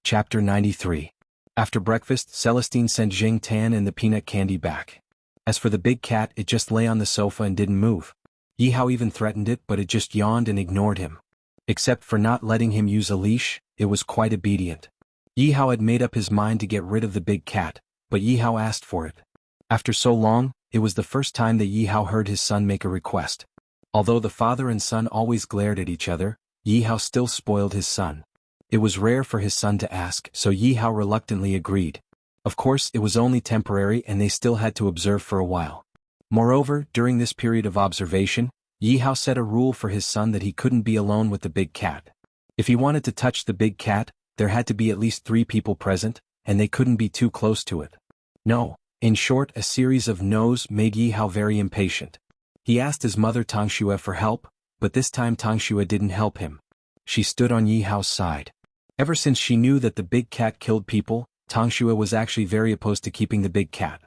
Chapter 93. After breakfast, Celestine sent Jing Tan and the peanut candy back. As for the big cat, it just lay on the sofa and didn't move. Yi Hao even threatened it, but it just yawned and ignored him. Except for not letting him use a leash, it was quite obedient. Yi Hao had made up his mind to get rid of the big cat, but Yi Hao asked for it. After so long, it was the first time that Yi Hao heard his son make a request. Although the father and son always glared at each other, Yi Hao still spoiled his son. It was rare for his son to ask, so Yi Hao reluctantly agreed. Of course, it was only temporary and they still had to observe for a while. Moreover, during this period of observation, Yi Hao set a rule for his son that he couldn't be alone with the big cat. If he wanted to touch the big cat, there had to be at least 3 people present, and they couldn't be too close to it. No. In short, a series of no's made Yi Hao very impatient. He asked his mother Tang Xue for help, but this time Tang Xue didn't help him. She stood on Yi Hao's side. Ever since she knew that the big cat killed people, Tang Xue was actually very opposed to keeping the big cat.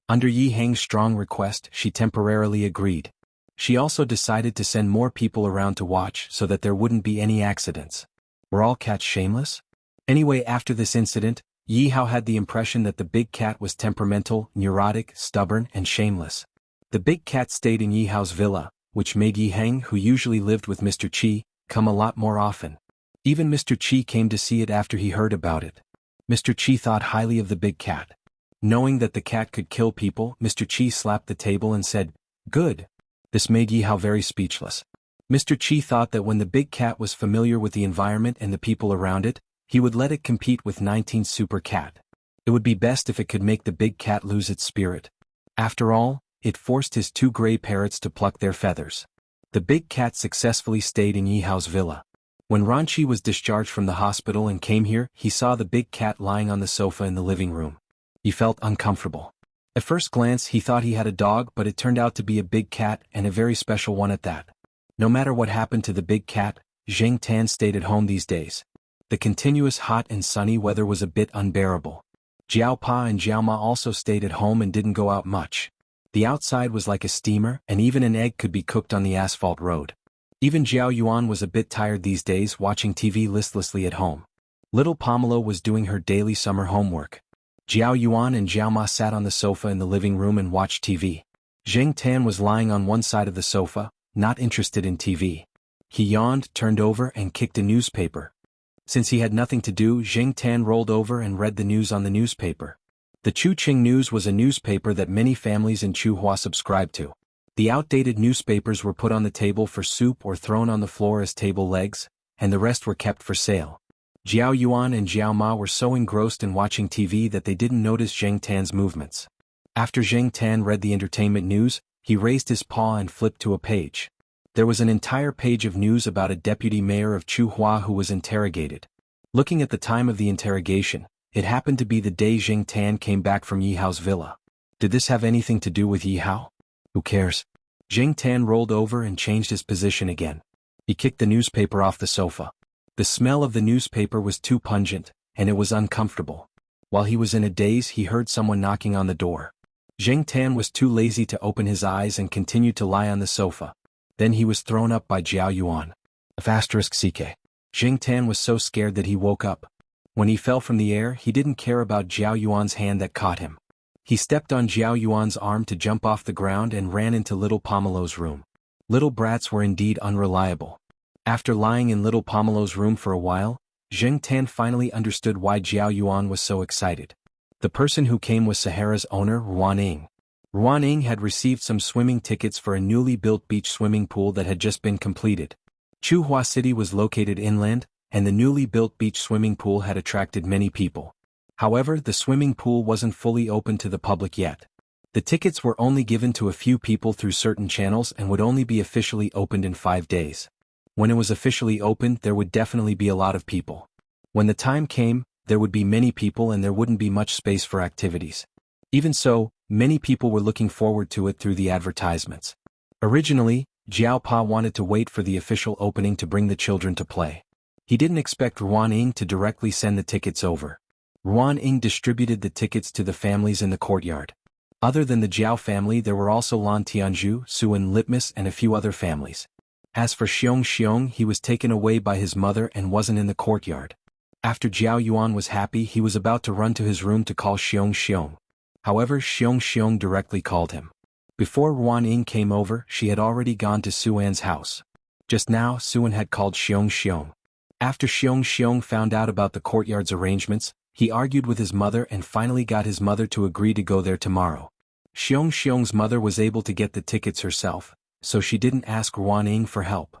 Under Yi Hang's strong request, she temporarily agreed. She also decided to send more people around to watch so that there wouldn't be any accidents. Were all cats shameless? Anyway, after this incident, Yi Hao had the impression that the big cat was temperamental, neurotic, stubborn, and shameless. The big cat stayed in Yi Hao's villa, which made Yi Hang, who usually lived with Mr. Qi, come a lot more often. Even Mr. Qi came to see it after he heard about it. Mr. Qi thought highly of the big cat. Knowing that the cat could kill people, Mr. Qi slapped the table and said, "Good." This made Yi Hao very speechless. Mr. Qi thought that when the big cat was familiar with the environment and the people around it, he would let it compete with 19th Super Cat. It would be best if it could make the big cat lose its spirit. After all, it forced his 2 gray parrots to pluck their feathers. The big cat successfully stayed in Yi Hao's villa. When Ranqi was discharged from the hospital and came here, he saw the big cat lying on the sofa in the living room. He felt uncomfortable. At first glance he thought he had a dog, but it turned out to be a big cat, and a very special one at that. No matter what happened to the big cat, Jing Tan stayed at home these days. The continuous hot and sunny weather was a bit unbearable. Jiao Pa and Jiao Ma also stayed at home and didn't go out much. The outside was like a steamer, and even an egg could be cooked on the asphalt road. Even Jiao Yuan was a bit tired these days, watching TV listlessly at home. Little Pomelo was doing her daily summer homework. Jiao Yuan and Jiao Ma sat on the sofa in the living room and watched TV. Jing Tan was lying on one side of the sofa, not interested in TV. He yawned, turned over, and kicked a newspaper. Since he had nothing to do, Jing Tan rolled over and read the news on the newspaper. The Chuqing News was a newspaper that many families in Chuhua subscribed to. The outdated newspapers were put on the table for soup or thrown on the floor as table legs, and the rest were kept for sale. Jiao Yuan and Jiao Ma were so engrossed in watching TV that they didn't notice Jing Tan's movements. After Jing Tan read the entertainment news, he raised his paw and flipped to a page. There was an entire page of news about a deputy mayor of Chuhua who was interrogated. Looking at the time of the interrogation, it happened to be the day Jing Tan came back from Yi Hao's villa. Did this have anything to do with Yi Hao? Who cares? Jing Tan rolled over and changed his position again. He kicked the newspaper off the sofa. The smell of the newspaper was too pungent, and it was uncomfortable. While he was in a daze, he heard someone knocking on the door. Jing Tan was too lazy to open his eyes and continued to lie on the sofa. Then he was thrown up by Jiao Yuan. *CK. Jing Tan was so scared that he woke up. When he fell from the air, he didn't care about Jiao Yuan's hand that caught him. He stepped on Jiao Yuan's arm to jump off the ground and ran into little Pomelo's room. Little brats were indeed unreliable. After lying in little Pomelo's room for a while, Jing Tan finally understood why Jiao Yuan was so excited. The person who came was Sahara's owner, Ruan Ing. Ruan Ing had received some swimming tickets for a newly built beach swimming pool that had just been completed. Chuhua City was located inland, and the newly built beach swimming pool had attracted many people. However, the swimming pool wasn't fully open to the public yet. The tickets were only given to a few people through certain channels and would only be officially opened in 5 days. When it was officially opened, there would definitely be a lot of people. When the time came, there would be many people and there wouldn't be much space for activities. Even so, many people were looking forward to it through the advertisements. Originally, Jiao Pa wanted to wait for the official opening to bring the children to play. He didn't expect Ruan Ing to directly send the tickets over. Ruan Ing distributed the tickets to the families in the courtyard. Other than the Jiao family, there were also Lan Tianzhu, Suan Litmus, and a few other families. As for Xiong Xiong, he was taken away by his mother and wasn't in the courtyard. After Jiao Yuan was happy, he was about to run to his room to call Xiong Xiong. However, Xiong Xiong directly called him. Before Ruan Ying came over, she had already gone to Suan's house. Just now, Suan had called Xiong Xiong. After Xiong Xiong found out about the courtyard's arrangements, he argued with his mother and finally got his mother to agree to go there tomorrow. Xiong Xiong's mother was able to get the tickets herself, so she didn't ask Ruan Ying for help.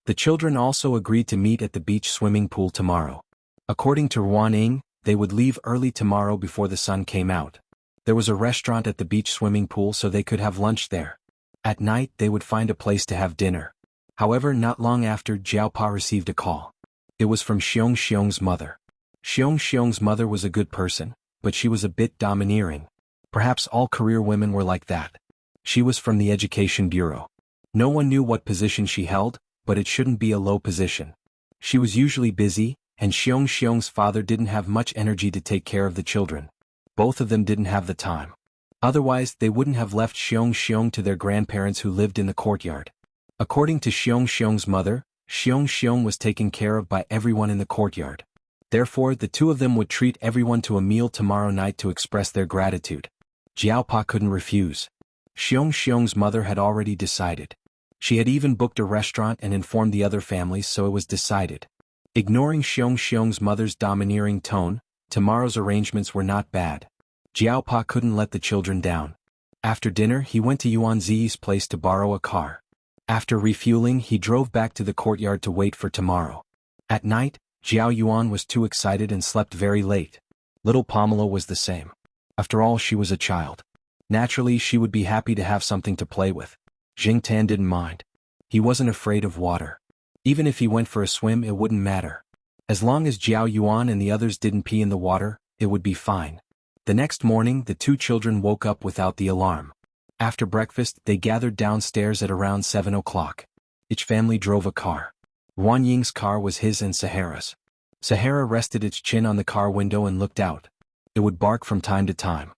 The children also agreed to meet at the beach swimming pool tomorrow. According to Ruan Ying, they would leave early tomorrow before the sun came out. There was a restaurant at the beach swimming pool so they could have lunch there. At night they would find a place to have dinner. However, not long after, Jiao Pa received a call. It was from Xiong Xiong's mother. Xiong Xiong's mother was a good person, but she was a bit domineering. Perhaps all career women were like that. She was from the Education Bureau. No one knew what position she held, but it shouldn't be a low position. She was usually busy, and Xiong Xiong's father didn't have much energy to take care of the children. Both of them didn't have the time. Otherwise, they wouldn't have left Xiong Xiong to their grandparents who lived in the courtyard. According to Xiong Xiong's mother, Xiong Xiong was taken care of by everyone in the courtyard. Therefore, the two of them would treat everyone to a meal tomorrow night to express their gratitude. Jiao Pa couldn't refuse. Xiong Xiong's mother had already decided. She had even booked a restaurant and informed the other families, so it was decided. Ignoring Xiong Xiong's mother's domineering tone, tomorrow's arrangements were not bad. Jiao Pa couldn't let the children down. After dinner, he went to Yuan Ziyi's place to borrow a car. After refueling, he drove back to the courtyard to wait for tomorrow. At night, Jiao Yuan was too excited and slept very late. Little Pomelo was the same. After all, she was a child. Naturally, she would be happy to have something to play with. Jing Tan didn't mind. He wasn't afraid of water. Even if he went for a swim, it wouldn't matter. As long as Jiao Yuan and the others didn't pee in the water, it would be fine. The next morning, the two children woke up without the alarm. After breakfast, they gathered downstairs at around 7 o'clock. Each family drove a car. Ruan Ying's car was his and Sahara's. Sahara rested its chin on the car window and looked out. It would bark from time to time.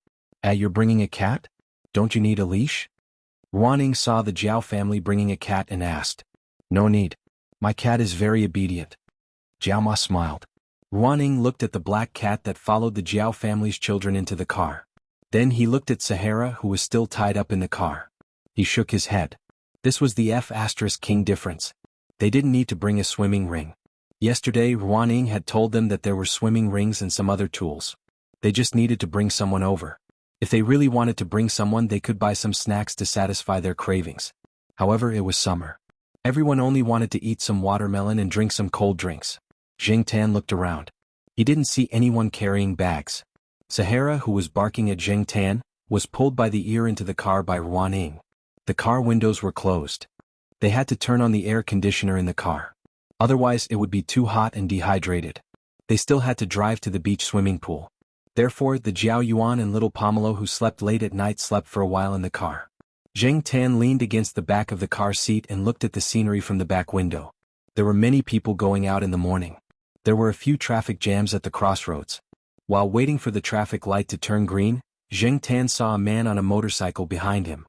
You're bringing a cat? Don't you need a leash? Ruan Ying saw the Jiao family bringing a cat and asked. No need. My cat is very obedient. Jiao Ma smiled. Ruan Ying looked at the black cat that followed the Jiao family's children into the car. Then he looked at Sahara, who was still tied up in the car. He shook his head. This was the F*King difference. They didn't need to bring a swimming ring. Yesterday, Ruan Ying had told them that there were swimming rings and some other tools. They just needed to bring someone over. If they really wanted to bring someone, they could buy some snacks to satisfy their cravings. However, it was summer. Everyone only wanted to eat some watermelon and drink some cold drinks. Jing Tan looked around. He didn't see anyone carrying bags. Sahara, who was barking at Jing Tan, was pulled by the ear into the car by Ruan Ying. The car windows were closed. They had to turn on the air conditioner in the car. Otherwise, it would be too hot and dehydrated. They still had to drive to the beach swimming pool. Therefore, the Jiao Yuan and little Pomelo, who slept late at night, slept for a while in the car. Jing Tan leaned against the back of the car seat and looked at the scenery from the back window. There were many people going out in the morning. There were a few traffic jams at the crossroads. While waiting for the traffic light to turn green, Jing Tan saw a man on a motorcycle behind him.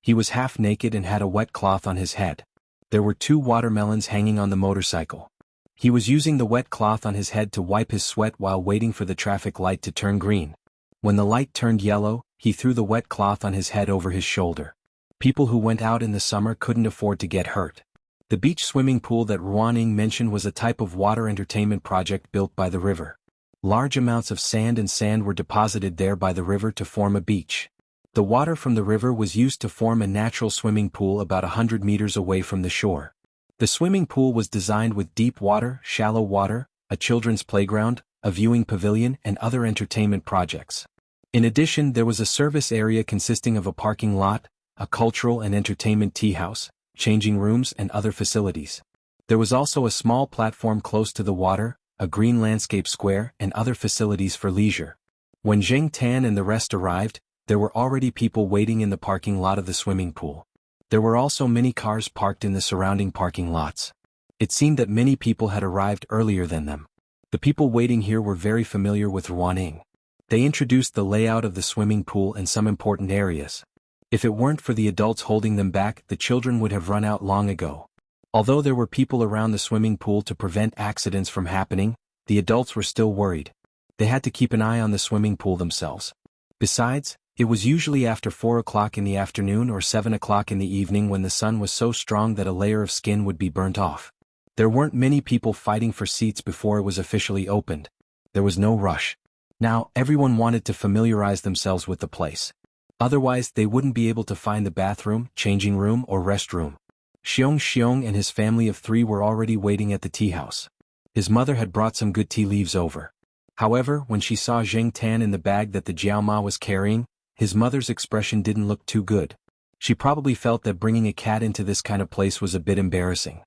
He was half naked and had a wet cloth on his head. There were 2 watermelons hanging on the motorcycle. He was using the wet cloth on his head to wipe his sweat while waiting for the traffic light to turn green. When the light turned yellow, he threw the wet cloth on his head over his shoulder. People who went out in the summer couldn't afford to get hurt. The beach swimming pool that Ruan Ying mentioned was a type of water entertainment project built by the river. Large amounts of sand were deposited there by the river to form a beach. The water from the river was used to form a natural swimming pool about 100 meters away from the shore. The swimming pool was designed with deep water, shallow water, a children's playground, a viewing pavilion, and other entertainment projects. In addition, there was a service area consisting of a parking lot, a cultural and entertainment tea house, changing rooms, and other facilities. There was also a small platform close to the water, a green landscape square, and other facilities for leisure. When Jing Tan and the rest arrived, there were already people waiting in the parking lot of the swimming pool. There were also many cars parked in the surrounding parking lots. It seemed that many people had arrived earlier than them. The people waiting here were very familiar with Ruan Ying. They introduced the layout of the swimming pool and some important areas. If it weren't for the adults holding them back, the children would have run out long ago. Although there were people around the swimming pool to prevent accidents from happening, The adults were still worried. They had to keep an eye on the swimming pool themselves. Besides, it was usually after 4 o'clock in the afternoon or 7 o'clock in the evening when the sun was so strong that a layer of skin would be burnt off. There weren't many people fighting for seats before it was officially opened. There was no rush. Now, everyone wanted to familiarize themselves with the place. Otherwise, they wouldn't be able to find the bathroom, changing room, or restroom. Xiong and his family of 3 were already waiting at the tea house. His mother had brought some good tea leaves over. However, when she saw Jing Tan in the bag that the Jiaoma was carrying, his mother's expression didn't look too good. She probably felt that bringing a cat into this kind of place was a bit embarrassing.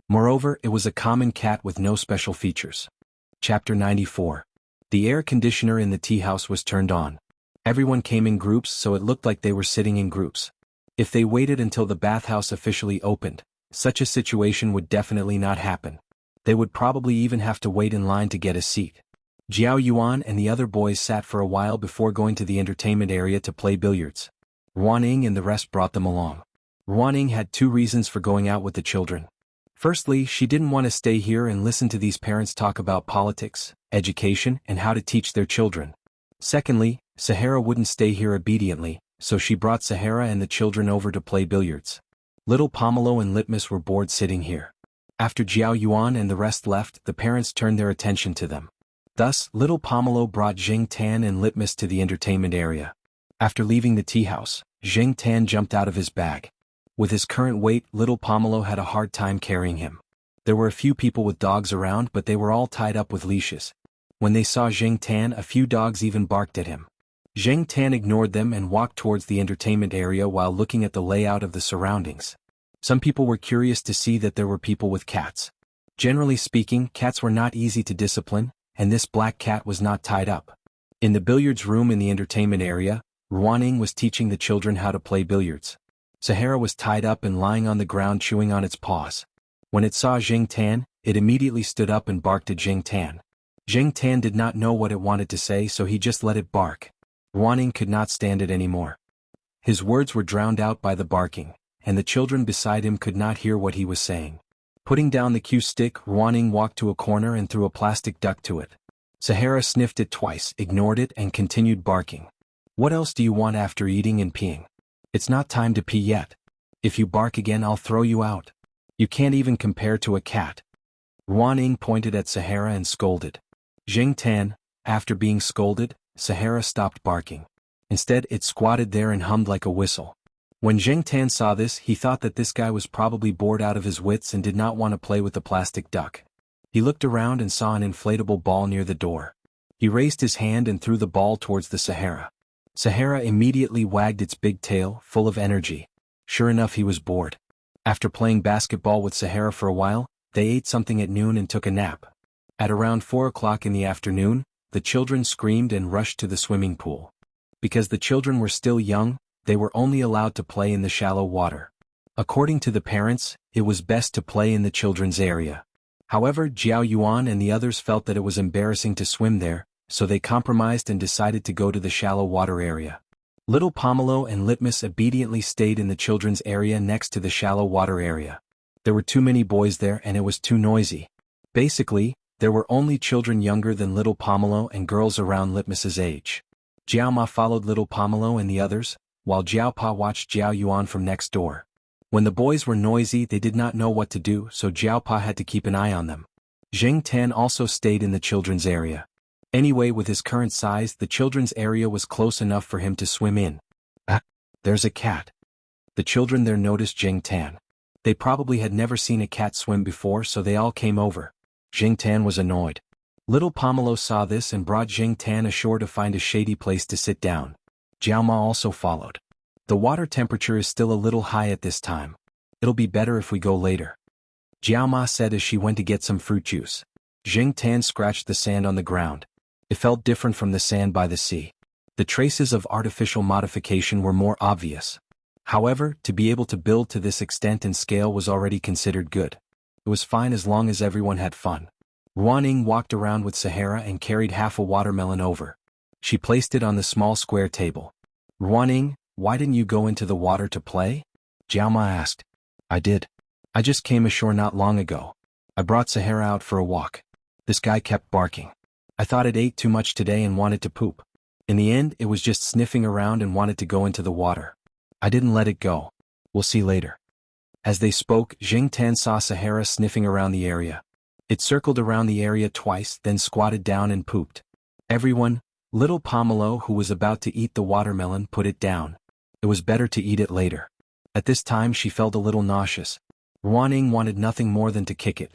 Moreover, it was a common cat with no special features. Chapter 94. The air conditioner in the tea house was turned on. Everyone came in groups, so it looked like they were sitting in groups. If they waited until the bathhouse officially opened, such a situation would definitely not happen. They would probably even have to wait in line to get a seat. Jiao Yuan and the other boys sat for a while before going to the entertainment area to play billiards. Ruaning and the rest brought them along. Ruaning had 2 reasons for going out with the children. Firstly, she didn't want to stay here and listen to these parents talk about politics, education, and how to teach their children. Secondly, Sahara wouldn't stay here obediently, so she brought Sahara and the children over to play billiards. Little Pomelo and Litmus were bored sitting here. After Jiao Yuan and the rest left, the parents turned their attention to them. Thus, little Pomelo brought Jing Tan and Litmus to the entertainment area. After leaving the tea house, Jing Tan jumped out of his bag. With his current weight, little Pomelo had a hard time carrying him. There were a few people with dogs around, but they were all tied up with leashes. When they saw Jing Tan, a few dogs even barked at him. Jing Tan ignored them and walked towards the entertainment area while looking at the layout of the surroundings. Some people were curious to see that there were people with cats. Generally speaking, cats were not easy to discipline, and this black cat was not tied up. In the billiards room in the entertainment area, Ruaning was teaching the children how to play billiards. Sahara was tied up and lying on the ground chewing on its paws. When it saw Jing Tan, it immediately stood up and barked at Jing Tan. Jing Tan did not know what it wanted to say, so he just let it bark. Ruaning could not stand it anymore. His words were drowned out by the barking, and the children beside him could not hear what he was saying. Putting down the cue stick, Ruaning walked to a corner and threw a plastic duck to it. Sahara sniffed it twice, ignored it, and continued barking. What else do you want after eating and peeing? It's not time to pee yet. If you bark again, I'll throw you out. You can't even compare to a cat. Ruaning pointed at Sahara and scolded. Jing Tan, after being scolded, Sahara stopped barking. Instead, it squatted there and hummed like a whistle. When Jing Tan saw this, he thought that this guy was probably bored out of his wits and did not want to play with the plastic duck. He looked around and saw an inflatable ball near the door. He raised his hand and threw the ball towards the Sahara. Sahara immediately wagged its big tail, full of energy. Sure enough, he was bored. After playing basketball with Sahara for a while, they ate something at noon and took a nap. At around 4 o'clock in the afternoon, the children screamed and rushed to the swimming pool. Because the children were still young, they were only allowed to play in the shallow water. According to the parents, it was best to play in the children's area. However, Jiao Yuan and the others felt that it was embarrassing to swim there, so they compromised and decided to go to the shallow water area. Little Pomelo and Litmus obediently stayed in the children's area next to the shallow water area. There were too many boys there and it was too noisy. Basically, there were only children younger than little Pomelo and girls around Litmus's age. Jiao Ma followed little Pomelo and the others, while Jiao Pa watched Jiao Yuan from next door. When the boys were noisy, they did not know what to do, so Jiao Pa had to keep an eye on them. Jing Tan also stayed in the children's area. Anyway, with his current size, the children's area was close enough for him to swim in. Ah, there's a cat. The children there noticed Jing Tan. They probably had never seen a cat swim before, so they all came over. Jing Tan was annoyed. Little Pomelo saw this and brought Jing Tan ashore to find a shady place to sit down. Jiao Ma also followed. The water temperature is still a little high at this time. It'll be better if we go later. Jiao Ma said as she went to get some fruit juice. Jing Tan scratched the sand on the ground. It felt different from the sand by the sea. The traces of artificial modification were more obvious. However, to be able to build to this extent and scale was already considered good. It was fine as long as everyone had fun. Ruaning walked around with Sahara and carried half a watermelon over. She placed it on the small square table. Ruaning, why didn't you go into the water to play? Jiao Ma asked. I did. I just came ashore not long ago. I brought Sahara out for a walk. This guy kept barking. I thought it ate too much today and wanted to poop. In the end, it was just sniffing around and wanted to go into the water. I didn't let it go. We'll see later. As they spoke, Jing Tan saw Sahara sniffing around the area. It circled around the area twice, then squatted down and pooped. Everyone, little Pomelo who was about to eat the watermelon, put it down. It was better to eat it later. At this time she felt a little nauseous. Ruaning wanted nothing more than to kick it.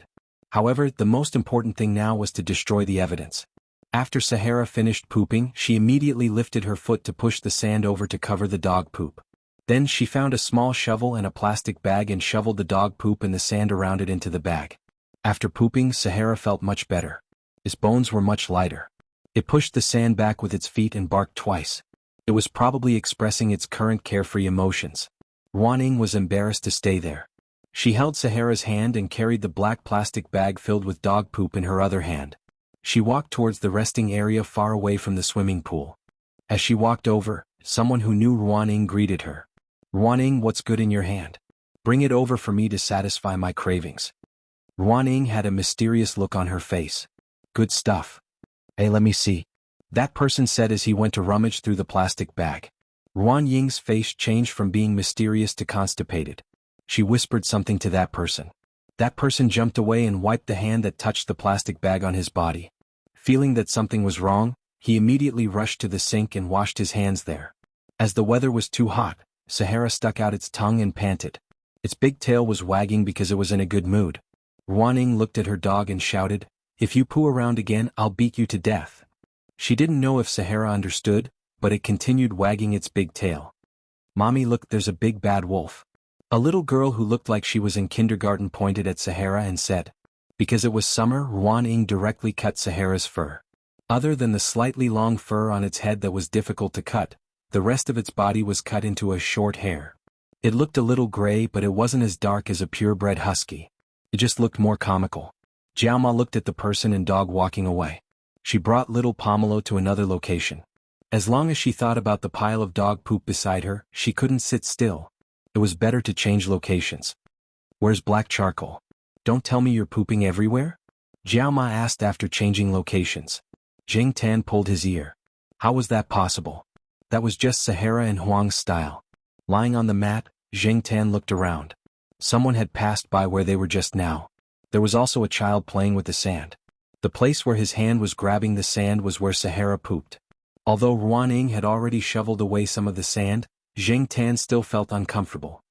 However, the most important thing now was to destroy the evidence. After Sahara finished pooping, she immediately lifted her foot to push the sand over to cover the dog poop. Then she found a small shovel and a plastic bag and shoveled the dog poop and the sand around it into the bag. After pooping, Sahara felt much better. His bones were much lighter. It pushed the sand back with its feet and barked twice. It was probably expressing its current carefree emotions. Ruaning was embarrassed to stay there. She held Sahara's hand and carried the black plastic bag filled with dog poop in her other hand. She walked towards the resting area far away from the swimming pool. As she walked over, someone who knew Ruaning greeted her. Ruaning, what's good in your hand? Bring it over for me to satisfy my cravings. Ruaning had a mysterious look on her face. Good stuff. Hey, let me see. That person said as he went to rummage through the plastic bag. Ruaning's face changed from being mysterious to constipated. She whispered something to that person. That person jumped away and wiped the hand that touched the plastic bag on his body. Feeling that something was wrong, he immediately rushed to the sink and washed his hands there. As the weather was too hot, Sahara stuck out its tongue and panted. Its big tail was wagging because it was in a good mood. Ruaning looked at her dog and shouted, "If you poo around again, I'll beat you to death." She didn't know if Sahara understood, but it continued wagging its big tail. "Mommy, look, there's a big bad wolf." A little girl who looked like she was in kindergarten pointed at Sahara and said. Because it was summer, Ruaning directly cut Sahara's fur. Other than the slightly long fur on its head that was difficult to cut, the rest of its body was cut into a short hair. It looked a little gray, but it wasn't as dark as a purebred husky. It just looked more comical. Jiaoma looked at the person and dog walking away. She brought little Pomelo to another location. As long as she thought about the pile of dog poop beside her, she couldn't sit still. It was better to change locations. Where's black charcoal? Don't tell me you're pooping everywhere? Jiaoma asked after changing locations. Jing Tan pulled his ear. How was that possible? That was just Sahara and Huang's style. Lying on the mat, Jing Tan looked around. Someone had passed by where they were just now. There was also a child playing with the sand. The place where his hand was grabbing the sand was where Sahara pooped. Although Ruaning had already shoveled away some of the sand, Jing Tan still felt uncomfortable.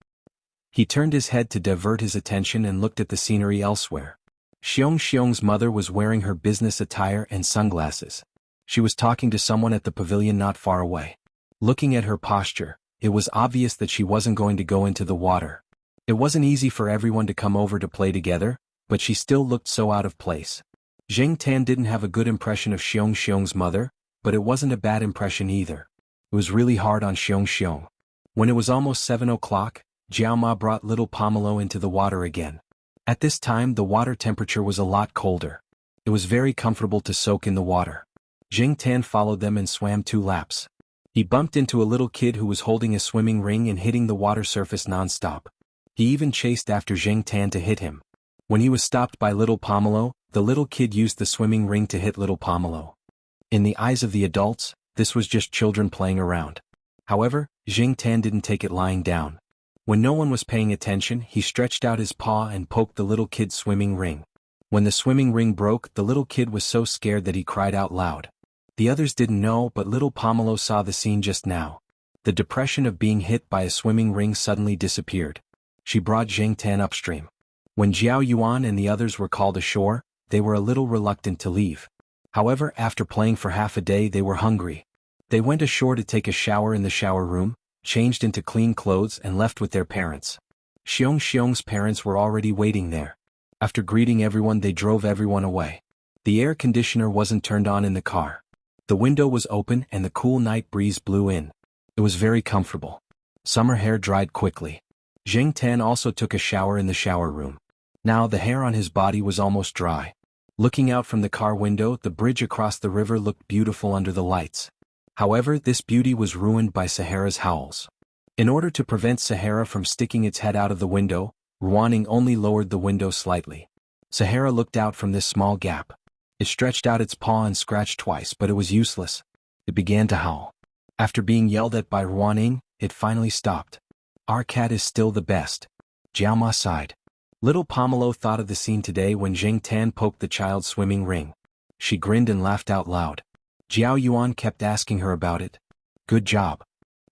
He turned his head to divert his attention and looked at the scenery elsewhere. Xiong's mother was wearing her business attire and sunglasses. She was talking to someone at the pavilion not far away. Looking at her posture, it was obvious that she wasn't going to go into the water. It wasn't easy for everyone to come over to play together, but she still looked so out of place. Jing Tan didn't have a good impression of Xiong's mother, but it wasn't a bad impression either. It was really hard on Xiong. When it was almost 7 o'clock, Jiaoma brought little Pomelo into the water again. At this time the water temperature was a lot colder. It was very comfortable to soak in the water. Jing Tan followed them and swam 2 laps. He bumped into a little kid who was holding a swimming ring and hitting the water surface non-stop. He even chased after Jing Tan to hit him. When he was stopped by little Pomelo, the little kid used the swimming ring to hit little Pomelo. In the eyes of the adults, this was just children playing around. However, Jing Tan didn't take it lying down. When no one was paying attention, he stretched out his paw and poked the little kid's swimming ring. When the swimming ring broke, the little kid was so scared that he cried out loud. The others didn't know, but little Pomelo saw the scene just now. The depression of being hit by a swimming ring suddenly disappeared. She brought Jing Tan upstream. When Jiao Yuan and the others were called ashore, they were a little reluctant to leave. However, after playing for half a day, they were hungry. They went ashore to take a shower in the shower room, changed into clean clothes and left with their parents. Xiong's parents were already waiting there. After greeting everyone, they drove everyone away. The air conditioner wasn't turned on in the car. The window was open and the cool night breeze blew in. It was very comfortable. Summer hair dried quickly. Jing Tan also took a shower in the shower room. Now the hair on his body was almost dry. Looking out from the car window, the bridge across the river looked beautiful under the lights. However, this beauty was ruined by Sahara's howls. In order to prevent Sahara from sticking its head out of the window, Ruaning only lowered the window slightly. Sahara looked out from this small gap. It stretched out its paw and scratched twice, but it was useless. It began to howl. After being yelled at by Ruaning, it finally stopped. Our cat is still the best. Jiao Ma sighed. Little Pomelo thought of the scene today when Jing Tan poked the child's swimming ring. She grinned and laughed out loud. Jiao Yuan kept asking her about it. Good job.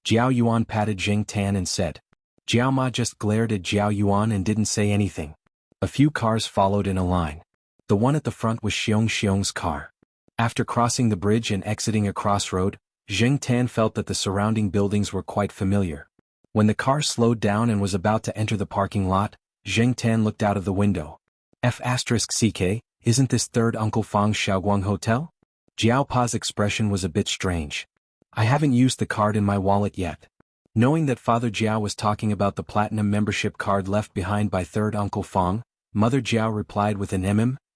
Jiao Yuan patted Jing Tan and said. Jiao Ma just glared at Jiao Yuan and didn't say anything. A few cars followed in a line. The one at the front was Xiong's car. After crossing the bridge and exiting a crossroad, Jing Tan felt that the surrounding buildings were quite familiar. When the car slowed down and was about to enter the parking lot, Jing Tan looked out of the window. F***CK, isn't this third Uncle Fang's Shaoguang Hotel? Jiao Pa's expression was a bit strange. I haven't used the card in my wallet yet. Knowing that Father Jiao was talking about the platinum membership card left behind by third Uncle Fang, Mother Jiao replied with an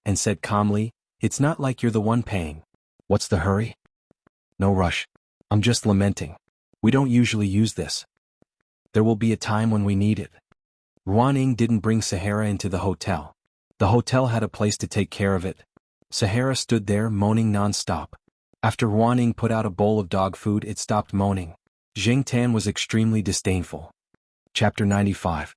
and said calmly, it's not like you're the one paying. What's the hurry? No rush. I'm just lamenting. We don't usually use this. There will be a time when we need it. Ruaning didn't bring Sahara into the hotel. The hotel had a place to take care of it. Sahara stood there moaning non-stop. After Ruaning put out a bowl of dog food, it stopped moaning. Jing Tan was extremely disdainful. Chapter 95.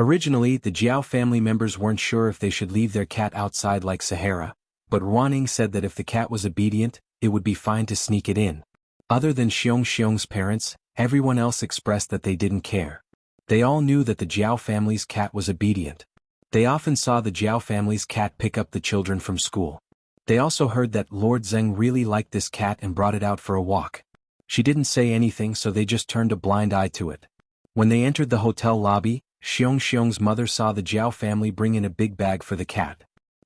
Originally, the Jiao family members weren't sure if they should leave their cat outside like Sahara, but Ruaning said that if the cat was obedient, it would be fine to sneak it in. Other than Xiong's parents, everyone else expressed that they didn't care. They all knew that the Jiao family's cat was obedient. They often saw the Jiao family's cat pick up the children from school. They also heard that Lord Zheng really liked this cat and brought it out for a walk. She didn't say anything, so they just turned a blind eye to it. When they entered the hotel lobby, Xiong's mother saw the Jiao family bring in a big bag for the cat.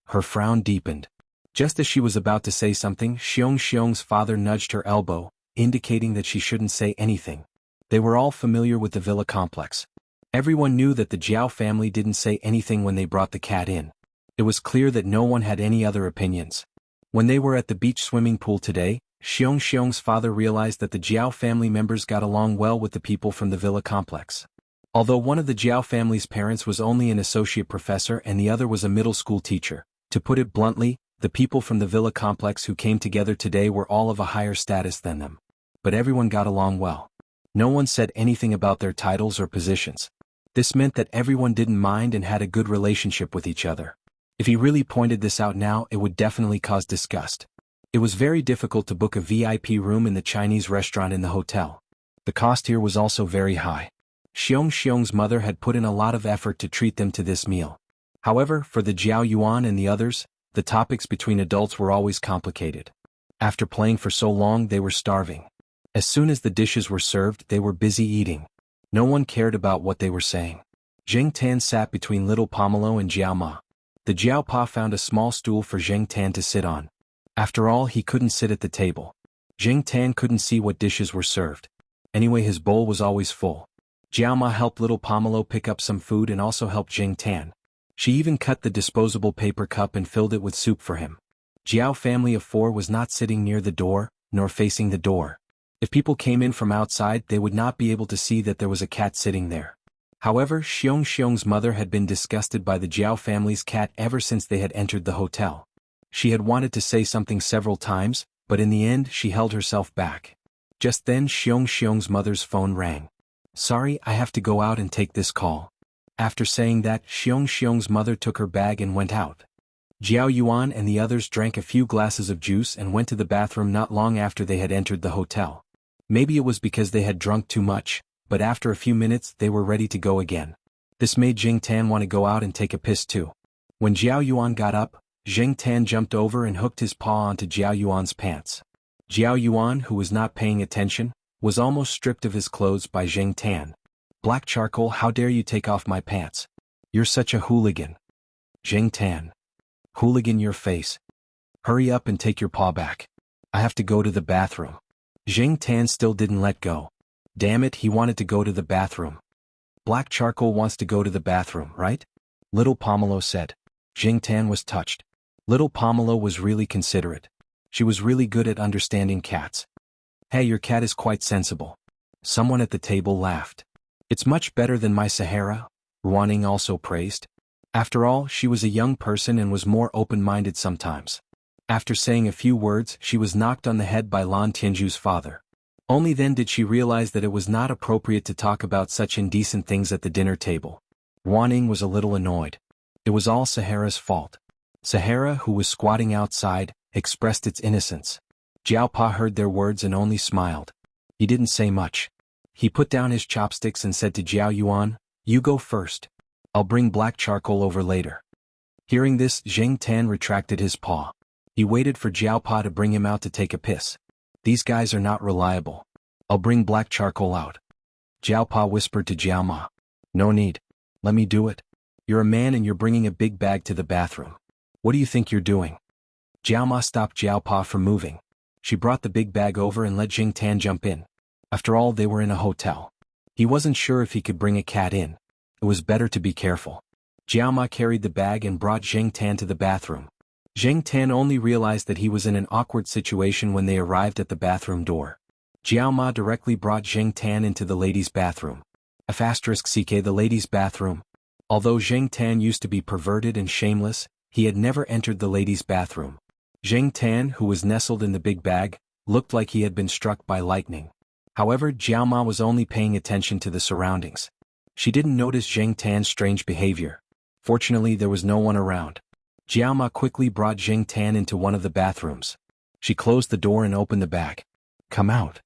Her frown deepened. Just as she was about to say something, Xiong's father nudged her elbow, indicating that she shouldn't say anything. They were all familiar with the villa complex. Everyone knew that the Jiao family didn't say anything when they brought the cat in. It was clear that no one had any other opinions. When they were at the beach swimming pool today, Xiong's father realized that the Jiao family members got along well with the people from the villa complex. Although one of the Jiao family's parents was only an associate professor and the other was a middle school teacher, to put it bluntly, the people from the villa complex who came together today were all of a higher status than them. But everyone got along well. No one said anything about their titles or positions. This meant that everyone didn't mind and had a good relationship with each other. If he really pointed this out now, it would definitely cause disgust. It was very difficult to book a VIP room in the Chinese restaurant in the hotel. The cost here was also very high. Xiong's mother had put in a lot of effort to treat them to this meal. However, for the Jiao Yuan and the others, the topics between adults were always complicated. After playing for so long, they were starving. As soon as the dishes were served, they were busy eating. No one cared about what they were saying. Jing Tan sat between little Pomelo and Jiao Ma. The Jiao Pa found a small stool for Jing Tan to sit on. After all, he couldn't sit at the table. Jing Tan couldn't see what dishes were served. Anyway, his bowl was always full. Jiao Ma helped little Pomelo pick up some food and also helped Jing Tan. She even cut the disposable paper cup and filled it with soup for him. Jiao family of 4 was not sitting near the door, nor facing the door. If people came in from outside, they would not be able to see that there was a cat sitting there. However, Xiong's mother had been disgusted by the Jiao family's cat ever since they had entered the hotel. She had wanted to say something several times, but in the end she held herself back. Just then Xiong's mother's phone rang. Sorry, I have to go out and take this call. After saying that, Xiong's mother took her bag and went out. Jiao Yuan and the others drank a few glasses of juice and went to the bathroom not long after they had entered the hotel. Maybe it was because they had drunk too much, but after a few minutes they were ready to go again. This made Jing Tan want to go out and take a piss too. When Jiao Yuan got up, Jing Tan jumped over and hooked his paw onto Jiao Yuan's pants. Jiao Yuan, who was not paying attention, was almost stripped of his clothes by Jing Tan. Black charcoal, how dare you take off my pants? You're such a hooligan. Jing Tan. Hooligan your face. Hurry up and take your paw back. I have to go to the bathroom. Jing Tan still didn't let go. Damn it, he wanted to go to the bathroom. Black charcoal wants to go to the bathroom, right? Little Pomelo said. Jing Tan was touched. Little Pomelo was really considerate. She was really good at understanding cats. Hey, your cat is quite sensible. Someone at the table laughed. It's much better than my Sahara, Ruaning also praised. After all, she was a young person and was more open-minded sometimes. After saying a few words, she was knocked on the head by Lan Tianju's father. Only then did she realize that it was not appropriate to talk about such indecent things at the dinner table. Wanning was a little annoyed. It was all Sahara's fault. Sahara, who was squatting outside, expressed its innocence. Jiao Pa heard their words and only smiled. He didn't say much. He put down his chopsticks and said to Jiao Yuan, "You go first. I'll bring black charcoal over later." Hearing this, Zheng Tan retracted his paw. He waited for Jiao Pa to bring him out to take a piss. "These guys are not reliable. I'll bring black charcoal out." Jiao Pa whispered to Jiao Ma, "No need. Let me do it. You're a man and you're bringing a big bag to the bathroom. What do you think you're doing?" Jiao Ma stopped Jiao Pa from moving. She brought the big bag over and let Zheng Tan jump in. After all, they were in a hotel. He wasn't sure if he could bring a cat in. It was better to be careful. Jiao Ma carried the bag and brought Zheng Tan to the bathroom. Zheng Tan only realized that he was in an awkward situation when they arrived at the bathroom door. Jiao Ma directly brought Zheng Tan into the ladies' bathroom. *CK the ladies' bathroom. Although Zheng Tan used to be perverted and shameless, he had never entered the ladies' bathroom. Zheng Tan, who was nestled in the big bag, looked like he had been struck by lightning. However, Jiao Ma was only paying attention to the surroundings. She didn't notice Zheng Tan's strange behavior. Fortunately, there was no one around. Jiao Ma quickly brought Zheng Tan into one of the bathrooms. She closed the door and opened the bag. "Come out."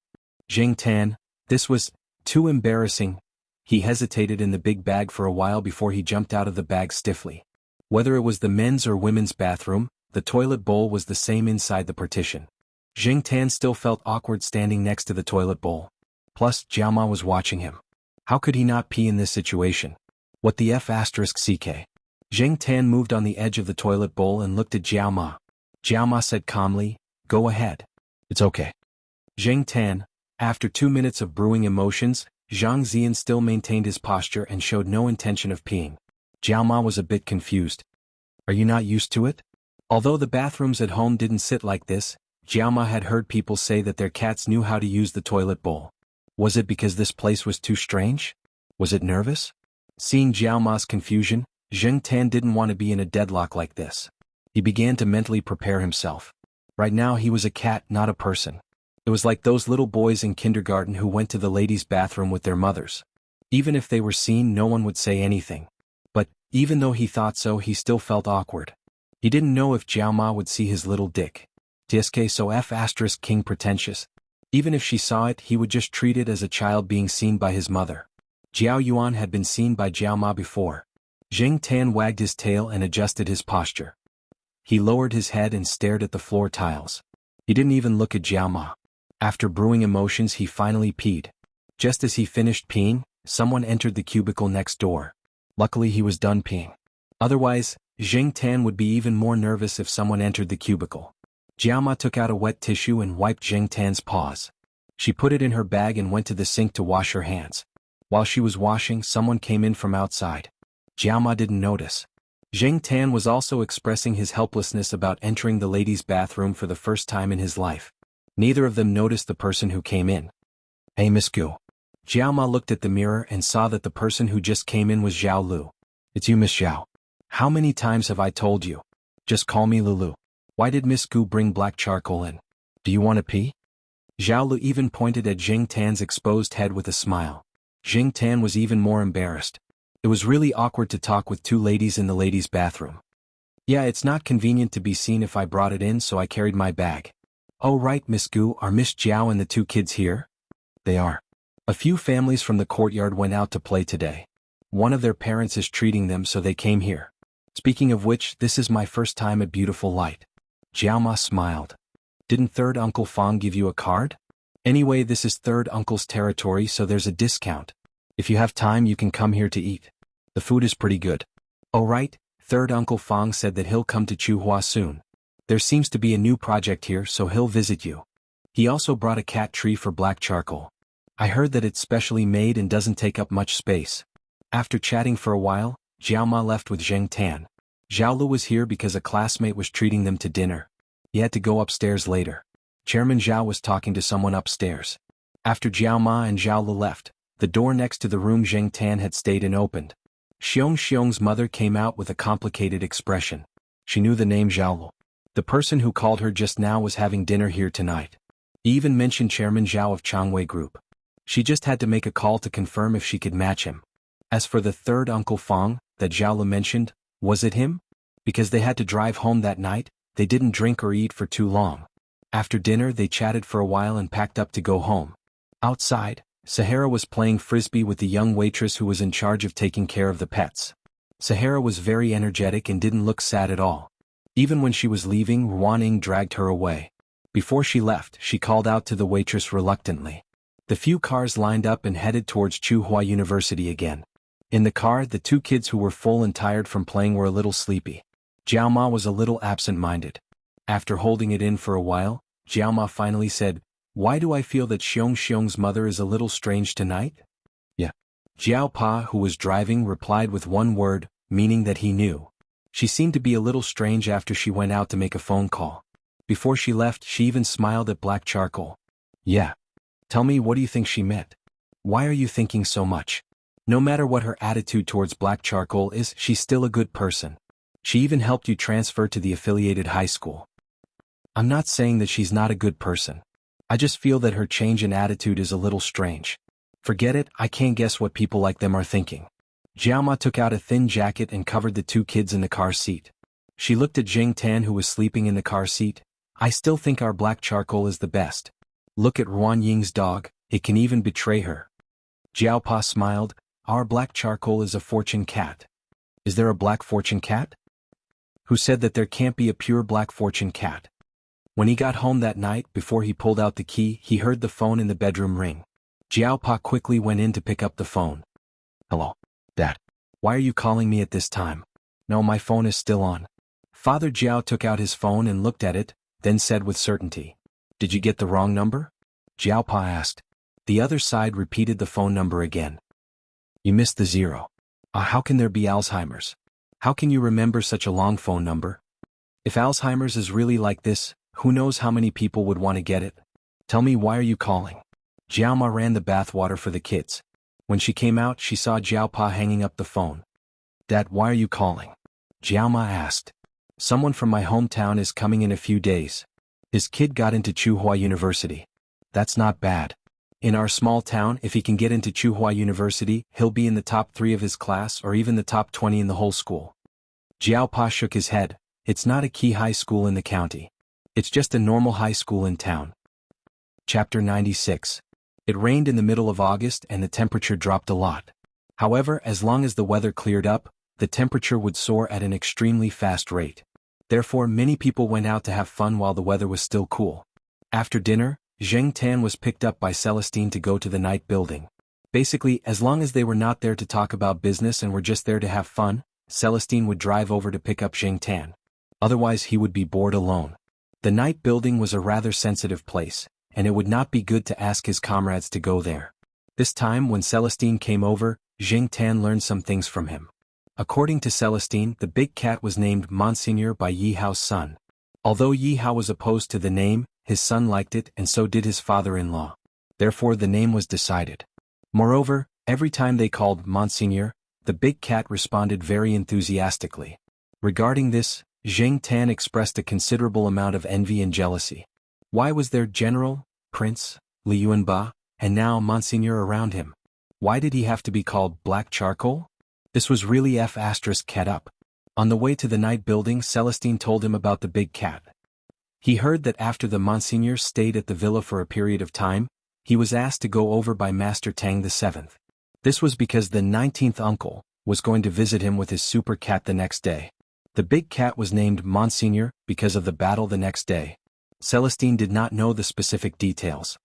Zheng Tan, this was too embarrassing. He hesitated in the big bag for a while before he jumped out of the bag stiffly. Whether it was the men's or women's bathroom, the toilet bowl was the same inside the partition. Zheng Tan still felt awkward standing next to the toilet bowl. Plus, Jiao Ma was watching him. How could he not pee in this situation? What the *CK? Zheng Tan moved on the edge of the toilet bowl and looked at Jiao Ma. Jiao Ma said calmly, "Go ahead. It's okay." Zheng Tan, after 2 minutes of brewing emotions, Zhang Ziyan still maintained his posture and showed no intention of peeing. Jiao Ma was a bit confused. "Are you not used to it?" Although the bathrooms at home didn't sit like this, Jiao Ma had heard people say that their cats knew how to use the toilet bowl. Was it because this place was too strange? Was it nervous? Seeing Jiao Ma's confusion, Zheng Tan didn't want to be in a deadlock like this. He began to mentally prepare himself. Right now he was a cat, not a person. It was like those little boys in kindergarten who went to the ladies' bathroom with their mothers. Even if they were seen, no one would say anything. But, even though he thought so, he still felt awkward. He didn't know if Jiao Ma would see his little dick. TSK so King pretentious. Even if she saw it, he would just treat it as a child being seen by his mother. Jiao Yuan had been seen by Jiao Ma before. Zheng Tan wagged his tail and adjusted his posture. He lowered his head and stared at the floor tiles. He didn't even look at Jiao Ma. After brewing emotions, he finally peed. Just as he finished peeing, someone entered the cubicle next door. Luckily he was done peeing. Otherwise, Zheng Tan would be even more nervous if someone entered the cubicle. Jiao Ma took out a wet tissue and wiped Zheng Tan's paws. She put it in her bag and went to the sink to wash her hands. While she was washing, someone came in from outside. Jiao Ma didn't notice. Zheng Tan was also expressing his helplessness about entering the ladies' bathroom for the first time in his life. Neither of them noticed the person who came in. "Hey Miss Gu." Jiao Ma looked at the mirror and saw that the person who just came in was Zhao Lu. "It's you, Miss Zhao. How many times have I told you? Just call me Lulu. Why did Miss Gu bring black charcoal in? Do you want to pee?" Zhao Lu even pointed at Zheng Tan's exposed head with a smile. Zheng Tan was even more embarrassed. It was really awkward to talk with two ladies in the ladies' bathroom. "Yeah, it's not convenient to be seen if I brought it in, so I carried my bag." "Oh right, Miss Gu, are Miss Jiao and the two kids here?" "They are. A few families from the courtyard went out to play today. One of their parents is treating them, so they came here. Speaking of which, this is my first time at Beautiful Light." Jiao Ma smiled. "Didn't third Uncle Fong give you a card? Anyway, this is third uncle's territory, so there's a discount. If you have time, you can come here to eat. The food is pretty good." "Oh right, third Uncle Fong said that he'll come to Chuhua soon. There seems to be a new project here, so he'll visit you. He also brought a cat tree for black charcoal. I heard that it's specially made and doesn't take up much space." After chatting for a while, Jiao Ma left with Zheng Tan. Zhao Lu was here because a classmate was treating them to dinner. He had to go upstairs later. Chairman Zhao was talking to someone upstairs. After Jiao Ma and Zhao Lu left, the door next to the room Zheng Tan had stayed in opened. Xiong's mother came out with a complicated expression. She knew the name Zhao Lu. The person who called her just now was having dinner here tonight. He even mentioned Chairman Zhao of Changwei Group. She just had to make a call to confirm if she could match him. As for the third Uncle Fong, that Zhao Le mentioned, was it him? Because they had to drive home that night, they didn't drink or eat for too long. After dinner they chatted for a while and packed up to go home. Outside, Sahara was playing frisbee with the young waitress who was in charge of taking care of the pets. Sahara was very energetic and didn't look sad at all. Even when she was leaving, Ruan Ying dragged her away. Before she left, she called out to the waitress reluctantly. The few cars lined up and headed towards Tsinghua University again. In the car, the two kids who were full and tired from playing were a little sleepy. Jiao Ma was a little absent-minded. After holding it in for a while, Jiao Ma finally said, "Why do I feel that Xiong's mother is a little strange tonight?" "Yeah." Jiao Pa, who was driving, replied with one word, meaning that he knew. She seemed to be a little strange after she went out to make a phone call. Before she left, she even smiled at Black Charcoal. "Yeah. Tell me, what do you think she meant? Why are you thinking so much? No matter what her attitude towards Black Charcoal is, she's still a good person. She even helped you transfer to the affiliated high school." "I'm not saying that she's not a good person. I just feel that her change in attitude is a little strange. Forget it, I can't guess what people like them are thinking." Jiao Ma took out a thin jacket and covered the two kids in the car seat. She looked at Jing Tan, who was sleeping in the car seat. "I still think our Black Charcoal is the best. Look at Ruan Ying's dog, it can even betray her." Jiao Pa smiled. "Our Black Charcoal is a fortune cat." "Is there a black fortune cat? Who said that there can't be a pure black fortune cat?" When he got home that night, before he pulled out the key, he heard the phone in the bedroom ring. Jiao Pa quickly went in to pick up the phone. "Hello, Dad. Why are you calling me at this time?" "No, my phone is still on." Father Jiao took out his phone and looked at it, then said with certainty, "Did you get the wrong number?" Jiao Pa asked. The other side repeated the phone number again. "You missed the zero. How can there be Alzheimer's? How can you remember such a long phone number? If Alzheimer's is really like this, who knows how many people would want to get it? Tell me, why are you calling?" Jiao Ma ran the bathwater for the kids. When she came out, she saw Jiao Pa hanging up the phone. "Dad, why are you calling?" Jiao Ma asked. "Someone from my hometown is coming in a few days. His kid got into Tsinghua University. That's not bad. In our small town, if he can get into Tsinghua University, he'll be in the top 3 of his class or even the top 20 in the whole school." Jiao Pa shook his head. "It's not a key high school in the county. It's just a normal high school in town." Chapter 96. It rained in the middle of August and the temperature dropped a lot. However, as long as the weather cleared up, the temperature would soar at an extremely fast rate. Therefore, many people went out to have fun while the weather was still cool. After dinner, Zheng Tan was picked up by Celestine to go to the night building. Basically, as long as they were not there to talk about business and were just there to have fun, Celestine would drive over to pick up Zheng Tan. Otherwise he would be bored alone. The night building was a rather sensitive place, and it would not be good to ask his comrades to go there. This time when Celestine came over, Zheng Tan learned some things from him. According to Celestine, the big cat was named Monseigneur by Yi Hao's son. Although Yi Hao was opposed to the name, his son liked it and so did his father-in-law. Therefore the name was decided. Moreover, every time they called Monseigneur, the big cat responded very enthusiastically. Regarding this, Zheng Tan expressed a considerable amount of envy and jealousy. Why was there General, Prince, Li Yuanba, and now Monseigneur around him? Why did he have to be called Black Charcoal? This was really cat up. On the way to the night building, Celestine told him about the big cat. He heard that after the Monseigneur stayed at the villa for a period of time, he was asked to go over by Master Tang VII. This was because the 19th uncle was going to visit him with his super cat the next day. The big cat was named Monseigneur because of the battle the next day. Celestine did not know the specific details.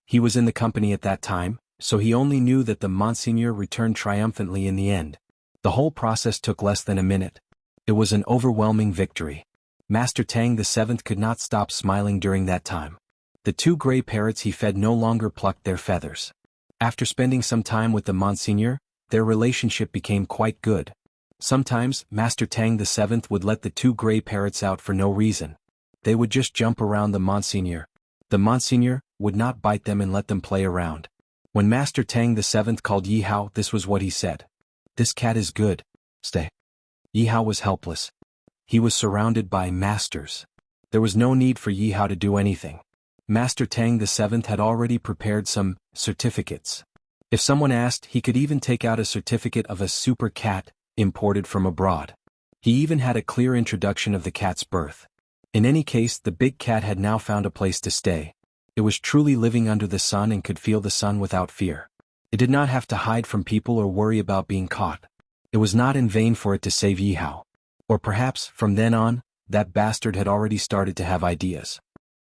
He was in the company at that time, so he only knew that the Monseigneur returned triumphantly in the end. The whole process took less than a minute. It was an overwhelming victory. Master Tang VII could not stop smiling during that time. The 2 gray parrots he fed no longer plucked their feathers. After spending some time with the Monseigneur, their relationship became quite good. Sometimes, Master Tang VII would let the 2 gray parrots out for no reason. They would just jump around the Monseigneur. The Monseigneur would not bite them and let them play around. When Master Tang VII called Yi Hao, this was what he said. "This cat is good. Stay." Yi Hao was helpless. He was surrounded by masters. There was no need for Yi Hao to do anything. Master Tang the Seventh had already prepared some certificates. If someone asked, he could even take out a certificate of a super cat, imported from abroad. He even had a clear introduction of the cat's birth. In any case, the big cat had now found a place to stay. It was truly living under the sun and could feel the sun without fear. It did not have to hide from people or worry about being caught. It was not in vain for it to save Yi Hao. Or perhaps, from then on, that bastard had already started to have ideas.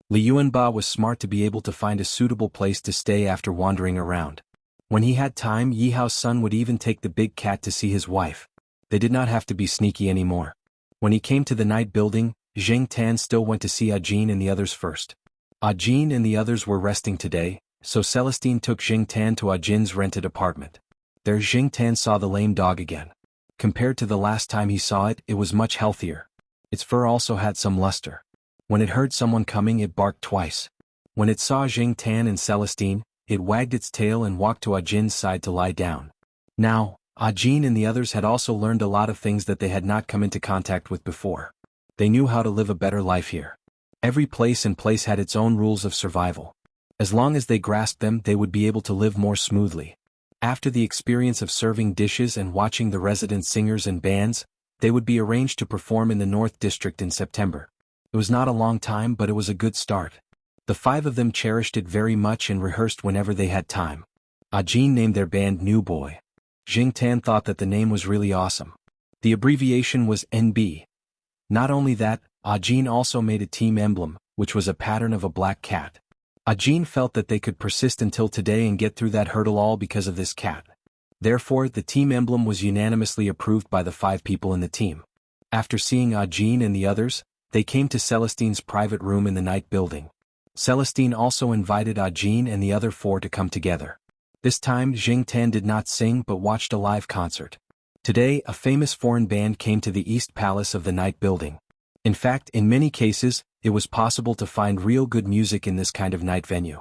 Li Yuanba was smart to be able to find a suitable place to stay after wandering around. When he had time, Yi Hao's son would even take the big cat to see his wife. They did not have to be sneaky anymore. When he came to the night building, Zheng Tan still went to see Ajin and the others first. Ajin and the others were resting today, so Celestine took Zheng Tan to Ajin's rented apartment. There Zheng Tan saw the lame dog again. Compared to the last time he saw it, it was much healthier. Its fur also had some luster. When it heard someone coming, it barked twice. When it saw Zheng Tan and Celestine, it wagged its tail and walked to Ajin's side to lie down. Now, Ajin and the others had also learned a lot of things that they had not come into contact with before. They knew how to live a better life here. Every place and place had its own rules of survival. As long as they grasped them, they would be able to live more smoothly. After the experience of serving dishes and watching the resident singers and bands, they would be arranged to perform in the North District in September. It was not a long time, but it was a good start. The five of them cherished it very much and rehearsed whenever they had time. Ajin named their band New Boy. Zheng Tan thought that the name was really awesome. The abbreviation was NB. Not only that, Ajin also made a team emblem, which was a pattern of a black cat. Ajin felt that they could persist until today and get through that hurdle all because of this cat. Therefore, the team emblem was unanimously approved by the 5 people in the team. After seeing Ajin and the others, they came to Celestine's private room in the night building. Celestine also invited Ajin and the other 4 to come together. This time, Zheng Tan did not sing but watched a live concert. Today, a famous foreign band came to the East Palace of the night building. In fact, in many cases, it was possible to find real good music in this kind of night venue.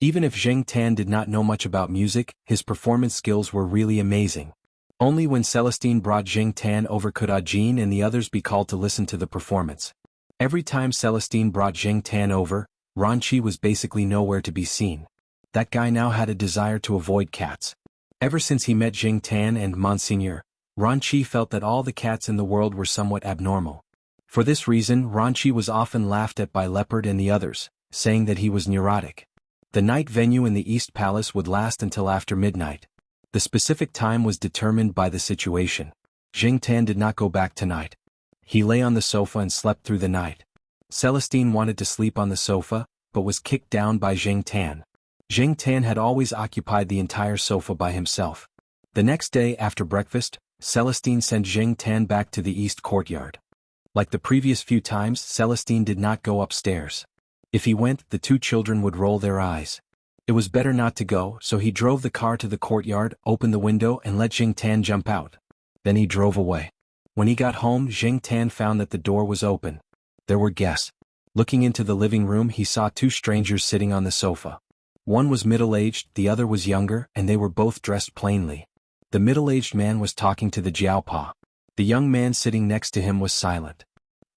Even if Zheng Tan did not know much about music, his performance skills were really amazing. Only when Celestine brought Zheng Tan over could Ajin and the others be called to listen to the performance. Every time Celestine brought Zheng Tan over, Ranqi was basically nowhere to be seen. That guy now had a desire to avoid cats. Ever since he met Zheng Tan and Monseigneur, Ranqi felt that all the cats in the world were somewhat abnormal. For this reason, Ranqi was often laughed at by Leopard and the others, saying that he was neurotic. The night venue in the East Palace would last until after midnight. The specific time was determined by the situation. Zheng Tan did not go back tonight. He lay on the sofa and slept through the night. Celestine wanted to sleep on the sofa, but was kicked down by Zheng Tan. Zheng Tan had always occupied the entire sofa by himself. The next day after breakfast, Celestine sent Zheng Tan back to the east courtyard. Like the previous few times, Celestine did not go upstairs. If he went, the 2 children would roll their eyes. It was better not to go, so he drove the car to the courtyard, opened the window and let Zheng Tan jump out. Then he drove away. When he got home, Zheng Tan found that the door was open. There were guests. Looking into the living room, he saw 2 strangers sitting on the sofa. One was middle-aged, the other was younger, and they were both dressed plainly. The middle-aged man was talking to the Jiaopa. The young man sitting next to him was silent.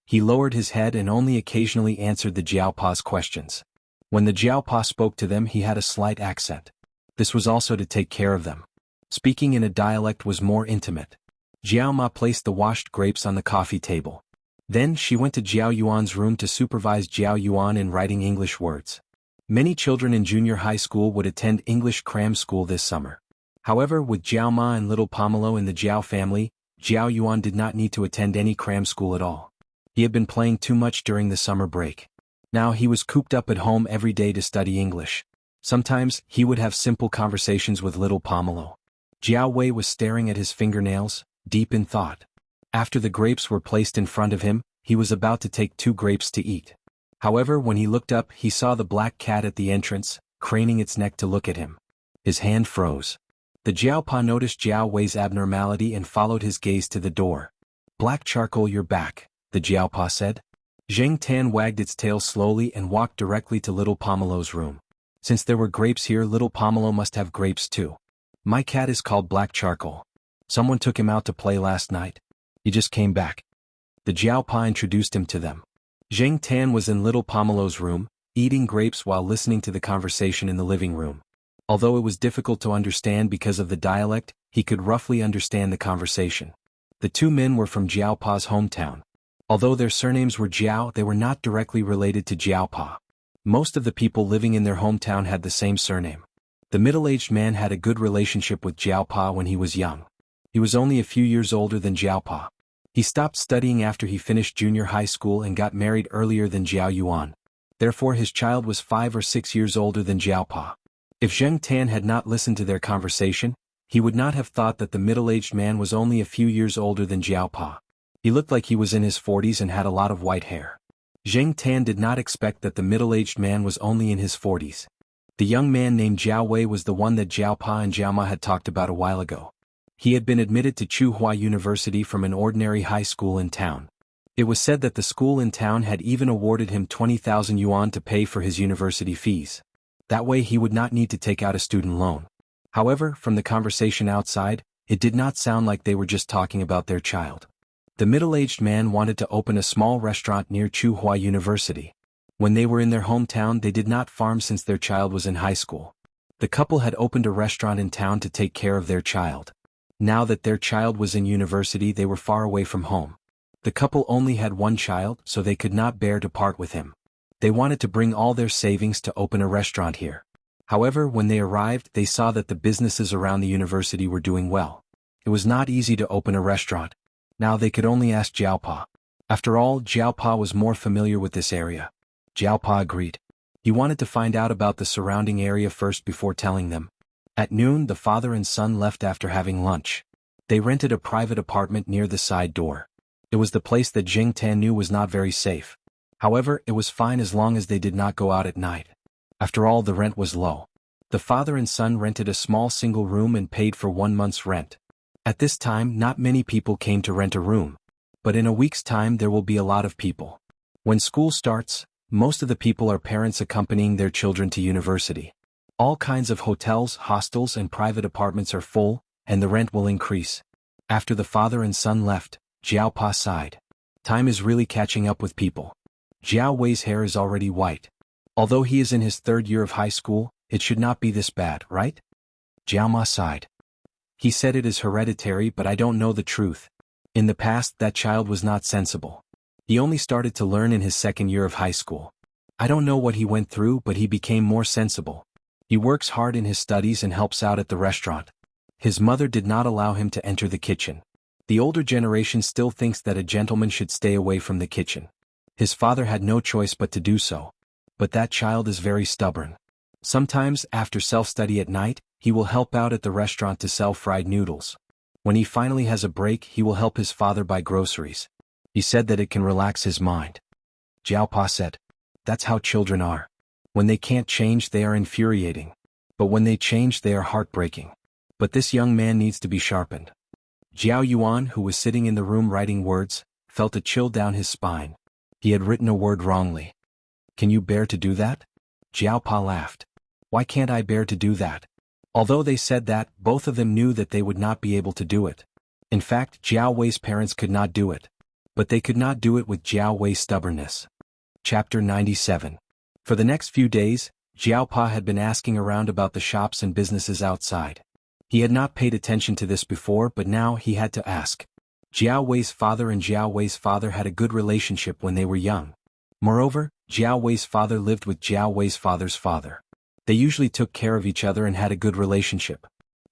He lowered his head and only occasionally answered the Jiaopa's questions. When the Jiaopa spoke to them, he had a slight accent. This was also to take care of them. Speaking in a dialect was more intimate. Jiao Ma placed the washed grapes on the coffee table. Then she went to Jiao Yuan's room to supervise Jiao Yuan in writing English words. Many children in junior high school would attend English cram school this summer. However, with Jiao Ma and little Pomelo in the Jiao family, Jiao Yuan did not need to attend any cram school at all. He had been playing too much during the summer break. Now he was cooped up at home every day to study English. Sometimes, he would have simple conversations with little Pomelo. Jiao Wei was staring at his fingernails, deep in thought. After the grapes were placed in front of him, he was about to take 2 grapes to eat. However, when he looked up, he saw the black cat at the entrance, craning its neck to look at him. His hand froze. The Jiaopa noticed Jiao Wei's abnormality and followed his gaze to the door. "Black charcoal, you're back," the Jiaopa said. Zheng Tan wagged its tail slowly and walked directly to little Pomelo's room. Since there were grapes here, little Pomelo must have grapes too. "My cat is called Black Charcoal. Someone took him out to play last night. He just came back." The Jiaopa introduced him to them. Zheng Tan was in little Pomelo's room, eating grapes while listening to the conversation in the living room. Although it was difficult to understand because of the dialect, he could roughly understand the conversation. The two men were from Jiaopa's hometown. Although their surnames were Jiao, they were not directly related to Jiaopa. Most of the people living in their hometown had the same surname. The middle-aged man had a good relationship with Jiaopa when he was young. He was only a few years older than Jiaopa. He stopped studying after he finished junior high school and got married earlier than Jiao Yuan. Therefore his child was 5 or 6 years older than Jiaopa. If Zheng Tan had not listened to their conversation, he would not have thought that the middle-aged man was only a few years older than Jiaopa. He looked like he was in his 40s and had a lot of white hair. Zheng Tan did not expect that the middle-aged man was only in his 40s. The young man named Jiao Wei was the one that Jiaopa and Jiaoma had talked about a while ago. He had been admitted to Tsinghua University from an ordinary high school in town. It was said that the school in town had even awarded him 20,000 yuan to pay for his university fees. That way he would not need to take out a student loan. However, from the conversation outside, it did not sound like they were just talking about their child. The middle-aged man wanted to open a small restaurant near Tsinghua University. When they were in their hometown, they did not farm since their child was in high school. The couple had opened a restaurant in town to take care of their child. Now that their child was in university, they were far away from home. The couple only had one child, so they could not bear to part with him. They wanted to bring all their savings to open a restaurant here. However, when they arrived, they saw that the businesses around the university were doing well. It was not easy to open a restaurant. Now they could only ask Jiaopa. After all, Jiaopa was more familiar with this area. Jiaopa agreed. He wanted to find out about the surrounding area first before telling them. At noon, the father and son left after having lunch. They rented a private apartment near the side door. It was the place that Zheng Tan knew was not very safe. However, it was fine as long as they did not go out at night. After all, the rent was low. The father and son rented a small single room and paid for 1 month's rent. At this time, not many people came to rent a room. But in a week's time there will be a lot of people. When school starts, most of the people are parents accompanying their children to university. All kinds of hotels, hostels and private apartments are full, and the rent will increase. After the father and son left, Jiaopa sighed. Time is really catching up with people. Jiao Wei's hair is already white. Although he is in his 3rd year of high school, it should not be this bad, right? Jiaoma sighed. He said it is hereditary, but I don't know the truth. In the past, that child was not sensible. He only started to learn in his 2nd year of high school. I don't know what he went through, but he became more sensible. He works hard in his studies and helps out at the restaurant. His mother did not allow him to enter the kitchen. The older generation still thinks that a gentleman should stay away from the kitchen. His father had no choice but to do so. But that child is very stubborn. Sometimes, after self-study at night, he will help out at the restaurant to sell fried noodles. When he finally has a break, he will help his father buy groceries. He said that it can relax his mind. Jiaopa said, "That's how children are. When they can't change, they are infuriating. But when they change, they are heartbreaking. But this young man needs to be sharpened." Jiao Yuan, who was sitting in the room writing words, felt a chill down his spine. He had written a word wrongly. "Can you bear to do that?" Jiaopa laughed. "Why can't I bear to do that?" Although they said that, both of them knew that they would not be able to do it. In fact, Jiao Wei's parents could not do it. But they could not do it with Jiao Wei's stubbornness. Chapter 97. For the next few days, Jiaopa had been asking around about the shops and businesses outside. He had not paid attention to this before, but now he had to ask. Jiao Wei's father and Jiao Wei's father had a good relationship when they were young. Moreover, Jiao Wei's father lived with Jiao Wei's father's father. They usually took care of each other and had a good relationship.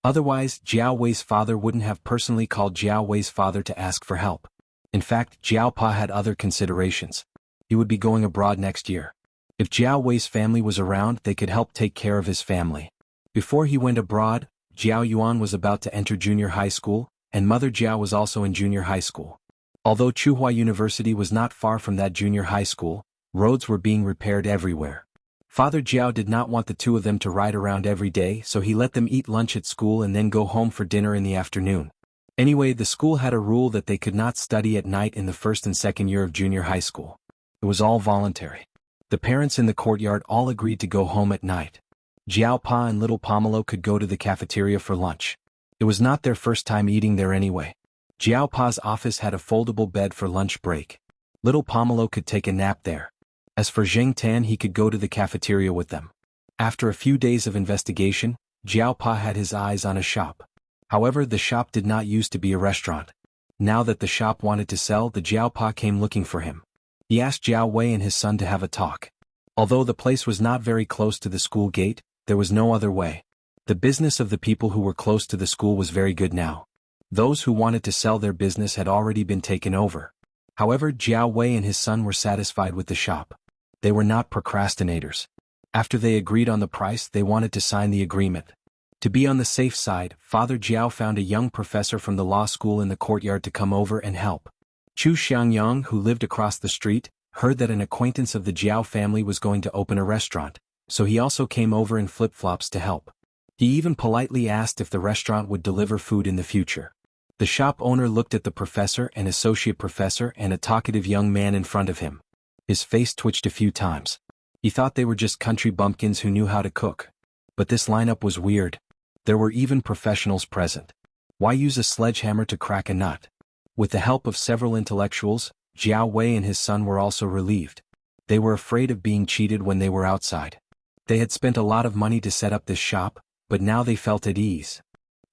Otherwise, Jiao Wei's father wouldn't have personally called Jiao Wei's father to ask for help. In fact, Jiaopa had other considerations. He would be going abroad next year. If Jiao Wei's family was around, they could help take care of his family. Before he went abroad, Jiao Yuan was about to enter junior high school, and Mother Jiao was also in junior high school. Although Tsinghua University was not far from that junior high school, roads were being repaired everywhere. Father Jiao did not want the two of them to ride around every day, so he let them eat lunch at school and then go home for dinner in the afternoon. Anyway, the school had a rule that they could not study at night in the 1st and 2nd year of junior high school. It was all voluntary. The parents in the courtyard all agreed to go home at night. Jiaopa and little Pomelo could go to the cafeteria for lunch. It was not their first time eating there anyway. Jiaopa's office had a foldable bed for lunch break. Little Pomelo could take a nap there. As for Jiang Tan, he could go to the cafeteria with them. After a few days of investigation, Jiao Pa had his eyes on a shop. However, the shop did not used to be a restaurant. Now that the shop wanted to sell, the Jiao Pa came looking for him. He asked Jiao Wei and his son to have a talk. Although the place was not very close to the school gate, there was no other way. The business of the people who were close to the school was very good now. Those who wanted to sell their business had already been taken over. However, Jiao Wei and his son were satisfied with the shop. They were not procrastinators. After they agreed on the price, they wanted to sign the agreement. To be on the safe side, Father Jiao found a young professor from the law school in the courtyard to come over and help. Chu Xiangyang, who lived across the street, heard that an acquaintance of the Jiao family was going to open a restaurant, so he also came over in flip-flops to help. He even politely asked if the restaurant would deliver food in the future. The shop owner looked at the professor and associate professor and a talkative young man in front of him. His face twitched a few times. He thought they were just country bumpkins who knew how to cook. But this lineup was weird. There were even professionals present. Why use a sledgehammer to crack a nut? With the help of several intellectuals, Jiao Wei and his son were also relieved. They were afraid of being cheated when they were outside. They had spent a lot of money to set up this shop, but now they felt at ease.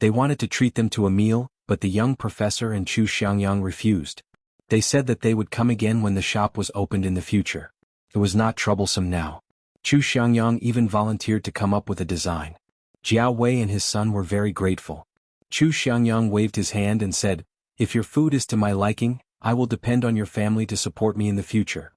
They wanted to treat them to a meal, but the young professor and Chu Xiangyang refused. They said that they would come again when the shop was opened in the future. It was not troublesome now. Chu Xiangyang even volunteered to come up with a design. Jiao Wei and his son were very grateful. Chu Xiangyang waved his hand and said, "If your food is to my liking, I will depend on your family to support me in the future."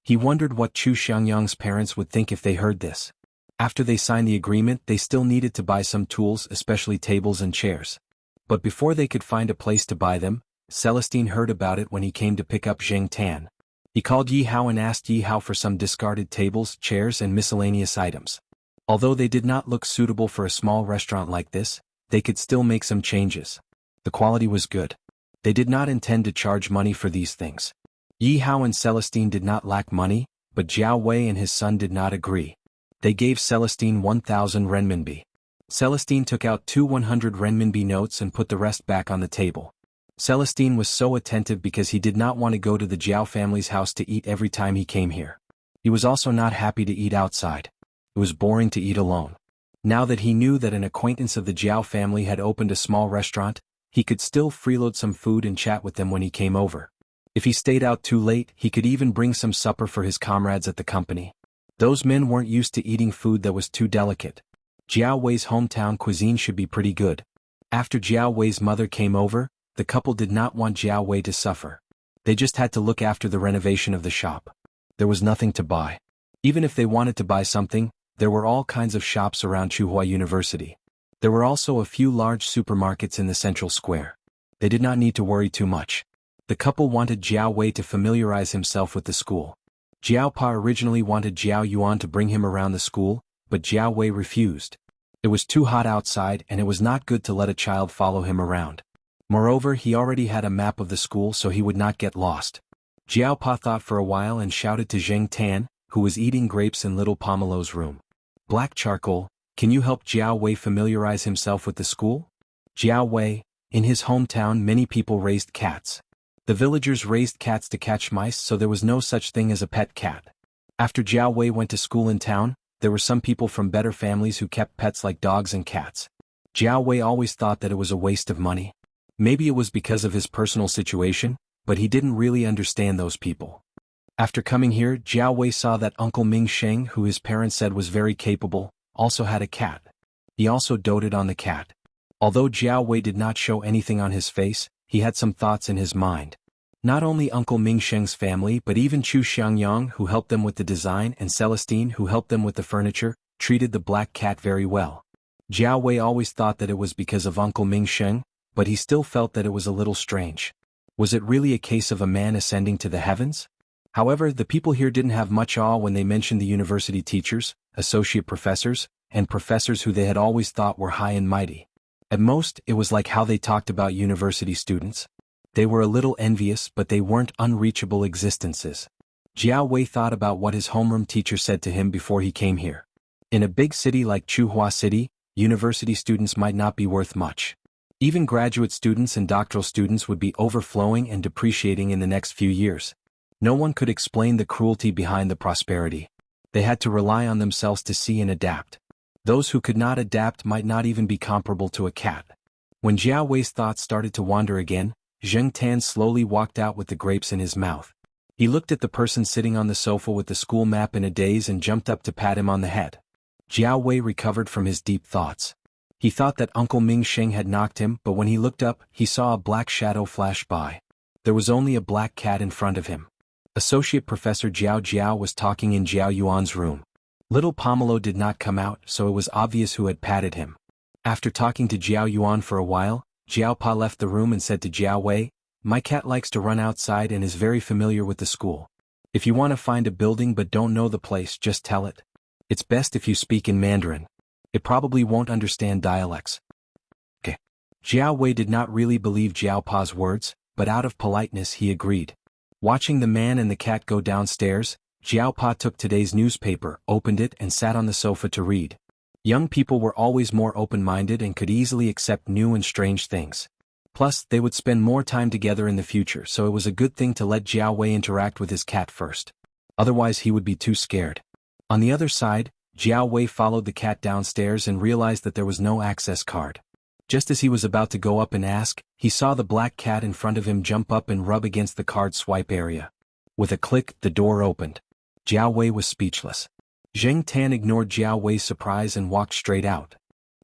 He wondered what Chu Xiangyang's parents would think if they heard this. After they signed the agreement, they still needed to buy some tools, especially tables and chairs. But before they could find a place to buy them, Celestine heard about it when he came to pick up Jiang Tan. He called Yi Hao and asked Yi Hao for some discarded tables, chairs and miscellaneous items. Although they did not look suitable for a small restaurant like this, they could still make some changes. The quality was good. They did not intend to charge money for these things. Yi Hao and Celestine did not lack money, but Jiao Wei and his son did not agree. They gave Celestine 1,000 renminbi. Celestine took out two 100 renminbi notes and put the rest back on the table. Celestine was so attentive because he did not want to go to the Jiao family's house to eat every time he came here. He was also not happy to eat outside. It was boring to eat alone. Now that he knew that an acquaintance of the Jiao family had opened a small restaurant, he could still freeload some food and chat with them when he came over. If he stayed out too late, he could even bring some supper for his comrades at the company. Those men weren't used to eating food that was too delicate. Jiao Wei's hometown cuisine should be pretty good. After Jiao Wei's mother came over, the couple did not want Jiao Wei to suffer. They just had to look after the renovation of the shop. There was nothing to buy. Even if they wanted to buy something, there were all kinds of shops around Tsinghua University. There were also a few large supermarkets in the central square. They did not need to worry too much. The couple wanted Jiao Wei to familiarize himself with the school. Jiao Pa originally wanted Jiao Yuan to bring him around the school, but Jiao Wei refused. It was too hot outside and it was not good to let a child follow him around. Moreover, he already had a map of the school so he would not get lost. Jiao Pa thought for a while and shouted to Jiang Tan, who was eating grapes in little Pomelo's room. "Black Charcoal, can you help Jiao Wei familiarize himself with the school?" Jiao Wei, in his hometown many people raised cats. The villagers raised cats to catch mice, so there was no such thing as a pet cat. After Jiao Wei went to school in town, there were some people from better families who kept pets like dogs and cats. Jiao Wei always thought that it was a waste of money. Maybe it was because of his personal situation, but he didn't really understand those people. After coming here, Jiao Wei saw that Uncle Ming Sheng, who his parents said was very capable, also had a cat. He also doted on the cat. Although Jiao Wei did not show anything on his face, he had some thoughts in his mind. Not only Uncle Ming Sheng's family but even Chu Xiangyang, who helped them with the design, and Celestine, who helped them with the furniture, treated the black cat very well. Jiao Wei always thought that it was because of Uncle Ming Sheng, but he still felt that it was a little strange. Was it really a case of a man ascending to the heavens? However, the people here didn't have much awe when they mentioned the university teachers, associate professors, and professors who they had always thought were high and mighty. At most, it was like how they talked about university students. They were a little envious, but they weren't unreachable existences. Jiao Wei thought about what his homeroom teacher said to him before he came here. In a big city like Tsinghua City, university students might not be worth much. Even graduate students and doctoral students would be overflowing and depreciating in the next few years. No one could explain the cruelty behind the prosperity. They had to rely on themselves to see and adapt. Those who could not adapt might not even be comparable to a cat. When Jiao Wei's thoughts started to wander again, Zheng Tan slowly walked out with the grapes in his mouth. He looked at the person sitting on the sofa with the school map in a daze and jumped up to pat him on the head. Jiao Wei recovered from his deep thoughts. He thought that Uncle Ming Sheng had knocked him, but when he looked up, he saw a black shadow flash by. There was only a black cat in front of him. Associate Professor Jiao Jiao was talking in Jiao Yuan's room. Little Pomelo did not come out, so it was obvious who had patted him. After talking to Jiao Yuan for a while, Jiao Pa left the room and said to Jiao Wei, "My cat likes to run outside and is very familiar with the school. If you want to find a building but don't know the place, just tell it. It's best if you speak in Mandarin. It probably won't understand dialects." Okay. Jiao Wei did not really believe Jiao Pa's words, but out of politeness he agreed. Watching the man and the cat go downstairs, Jiao Pa took today's newspaper, opened it and sat on the sofa to read. Young people were always more open-minded and could easily accept new and strange things. Plus, they would spend more time together in the future, so it was a good thing to let Jiao Wei interact with his cat first. Otherwise he would be too scared. On the other side, Jiao Wei followed the cat downstairs and realized that there was no access card. Just as he was about to go up and ask, he saw the black cat in front of him jump up and rub against the card swipe area. With a click, the door opened. Jiao Wei was speechless. Zheng Tan ignored Jiao Wei's surprise and walked straight out.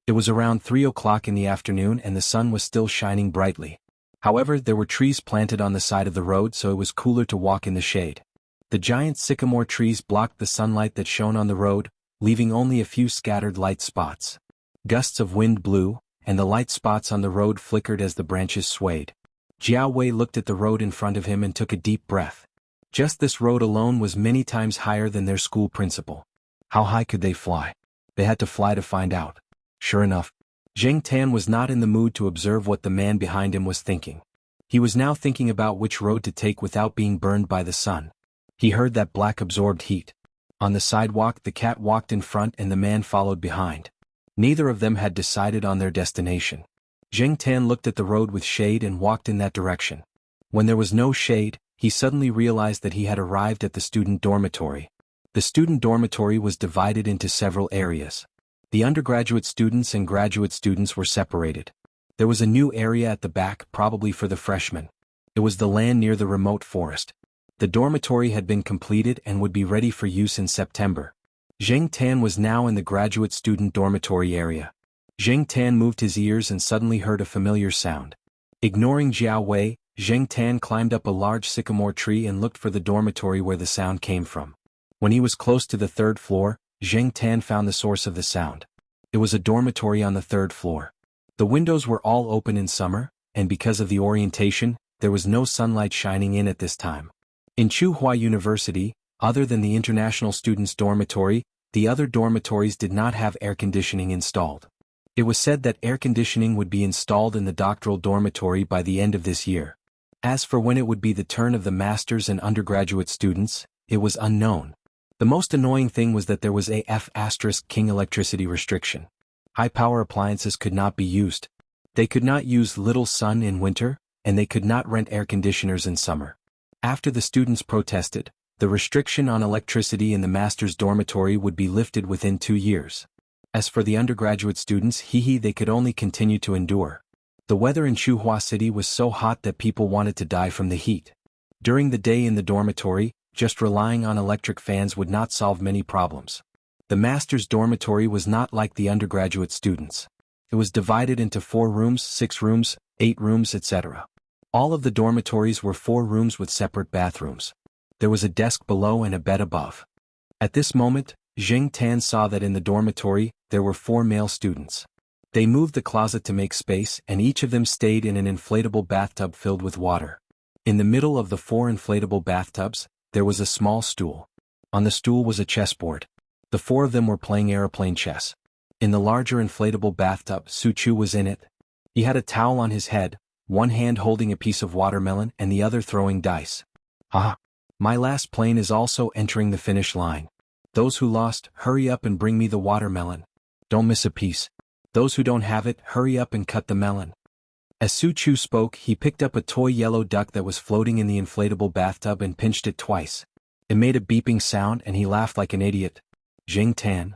It was around 3 o'clock in the afternoon and the sun was still shining brightly. However, there were trees planted on the side of the road, so it was cooler to walk in the shade. The giant sycamore trees blocked the sunlight that shone on the road, leaving only a few scattered light spots. Gusts of wind blew, and the light spots on the road flickered as the branches swayed. Jiao Wei looked at the road in front of him and took a deep breath. Just this road alone was many times higher than their school principal. How high could they fly? They had to fly to find out. Sure enough, Zheng Tan was not in the mood to observe what the man behind him was thinking. He was now thinking about which road to take without being burned by the sun. He heard that black absorbed heat. On the sidewalk, the cat walked in front and the man followed behind. Neither of them had decided on their destination. Zheng Tan looked at the road with shade and walked in that direction. When there was no shade, he suddenly realized that he had arrived at the student dormitory. The student dormitory was divided into several areas. The undergraduate students and graduate students were separated. There was a new area at the back, probably for the freshmen. It was the land near the remote forest. The dormitory had been completed and would be ready for use in September. Zheng Tan was now in the graduate student dormitory area. Zheng Tan moved his ears and suddenly heard a familiar sound. Ignoring Jiao Wei, Zheng Tan climbed up a large sycamore tree and looked for the dormitory where the sound came from. When he was close to the third floor, Zheng Tan found the source of the sound. It was a dormitory on the third floor. The windows were all open in summer, and because of the orientation, there was no sunlight shining in at this time. In Tsinghua University, other than the international students' dormitory, the other dormitories did not have air conditioning installed. It was said that air conditioning would be installed in the doctoral dormitory by the end of this year. As for when it would be the turn of the masters and undergraduate students, it was unknown. The most annoying thing was that there was a F***king electricity restriction. High-power appliances could not be used. They could not use little sun in winter, and they could not rent air conditioners in summer. After the students protested, the restriction on electricity in the master's dormitory would be lifted within 2 years. As for the undergraduate students, they could only continue to endure. The weather in Tsinghua City was so hot that people wanted to die from the heat. During the day in the dormitory, just relying on electric fans would not solve many problems. The master's dormitory was not like the undergraduate students. It was divided into 4 rooms, 6 rooms, 8 rooms, etc. All of the dormitories were 4 rooms with separate bathrooms. There was a desk below and a bed above. At this moment, Zheng Tan saw that in the dormitory, there were 4 male students. They moved the closet to make space and each of them stayed in an inflatable bathtub filled with water. In the middle of the 4 inflatable bathtubs, there was a small stool. On the stool was a chessboard. The 4 of them were playing aeroplane chess. In the larger inflatable bathtub, Su Chu was in it. He had a towel on his head, one hand holding a piece of watermelon and the other throwing dice. "Ah! My last plane is also entering the finish line. Those who lost, hurry up and bring me the watermelon. Don't miss a piece. Those who don't have it, hurry up and cut the melon." As Su Chu spoke, he picked up a toy yellow duck that was floating in the inflatable bathtub and pinched it twice. It made a beeping sound and he laughed like an idiot. Jing Tan.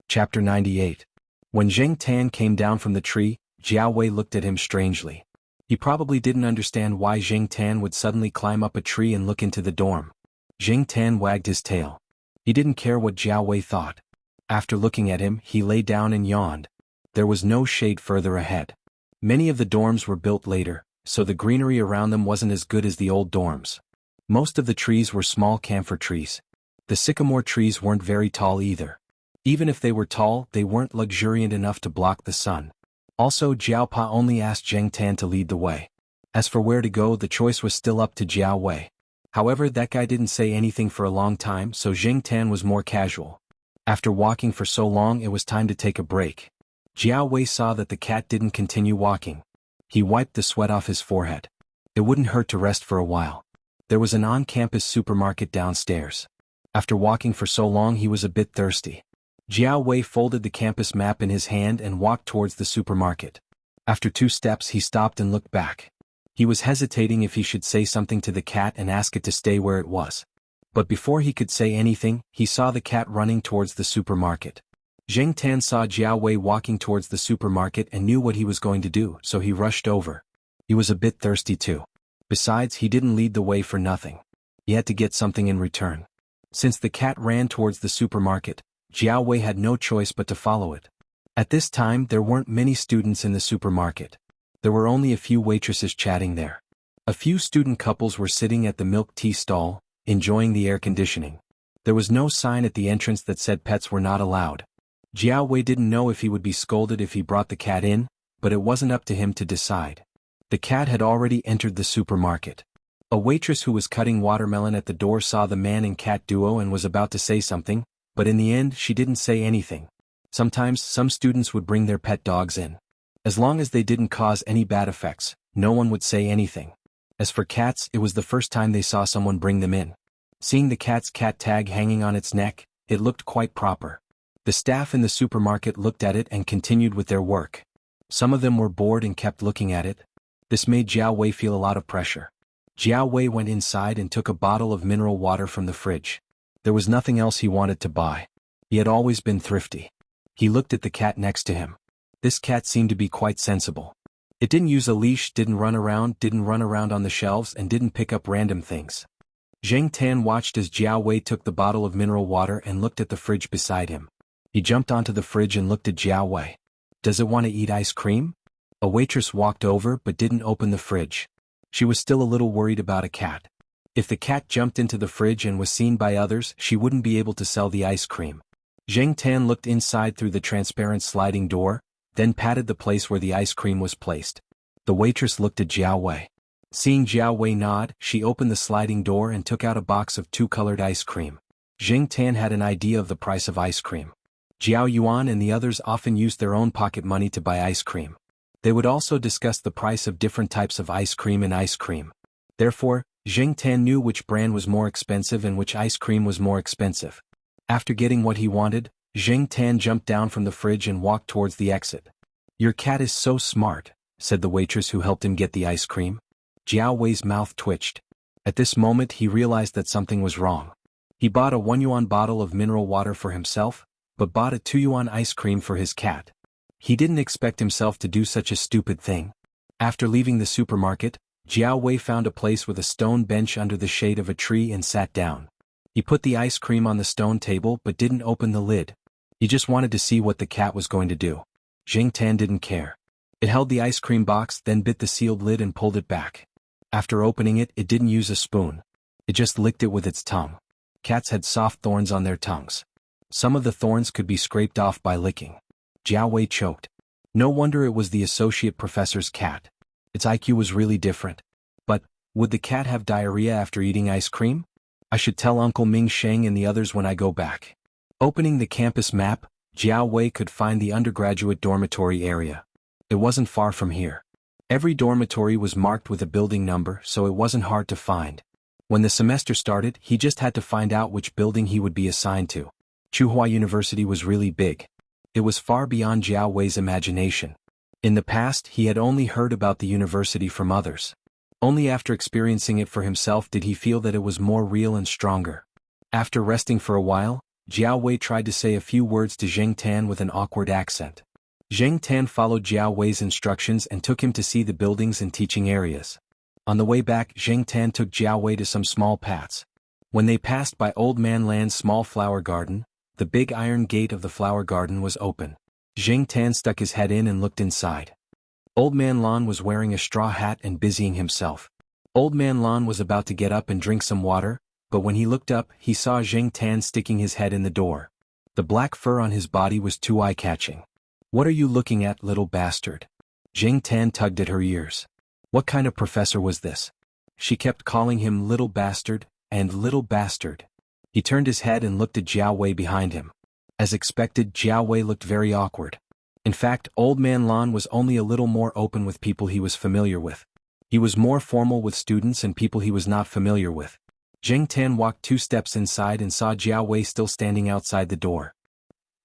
Chapter 98. When Jing Tan came down from the tree, Jiao Wei looked at him strangely. He probably didn't understand why Jing Tan would suddenly climb up a tree and look into the dorm. Jing Tan wagged his tail. He didn't care what Jiao Wei thought. After looking at him, he lay down and yawned. There was no shade further ahead. Many of the dorms were built later, so the greenery around them wasn't as good as the old dorms. Most of the trees were small camphor trees. The sycamore trees weren't very tall either. Even if they were tall, they weren't luxuriant enough to block the sun. Also, Jiao Pa only asked Jing Tan to lead the way. As for where to go, the choice was still up to Jiao Wei. However, that guy didn't say anything for a long time, so Jing Tan was more casual. After walking for so long, it was time to take a break. Jiao Wei saw that the cat didn't continue walking. He wiped the sweat off his forehead. It wouldn't hurt to rest for a while. There was an on-campus supermarket downstairs. After walking for so long, he was a bit thirsty. Jiao Wei folded the campus map in his hand and walked towards the supermarket. After 2 steps, he stopped and looked back. He was hesitating if he should say something to the cat and ask it to stay where it was. But before he could say anything, he saw the cat running towards the supermarket. Jing Tan saw Jiao Wei walking towards the supermarket and knew what he was going to do, so he rushed over. He was a bit thirsty too. Besides, he didn't lead the way for nothing. He had to get something in return. Since the cat ran towards the supermarket, Jiao Wei had no choice but to follow it. At this time, there weren't many students in the supermarket. There were only a few waitresses chatting there. A few student couples were sitting at the milk tea stall, enjoying the air conditioning. There was no sign at the entrance that said pets were not allowed. Jiao Wei didn't know if he would be scolded if he brought the cat in, but it wasn't up to him to decide. The cat had already entered the supermarket. A waitress who was cutting watermelon at the door saw the man and cat duo and was about to say something, but in the end she didn't say anything. Sometimes some students would bring their pet dogs in. As long as they didn't cause any bad effects, no one would say anything. As for cats, it was the first time they saw someone bring them in. Seeing the cat's cat tag hanging on its neck, it looked quite proper. The staff in the supermarket looked at it and continued with their work. Some of them were bored and kept looking at it. This made Jiao Wei feel a lot of pressure. Jiao Wei went inside and took a bottle of mineral water from the fridge. There was nothing else he wanted to buy. He had always been thrifty. He looked at the cat next to him. This cat seemed to be quite sensible. It didn't use a leash, didn't run around on the shelves, and didn't pick up random things. Jing Tan watched as Jiao Wei took the bottle of mineral water and looked at the fridge beside him. He jumped onto the fridge and looked at Jiao Wei. Does it want to eat ice cream? A waitress walked over but didn't open the fridge. She was still a little worried about a cat. If the cat jumped into the fridge and was seen by others, she wouldn't be able to sell the ice cream. Jing Tan looked inside through the transparent sliding door, then patted the place where the ice cream was placed. The waitress looked at Jiao Wei. Seeing Jiao Wei nod, she opened the sliding door and took out a box of 2-colored ice cream. Jing Tan had an idea of the price of ice cream. Jiao Yuan and the others often used their own pocket money to buy ice cream. They would also discuss the price of different types of ice cream and ice cream. Therefore, Jing Tan knew which brand was more expensive and which ice cream was more expensive. After getting what he wanted, Jing Tan jumped down from the fridge and walked towards the exit. "Your cat is so smart," said the waitress who helped him get the ice cream. Jiao Wei's mouth twitched. At this moment he realized that something was wrong. He bought a 1 yuan bottle of mineral water for himself, but bought a 2 yuan ice cream for his cat. He didn't expect himself to do such a stupid thing. After leaving the supermarket, Jiao Wei found a place with a stone bench under the shade of a tree and sat down. He put the ice cream on the stone table but didn't open the lid. He just wanted to see what the cat was going to do. Jing Tan didn't care. It held the ice cream box, then bit the sealed lid and pulled it back. After opening it, it didn't use a spoon. It just licked it with its tongue. Cats had soft thorns on their tongues. Some of the thorns could be scraped off by licking. Jiao Wei choked. No wonder it was the associate professor's cat. Its IQ was really different. But, would the cat have diarrhea after eating ice cream? I should tell Uncle Ming Sheng and the others when I go back. Opening the campus map, Jiao Wei could find the undergraduate dormitory area. It wasn't far from here. Every dormitory was marked with a building number, so it wasn't hard to find. When the semester started, he just had to find out which building he would be assigned to. Tsinghua University was really big. It was far beyond Jiao Wei's imagination. In the past he had only heard about the university from others. Only after experiencing it for himself did he feel that it was more real and stronger. After resting for a while, Jiao Wei tried to say a few words to Zheng Tan with an awkward accent. Zheng Tan followed Jiao Wei's instructions and took him to see the buildings and teaching areas. On the way back, Zheng Tan took Jiao Wei to some small paths. When they passed by Old Man Lan's small flower garden, the big iron gate of the flower garden was open. Zheng Tan stuck his head in and looked inside. Old Man Lan was wearing a straw hat and busying himself. Old Man Lan was about to get up and drink some water, but when he looked up, he saw Zheng Tan sticking his head in the door. The black fur on his body was too eye-catching. "What are you looking at, little bastard?" Zheng Tan tugged at her ears. What kind of professor was this? She kept calling him little bastard, and little bastard. He turned his head and looked at Jiao Wei behind him. As expected, Jiao Wei looked very awkward. In fact, Old Man Lan was only a little more open with people he was familiar with. He was more formal with students and people he was not familiar with. Zheng Tan walked 2 steps inside and saw Jiao Wei still standing outside the door.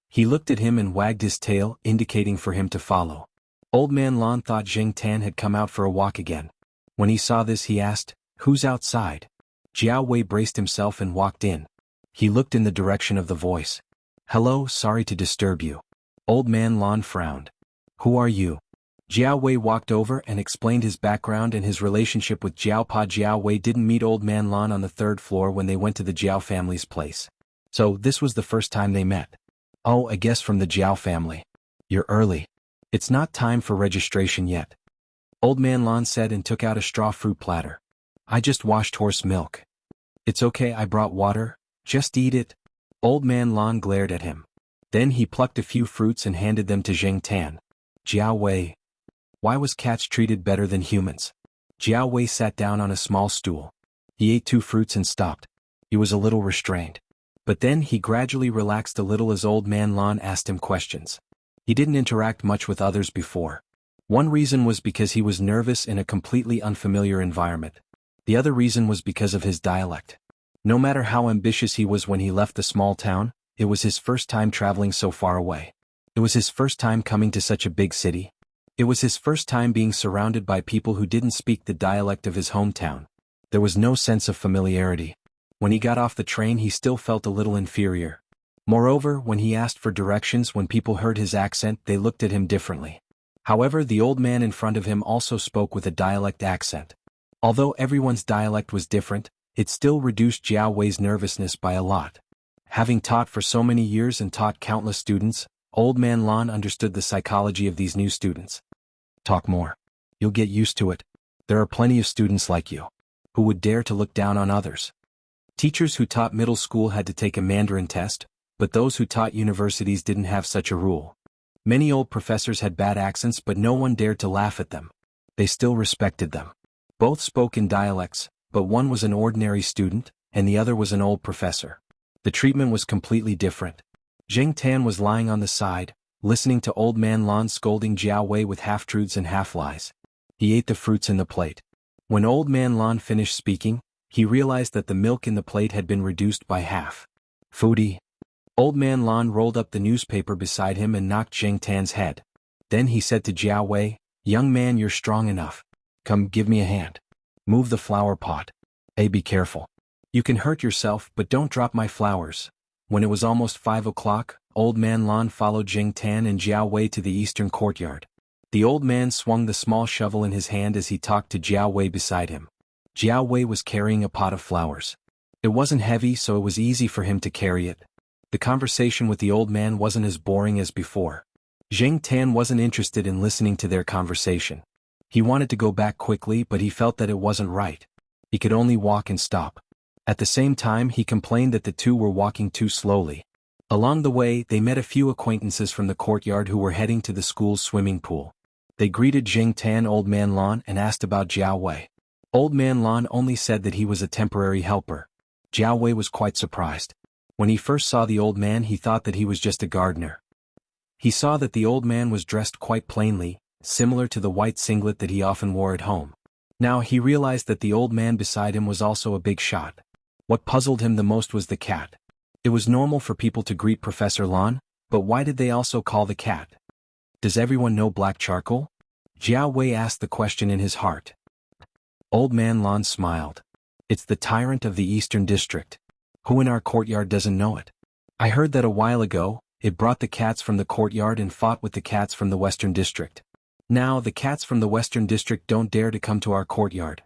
He looked at him and wagged his tail, indicating for him to follow. Old Man Lan thought Zheng Tan had come out for a walk again. When he saw this, he asked, "Who's outside?" Jiao Wei braced himself and walked in. He looked in the direction of the voice. "Hello, sorry to disturb you." Old Man Lan frowned. "Who are you?" Jiao Wei walked over and explained his background and his relationship with Jiao Pa. Jiao Wei didn't meet Old Man Lan on the 3rd floor when they went to the Jiao family's place. So this was the first time they met. "Oh, I guess from the Jiao family. You're early. It's not time for registration yet." Old Man Lan said and took out a straw fruit platter. "I just washed horse milk." "It's okay, I brought water. Just eat it." Old Man Lan glared at him. Then he plucked a few fruits and handed them to Zheng Tan. "Jiao Wei. Why was cats treated better than humans?" Jiao Wei sat down on a small stool. He ate 2 fruits and stopped. He was a little restrained. But then he gradually relaxed a little as Old Man Lan asked him questions. He didn't interact much with others before. One reason was because he was nervous in a completely unfamiliar environment. The other reason was because of his dialect. No matter how ambitious he was when he left the small town, it was his first time traveling so far away. It was his first time coming to such a big city. It was his first time being surrounded by people who didn't speak the dialect of his hometown. There was no sense of familiarity. When he got off the train, he still felt a little inferior. Moreover, when he asked for directions, when people heard his accent, they looked at him differently. However, the old man in front of him also spoke with a dialect accent. Although everyone's dialect was different, it still reduced Jiao Wei's nervousness by a lot. Having taught for so many years and taught countless students, Old Man Lan understood the psychology of these new students. "Talk more. You'll get used to it. There are plenty of students like you who would dare to look down on others." Teachers who taught middle school had to take a Mandarin test, but those who taught universities didn't have such a rule. Many old professors had bad accents, but no one dared to laugh at them. They still respected them. Both spoke in dialects, but one was an ordinary student, and the other was an old professor. The treatment was completely different. Zheng Tan was lying on the side, listening to Old Man Lan scolding Jiao Wei with half-truths and half-lies. He ate the fruits in the plate. When Old Man Lan finished speaking, he realized that the milk in the plate had been reduced by half. "Foodie." Old Man Lan rolled up the newspaper beside him and knocked Zheng Tan's head. Then he said to Jiao Wei, "Young man, you're strong enough. Come, give me a hand. Move the flower pot. Hey, be careful. You can hurt yourself, but don't drop my flowers." When it was almost 5 o'clock, Old Man Lan followed Zheng Tan and Jiao Wei to the eastern courtyard. The old man swung the small shovel in his hand as he talked to Jiao Wei beside him. Jiao Wei was carrying a pot of flowers. It wasn't heavy, so it was easy for him to carry it. The conversation with the old man wasn't as boring as before. Zheng Tan wasn't interested in listening to their conversation. He wanted to go back quickly, but he felt that it wasn't right. He could only walk and stop. At the same time, he complained that the two were walking too slowly. Along the way, they met a few acquaintances from the courtyard who were heading to the school's swimming pool. They greeted Zheng Tan, Old Man Lan, and asked about Jiao Wei. Old Man Lan only said that he was a temporary helper. Jiao Wei was quite surprised. When he first saw the old man, he thought that he was just a gardener. He saw that the old man was dressed quite plainly, similar to the white singlet that he often wore at home. Now he realized that the old man beside him was also a big shot. What puzzled him the most was the cat. It was normal for people to greet Professor Lan, but why did they also call the cat Does everyone know black charcoal? Jiao Wei asked the question in his heart. Old Man Lan smiled. It's the tyrant of the Eastern District. Who in our courtyard doesn't know it? I heard that a while ago, it brought the cats from the courtyard and fought with the cats from the Western District. Now the cats from the Western District don't dare to come to our courtyard.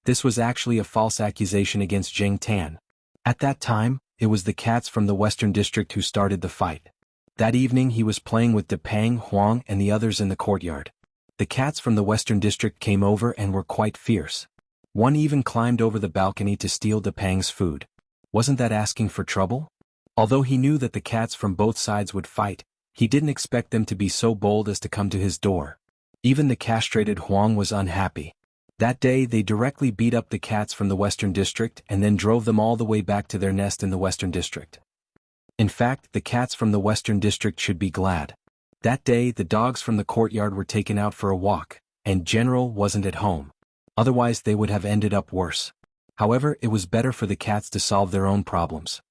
This was actually a false accusation against Jing Tan. At that time, it was the cats from the Western District who started the fight. That evening he was playing with Depang, Huang and the others in the courtyard. The cats from the Western District came over and were quite fierce. One even climbed over the balcony to steal Depang's food. Wasn't that asking for trouble? Although he knew that the cats from both sides would fight, he didn't expect them to be so bold as to come to his door. Even the castrated Huang was unhappy. That day they directly beat up the cats from the Western District and then drove them all the way back to their nest in the Western District. In fact, the cats from the Western District should be glad. That day the dogs from the courtyard were taken out for a walk, and General wasn't at home. Otherwise they would have ended up worse. However, it was better for the cats to solve their own problems.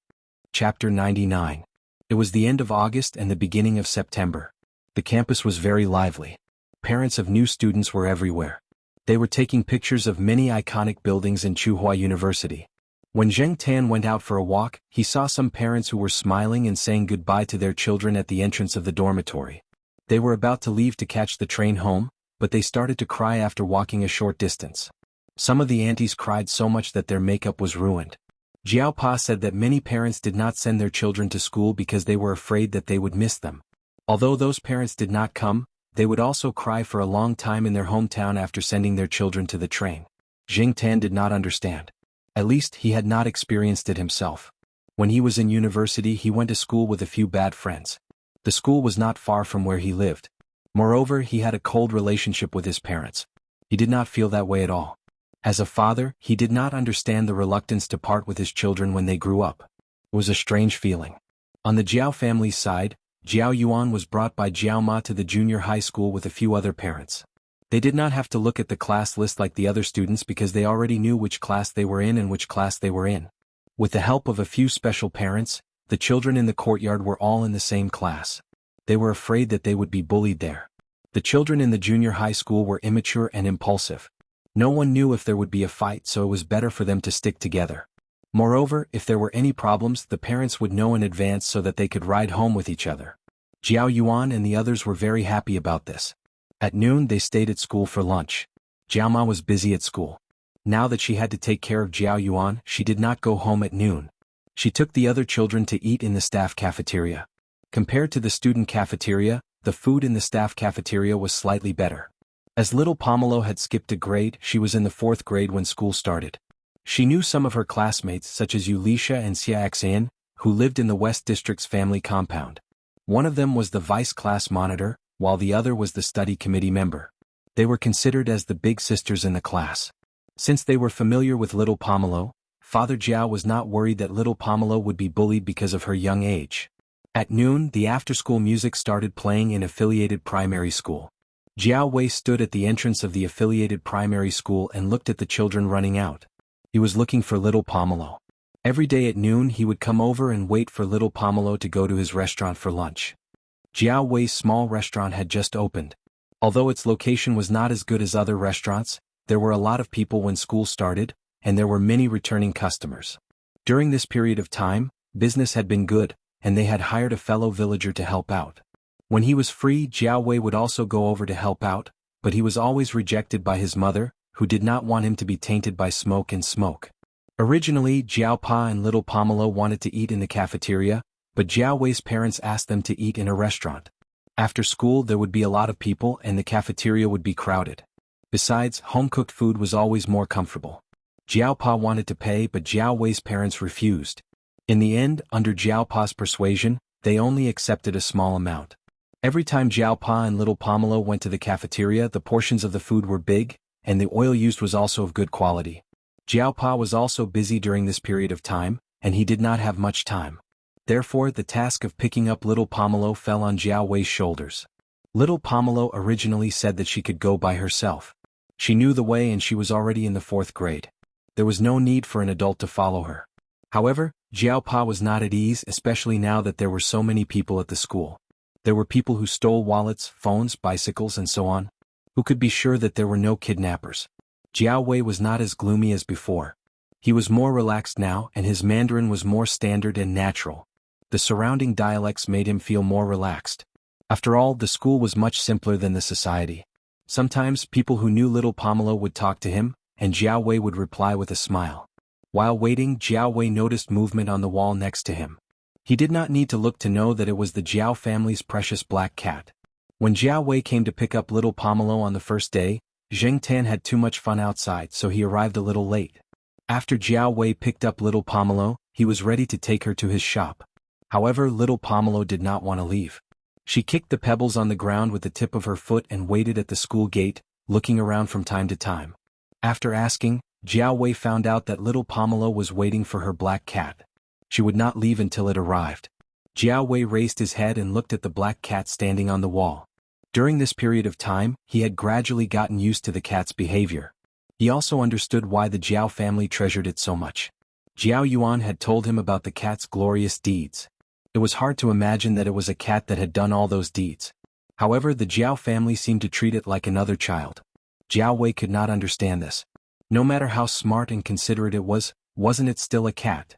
Chapter 99. It was the end of August and the beginning of September. The campus was very lively. Parents of new students were everywhere. They were taking pictures of many iconic buildings in Tsinghua University. When Zheng Tan went out for a walk, he saw some parents who were smiling and saying goodbye to their children at the entrance of the dormitory. They were about to leave to catch the train home, but they started to cry after walking a short distance. Some of the aunties cried so much that their makeup was ruined. Jiao Pa said that many parents did not send their children to school because they were afraid that they would miss them. Although those parents did not come, they would also cry for a long time in their hometown after sending their children to the train. Jing Tan did not understand. At least he had not experienced it himself. When he was in university he went to school with a few bad friends. The school was not far from where he lived. Moreover, he had a cold relationship with his parents. He did not feel that way at all. As a father, he did not understand the reluctance to part with his children when they grew up. It was a strange feeling. On the Jiao family's side, Jiao Yuan was brought by Jiao Ma to the junior high school with a few other parents. They did not have to look at the class list like the other students because they already knew which class they were in and which class they were in. With the help of a few special parents, the children in the courtyard were all in the same class. They were afraid that they would be bullied there. The children in the junior high school were immature and impulsive. No one knew if there would be a fight, so it was better for them to stick together. Moreover, if there were any problems, the parents would know in advance so that they could ride home with each other. Jiao Yuan and the others were very happy about this. At noon they stayed at school for lunch. Jiao Ma was busy at school. Now that she had to take care of Jiao Yuan, she did not go home at noon. She took the other children to eat in the staff cafeteria. Compared to the student cafeteria, the food in the staff cafeteria was slightly better. As little Pomelo had skipped a grade, she was in the 4th grade when school started. She knew some of her classmates such as Yulisha and Xia Xian, who lived in the West District's family compound. One of them was the vice class monitor, while the other was the study committee member. They were considered as the big sisters in the class. Since they were familiar with little Pomelo, Father Jiao was not worried that little Pomelo would be bullied because of her young age. At noon, the after-school music started playing in affiliated primary school. Jiao Wei stood at the entrance of the affiliated primary school and looked at the children running out. He was looking for little Pomelo. Every day at noon he would come over and wait for little Pomelo to go to his restaurant for lunch. Jiao Wei's small restaurant had just opened. Although its location was not as good as other restaurants, there were a lot of people when school started, and there were many returning customers. During this period of time, business had been good, and they had hired a fellow villager to help out. When he was free, Jiao Wei would also go over to help out, but he was always rejected by his mother, who did not want him to be tainted by smoke and smoke. Originally, Jiao Pa and little Pomelo wanted to eat in the cafeteria, but Jiao Wei's parents asked them to eat in a restaurant. After school there would be a lot of people and the cafeteria would be crowded. Besides, home-cooked food was always more comfortable. Jiao Pa wanted to pay, but Jiao Wei's parents refused. In the end, under Jiao Pa's persuasion, they only accepted a small amount. Every time Jiao Pa and little Pomelo went to the cafeteria, the portions of the food were big, and the oil used was also of good quality. Jiao Pa was also busy during this period of time, and he did not have much time. Therefore, the task of picking up little Pomelo fell on Jiao Wei's shoulders. Little Pomelo originally said that she could go by herself. She knew the way and she was already in the 4th grade. There was no need for an adult to follow her. However, Jiao Pa was not at ease, especially now that there were so many people at the school. There were people who stole wallets, phones, bicycles, and so on. Who could be sure that there were no kidnappers? Jiao Wei was not as gloomy as before. He was more relaxed now, and his Mandarin was more standard and natural. The surrounding dialects made him feel more relaxed. After all, the school was much simpler than the society. Sometimes people who knew little Pomelo would talk to him, and Jiao Wei would reply with a smile. While waiting, Jiao Wei noticed movement on the wall next to him. He did not need to look to know that it was the Jiao family's precious black cat. When Jiao Wei came to pick up little Pomelo on the first day, Zheng Tan had too much fun outside, so he arrived a little late. After Jiao Wei picked up little Pomelo, he was ready to take her to his shop. However, little Pomelo did not want to leave. She kicked the pebbles on the ground with the tip of her foot and waited at the school gate, looking around from time to time. After asking, Jiao Wei found out that little Pomelo was waiting for her black cat. She would not leave until it arrived. Jiao Wei raised his head and looked at the black cat standing on the wall. During this period of time, he had gradually gotten used to the cat's behavior. He also understood why the Jiao family treasured it so much. Jiao Yuan had told him about the cat's glorious deeds. It was hard to imagine that it was a cat that had done all those deeds. However, the Jiao family seemed to treat it like another child. Jiao Wei could not understand this. No matter how smart and considerate it was, wasn't it still a cat?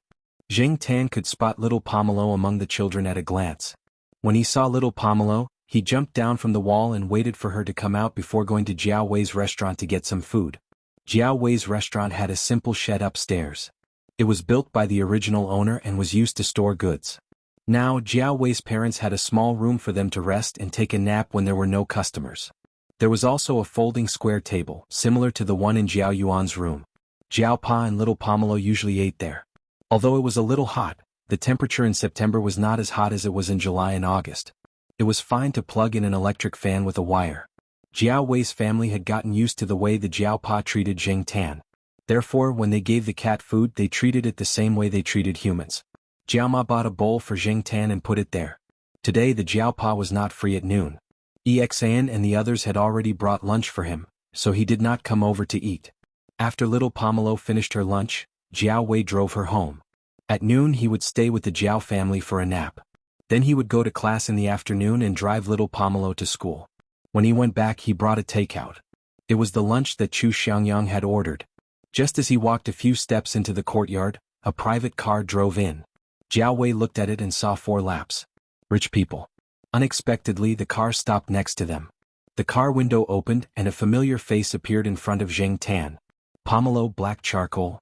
Zheng Tan could spot little Pomelo among the children at a glance. When he saw little Pomelo, he jumped down from the wall and waited for her to come out before going to Jiao Wei's restaurant to get some food. Jiao Wei's restaurant had a simple shed upstairs. It was built by the original owner and was used to store goods. Now, Jiao Wei's parents had a small room for them to rest and take a nap when there were no customers. There was also a folding square table, similar to the one in Jiao Yuan's room. Jiao Pa and little Pomelo usually ate there. Although it was a little hot, the temperature in September was not as hot as it was in July and August. It was fine to plug in an electric fan with a wire. Jiao Wei's family had gotten used to the way the Jiao Pa treated Zheng Tan. Therefore, when they gave the cat food, they treated it the same way they treated humans. Jiao Ma bought a bowl for Zheng Tan and put it there. Today the Jiao Pa was not free at noon. Exan and the others had already brought lunch for him, so he did not come over to eat. After little Pomelo finished her lunch, Jiao Wei drove her home. At noon he would stay with the Jiao family for a nap. Then he would go to class in the afternoon and drive little Pomelo to school. When he went back he brought a takeout. It was the lunch that Chu Xiangyang had ordered. Just as he walked a few steps into the courtyard, a private car drove in. Jiao Wei looked at it and saw 4 laps. Rich people. Unexpectedly the car stopped next to them. The car window opened and a familiar face appeared in front of Zheng Tan. Pomelo black charcoal.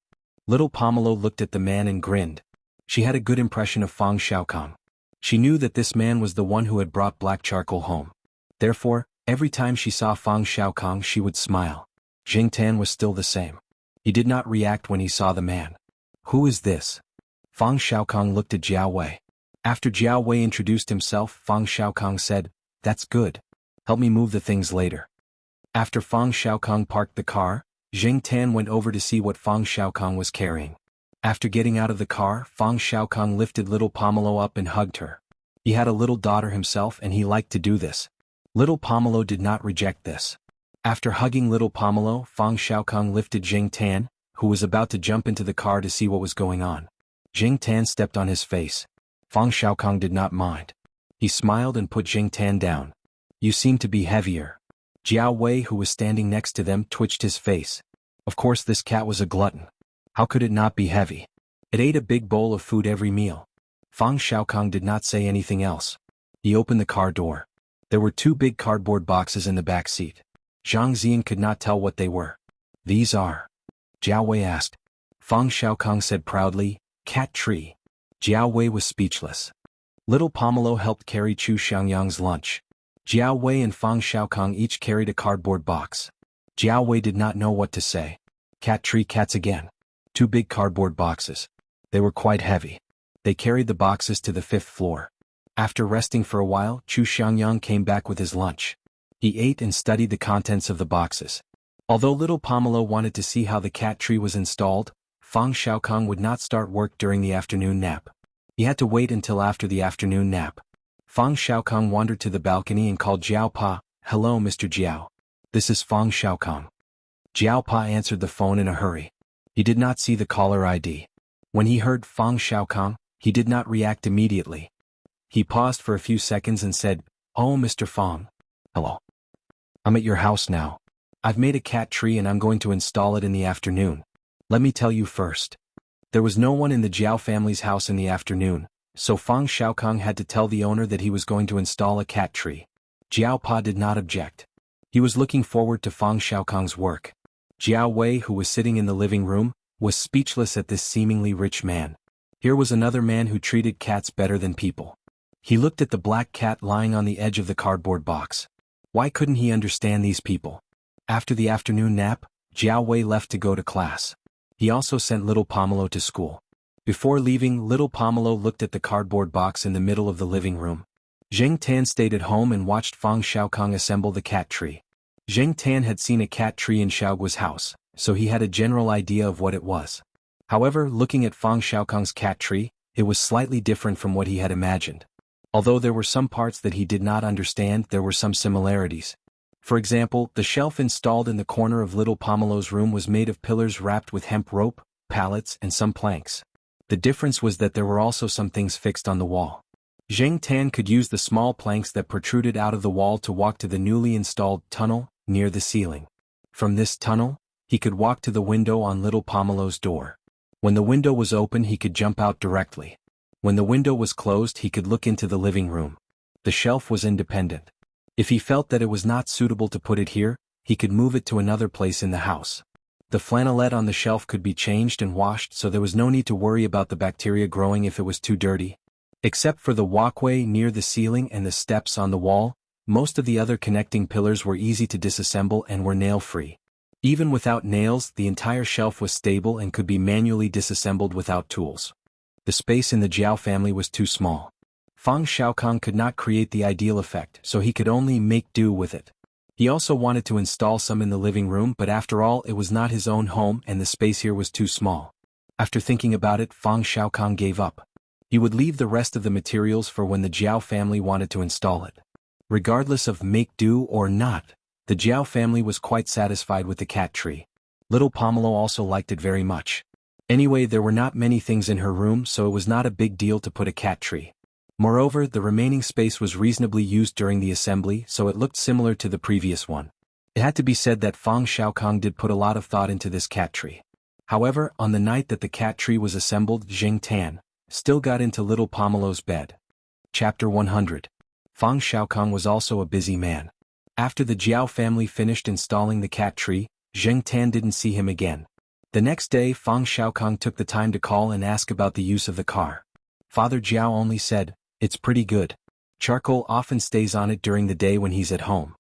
Little Pomelo looked at the man and grinned. She had a good impression of Fang Xiaokang. She knew that this man was the one who had brought black charcoal home. Therefore, every time she saw Fang Xiaokang she would smile. Zheng Tan was still the same. He did not react when he saw the man. Who is this? Fang Xiaokang looked at Jiao Wei. After Jiao Wei introduced himself, Fang Xiaokang said, "That's good. Help me move the things later." After Fang Xiaokang parked the car, Zheng Tan went over to see what Fang Xiaokang was carrying. After getting out of the car, Fang Xiaokang lifted little Pomelo up and hugged her. He had a little daughter himself and he liked to do this. Little Pomelo did not reject this. After hugging little Pomelo, Fang Xiaokang lifted Zheng Tan, who was about to jump into the car to see what was going on. Zheng Tan stepped on his face. Fang Xiaokang did not mind. He smiled and put Zheng Tan down. "You seem to be heavier." Jiao Wei, who was standing next to them, twitched his face. Of course this cat was a glutton. How could it not be heavy? It ate a big bowl of food every meal. Fang Xiaokang did not say anything else. He opened the car door. There were 2 big cardboard boxes in the back seat. Zhang Xian could not tell what they were. "These are?" Jiao Wei asked. Fang Xiaokang said proudly, "Cat tree." Jiao Wei was speechless. Little Pomelo helped carry Chu Xiangyang's lunch. Jiao Wei and Fang Xiaokang each carried a cardboard box. Jiao Wei did not know what to say. Cat tree cats again. 2 big cardboard boxes. They were quite heavy. They carried the boxes to the 5th floor. After resting for a while, Chu Xiangyang came back with his lunch. He ate and studied the contents of the boxes. Although little Pomelo wanted to see how the cat tree was installed, Fang Xiaokang would not start work during the afternoon nap. He had to wait until after the afternoon nap. Fang Xiaokang wandered to the balcony and called Jiao Pa, "Hello Mr. Jiao. This is Fang Xiaokang." Jiao Pa answered the phone in a hurry. He did not see the caller ID. When he heard Fang Xiaokang, he did not react immediately. He paused for a few seconds and said, "Oh, Mr. Fong. Hello. I'm at your house now. I've made a cat tree and I'm going to install it in the afternoon. Let me tell you first. There was no one in the Jiao family's house in the afternoon, so Fang Xiaokong had to tell the owner that he was going to install a cat tree. Jiao Pa did not object. He was looking forward to Fang Xiaokong's work. Jiao Wei, who was sitting in the living room, was speechless at this seemingly rich man. Here was another man who treated cats better than people. He looked at the black cat lying on the edge of the cardboard box. Why couldn't he understand these people? After the afternoon nap, Jiao Wei left to go to class. He also sent little Pomelo to school. Before leaving, little Pomelo looked at the cardboard box in the middle of the living room. Zheng Tan stayed at home and watched Fang Xiaokong assemble the cat tree. Zheng Tan had seen a cat tree in Xiaoguo's house, so he had a general idea of what it was. However, looking at Fang Xiaokong's cat tree, it was slightly different from what he had imagined. Although there were some parts that he did not understand, there were some similarities. For example, the shelf installed in the corner of little Pomelo's room was made of pillars wrapped with hemp rope, pallets, and some planks. The difference was that there were also some things fixed on the wall. Zheng Tan could use the small planks that protruded out of the wall to walk to the newly installed tunnel near the ceiling. From this tunnel, he could walk to the window on little Pomelo's door. When the window was open, he could jump out directly. When the window was closed, he could look into the living room. The shelf was independent. If he felt that it was not suitable to put it here, he could move it to another place in the house. The flannelette on the shelf could be changed and washed, so there was no need to worry about the bacteria growing if it was too dirty. Except for the walkway near the ceiling and the steps on the wall, most of the other connecting pillars were easy to disassemble and were nail-free. Even without nails, the entire shelf was stable and could be manually disassembled without tools. The space in the Jiao family was too small. Fang Xiaokong could not create the ideal effect, so he could only make do with it. He also wanted to install some in the living room, but after all, it was not his own home and the space here was too small. After thinking about it, Fang Xiaokong gave up. He would leave the rest of the materials for when the Jiao family wanted to install it. Regardless of make do or not, the Jiao family was quite satisfied with the cat tree. Little Pomelo also liked it very much. Anyway, there were not many things in her room, so it was not a big deal to put a cat tree. Moreover, the remaining space was reasonably used during the assembly, so it looked similar to the previous one. It had to be said that Fang Xiaokong did put a lot of thought into this cat tree. However, on the night that the cat tree was assembled, Zheng Tan still got into little Pomelo's bed. Chapter 100. Fang Xiaokong was also a busy man. After the Jiao family finished installing the cat tree, Zheng Tan didn't see him again. The next day, Fang Xiaokong took the time to call and ask about the use of the car. Father Jiao only said, "It's pretty good. Charcoal often stays on it during the day when he's at home."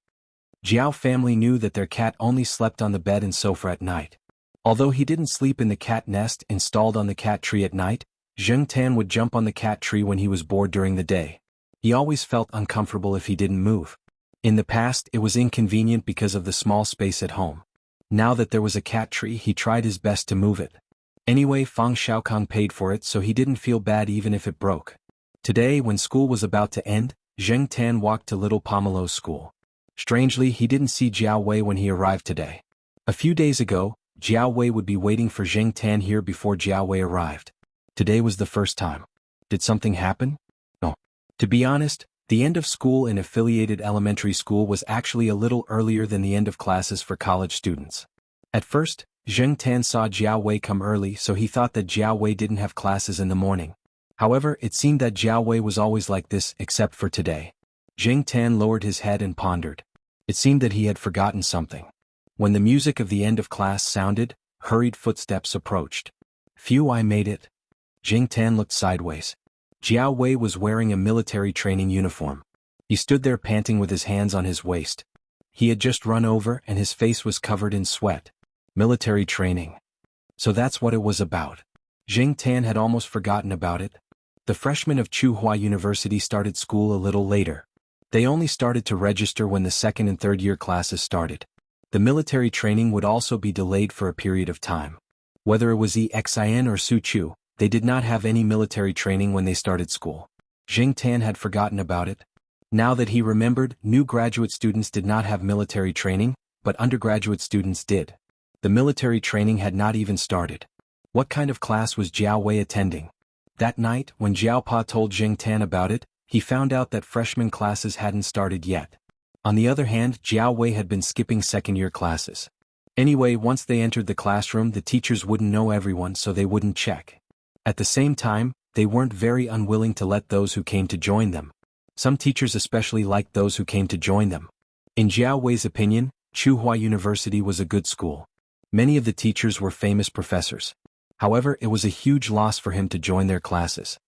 Jiao family knew that their cat only slept on the bed and sofa at night. Although he didn't sleep in the cat nest installed on the cat tree at night, Zheng Tan would jump on the cat tree when he was bored during the day. He always felt uncomfortable if he didn't move. In the past, it was inconvenient because of the small space at home. Now that there was a cat tree, he tried his best to move it. Anyway, Fang Xiaokong paid for it, so he didn't feel bad even if it broke. Today, when school was about to end, Zheng Tan walked to little Pomelo's school. Strangely, he didn't see Jiao Wei when he arrived today. A few days ago, Jiao Wei would be waiting for Zheng Tan here before Jiao Wei arrived. Today was the first time. Did something happen? No. To be honest, the end of school in affiliated elementary school was actually a little earlier than the end of classes for college students. At first, Zheng Tan saw Jiao Wei come early, so he thought that Jiao Wei didn't have classes in the morning. However, it seemed that Jiao Wei was always like this except for today. Zheng Tan lowered his head and pondered. It seemed that he had forgotten something. When the music of the end of class sounded, hurried footsteps approached. "Phew, I made it." Zheng Tan looked sideways. Jiao Wei was wearing a military training uniform. He stood there panting with his hands on his waist. He had just run over and his face was covered in sweat. Military training. So that's what it was about. Zheng Tan had almost forgotten about it. The freshmen of Tsinghua University started school a little later. They only started to register when the second and third year classes started. The military training would also be delayed for a period of time. Whether it was EXIN or Suchu, they did not have any military training when they started school. Zheng Tan had forgotten about it. Now that he remembered, new graduate students did not have military training, but undergraduate students did. The military training had not even started. What kind of class was Jiao Wei attending? That night, when Jiao Pa told Zheng Tan about it, he found out that freshman classes hadn't started yet. On the other hand, Jiao Wei had been skipping second-year classes. Anyway, once they entered the classroom, the teachers wouldn't know everyone, so they wouldn't check. At the same time, they weren't very unwilling to let those who came to join them. Some teachers especially liked those who came to join them. In Jiao Wei's opinion, Tsinghua University was a good school. Many of the teachers were famous professors. However, it was a huge loss for him to join their classes.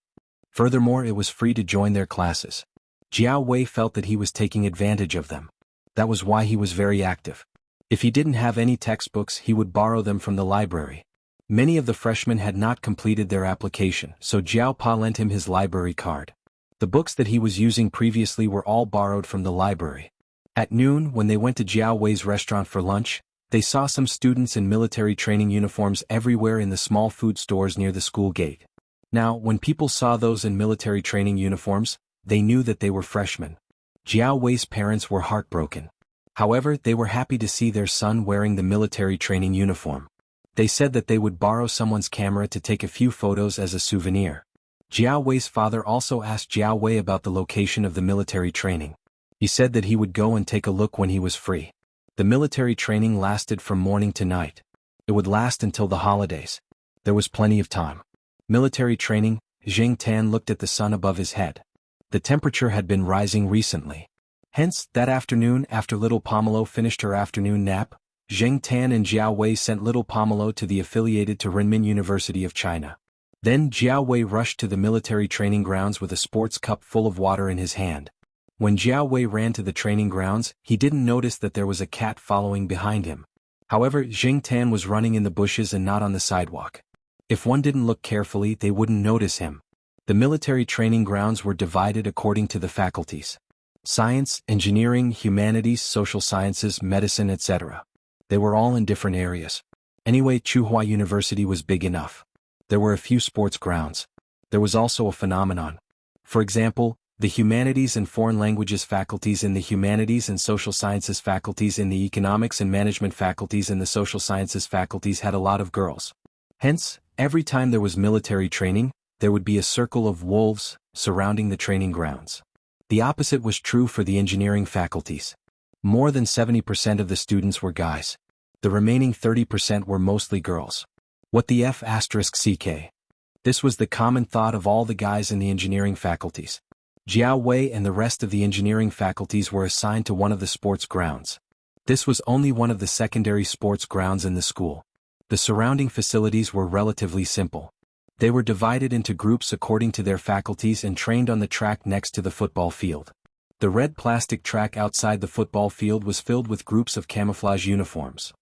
Furthermore, it was free to join their classes. Jiao Wei felt that he was taking advantage of them. That was why he was very active. If he didn't have any textbooks, he would borrow them from the library. Many of the freshmen had not completed their application, so Jiao Pa lent him his library card. The books that he was using previously were all borrowed from the library. At noon, when they went to Jiao Wei's restaurant for lunch, they saw some students in military training uniforms everywhere in the small food stores near the school gate. Now, when people saw those in military training uniforms, they knew that they were freshmen. Jiao Wei's parents were heartbroken. However, they were happy to see their son wearing the military training uniform. They said that they would borrow someone's camera to take a few photos as a souvenir. Jiao Wei's father also asked Jiao Wei about the location of the military training. He said that he would go and take a look when he was free. The military training lasted from morning to night. It would last until the holidays. There was plenty of time. Military training. Zheng Tan looked at the sun above his head. The temperature had been rising recently. Hence, that afternoon, after little Pomelo finished her afternoon nap, Zheng Tan and Jiao Wei sent little Pomelo to the affiliated to Renmin University of China. Then Jiao Wei rushed to the military training grounds with a sports cup full of water in his hand. When Jiao Wei ran to the training grounds, he didn't notice that there was a cat following behind him. However, Zheng Tan was running in the bushes and not on the sidewalk. If one didn't look carefully, they wouldn't notice him. The military training grounds were divided according to the faculties: science, engineering, humanities, social sciences, medicine, etc. They were all in different areas. Anyway, Tsinghua University was big enough. There were a few sports grounds. There was also a phenomenon. For example, the humanities and foreign languages faculties in the humanities and social sciences faculties in the economics and management faculties in the social sciences faculties had a lot of girls. Hence, every time there was military training, there would be a circle of wolves surrounding the training grounds. The opposite was true for the engineering faculties. More than 70% of the students were guys. The remaining 30% were mostly girls. What the F***ck? This was the common thought of all the guys in the engineering faculties. Jiao Wei and the rest of the engineering faculties were assigned to one of the sports grounds. This was only one of the secondary sports grounds in the school. The surrounding facilities were relatively simple. They were divided into groups according to their faculties and trained on the track next to the football field. The red plastic track outside the football field was filled with groups of camouflage uniforms.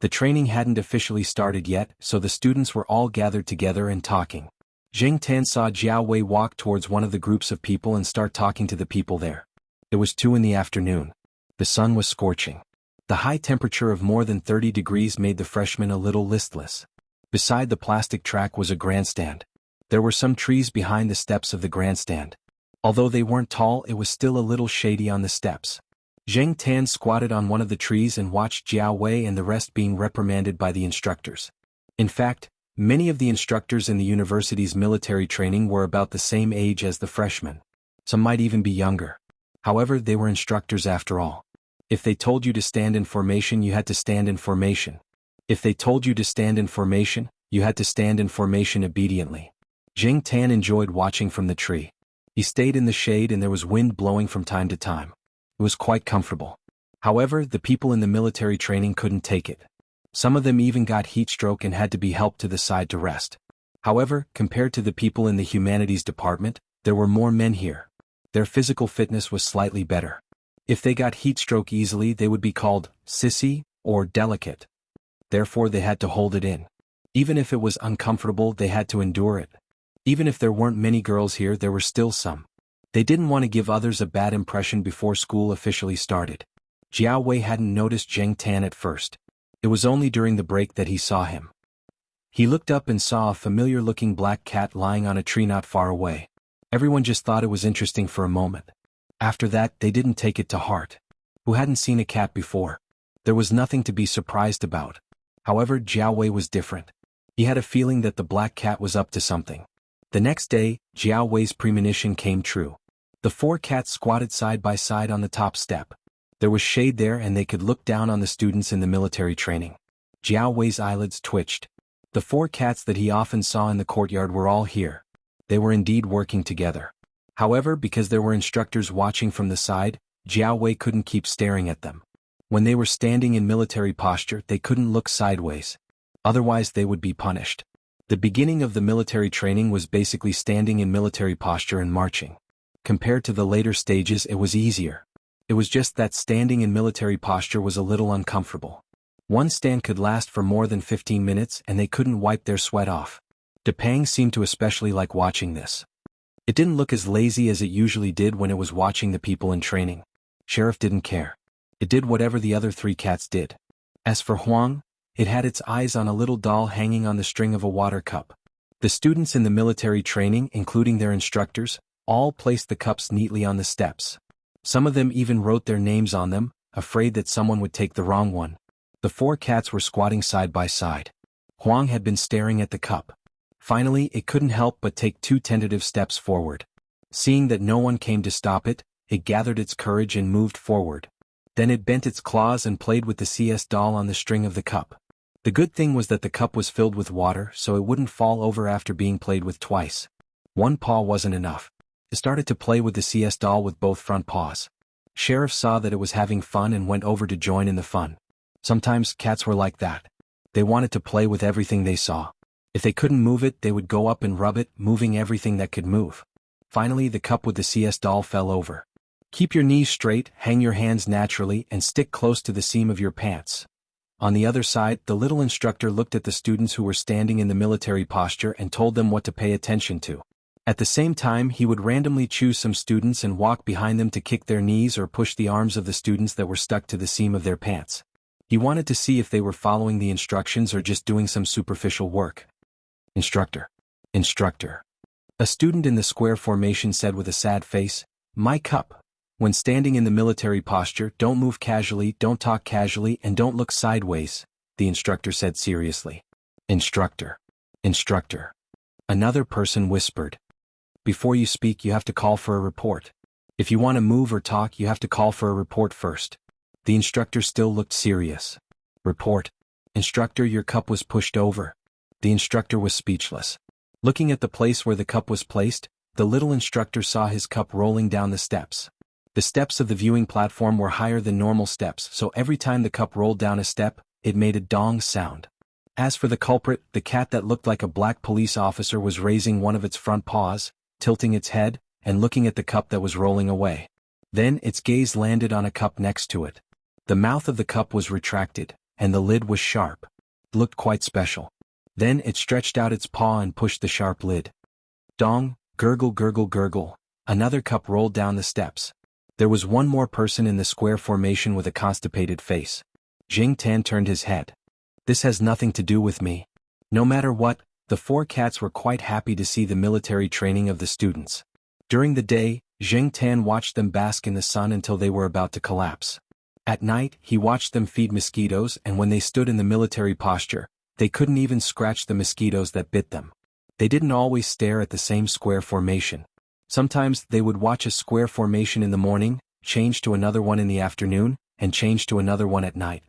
The training hadn't officially started yet, so the students were all gathered together and talking. Zheng Tan saw Jiao Wei walk towards one of the groups of people and start talking to the people there. It was 2 in the afternoon. The sun was scorching. The high temperature of more than 30 degrees made the freshmen a little listless. Beside the plastic track was a grandstand. There were some trees behind the steps of the grandstand. Although they weren't tall, it was still a little shady on the steps. Zheng Tan squatted on one of the trees and watched Jiao Wei and the rest being reprimanded by the instructors. In fact, many of the instructors in the university's military training were about the same age as the freshmen. Some might even be younger. However, they were instructors after all. If they told you to stand in formation, you had to stand in formation. If they told you to stand in formation, you had to stand in formation obediently. Zheng Tan enjoyed watching from the tree. He stayed in the shade and there was wind blowing from time to time. It was quite comfortable. However, the people in the military training couldn't take it. Some of them even got heat stroke and had to be helped to the side to rest. However, compared to the people in the humanities department, there were more men here. Their physical fitness was slightly better. If they got heat stroke easily, they would be called sissy or delicate. Therefore, they had to hold it in. Even if it was uncomfortable, they had to endure it. Even if there weren't many girls here, there were still some. They didn't want to give others a bad impression before school officially started. Jiao Wei hadn't noticed Zheng Tan at first. It was only during the break that he saw him. He looked up and saw a familiar-looking black cat lying on a tree not far away. Everyone just thought it was interesting for a moment. After that, they didn't take it to heart. Who hadn't seen a cat before? There was nothing to be surprised about. However, Jiao Wei was different. He had a feeling that the black cat was up to something. The next day, Jiao Wei's premonition came true. The 4 cats squatted side by side on the top step. There was shade there and they could look down on the students in the military training. Jiao Wei's eyelids twitched. The 4 cats that he often saw in the courtyard were all here. They were indeed working together. However, because there were instructors watching from the side, Jiao Wei couldn't keep staring at them. When they were standing in military posture, they couldn't look sideways. Otherwise they would be punished. The beginning of the military training was basically standing in military posture and marching. Compared to the later stages, it was easier. It was just that standing in military posture was a little uncomfortable. One stand could last for more than 15 minutes and they couldn't wipe their sweat off. Depang seemed to especially like watching this. It didn't look as lazy as it usually did when it was watching the people in training. Sheriff didn't care. It did whatever the other 3 cats did. As for Huang, it had its eyes on a little doll hanging on the string of a water cup. The students in the military training, including their instructors, all placed the cups neatly on the steps. Some of them even wrote their names on them, afraid that someone would take the wrong one. The 4 cats were squatting side by side. Huang had been staring at the cup. Finally, it couldn't help but take 2 tentative steps forward. Seeing that no one came to stop it, it gathered its courage and moved forward. Then it bent its claws and played with the CS doll on the string of the cup. The good thing was that the cup was filled with water, so it wouldn't fall over after being played with twice. One paw wasn't enough. It started to play with the CS doll with both front paws. Sheriff saw that it was having fun and went over to join in the fun. Sometimes cats were like that. They wanted to play with everything they saw. If they couldn't move it, they would go up and rub it, moving everything that could move. Finally, the cup with the CS doll fell over. Keep your knees straight, hang your hands naturally, and stick close to the seam of your pants. On the other side, the little instructor looked at the students who were standing in the military posture and told them what to pay attention to. At the same time, he would randomly choose some students and walk behind them to kick their knees or push the arms of the students that were stuck to the seam of their pants. He wanted to see if they were following the instructions or just doing some superficial work. Instructor. Instructor. A student in the square formation said with a sad face, "My cup. When standing in the military posture, don't move casually, don't talk casually, and don't look sideways," the instructor said seriously. Instructor. Instructor. Another person whispered. "Before you speak, you have to call for a report. If you want to move or talk, you have to call for a report first." The instructor still looked serious. Report. Instructor, your cup was pushed over. The instructor was speechless. Looking at the place where the cup was placed, the little instructor saw his cup rolling down the steps. The steps of the viewing platform were higher than normal steps, so every time the cup rolled down a step, it made a dong sound. As for the culprit, the cat that looked like a black police officer was raising one of its front paws, tilting its head, and looking at the cup that was rolling away. Then its gaze landed on a cup next to it. The mouth of the cup was retracted, and the lid was sharp. It looked quite special. Then it stretched out its paw and pushed the sharp lid. Dong, gurgle gurgle gurgle, another cup rolled down the steps. There was one more person in the square formation with a constipated face. Jing Tan turned his head. "This has nothing to do with me." No matter what, the 4 cats were quite happy to see the military training of the students. During the day, Jing Tan watched them bask in the sun until they were about to collapse. At night, he watched them feed mosquitoes, and when they stood in the military posture, they couldn't even scratch the mosquitoes that bit them. They didn't always stare at the same square formation. Sometimes they would watch a square formation in the morning, change to another one in the afternoon, and change to another one at night.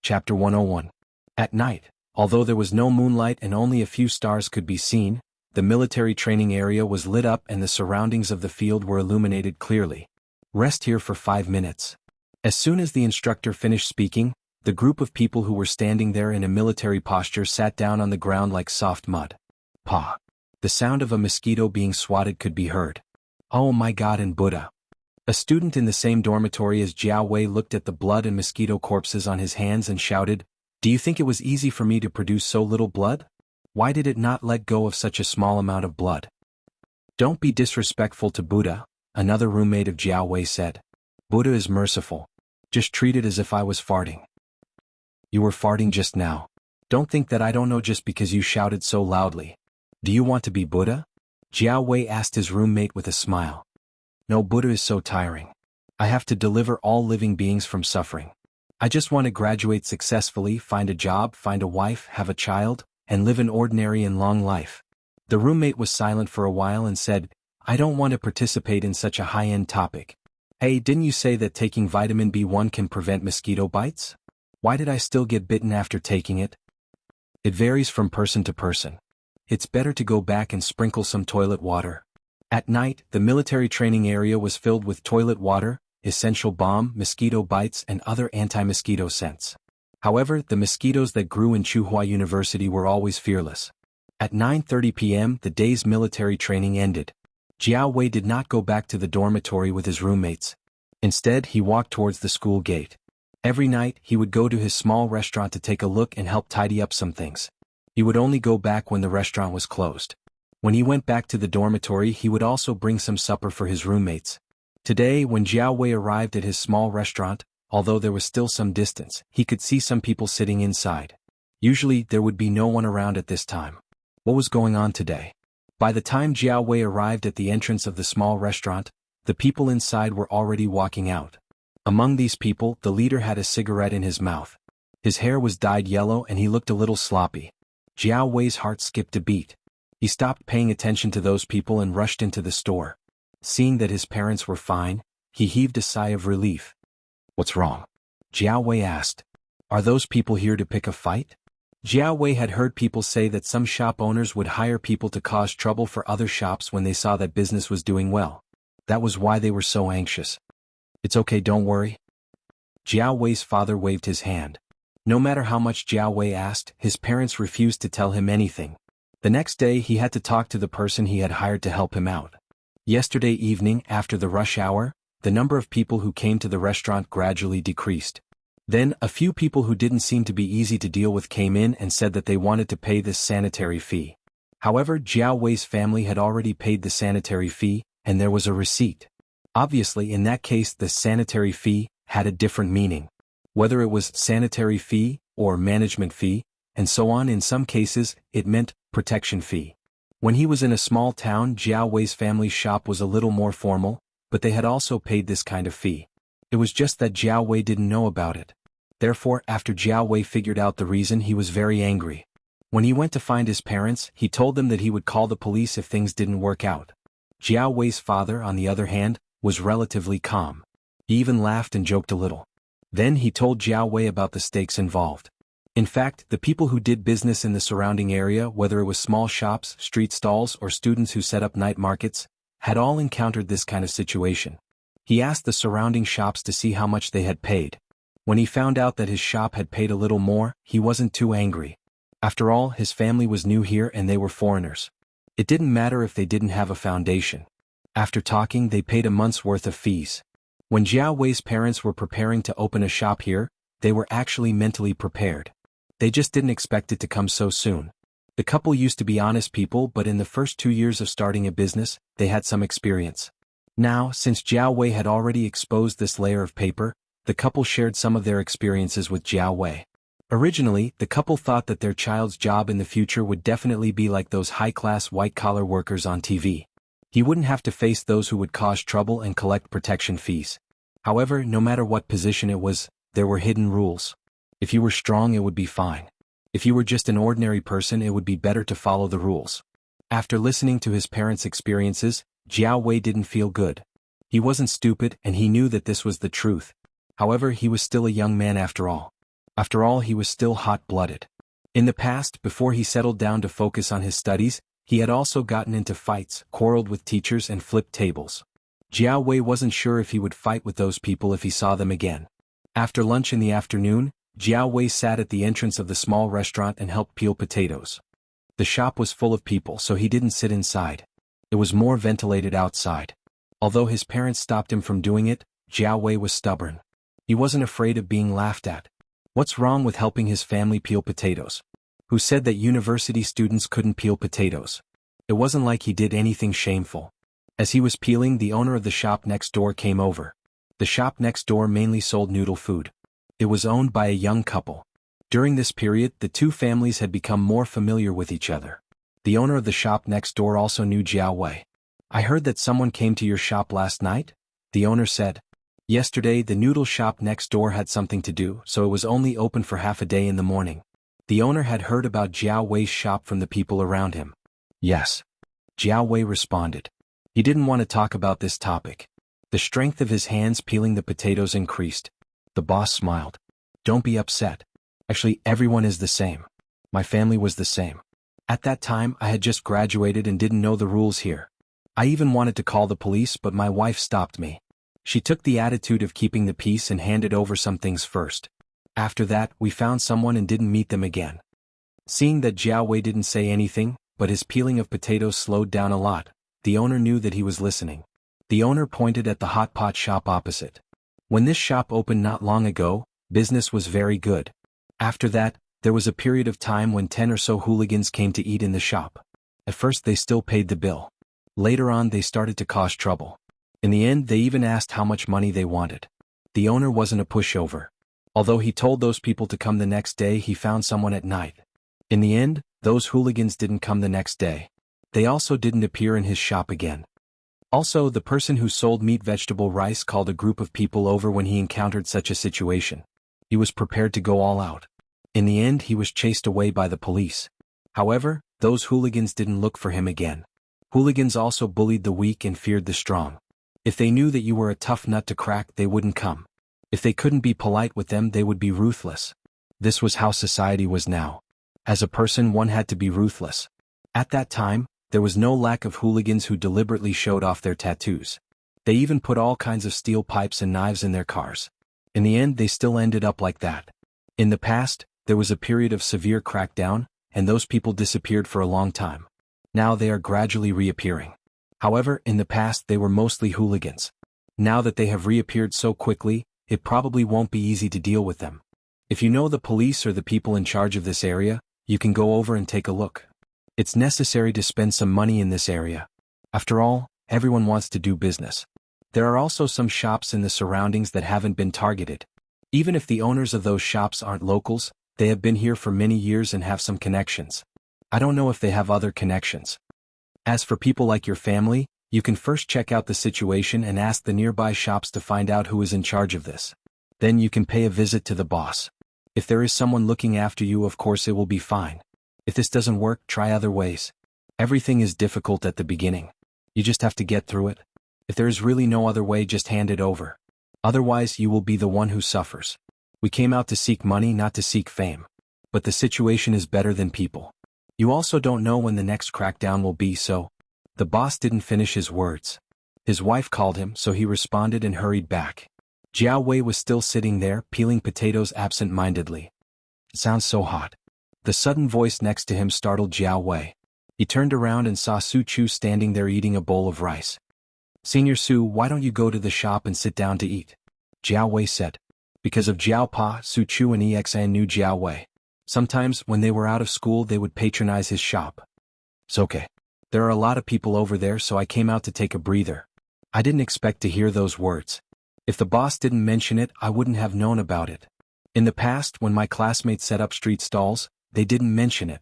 Chapter 101. At night, although there was no moonlight and only a few stars could be seen, the military training area was lit up and the surroundings of the field were illuminated clearly. Rest here for 5 minutes. As soon as the instructor finished speaking, the group of people who were standing there in a military posture sat down on the ground like soft mud. Paw. The sound of a mosquito being swatted could be heard. "Oh my God and Buddha." A student in the same dormitory as Jiao Wei looked at the blood and mosquito corpses on his hands and shouted, "Do you think it was easy for me to produce so little blood? Why did it not let go of such a small amount of blood?" "Don't be disrespectful to Buddha," another roommate of Jiao Wei said. "Buddha is merciful. Just treat it as if I was farting." "You were farting just now. Don't think that I don't know just because you shouted so loudly. Do you want to be Buddha?" Jiao Wei asked his roommate with a smile. "No, Buddha is so tiring. I have to deliver all living beings from suffering. I just want to graduate successfully, find a job, find a wife, have a child, and live an ordinary and long life." The roommate was silent for a while and said, I don't want to participate in such a high-end topic. Hey, didn't you say that taking vitamin B1 can prevent mosquito bites? Why did I still get bitten after taking it? It varies from person to person. It's better to go back and sprinkle some toilet water. At night, the military training area was filled with toilet water, essential balm, mosquito bites, and other anti-mosquito scents. However, the mosquitoes that grew in Tsinghua University were always fearless. At 9:30 p.m., the day's military training ended. Jiao Wei did not go back to the dormitory with his roommates. Instead, he walked towards the school gate. Every night, he would go to his small restaurant to take a look and help tidy up some things. He would only go back when the restaurant was closed. When he went back to the dormitory, he would also bring some supper for his roommates. Today, when Jiao Wei arrived at his small restaurant, although there was still some distance, he could see some people sitting inside. Usually, there would be no one around at this time. What was going on today? By the time Jiao Wei arrived at the entrance of the small restaurant, the people inside were already walking out. Among these people, the leader had a cigarette in his mouth. His hair was dyed yellow and he looked a little sloppy. Jiao Wei's heart skipped a beat. He stopped paying attention to those people and rushed into the store. Seeing that his parents were fine, he heaved a sigh of relief. What's wrong? Jiao Wei asked. Are those people here to pick a fight? Jiao Wei had heard people say that some shop owners would hire people to cause trouble for other shops when they saw that business was doing well. That was why they were so anxious. It's okay, don't worry. Jiao Wei's father waved his hand. No matter how much Jiao Wei asked, his parents refused to tell him anything. The next day he had to talk to the person he had hired to help him out. Yesterday evening, after the rush hour, the number of people who came to the restaurant gradually decreased. Then, a few people who didn't seem to be easy to deal with came in and said that they wanted to pay this sanitary fee. However, Jiao Wei's family had already paid the sanitary fee, and there was a receipt. Obviously, in that case, the sanitary fee had a different meaning. Whether it was sanitary fee or management fee, and so on, in some cases, it meant protection fee. When he was in a small town, Jiao Wei's family's shop was a little more formal, but they had also paid this kind of fee. It was just that Jiao Wei didn't know about it. Therefore, after Jiao Wei figured out the reason, he was very angry. When he went to find his parents, he told them that he would call the police if things didn't work out. Jiao Wei's father, on the other hand, was relatively calm. He even laughed and joked a little. Then he told Jiao Wei about the stakes involved. In fact, the people who did business in the surrounding area, whether it was small shops, street stalls, or students who set up night markets, had all encountered this kind of situation. He asked the surrounding shops to see how much they had paid. When he found out that his shop had paid a little more, he wasn't too angry. After all, his family was new here and they were foreigners. It didn't matter if they didn't have a foundation. After talking, they paid a month's worth of fees. When Jiao Wei's parents were preparing to open a shop here, they were actually mentally prepared. They just didn't expect it to come so soon. The couple used to be honest people, but in the first 2 years of starting a business, they had some experience. Now, since Jiao Wei had already exposed this layer of paper, the couple shared some of their experiences with Jiao Wei. Originally, the couple thought that their child's job in the future would definitely be like those high-class white-collar workers on TV. He wouldn't have to face those who would cause trouble and collect protection fees. However, no matter what position it was, there were hidden rules. If you were strong, it would be fine. If you were just an ordinary person, it would be better to follow the rules. After listening to his parents' experiences, Jiao Wei didn't feel good. He wasn't stupid and he knew that this was the truth. However, he was still a young man after all. After all, he was still hot-blooded. In the past, before he settled down to focus on his studies, he had also gotten into fights, quarreled with teachers and flipped tables. Jiao Wei wasn't sure if he would fight with those people if he saw them again. After lunch in the afternoon, Jiao Wei sat at the entrance of the small restaurant and helped peel potatoes. The shop was full of people, so he didn't sit inside. It was more ventilated outside. Although his parents stopped him from doing it, Jiao Wei was stubborn. He wasn't afraid of being laughed at. What's wrong with helping his family peel potatoes? Who said that university students couldn't peel potatoes? It wasn't like he did anything shameful. As he was peeling, the owner of the shop next door came over. The shop next door mainly sold noodle food. It was owned by a young couple. During this period, the two families had become more familiar with each other. The owner of the shop next door also knew Jiao Wei. I heard that someone came to your shop last night? The owner said. Yesterday, the noodle shop next door had something to do, so it was only open for half a day in the morning. The owner had heard about Jiao Wei's shop from the people around him. Yes. Jiao Wei responded. He didn't want to talk about this topic. The strength of his hands peeling the potatoes increased. The boss smiled. Don't be upset. Actually, everyone is the same. My family was the same. At that time, I had just graduated and didn't know the rules here. I even wanted to call the police, but my wife stopped me. She took the attitude of keeping the peace and handed over some things first. After that, we found someone and didn't meet them again. Seeing that Jiao Wei didn't say anything, but his peeling of potatoes slowed down a lot, the owner knew that he was listening. The owner pointed at the hot pot shop opposite. When this shop opened not long ago, business was very good. After that, there was a period of time when 10 or so hooligans came to eat in the shop. At first they still paid the bill. Later on they started to cause trouble. In the end they even asked how much money they wanted. The owner wasn't a pushover. Although he told those people to come the next day, he found someone at night. In the end, those hooligans didn't come the next day. They also didn't appear in his shop again. Also, the person who sold meat, vegetable, rice called a group of people over when he encountered such a situation. He was prepared to go all out. In the end he was chased away by the police. However, those hooligans didn't look for him again. Hooligans also bullied the weak and feared the strong. If they knew that you were a tough nut to crack, they wouldn't come. If they couldn't be polite with them, they would be ruthless. This was how society was now. As a person, one had to be ruthless. At that time, there was no lack of hooligans who deliberately showed off their tattoos. They even put all kinds of steel pipes and knives in their cars. In the end, they still ended up like that. In the past, there was a period of severe crackdown, and those people disappeared for a long time. Now they are gradually reappearing. However, in the past they were mostly hooligans. Now that they have reappeared so quickly, it probably won't be easy to deal with them. If you know the police or the people in charge of this area, you can go over and take a look. It's necessary to spend some money in this area. After all, everyone wants to do business. There are also some shops in the surroundings that haven't been targeted. Even if the owners of those shops aren't locals, they have been here for many years and have some connections. I don't know if they have other connections. As for people like your family, you can first check out the situation and ask the nearby shops to find out who is in charge of this. Then you can pay a visit to the boss. If there is someone looking after you, of course it will be fine. If this doesn't work, try other ways. Everything is difficult at the beginning. You just have to get through it. If there is really no other way, just hand it over. Otherwise, you will be the one who suffers. We came out to seek money, not to seek fame. But the situation is better than people. You also don't know when the next crackdown will be, so... The boss didn't finish his words. His wife called him, so he responded and hurried back. Jiao Wei was still sitting there, peeling potatoes absent-mindedly. It sounds so hot. The sudden voice next to him startled Jiao Wei. He turned around and saw Su Chu standing there eating a bowl of rice. "Senior Su, why don't you go to the shop and sit down to eat?" Jiao Wei said. Because of Jiao Pa, Su Chu and Exan knew Jiao Wei. Sometimes, when they were out of school, they would patronize his shop. "It's okay. There are a lot of people over there, so I came out to take a breather." I didn't expect to hear those words. If the boss didn't mention it, I wouldn't have known about it. In the past, when my classmates set up street stalls, they didn't mention it.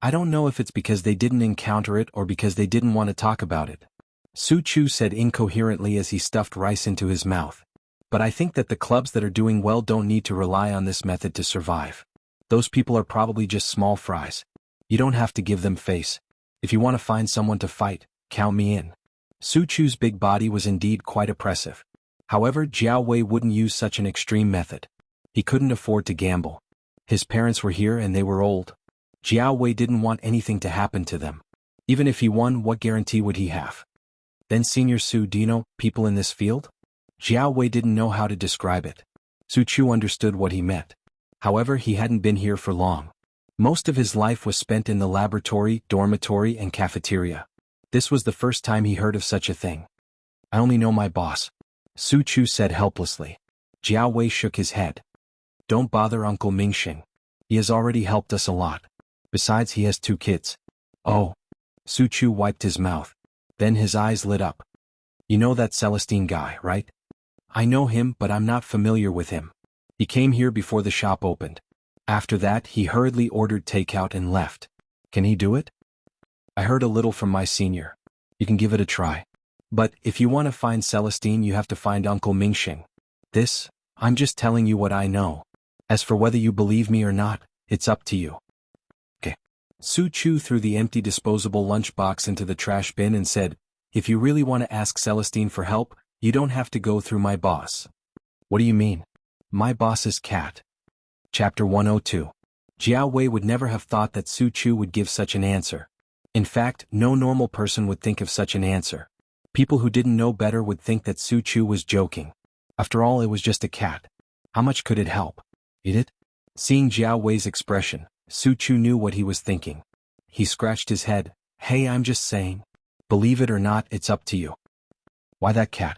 I don't know if it's because they didn't encounter it or because they didn't want to talk about it. Su Chu said incoherently as he stuffed rice into his mouth. But I think that the clubs that are doing well don't need to rely on this method to survive. Those people are probably just small fries. You don't have to give them face. If you want to find someone to fight, count me in. Su Chu's big body was indeed quite oppressive. However, Jiao Wei wouldn't use such an extreme method. He couldn't afford to gamble. His parents were here and they were old. Jiao Wei didn't want anything to happen to them. Even if he won, what guarantee would he have? Then Senior Su, do you know people in this field? Jiao Wei didn't know how to describe it. Su Chu understood what he meant. However, he hadn't been here for long. Most of his life was spent in the laboratory, dormitory, and cafeteria. This was the first time he heard of such a thing. "I only know my boss," Su Chu said helplessly. Jiao Wei shook his head. "Don't bother Uncle Mingxing. He has already helped us a lot. Besides, he has 2 kids. "Oh." Su Chu wiped his mouth. Then his eyes lit up. "You know that Celestine guy, right?" "I know him, but I'm not familiar with him. He came here before the shop opened. After that, he hurriedly ordered takeout and left. Can he do it?" "I heard a little from my senior. You can give it a try. But if you want to find Celestine, you have to find Uncle Mingxing. I'm just telling you what I know. As for whether you believe me or not, it's up to you." "Okay." Su Chu threw the empty disposable lunchbox into the trash bin and said, if you really want to ask Celestine for help, you don't have to go through my boss. What do you mean? My boss's cat. Chapter 102. Jiao Wei would never have thought that Su Chu would give such an answer. In fact, no normal person would think of such an answer. People who didn't know better would think that Su Chu was joking. After all, it was just a cat. How much could it help? Eat it? Seeing Jiao Wei's expression, Su Chu knew what he was thinking. He scratched his head. Hey, I'm just saying. Believe it or not, it's up to you. Why that cat?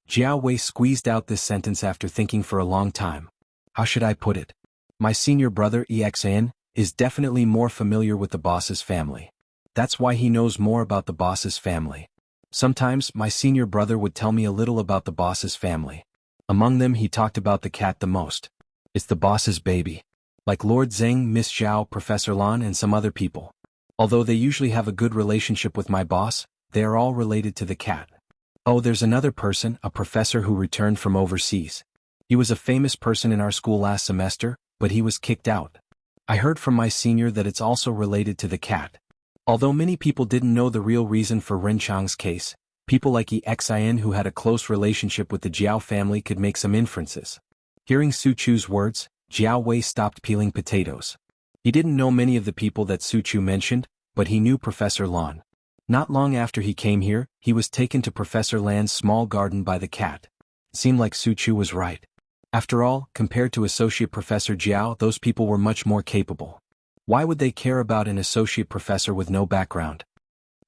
Jiao Wei squeezed out this sentence after thinking for a long time. How should I put it? My senior brother Exan is definitely more familiar with the boss's family. That's why he knows more about the boss's family. Sometimes my senior brother would tell me a little about the boss's family. Among them he talked about the cat the most. It's the boss's baby. Like Lord Zheng, Miss Zhao, Professor Lan and some other people. Although they usually have a good relationship with my boss, they are all related to the cat. Oh, there's another person, a professor who returned from overseas. He was a famous person in our school last semester, but he was kicked out. I heard from my senior that it's also related to the cat. Although many people didn't know the real reason for Ren Chang's case, people like Exin who had a close relationship with the Jiao family could make some inferences. Hearing Su Chu's words, Jiao Wei stopped peeling potatoes. He didn't know many of the people that Su Chu mentioned, but he knew Professor Lan. Not long after he came here, he was taken to Professor Lan's small garden by the cat. It seemed like Su Chu was right. After all, compared to Associate Professor Jiao, those people were much more capable. Why would they care about an associate professor with no background?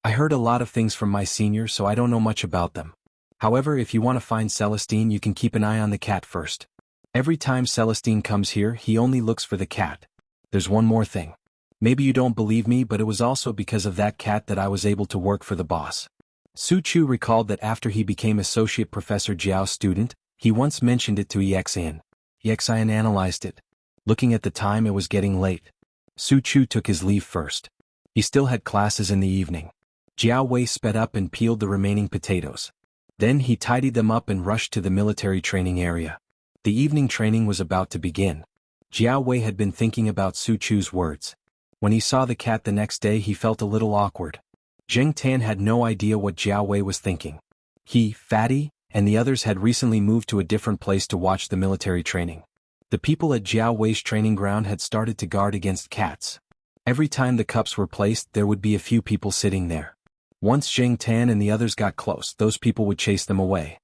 I heard a lot of things from my senior, so I don't know much about them. However, if you want to find Celestine, you can keep an eye on the cat first. Every time Celestine comes here, he only looks for the cat. There's one more thing. Maybe you don't believe me, but it was also because of that cat that I was able to work for the boss. Su Chu recalled that after he became Associate Professor Jiao's student, he once mentioned it to Exin. Exin analyzed it. Looking at the time, it was getting late. Su Chu took his leave first. He still had classes in the evening. Jiao Wei sped up and peeled the remaining potatoes. Then he tidied them up and rushed to the military training area. The evening training was about to begin. Jiao Wei had been thinking about Su Chu's words. When he saw the cat the next day, he felt a little awkward. Zheng Tan had no idea what Jiao Wei was thinking. He, Fatty, and the others had recently moved to a different place to watch the military training. The people at Jiao Wei's training ground had started to guard against cats. Every time the cups were placed, there would be a few people sitting there. Once Zheng Tan and the others got close, those people would chase them away.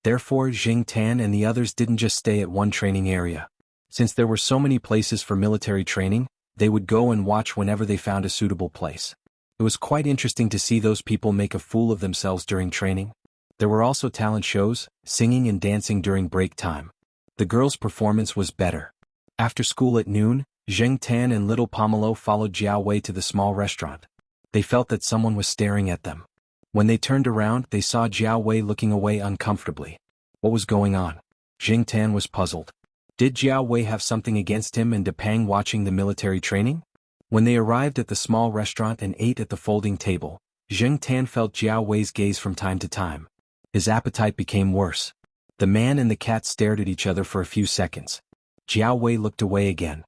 Therefore, Zheng Tan and the others didn't just stay at one training area. Since there were so many places for military training, they would go and watch whenever they found a suitable place. It was quite interesting to see those people make a fool of themselves during training. There were also talent shows, singing and dancing during break time. The girls' performance was better. After school at noon, Zheng Tan and little Pomelo followed Jiao Wei to the small restaurant. They felt that someone was staring at them. When they turned around, they saw Jiao Wei looking away uncomfortably. What was going on? Zheng Tan was puzzled. Did Jiao Wei have something against him and Depang watching the military training? When they arrived at the small restaurant and ate at the folding table, Zheng Tan felt Jiao Wei's gaze from time to time. His appetite became worse. The man and the cat stared at each other for a few seconds. Jiao Wei looked away again.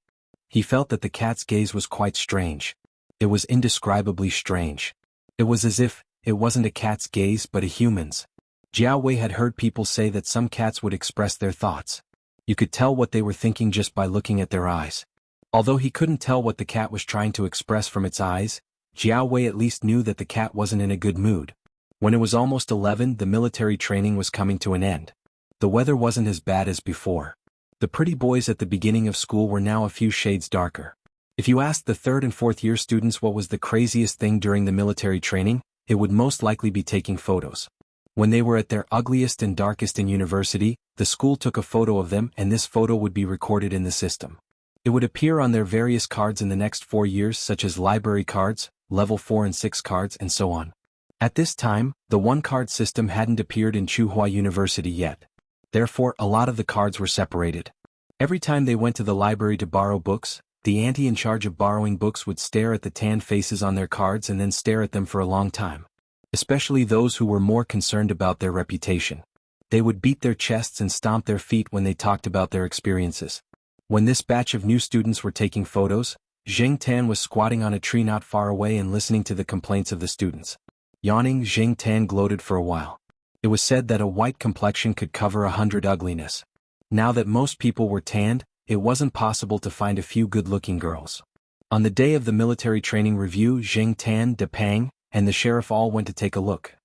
He felt that the cat's gaze was quite strange. It was indescribably strange. It was as if it wasn't a cat's gaze but a human's. Jiao Wei had heard people say that some cats would express their thoughts. You could tell what they were thinking just by looking at their eyes. Although he couldn't tell what the cat was trying to express from its eyes, Jiao Wei at least knew that the cat wasn't in a good mood. When it was almost 11, the military training was coming to an end. The weather wasn't as bad as before. The pretty boys at the beginning of school were now a few shades darker. If you asked the 3rd and 4th year students what was the craziest thing during the military training, it would most likely be taking photos. When they were at their ugliest and darkest in university, the school took a photo of them and this photo would be recorded in the system. It would appear on their various cards in the next 4 years, such as library cards, level 4 and 6 cards, and so on. At this time, the one-card system hadn't appeared in Tsinghua University yet. Therefore, a lot of the cards were separated. Every time they went to the library to borrow books, the auntie in charge of borrowing books would stare at the tanned faces on their cards and then stare at them for a long time. Especially those who were more concerned about their reputation. They would beat their chests and stomp their feet when they talked about their experiences. When this batch of new students were taking photos, Zheng Tan was squatting on a tree not far away and listening to the complaints of the students. Yawning, Jing Tan gloated for a while. It was said that a white complexion could cover 100 ugliness. Now that most people were tanned, it wasn't possible to find a few good-looking girls. On the day of the military training review, Jing Tan, De Pang, and the sheriff all went to take a look.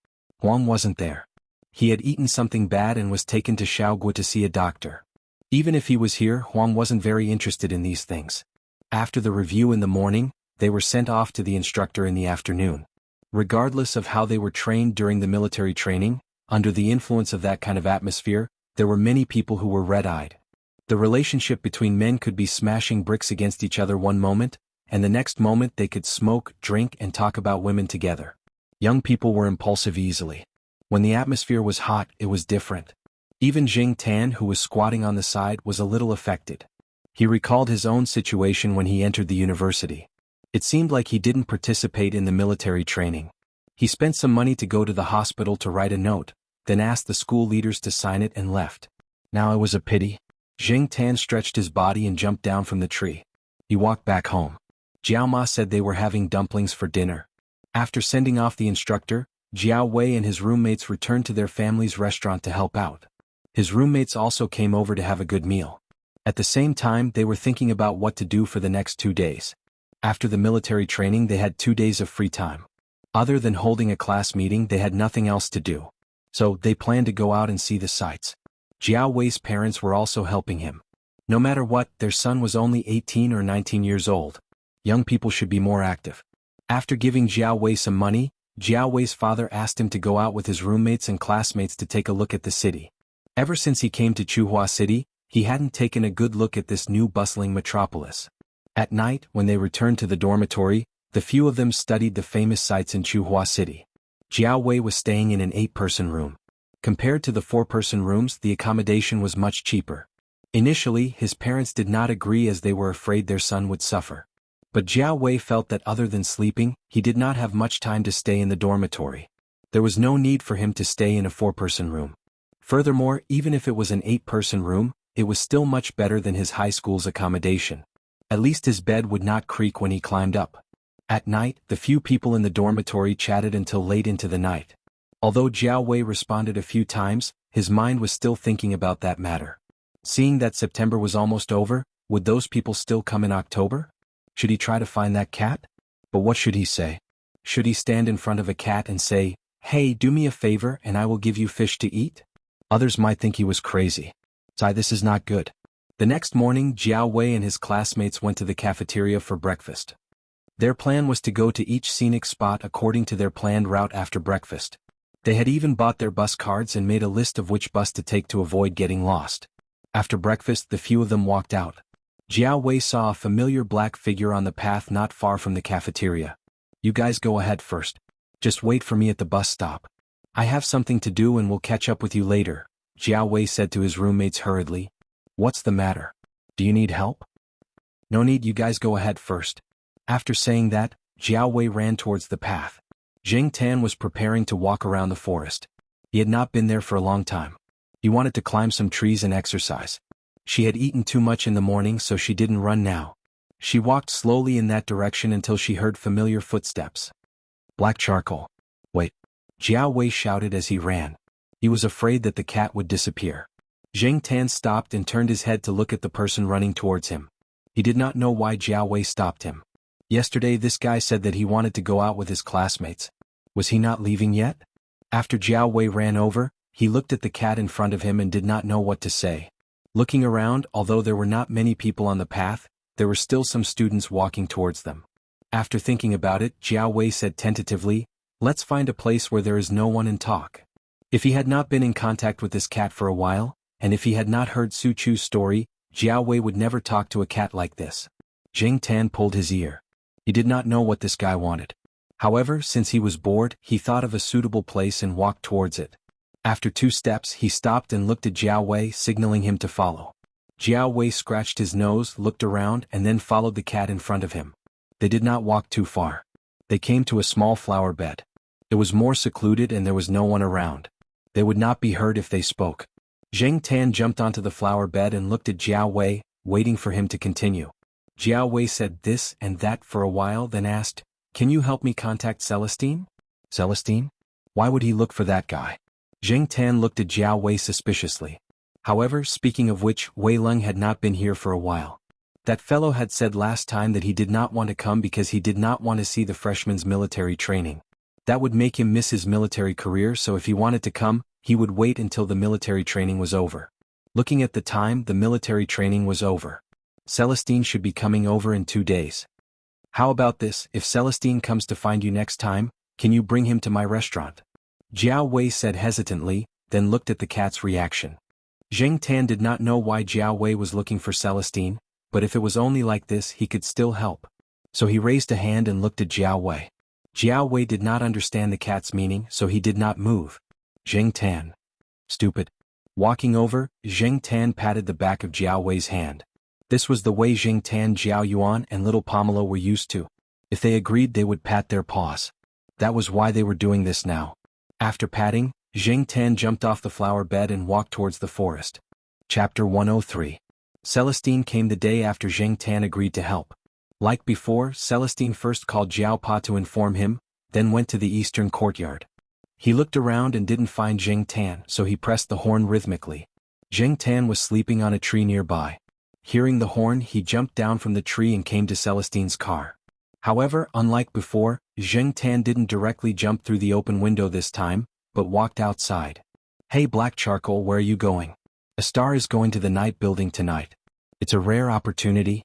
Huang wasn't there. He had eaten something bad and was taken to Jianghu to see a doctor. Even if he was here, Huang wasn't very interested in these things. After the review in the morning, they were sent off to the instructor in the afternoon. Regardless of how they were trained during the military training, under the influence of that kind of atmosphere, there were many people who were red-eyed. The relationship between men could be smashing bricks against each other one moment, and the next moment they could smoke, drink, and talk about women together. Young people were impulsive easily. When the atmosphere was hot, it was different. Even Jing Tan, who was squatting on the side, was a little affected. He recalled his own situation when he entered the university. It seemed like he didn't participate in the military training. He spent some money to go to the hospital to write a note, then asked the school leaders to sign it and left. Now it was a pity. Jing Tan stretched his body and jumped down from the tree. He walked back home. Jiao Ma said they were having dumplings for dinner. After sending off the instructor, Jiao Wei and his roommates returned to their family's restaurant to help out. His roommates also came over to have a good meal. At the same time, they were thinking about what to do for the next 2 days. After the military training, they had 2 days of free time. Other than holding a class meeting, they had nothing else to do. So, they planned to go out and see the sights. Jiao Wei's parents were also helping him. No matter what, their son was only 18 or 19 years old. Young people should be more active. After giving Jiao Wei some money, Jiao Wei's father asked him to go out with his roommates and classmates to take a look at the city. Ever since he came to Chuhua City, he hadn't taken a good look at this new bustling metropolis. At night, when they returned to the dormitory, the few of them studied the famous sights in Chuhua City. Jiao Wei was staying in an 8-person room. Compared to the 4-person rooms, the accommodation was much cheaper. Initially, his parents did not agree as they were afraid their son would suffer. But Jiao Wei felt that other than sleeping, he did not have much time to stay in the dormitory. There was no need for him to stay in a 4-person room. Furthermore, even if it was an 8-person room, it was still much better than his high school's accommodation. At least his bed would not creak when he climbed up. At night, the few people in the dormitory chatted until late into the night. Although Jiao Wei responded a few times, his mind was still thinking about that matter. Seeing that September was almost over, would those people still come in October? Should he try to find that cat? But what should he say? Should he stand in front of a cat and say, "Hey, do me a favor and I will give you fish to eat"? Others might think he was crazy. This is not good. The next morning, Jiao Wei and his classmates went to the cafeteria for breakfast. Their plan was to go to each scenic spot according to their planned route after breakfast. They had even bought their bus cards and made a list of which bus to take to avoid getting lost. After breakfast, the few of them walked out. Jiao Wei saw a familiar black figure on the path not far from the cafeteria. "You guys go ahead first. Just wait for me at the bus stop. I have something to do and will catch up with you later," Jiao Wei said to his roommates hurriedly. "What's the matter? Do you need help?" "No need, you guys go ahead first." After saying that, Jiao Wei ran towards the path. Jing Tan was preparing to walk around the forest. He had not been there for a long time. He wanted to climb some trees and exercise. She had eaten too much in the morning, so she didn't run now. She walked slowly in that direction until she heard familiar footsteps. Black charcoal. Wait. Jiao Wei shouted as he ran. He was afraid that the cat would disappear. Jing Tan stopped and turned his head to look at the person running towards him. He did not know why Jiao Wei stopped him. Yesterday this guy said that he wanted to go out with his classmates. Was he not leaving yet? After Jiao Wei ran over, he looked at the cat in front of him and did not know what to say. Looking around, although there were not many people on the path, there were still some students walking towards them. After thinking about it, Jiao Wei said tentatively, "Let's find a place where there is no one and talk." If he had not been in contact with this cat for a while, and if he had not heard Su Chu's story, Jiao Wei would never talk to a cat like this. Jing Tan pulled his ear. He did not know what this guy wanted. However, since he was bored, he thought of a suitable place and walked towards it. After 2 steps, he stopped and looked at Jiao Wei, signaling him to follow. Jiao Wei scratched his nose, looked around, and then followed the cat in front of him. They did not walk too far. They came to a small flower bed. It was more secluded and there was no one around. They would not be heard if they spoke. Jing Tan jumped onto the flower bed and looked at Jiao Wei, waiting for him to continue. Jiao Wei said this and that for a while, then asked, "Can you help me contact Celestine?" Celestine? Why would he look for that guy? Jing Tan looked at Jiao Wei suspiciously. However, speaking of which, Wei Lung had not been here for a while. That fellow had said last time that he did not want to come because he did not want to see the freshman's military training. That would make him miss his military career, so if he wanted to come, he would wait until the military training was over. Looking at the time, the military training was over. Celestine should be coming over in 2 days. How about this, if Celestine comes to find you next time, can you bring him to my restaurant? Jiao Wei said hesitantly, then looked at the cat's reaction. Jing Tan did not know why Jiao Wei was looking for Celestine, but if it was only like this he could still help. So he raised a hand and looked at Jiao Wei. Jiao Wei did not understand the cat's meaning, so he did not move. Jing Tan. Stupid. Walking over, Jing Tan patted the back of Jiao Wei's hand. This was the way Jing Tan, Jiao Yuan and little Pomelo were used to. If they agreed they would pat their paws. That was why they were doing this now. After patting, Jing Tan jumped off the flower bed and walked towards the forest. Chapter 103. Celestine came the day after Jing Tan agreed to help. Like before, Celestine first called Jiao Pa to inform him, then went to the eastern courtyard. He looked around and didn't find Jing Tan, so he pressed the horn rhythmically. Jing Tan was sleeping on a tree nearby. Hearing the horn, he jumped down from the tree and came to Celestine's car. However, unlike before, Jing Tan didn't directly jump through the open window this time, but walked outside. Hey Black Charcoal, where are you going? A star is going to the night building tonight. It's a rare opportunity,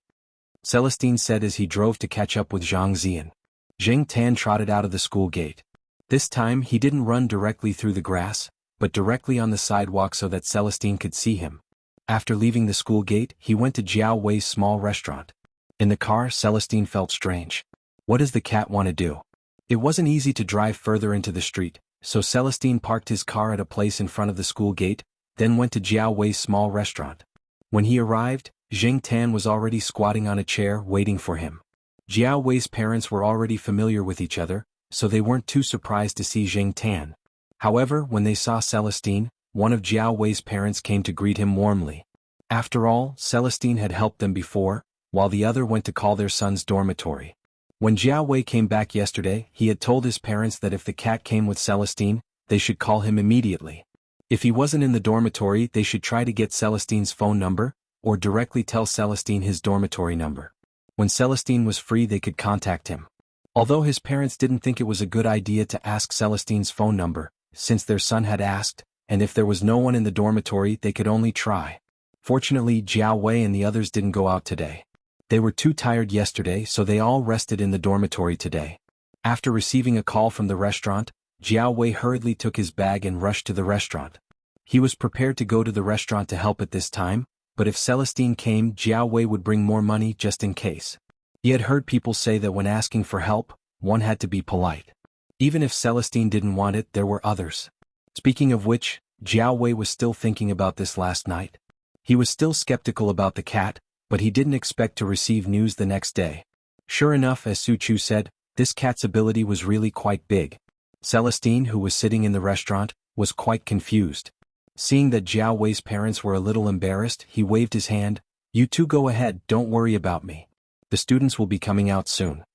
Celestine said as he drove to catch up with Zhang Zian. Jing Tan trotted out of the school gate. This time he didn't run directly through the grass, but directly on the sidewalk so that Celestine could see him. After leaving the school gate, he went to Jiao Wei's small restaurant. In the car, Celestine felt strange. What does the cat want to do? It wasn't easy to drive further into the street, so Celestine parked his car at a place in front of the school gate, then went to Jiao Wei's small restaurant. When he arrived, Jing Tan was already squatting on a chair waiting for him. Jiao Wei's parents were already familiar with each other, so they weren't too surprised to see Jing Tan. However, when they saw Celestine, one of Jiao Wei's parents came to greet him warmly. After all, Celestine had helped them before, while the other went to call their son's dormitory. When Jiao Wei came back yesterday, he had told his parents that if the cat came with Celestine, they should call him immediately. If he wasn't in the dormitory, they should try to get Celestine's phone number, or directly tell Celestine his dormitory number. When Celestine was free they could contact him. Although his parents didn't think it was a good idea to ask Celestine's phone number, since their son had asked, and if there was no one in the dormitory they could only try. Fortunately, Jiao Wei and the others didn't go out today. They were too tired yesterday, so they all rested in the dormitory today. After receiving a call from the restaurant, Jiao Wei hurriedly took his bag and rushed to the restaurant. He was prepared to go to the restaurant to help at this time, but if Celestine came, Jiao Wei would bring more money just in case. He had heard people say that when asking for help, one had to be polite. Even if Celestine didn't want it, there were others. Speaking of which, Jiao Wei was still thinking about this last night. He was still skeptical about the cat, but he didn't expect to receive news the next day. Sure enough, as Su Chu said, this cat's ability was really quite big. Celestine, who was sitting in the restaurant, was quite confused. Seeing that Jiao Wei's parents were a little embarrassed, he waved his hand. You two go ahead, don't worry about me. The students will be coming out soon.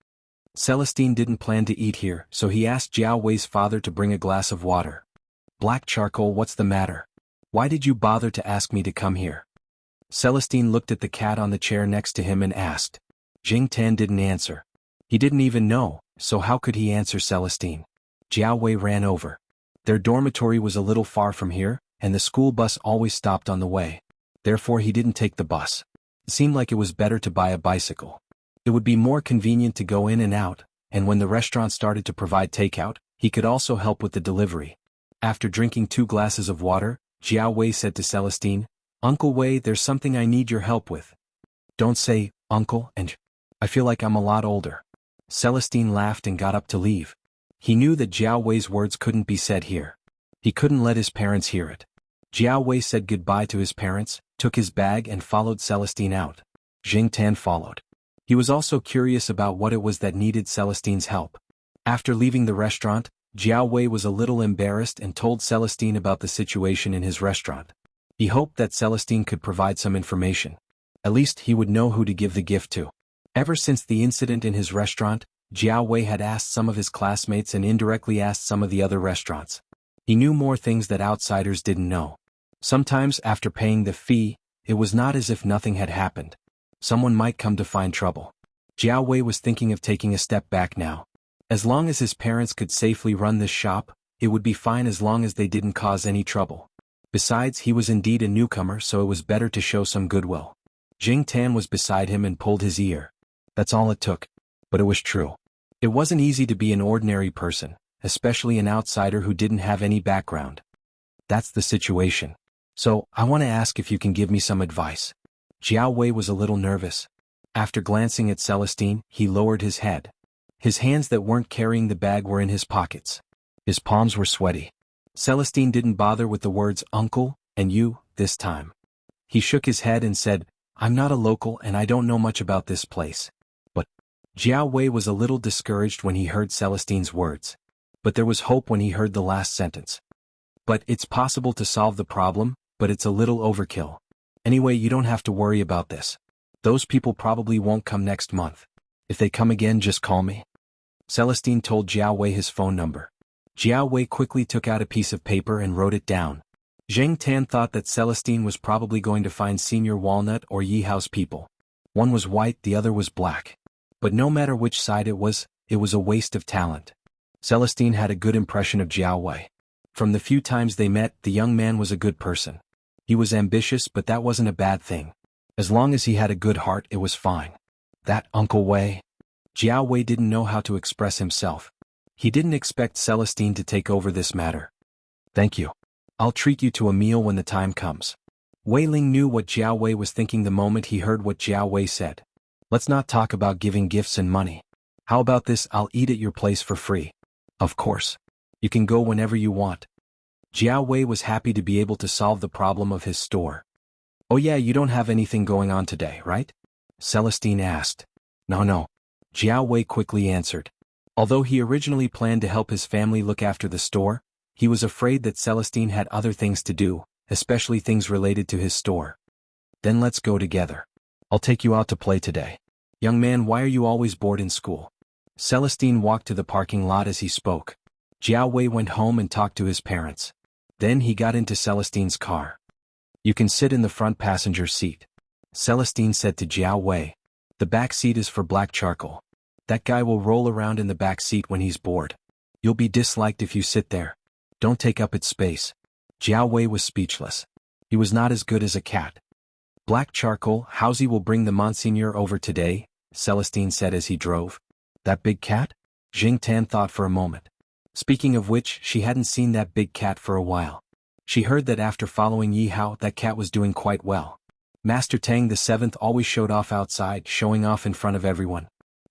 Celestine didn't plan to eat here, so he asked Jiao Wei's father to bring a glass of water. Black Charcoal, what's the matter? Why did you bother to ask me to come here? Celestine looked at the cat on the chair next to him and asked. Jing Tan didn't answer. He didn't even know, so how could he answer Celestine? Jiao Wei ran over. Their dormitory was a little far from here, and the school bus always stopped on the way. Therefore he didn't take the bus. It seemed like it was better to buy a bicycle. It would be more convenient to go in and out, and when the restaurant started to provide takeout, he could also help with the delivery. After drinking 2 glasses of water, Jiao Wei said to Celestine, Uncle Wei, there's something I need your help with. Don't say, Uncle, and I feel like I'm a lot older. Celestine laughed and got up to leave. He knew that Jiao Wei's words couldn't be said here. He couldn't let his parents hear it. Jiao Wei said goodbye to his parents, took his bag and followed Celestine out. Jing Tan followed. He was also curious about what it was that needed Celestine's help. After leaving the restaurant, Jiao Wei was a little embarrassed and told Celestine about the situation in his restaurant. He hoped that Celestine could provide some information. At least he would know who to give the gift to. Ever since the incident in his restaurant, Jiao Wei had asked some of his classmates and indirectly asked some of the other restaurants. He knew more things that outsiders didn't know. Sometimes after paying the fee, it was not as if nothing had happened. Someone might come to find trouble. Jiao Wei was thinking of taking a step back now. As long as his parents could safely run this shop, it would be fine as long as they didn't cause any trouble. Besides, he was indeed a newcomer, so it was better to show some goodwill. Jing Tan was beside him and pulled his ear. That's all it took. But it was true. It wasn't easy to be an ordinary person, especially an outsider who didn't have any background. That's the situation. So, I want to ask if you can give me some advice. Jiao Wei was a little nervous. After glancing at Celestine, he lowered his head. His hands that weren't carrying the bag were in his pockets. His palms were sweaty. Celestine didn't bother with the words uncle and you this time. He shook his head and said, I'm not a local and I don't know much about this place. But Jiao Wei was a little discouraged when he heard Celestine's words. But there was hope when he heard the last sentence. But it's possible to solve the problem, but it's a little overkill. Anyway, you don't have to worry about this. Those people probably won't come next month. If they come again, just call me. Celestine told Jiao Wei his phone number. Jiao Wei quickly took out a piece of paper and wrote it down. Zheng Tan thought that Celestine was probably going to find Senior Walnut or Yi Hao's people. One was white, the other was black. But no matter which side it was a waste of talent. Celestine had a good impression of Jiao Wei. From the few times they met, the young man was a good person. He was ambitious, but that wasn't a bad thing. As long as he had a good heart, it was fine. That Uncle Wei? Jiao Wei didn't know how to express himself. He didn't expect Celestine to take over this matter. Thank you. I'll treat you to a meal when the time comes. Wei Ling knew what Jiao Wei was thinking the moment he heard what Jiao Wei said. Let's not talk about giving gifts and money. How about this? I'll eat at your place for free. Of course. You can go whenever you want. Jiao Wei was happy to be able to solve the problem of his store. Oh yeah, you don't have anything going on today, right? Celestine asked. No. Jiao Wei quickly answered. Although he originally planned to help his family look after the store, he was afraid that Celestine had other things to do, especially things related to his store. Then let's go together. I'll take you out to play today. Young man, why are you always bored in school? Celestine walked to the parking lot as he spoke. Jiao Wei went home and talked to his parents. Then he got into Celestine's car. You can sit in the front passenger seat. Celestine said to Jiao Wei. The back seat is for Black Charcoal. That guy will roll around in the back seat when he's bored. You'll be disliked if you sit there. Don't take up its space. Jiao Wei was speechless. He was not as good as a cat. Black Charcoal, Housie will bring the Monsignor over today, Celestine said as he drove. That big cat? Jing Tan thought for a moment. Speaking of which, she hadn't seen that big cat for a while. She heard that after following Yi Hao, that cat was doing quite well. Master Tang the Seventh always showed off outside, showing off in front of everyone.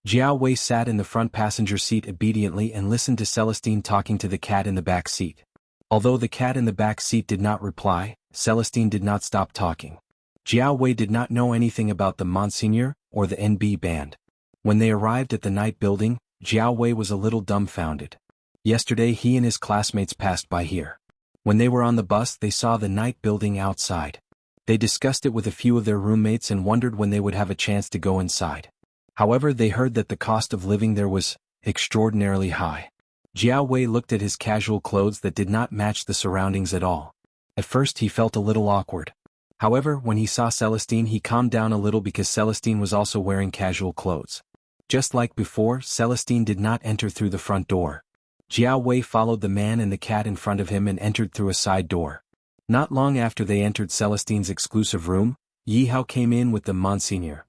Jiao Wei sat in the front passenger seat obediently and listened to Celestine talking to the cat in the back seat. Although the cat in the back seat did not reply, Celestine did not stop talking. Jiao Wei did not know anything about the Monsignor or the NB band. When they arrived at the night building, Jiao Wei was a little dumbfounded. Yesterday he and his classmates passed by here. When they were on the bus, they saw the night building outside. They discussed it with a few of their roommates and wondered when they would have a chance to go inside. However, they heard that the cost of living there was extraordinarily high. Jiao Wei looked at his casual clothes that did not match the surroundings at all. At first he felt a little awkward. However, when he saw Celestine, he calmed down a little because Celestine was also wearing casual clothes. Just like before, Celestine did not enter through the front door. Jiao Wei followed the man and the cat in front of him and entered through a side door. Not long after they entered Celestine's exclusive room, Yi Hao came in with the Monsignor.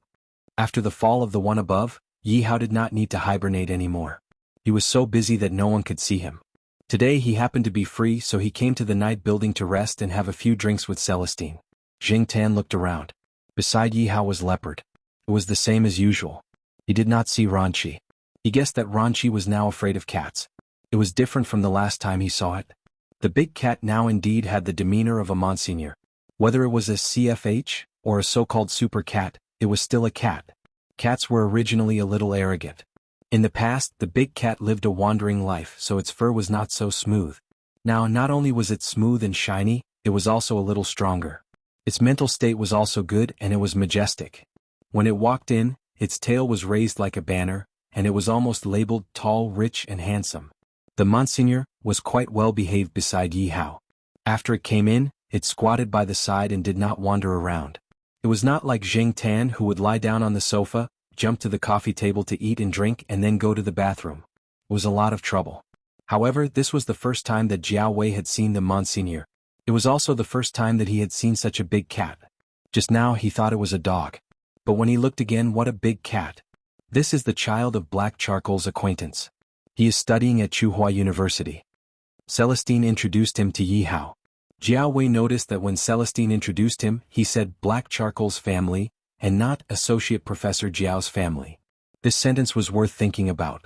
After the fall of the one above, Yi Hao did not need to hibernate anymore. He was so busy that no one could see him. Today he happened to be free, so he came to the night building to rest and have a few drinks with Celestine. Jing Tan looked around. Beside Yi Hao was Leopard. It was the same as usual. He did not see Ranchi. He guessed that Ranchi was now afraid of cats. It was different from the last time he saw it. The big cat now indeed had the demeanor of a Monsignor. Whether it was a CFH, or a so-called super cat, it was still a cat. Cats were originally a little arrogant. In the past, the big cat lived a wandering life, so its fur was not so smooth. Now, not only was it smooth and shiny, it was also a little stronger. Its mental state was also good and it was majestic. When it walked in, its tail was raised like a banner, and it was almost labeled tall, rich, and handsome. The Monsignor was quite well behaved beside Yi Hao. After it came in, it squatted by the side and did not wander around. It was not like Jing Tan, who would lie down on the sofa, jump to the coffee table to eat and drink and then go to the bathroom. It was a lot of trouble. However, this was the first time that Jiao Wei had seen the Monsignor. It was also the first time that he had seen such a big cat. Just now he thought it was a dog. But when he looked again, what a big cat. This is the child of Black Charcoal's acquaintance. He is studying at Tsinghua University. Celestine introduced him to Yi Hao. Jiao Wei noticed that when Celestine introduced him, he said Black Charcoal's family, and not Associate Professor Jiao's family. This sentence was worth thinking about.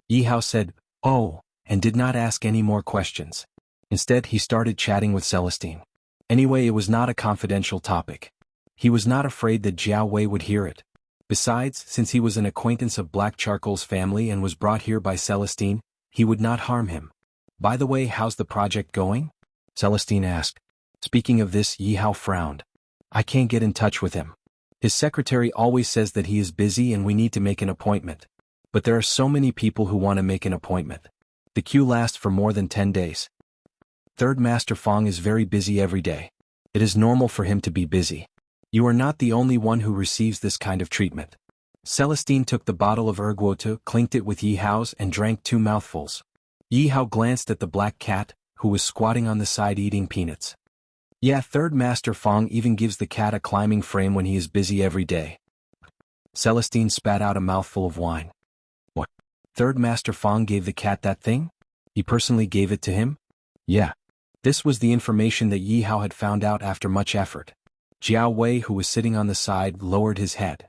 Yi Hao said, "Oh," and did not ask any more questions. Instead, he started chatting with Celestine. Anyway, it was not a confidential topic. He was not afraid that Jiao Wei would hear it. Besides, since he was an acquaintance of Black Charcoal's family and was brought here by Celestine, he would not harm him. "By the way, how's the project going?" Celestine asked. Speaking of this, Yi Hao frowned. "I can't get in touch with him. His secretary always says that he is busy and we need to make an appointment. But there are so many people who want to make an appointment. The queue lasts for more than 10 days. Third Master Fong is very busy every day. It is normal for him to be busy. You are not the only one who receives this kind of treatment." Celestine took the bottle of erguoto, clinked it with Yi Hao's and drank 2 mouthfuls. Yi Hao glanced at the black cat, who was squatting on the side eating peanuts. "Yeah, Third Master Fong even gives the cat a climbing frame when he is busy every day." Celestine spat out a mouthful of wine. "What? Third Master Fong gave the cat that thing? He personally gave it to him?" "Yeah." This was the information that Yi Hao had found out after much effort. Jiao Wei, who was sitting on the side, lowered his head.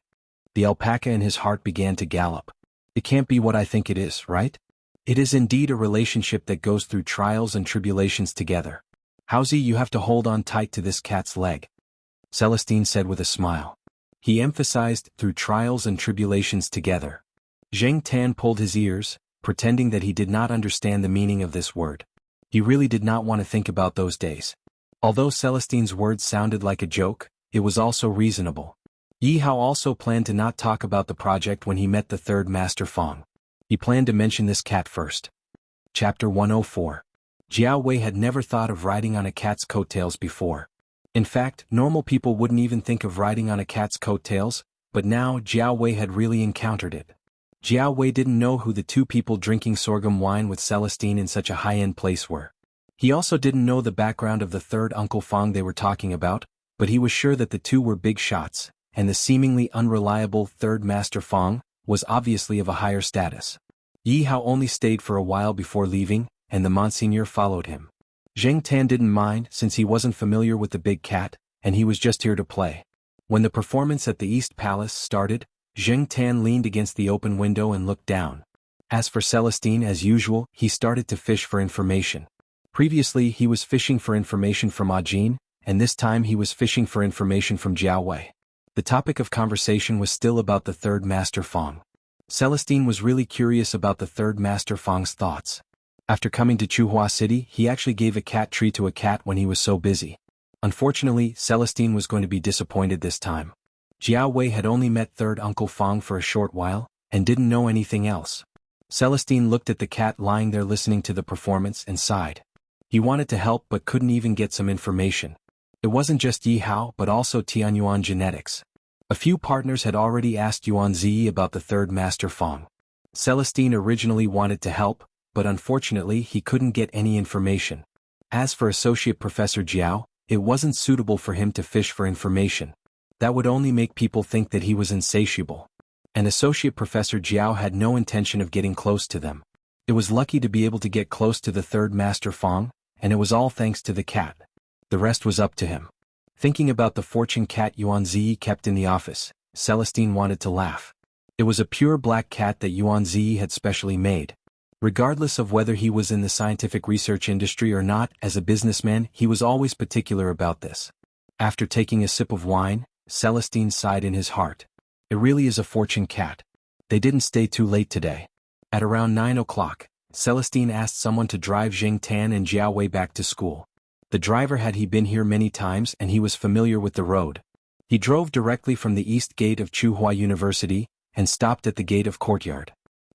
The alpaca in his heart began to gallop. "It can't be what I think it is, right? It is indeed a relationship that goes through trials and tribulations together. Howzy, you have to hold on tight to this cat's leg," Celestine said with a smile. He emphasized, through trials and tribulations together. Zheng Tan pulled his ears, pretending that he did not understand the meaning of this word. He really did not want to think about those days. Although Celestine's words sounded like a joke, it was also reasonable. Yi Hao also planned to not talk about the project when he met the Third Master Fong. He planned to mention this cat first. Chapter 104. Jiao Wei had never thought of riding on a cat's coattails before. In fact, normal people wouldn't even think of riding on a cat's coattails, but now Jiao Wei had really encountered it. Jiao Wei didn't know who the 2 people drinking sorghum wine with Celestine in such a high-end place were. He also didn't know the background of the third Uncle Fong they were talking about, but he was sure that the 2 were big shots, and the seemingly unreliable Third Master Fong was obviously of a higher status. Yi Hao only stayed for a while before leaving, and the Monsignor followed him. Zheng Tan didn't mind since he wasn't familiar with the big cat, and he was just here to play. When the performance at the East Palace started, Zheng Tan leaned against the open window and looked down. As for Celestine, as usual, he started to fish for information. Previously, he was fishing for information from Ajin, and this time he was fishing for information from Jiao Wei. The topic of conversation was still about the Third Master Fong. Celestine was really curious about the Third Master Fong's thoughts. After coming to Tsinghua City, he actually gave a cat tree to a cat when he was so busy. Unfortunately, Celestine was going to be disappointed this time. Jiao Wei had only met Third Uncle Fong for a short while, and didn't know anything else. Celestine looked at the cat lying there listening to the performance and sighed. He wanted to help but couldn't even get some information. It wasn't just Yi Hao but also Tianyuan Genetics. A few partners had already asked Yuan Ziyi about the Third Master Fong. Celestine originally wanted to help, but unfortunately he couldn't get any information. As for Associate Professor Jiao, it wasn't suitable for him to fish for information. That would only make people think that he was insatiable. And Associate Professor Jiao had no intention of getting close to them. It was lucky to be able to get close to the Third Master Fong, and it was all thanks to the cat. The rest was up to him. Thinking about the fortune cat Yuan Ziyi kept in the office, Celestine wanted to laugh. It was a pure black cat that Yuan Ziyi had specially made. Regardless of whether he was in the scientific research industry or not, as a businessman, he was always particular about this. After taking a sip of wine, Celestine sighed in his heart. It really is a fortune cat. They didn't stay too late today. At around 9 o'clock, Celestine asked someone to drive Zheng Tan and Jiao Wei back to school. The driver had been here many times and he was familiar with the road. He drove directly from the east gate of Tsinghua University, and stopped at the gate of courtyard.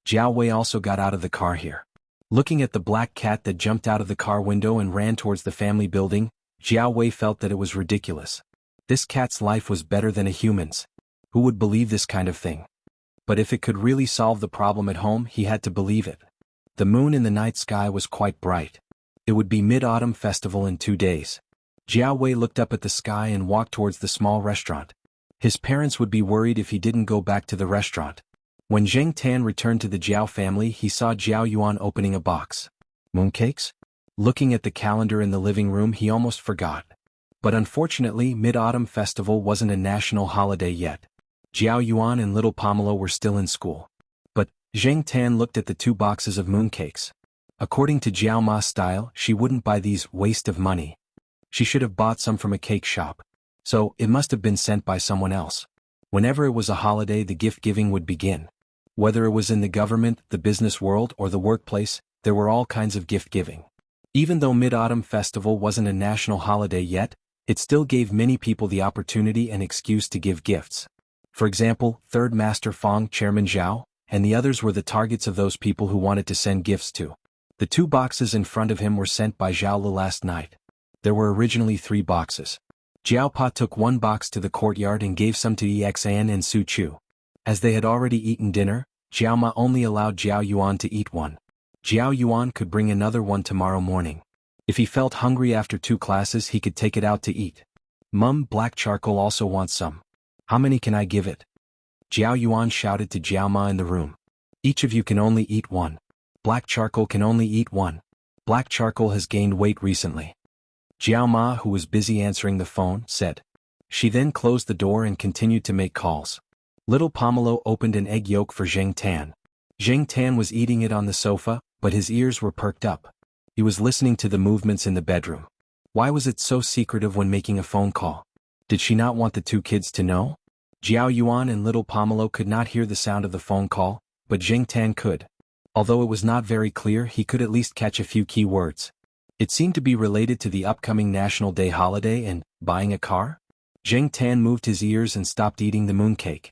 Jiao Wei also got out of the car here. Looking at the black cat that jumped out of the car window and ran towards the family building, Jiao Wei felt that it was ridiculous. This cat's life was better than a human's. Who would believe this kind of thing? But if it could really solve the problem at home, he had to believe it. The moon in the night sky was quite bright. It would be Mid-Autumn Festival in 2 days. Jiao Wei looked up at the sky and walked towards the small restaurant. His parents would be worried if he didn't go back to the restaurant. When Zheng Tan returned to the Jiao family, he saw Jiao Yuan opening a box. Mooncakes? Looking at the calendar in the living room, he almost forgot. But unfortunately, Mid-Autumn Festival wasn't a national holiday yet. Jiao Yuan and little Pomelo were still in school. But Zheng Tan looked at the 2 boxes of mooncakes. According to Jiao Ma's style, she wouldn't buy these waste of money. She should have bought some from a cake shop. So, it must have been sent by someone else. Whenever it was a holiday, the gift-giving would begin. Whether it was in the government, the business world, or the workplace, there were all kinds of gift-giving. Even though Mid-Autumn Festival wasn't a national holiday yet, it still gave many people the opportunity and excuse to give gifts. For example, Third Master Fong, Chairman Zhao, and the others were the targets of those people who wanted to send gifts to. The 2 boxes in front of him were sent by Zhao Li last night. There were originally 3 boxes. Jiao Pa took 1 box to the courtyard and gave some to Exan and Su Chu. As they had already eaten dinner, Jiao Ma only allowed Jiao Yuan to eat 1. Jiao Yuan could bring another 1 tomorrow morning. If he felt hungry after 2 classes, he could take it out to eat. Mum, black charcoal also wants some. How many can I give it? Jiao Yuan shouted to Jiao Ma in the room. Each of you can only eat 1. Black charcoal can only eat 1. Black charcoal has gained weight recently. Jiao Ma, who was busy answering the phone, said. She then closed the door and continued to make calls. Little Pomelo opened an egg yolk for Zheng Tan. Zheng Tan was eating it on the sofa, but his ears were perked up. He was listening to the movements in the bedroom. Why was it so secretive when making a phone call? Did she not want the 2 kids to know? Jiao Yuan and little Pomelo could not hear the sound of the phone call, but Zheng Tan could. Although it was not very clear, he could at least catch a few key words. It seemed to be related to the upcoming National Day holiday and buying a car. Zheng Tan moved his ears and stopped eating the mooncake.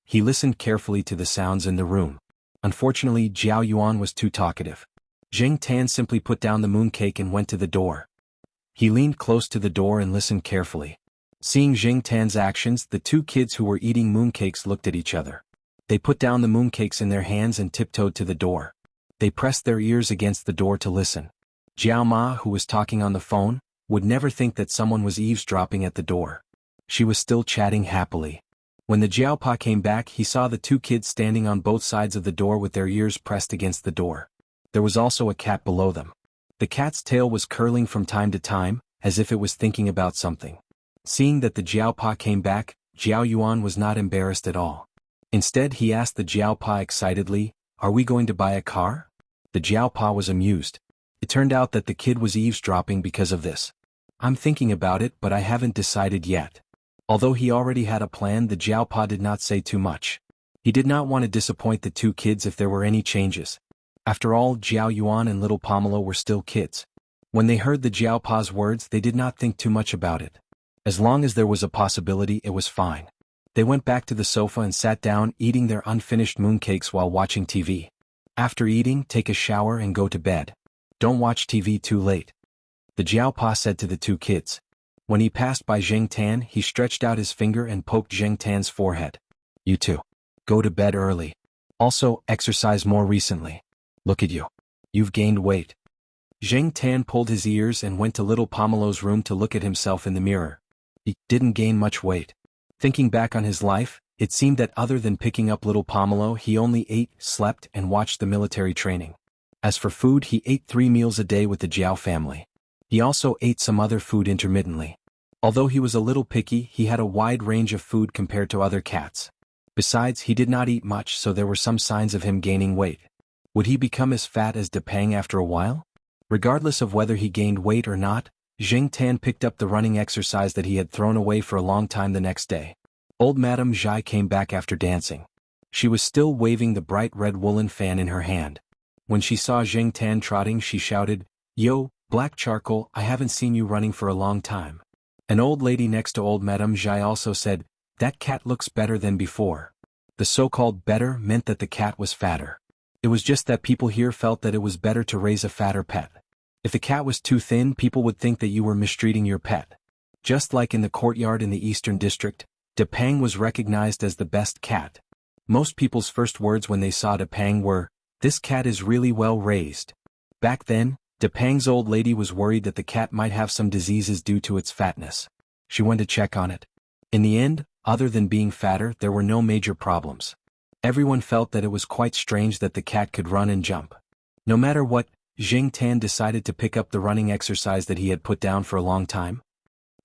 He listened carefully to the sounds in the room. Unfortunately, Jiao Yuan was too talkative. Zheng Tan simply put down the mooncake and went to the door. He leaned close to the door and listened carefully. Seeing Zheng Tan's actions, the 2 kids who were eating mooncakes looked at each other. They put down the mooncakes in their hands and tiptoed to the door. They pressed their ears against the door to listen. Jiao Ma, who was talking on the phone, would never think that someone was eavesdropping at the door. She was still chatting happily. When the Jiao Pa came back, he saw the 2 kids standing on both sides of the door with their ears pressed against the door. There was also a cat below them. The cat's tail was curling from time to time, as if it was thinking about something. Seeing that the Jiao Pa came back, Jiao Yuan was not embarrassed at all. Instead, he asked the Jiao Pa excitedly, "Are we going to buy a car?" The Jiao Pa was amused. It turned out that the kid was eavesdropping because of this. "I'm thinking about it, but I haven't decided yet." Although he already had a plan, the Jiao Pa did not say too much. He did not want to disappoint the 2 kids if there were any changes. After all, Jiao Yuan and little Pomelo were still kids. When they heard the Jiao Pa's words, they did not think too much about it. As long as there was a possibility, it was fine. They went back to the sofa and sat down, eating their unfinished mooncakes while watching TV. After eating, take a shower and go to bed. Don't watch TV too late. The Jiao Pa said to the 2 kids. When he passed by Zheng Tan, he stretched out his finger and poked Zheng Tan's forehead. "You too. Go to bed early. Also, exercise more recently. Look at you. You've gained weight." Zheng Tan pulled his ears and went to little Pomelo's room to look at himself in the mirror. He didn't gain much weight. Thinking back on his life, it seemed that other than picking up little Pomelo, he only ate, slept, and watched the military training. As for food, he ate 3 meals a day with the Jiao family. He also ate some other food intermittently. Although he was a little picky, he had a wide range of food compared to other cats. Besides, he did not eat much, so there were some signs of him gaining weight. Would he become as fat as Depang after a while? Regardless of whether he gained weight or not, Zheng Tan picked up the running exercise that he had thrown away for a long time the next day. Old Madame Zhai came back after dancing. She was still waving the bright red woolen fan in her hand. When she saw Zheng Tan trotting, she shouted, "Yo, black charcoal, I haven't seen you running for a long time." An old lady next to old Madame Zhai also said, "That cat looks better than before." The so-called better meant that the cat was fatter. It was just that people here felt that it was better to raise a fatter pet. If the cat was too thin, people would think that you were mistreating your pet. Just like in the courtyard in the Eastern District, Depang was recognized as the best cat. Most people's first words when they saw Depang were, "This cat is really well raised." Back then, Depang's old lady was worried that the cat might have some diseases due to its fatness. She went to check on it. In the end, other than being fatter, there were no major problems. Everyone felt that it was quite strange that the cat could run and jump. No matter what, Jing Tan decided to pick up the running exercise that he had put down for a long time.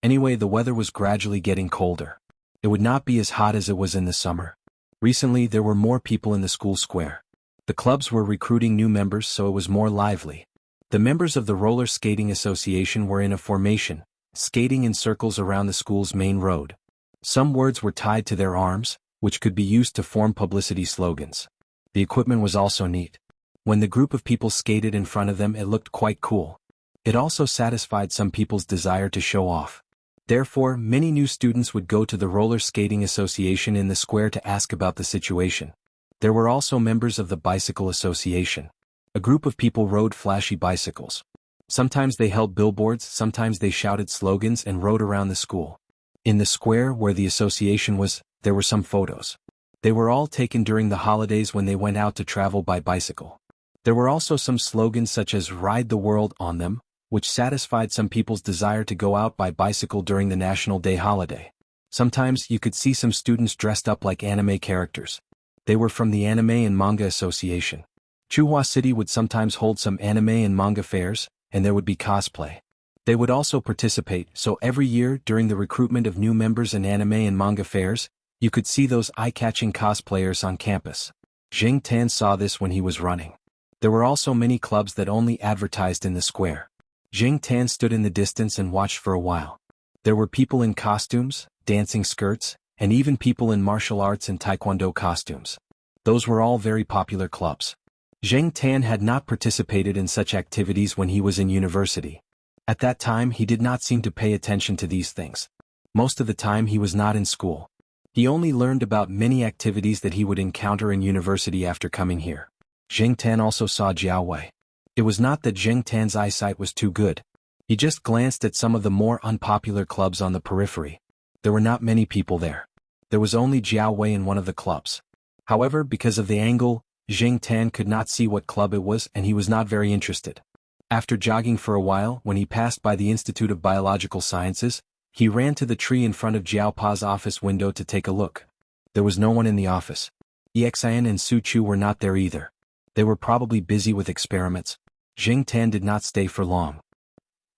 Anyway, the weather was gradually getting colder. It would not be as hot as it was in the summer. Recently, there were more people in the school square. The clubs were recruiting new members, so it was more lively. The members of the Roller Skating Association were in a formation, skating in circles around the school's main road. Some words were tied to their arms, which could be used to form publicity slogans. The equipment was also neat. When the group of people skated in front of them, it looked quite cool. It also satisfied some people's desire to show off. Therefore, many new students would go to the Roller Skating Association in the square to ask about the situation. There were also members of the Bicycle Association. A group of people rode flashy bicycles. Sometimes they held billboards, sometimes they shouted slogans and rode around the school. In the square where the association was, there were some photos. They were all taken during the holidays when they went out to travel by bicycle. There were also some slogans such as "Ride the World" on them, which satisfied some people's desire to go out by bicycle during the National Day holiday. Sometimes you could see some students dressed up like anime characters. They were from the Anime and Manga Association. Chuhua City would sometimes hold some anime and manga fairs, and there would be cosplay. They would also participate, so every year during the recruitment of new members in anime and manga fairs, you could see those eye-catching cosplayers on campus. Jing Tan saw this when he was running. There were also many clubs that only advertised in the square. Jing Tan stood in the distance and watched for a while. There were people in costumes, dancing skirts, and even people in martial arts and taekwondo costumes. Those were all very popular clubs. Jing Tan had not participated in such activities when he was in university. At that time, he did not seem to pay attention to these things. Most of the time he was not in school. He only learned about many activities that he would encounter in university after coming here. Jing Tan also saw Jiao Wei. It was not that Jing Tan's eyesight was too good. He just glanced at some of the more unpopular clubs on the periphery. There were not many people there. There was only Jiao Wei in one of the clubs. However, because of the angle, Jing Tan could not see what club it was and he was not very interested. After jogging for a while, when he passed by the Institute of Biological Sciences, he ran to the tree in front of Jiao Pa's office window to take a look. There was no one in the office. Exian and Su Chu were not there either. They were probably busy with experiments. Jing Tan did not stay for long.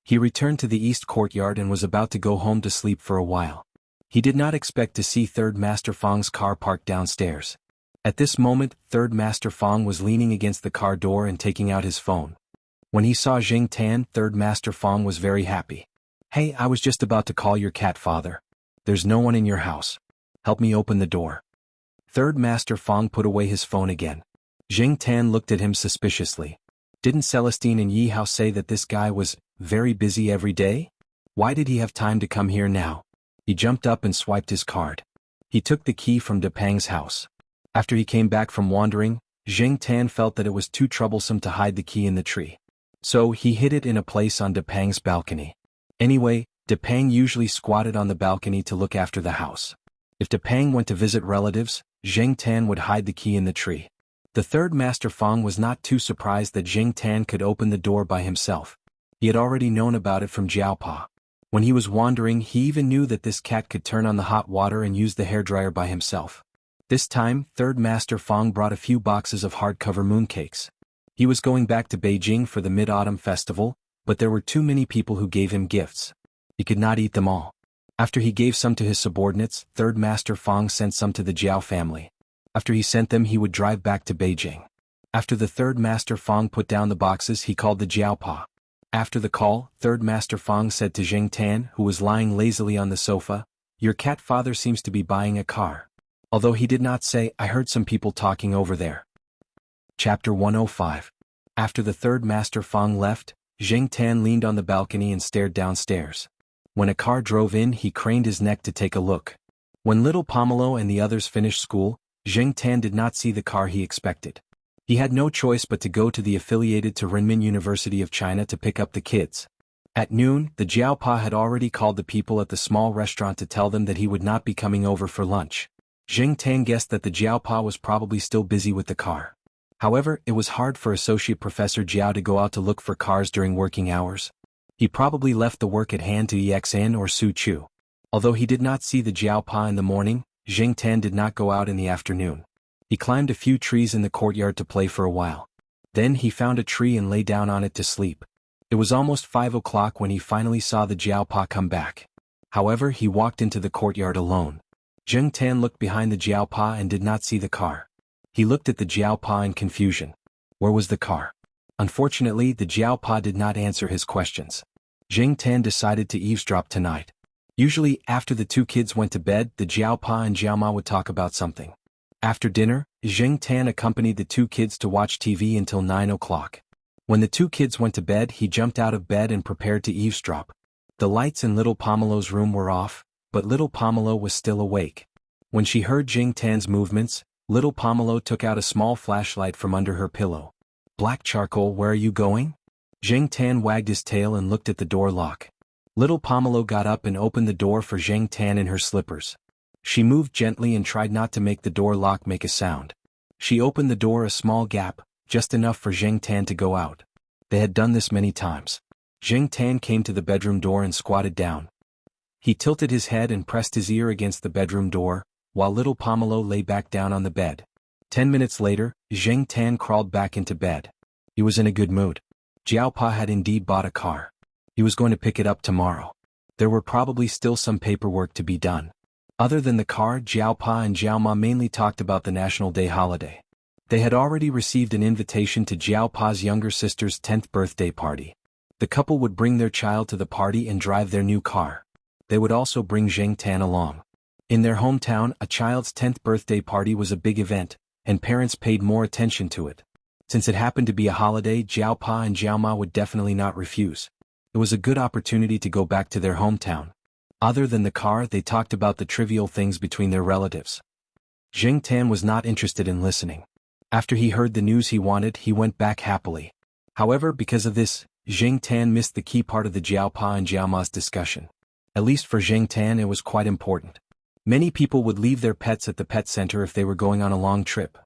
He returned to the east courtyard and was about to go home to sleep for a while. He did not expect to see Third Master Fang's car parked downstairs. At this moment, Third Master Fang was leaning against the car door and taking out his phone. When he saw Jing Tan, Third Master Fang was very happy. "Hey, I was just about to call your cat, father. There's no one in your house. Help me open the door." Third Master Fang put away his phone again. Jing Tan looked at him suspiciously. Didn't Celestine and Yi Hao say that this guy was very busy every day? Why did he have time to come here now? He jumped up and swiped his card. He took the key from Depang's house. After he came back from wandering, Jing Tan felt that it was too troublesome to hide the key in the tree. So he hid it in a place on Depang's balcony. Anyway, Depang usually squatted on the balcony to look after the house. If Depang went to visit relatives, Jing Tan would hide the key in the tree. The Third Master Fang was not too surprised that Jing Tan could open the door by himself. He had already known about it from Jiao Pa. When he was wandering, he even knew that this cat could turn on the hot water and use the hairdryer by himself. This time, Third Master Fang brought a few boxes of hardcover mooncakes. He was going back to Beijing for the Mid-Autumn Festival, but there were too many people who gave him gifts. He could not eat them all. After he gave some to his subordinates, Third Master Fang sent some to the Jiao family. After he sent them, he would drive back to Beijing. After the Third Master Fang put down the boxes, he called the Jiao Pa. After the call, Third Master Fang said to Jing Tan, who was lying lazily on the sofa, "Your cat father seems to be buying a car." Although he did not say, "I heard some people talking over there." Chapter 105. After the Third Master Fang left, Jing Tan leaned on the balcony and stared downstairs. When a car drove in, he craned his neck to take a look. When little Pomelo and the others finished school, Jing Tan did not see the car he expected. He had no choice but to go to the affiliated to Renmin University of China to pick up the kids. At noon, the Jiaopa had already called the people at the small restaurant to tell them that he would not be coming over for lunch. Zheng Tan guessed that the Jiaopa was probably still busy with the car. However, it was hard for Associate Professor Jiao to go out to look for cars during working hours. He probably left the work at hand to EXN or Su Chu. Although he did not see the Jiaopa in the morning, Zheng Tan did not go out in the afternoon. He climbed a few trees in the courtyard to play for a while. Then he found a tree and lay down on it to sleep. It was almost 5 o'clock when he finally saw the Jiaopa come back. However, he walked into the courtyard alone. Zheng Tan looked behind the Jiaopa and did not see the car. He looked at the Jiaopa in confusion. Where was the car? Unfortunately, the Jiaopa did not answer his questions. Zheng Tan decided to eavesdrop tonight. Usually, after the two kids went to bed, the Jiaopa and Jiaoma would talk about something. After dinner, Zheng Tan accompanied the two kids to watch TV until 9 o'clock. When the two kids went to bed, he jumped out of bed and prepared to eavesdrop. The lights in little Pomelo's room were off, but little Pomelo was still awake. When she heard Zheng Tan's movements, little Pomelo took out a small flashlight from under her pillow. Black Charcoal, where are you going? Zheng Tan wagged his tail and looked at the door lock. Little Pomelo got up and opened the door for Zheng Tan in her slippers. She moved gently and tried not to make the door lock make a sound. She opened the door a small gap, just enough for Zheng Tan to go out. They had done this many times. Zheng Tan came to the bedroom door and squatted down. He tilted his head and pressed his ear against the bedroom door, while little Pomelo lay back down on the bed. 10 minutes later, Zheng Tan crawled back into bed. He was in a good mood. Jiaopa had indeed bought a car. He was going to pick it up tomorrow. There were probably still some paperwork to be done. Other than the car, Jiaopa and Jiaoma mainly talked about the National Day holiday. They had already received an invitation to Jiaopa's younger sister's 10th birthday party. The couple would bring their child to the party and drive their new car. They would also bring Zheng Tan along. In their hometown, a child's 10th birthday party was a big event, and parents paid more attention to it. Since it happened to be a holiday, Jiaopa and Jiaoma would definitely not refuse. It was a good opportunity to go back to their hometown. Other than the car, they talked about the trivial things between their relatives. Zheng Tan was not interested in listening. After he heard the news he wanted, he went back happily. However, because of this, Zheng Tan missed the key part of the Jiaopa and Jiaoma's discussion. At least for Zheng Tan, it was quite important. Many people would leave their pets at the pet center if they were going on a long trip.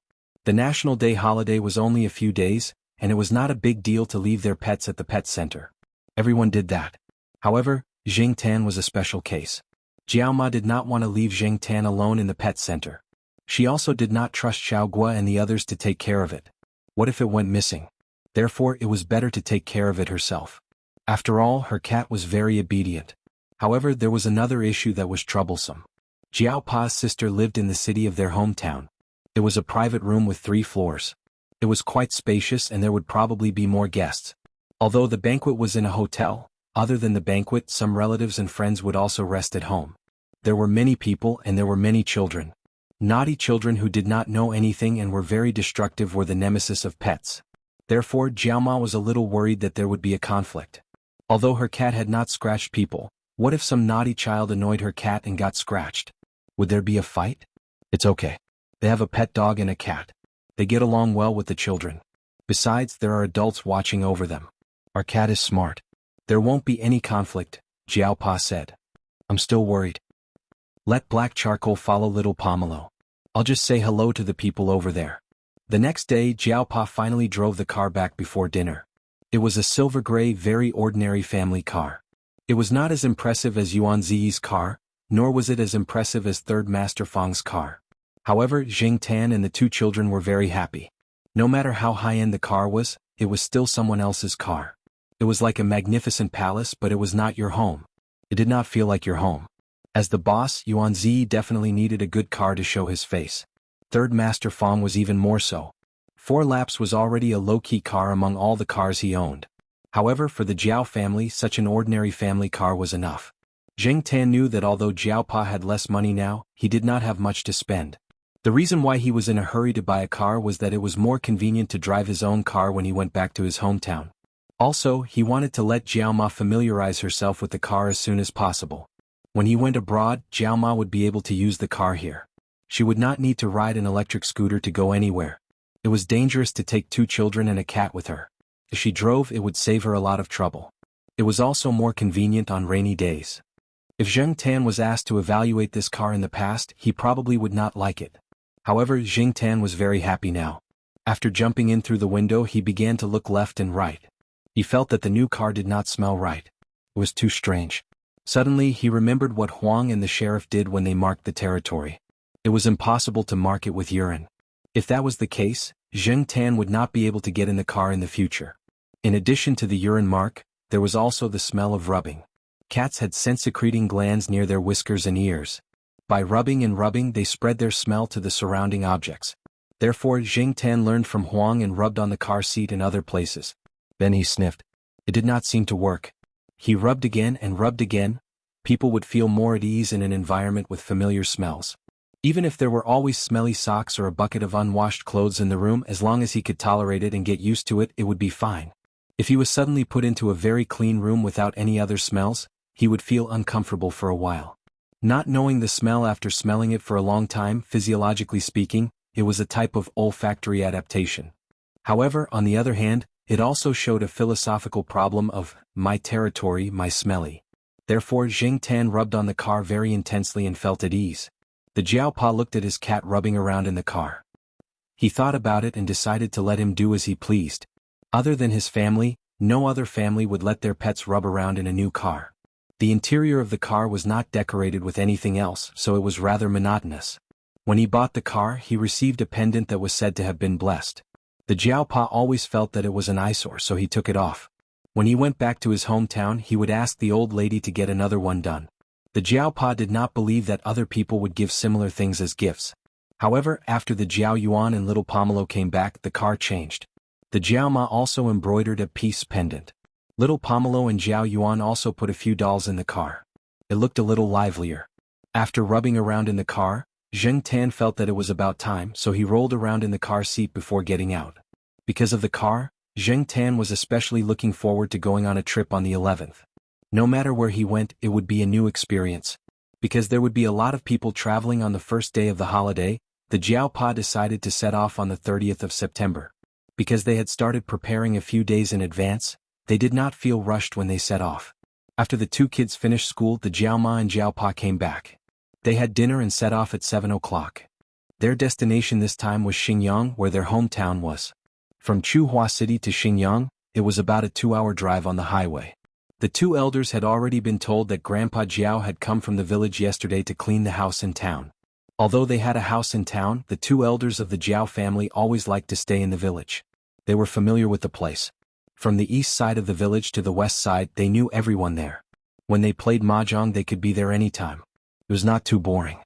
The National Day holiday was only a few days, and it was not a big deal to leave their pets at the pet center. Everyone did that. However, Zheng Tan was a special case. Jiaoma did not want to leave Zheng Tan alone in the pet center. She also did not trust Xiaogua and the others to take care of it. What if it went missing? Therefore, it was better to take care of it herself. After all, her cat was very obedient. However, there was another issue that was troublesome. Jiaopa's sister lived in the city of their hometown. It was a private room with 3 floors. It was quite spacious and there would probably be more guests. Although the banquet was in a hotel, other than the banquet, some relatives and friends would also rest at home. There were many people and there were many children. Naughty children who did not know anything and were very destructive were the nemesis of pets. Therefore, Jiaoma was a little worried that there would be a conflict. Although her cat had not scratched people, what if some naughty child annoyed her cat and got scratched? Would there be a fight? It's okay. They have a pet dog and a cat. They get along well with the children. Besides, there are adults watching over them. Our cat is smart. There won't be any conflict, Jiaopa said. I'm still worried. Let Black Charcoal follow little Pomelo. I'll just say hello to the people over there. The next day, Jiaopa finally drove the car back before dinner. It was a silver-gray, very ordinary family car. It was not as impressive as Yuan Ziyi's car, nor was it as impressive as Third Master Fang's car. However, Zheng Tan and the 2 children were very happy. No matter how high-end the car was, it was still someone else's car. It was like a magnificent palace, but it was not your home. It did not feel like your home. As the boss, Yuan Ziyi definitely needed a good car to show his face. Third Master Fang was even more so. 4 Laps was already a low-key car among all the cars he owned. However, for the Jiao family, such an ordinary family car was enough. Zheng Tan knew that although Jiaopa had less money now, he did not have much to spend. The reason why he was in a hurry to buy a car was that it was more convenient to drive his own car when he went back to his hometown. Also, he wanted to let Jiaoma familiarize herself with the car as soon as possible. When he went abroad, Jiaoma would be able to use the car here. She would not need to ride an electric scooter to go anywhere. It was dangerous to take 2 children and a cat with her. If she drove, it would save her a lot of trouble. It was also more convenient on rainy days. If Zheng Tan was asked to evaluate this car in the past, he probably would not like it. However, Zheng Tan was very happy now. After jumping in through the window, he began to look left and right. He felt that the new car did not smell right. It was too strange. Suddenly, he remembered what Huang and the sheriff did when they marked the territory. It was impossible to mark it with urine. If that was the case, Zheng Tan would not be able to get in the car in the future. In addition to the urine mark, there was also the smell of rubbing. Cats had scent-secreting glands near their whiskers and ears. By rubbing and rubbing, they spread their smell to the surrounding objects. Therefore, Zheng Tan learned from Huang and rubbed on the car seat and other places. Then he sniffed. It did not seem to work. He rubbed again and rubbed again. People would feel more at ease in an environment with familiar smells. Even if there were always smelly socks or a bucket of unwashed clothes in the room, as long as he could tolerate it and get used to it, it would be fine. If he was suddenly put into a very clean room without any other smells, he would feel uncomfortable for a while. Not knowing the smell after smelling it for a long time, physiologically speaking, it was a type of olfactory adaptation. However, on the other hand, it also showed a philosophical problem of, my territory, my smelly. Therefore, Zheng Tan rubbed on the car very intensely and felt at ease. The Jiaopa looked at his cat rubbing around in the car. He thought about it and decided to let him do as he pleased. Other than his family, no other family would let their pets rub around in a new car. The interior of the car was not decorated with anything else, so it was rather monotonous. When he bought the car, he received a pendant that was said to have been blessed. The Jiaopa always felt that it was an eyesore, so he took it off. When he went back to his hometown, he would ask the old lady to get another one done. The Jiaopa did not believe that other people would give similar things as gifts. However, after the Jiao Yuan and little Pomelo came back, the car changed. The Jiaoma also embroidered a peace pendant. Little Pomelo and Jiao Yuan also put a few dolls in the car. It looked a little livelier. After rubbing around in the car, Zheng Tan felt that it was about time, so he rolled around in the car seat before getting out. Because of the car, Zheng Tan was especially looking forward to going on a trip on the 11th. No matter where he went, it would be a new experience. Because there would be a lot of people traveling on the first day of the holiday, the Jiaopa decided to set off on the 30th of September. Because they had started preparing a few days in advance, they did not feel rushed when they set off. After the 2 kids finished school, the Jiaoma and Jiaopa came back. They had dinner and set off at 7 o'clock. Their destination this time was Xingyang, where their hometown was. From Chuhua City to Xingyang, it was about a 2-hour drive on the highway. The 2 elders had already been told that Grandpa Jiao had come from the village yesterday to clean the house in town. Although they had a house in town, the 2 elders of the Jiao family always liked to stay in the village. They were familiar with the place. From the east side of the village to the west side, they knew everyone there. When they played mahjong, they could be there anytime. It was not too boring.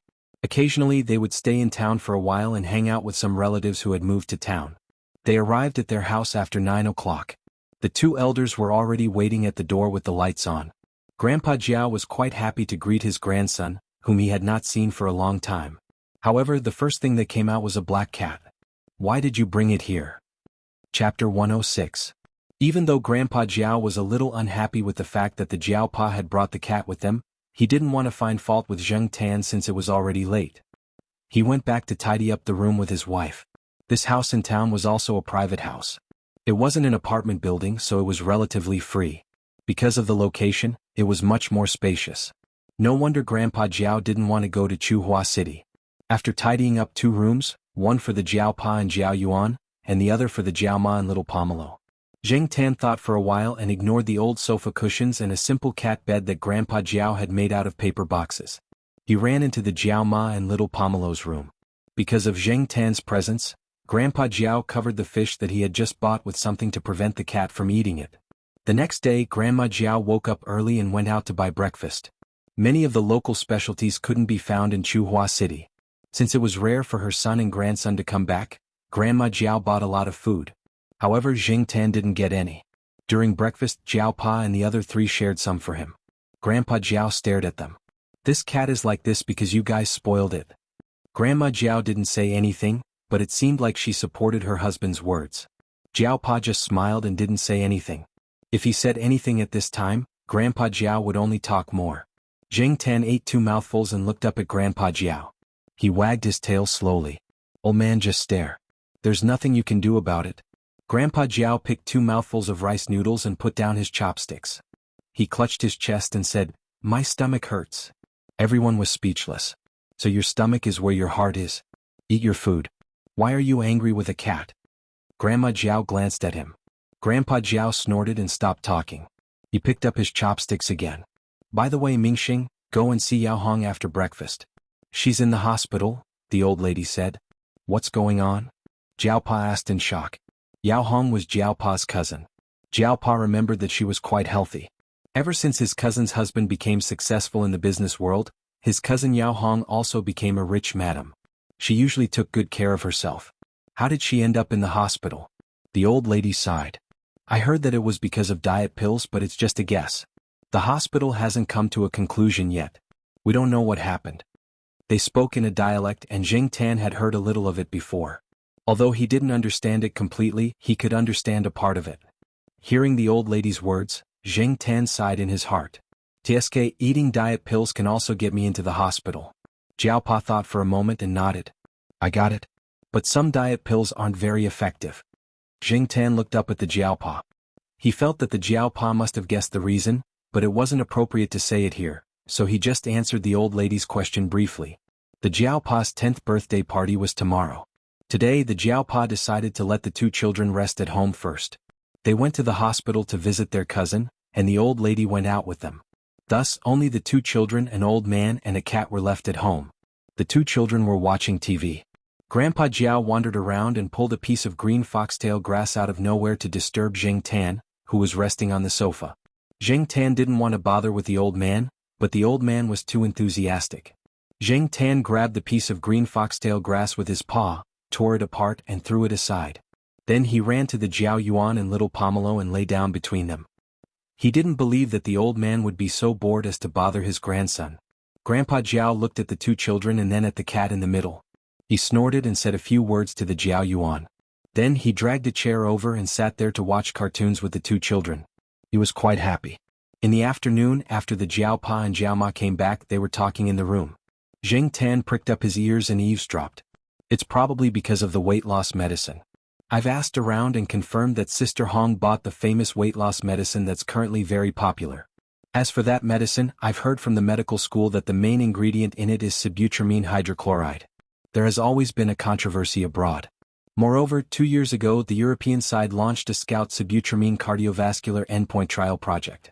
Occasionally, they would stay in town for a while and hang out with some relatives who had moved to town. They arrived at their house after 9 o'clock. The 2 elders were already waiting at the door with the lights on. Grandpa Jiao was quite happy to greet his grandson, whom he had not seen for a long time. However, the first thing that came out was a black cat. Why did you bring it here? Chapter 106. Even though Grandpa Jiao was a little unhappy with the fact that the Jiaopa had brought the cat with them, he didn't want to find fault with Zheng Tan since it was already late. He went back to tidy up the room with his wife. This house in town was also a private house. It wasn't an apartment building, so it was relatively free. Because of the location, it was much more spacious. No wonder Grandpa Jiao didn't want to go to Chuhua City. After tidying up 2 rooms, one for the Jiaopa and Jiao Yuan, and the other for the Jiaoma and little Pomelo, Zheng Tan thought for a while and ignored the old sofa cushions and a simple cat bed that Grandpa Jiao had made out of paper boxes. He ran into the Jiaoma and little Pomelo's room. Because of Zheng Tan's presence, Grandpa Jiao covered the fish that he had just bought with something to prevent the cat from eating it. The next day, Grandma Jiao woke up early and went out to buy breakfast. Many of the local specialties couldn't be found in Chuhua City. Since it was rare for her son and grandson to come back, Grandma Jiao bought a lot of food. However, Zheng Tan didn't get any. During breakfast, Jiaopa and the other 3 shared some for him. Grandpa Jiao stared at them. This cat is like this because you guys spoiled it. Grandma Jiao didn't say anything, but it seemed like she supported her husband's words. Jiaopa just smiled and didn't say anything. If he said anything at this time, Grandpa Jiao would only talk more. Zheng Tan ate 2 mouthfuls and looked up at Grandpa Jiao. He wagged his tail slowly. Old man, just stare. There's nothing you can do about it. Grandpa Jiao picked 2 mouthfuls of rice noodles and put down his chopsticks. He clutched his chest and said, "My stomach hurts." Everyone was speechless. So your stomach is where your heart is? Eat your food. Why are you angry with a cat? Grandma Jiao glanced at him. Grandpa Jiao snorted and stopped talking. He picked up his chopsticks again. By the way, Mingxing, go and see Yao Hong after breakfast. She's in the hospital, the old lady said. What's going on? Jiaopa asked in shock. Yao Hong was Jiaopa's cousin. Jiaopa remembered that she was quite healthy. Ever since his cousin's husband became successful in the business world, his cousin Yao Hong also became a rich madam. She usually took good care of herself. How did she end up in the hospital? The old lady sighed. I heard that it was because of diet pills, but it's just a guess. The hospital hasn't come to a conclusion yet. We don't know what happened. They spoke in a dialect and Jing Tan had heard a little of it before. Although he didn't understand it completely, he could understand a part of it. Hearing the old lady's words, Jing Tan sighed in his heart. TSK, eating diet pills can also get me into the hospital. Jiaopa thought for a moment and nodded. I got it. But some diet pills aren't very effective. Jing Tan looked up at the Jiaopa. He felt that the Jiaopa must have guessed the reason, but it wasn't appropriate to say it here, so he just answered the old lady's question briefly. The Jiaopa's 10th birthday party was tomorrow. Today the Jiaopa decided to let the 2 children rest at home first. They went to the hospital to visit their cousin, and the old lady went out with them. Thus, only the 2 children, an old man and a cat, were left at home. The 2 children were watching TV. Grandpa Jiao wandered around and pulled a piece of green foxtail grass out of nowhere to disturb Jing Tan, who was resting on the sofa. Jing Tan didn't want to bother with the old man, but the old man was too enthusiastic. Jing Tan grabbed the piece of green foxtail grass with his paw, tore it apart and threw it aside. Then he ran to the Jiao Yuan and little Pomelo and lay down between them. He didn't believe that the old man would be so bored as to bother his grandson. Grandpa Jiao looked at the 2 children and then at the cat in the middle. He snorted and said a few words to the Jiao Yuan. Then he dragged a chair over and sat there to watch cartoons with the 2 children. He was quite happy. In the afternoon, after the Jiaopa and Jiaoma came back, they were talking in the room. Jing Tan pricked up his ears and eavesdropped. It's probably because of the weight loss medicine. I've asked around and confirmed that Sister Hong bought the famous weight loss medicine that's currently very popular. As for that medicine, I've heard from the medical school that the main ingredient in it is sibutramine hydrochloride. There has always been a controversy abroad. Moreover, 2 years ago the European side launched a Scout sibutramine cardiovascular endpoint trial project.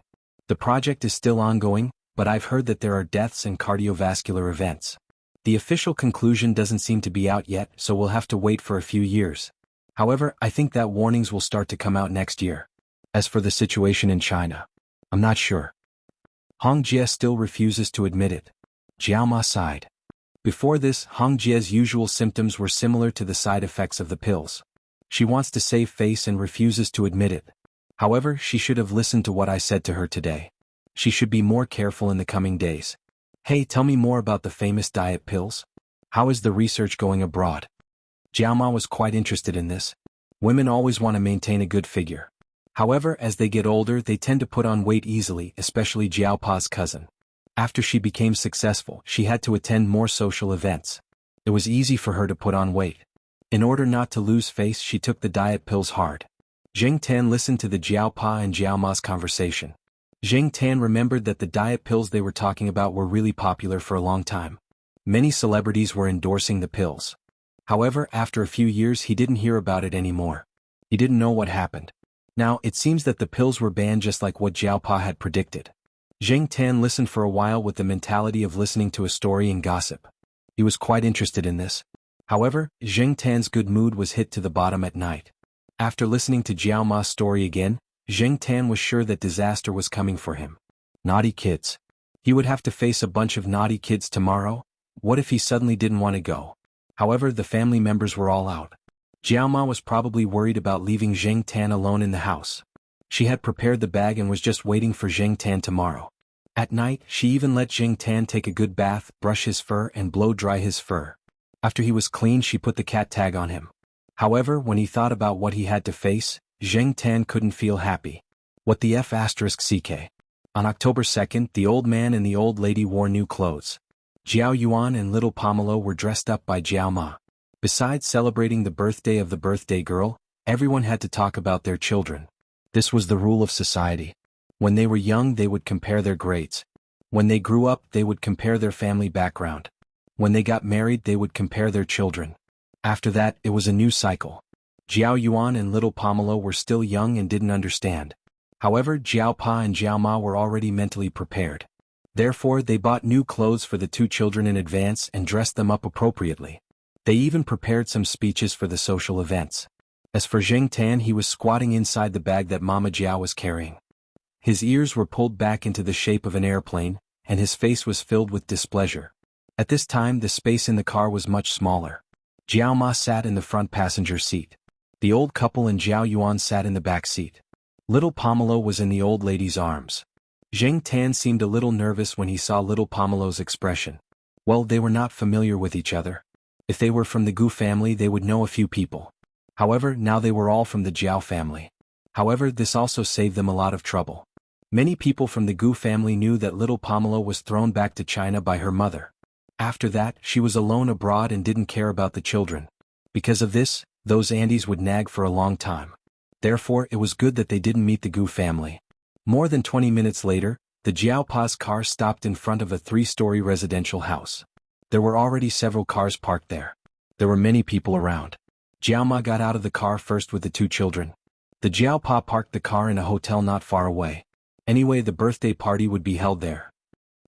The project is still ongoing, but I've heard that there are deaths and cardiovascular events. The official conclusion doesn't seem to be out yet, so we'll have to wait for a few years. However, I think that warnings will start to come out next year. As for the situation in China, I'm not sure. Hong Jie still refuses to admit it. Jiao Ma sighed. Before this, Hong Jie's usual symptoms were similar to the side effects of the pills. She wants to save face and refuses to admit it. However, she should have listened to what I said to her today. She should be more careful in the coming days. Hey, tell me more about the famous diet pills. How is the research going abroad? Jiao Ma was quite interested in this. Women always want to maintain a good figure. However, as they get older, they tend to put on weight easily, especially Jiao Pa's cousin. After she became successful, she had to attend more social events. It was easy for her to put on weight. In order not to lose face, she took the diet pills hard. Jing Tan listened to the Jiao Pa and Jiao Ma's conversation. Jing Tan remembered that the diet pills they were talking about were really popular for a long time. Many celebrities were endorsing the pills. However, after a few years he didn't hear about it anymore. He didn't know what happened. Now, it seems that the pills were banned just like what Jiao Pa had predicted. Jing Tan listened for a while with the mentality of listening to a story and gossip. He was quite interested in this. However, Jing Tan's good mood was hit to the bottom at night. After listening to Jiao Ma's story again, Jing Tan was sure that disaster was coming for him. Naughty kids. He would have to face a bunch of naughty kids tomorrow. What if he suddenly didn't want to go? However, the family members were all out. Jiao Ma was probably worried about leaving Jing Tan alone in the house. She had prepared the bag and was just waiting for Jing Tan tomorrow. At night, she even let Jing Tan take a good bath, brush his fur and blow dry his fur. After he was clean, she put the cat tag on him. However, when he thought about what he had to face, Jing Tan couldn't feel happy. What the F***ck? On October 2nd, the old man and the old lady wore new clothes. Jiao Yuan and little Pomelo were dressed up by Jiao Ma. Besides celebrating the birthday of the birthday girl, everyone had to talk about their children. This was the rule of society. When they were young they would compare their grades. When they grew up they would compare their family background. When they got married they would compare their children. After that it was a new cycle. Jiao Yuan and little Pomelo were still young and didn't understand. However, Jiao Pa and Jiao Ma were already mentally prepared. Therefore they bought new clothes for the two children in advance and dressed them up appropriately. They even prepared some speeches for the social events. As for Zheng Tan, he was squatting inside the bag that Mama Jiao was carrying. His ears were pulled back into the shape of an airplane, and his face was filled with displeasure. At this time the space in the car was much smaller. Jiao Ma sat in the front passenger seat. The old couple and Jiao Yuan sat in the back seat. Little Pomelo was in the old lady's arms. Zheng Tan seemed a little nervous when he saw little Pomelo's expression. Well, they were not familiar with each other. If they were from the Gu family they would know a few people. However, now they were all from the Jiao family. However, this also saved them a lot of trouble. Many people from the Gu family knew that little Pomelo was thrown back to China by her mother. After that, she was alone abroad and didn't care about the children. Because of this, those Andes would nag for a long time. Therefore, it was good that they didn't meet the Gu family. More than 20 minutes later, the Jiao Pa's car stopped in front of a 3-story residential house. There were already several cars parked there. There were many people around. Jiao Ma got out of the car first with the two children. The Jiao Pa parked the car in a hotel not far away. Anyway, the birthday party would be held there.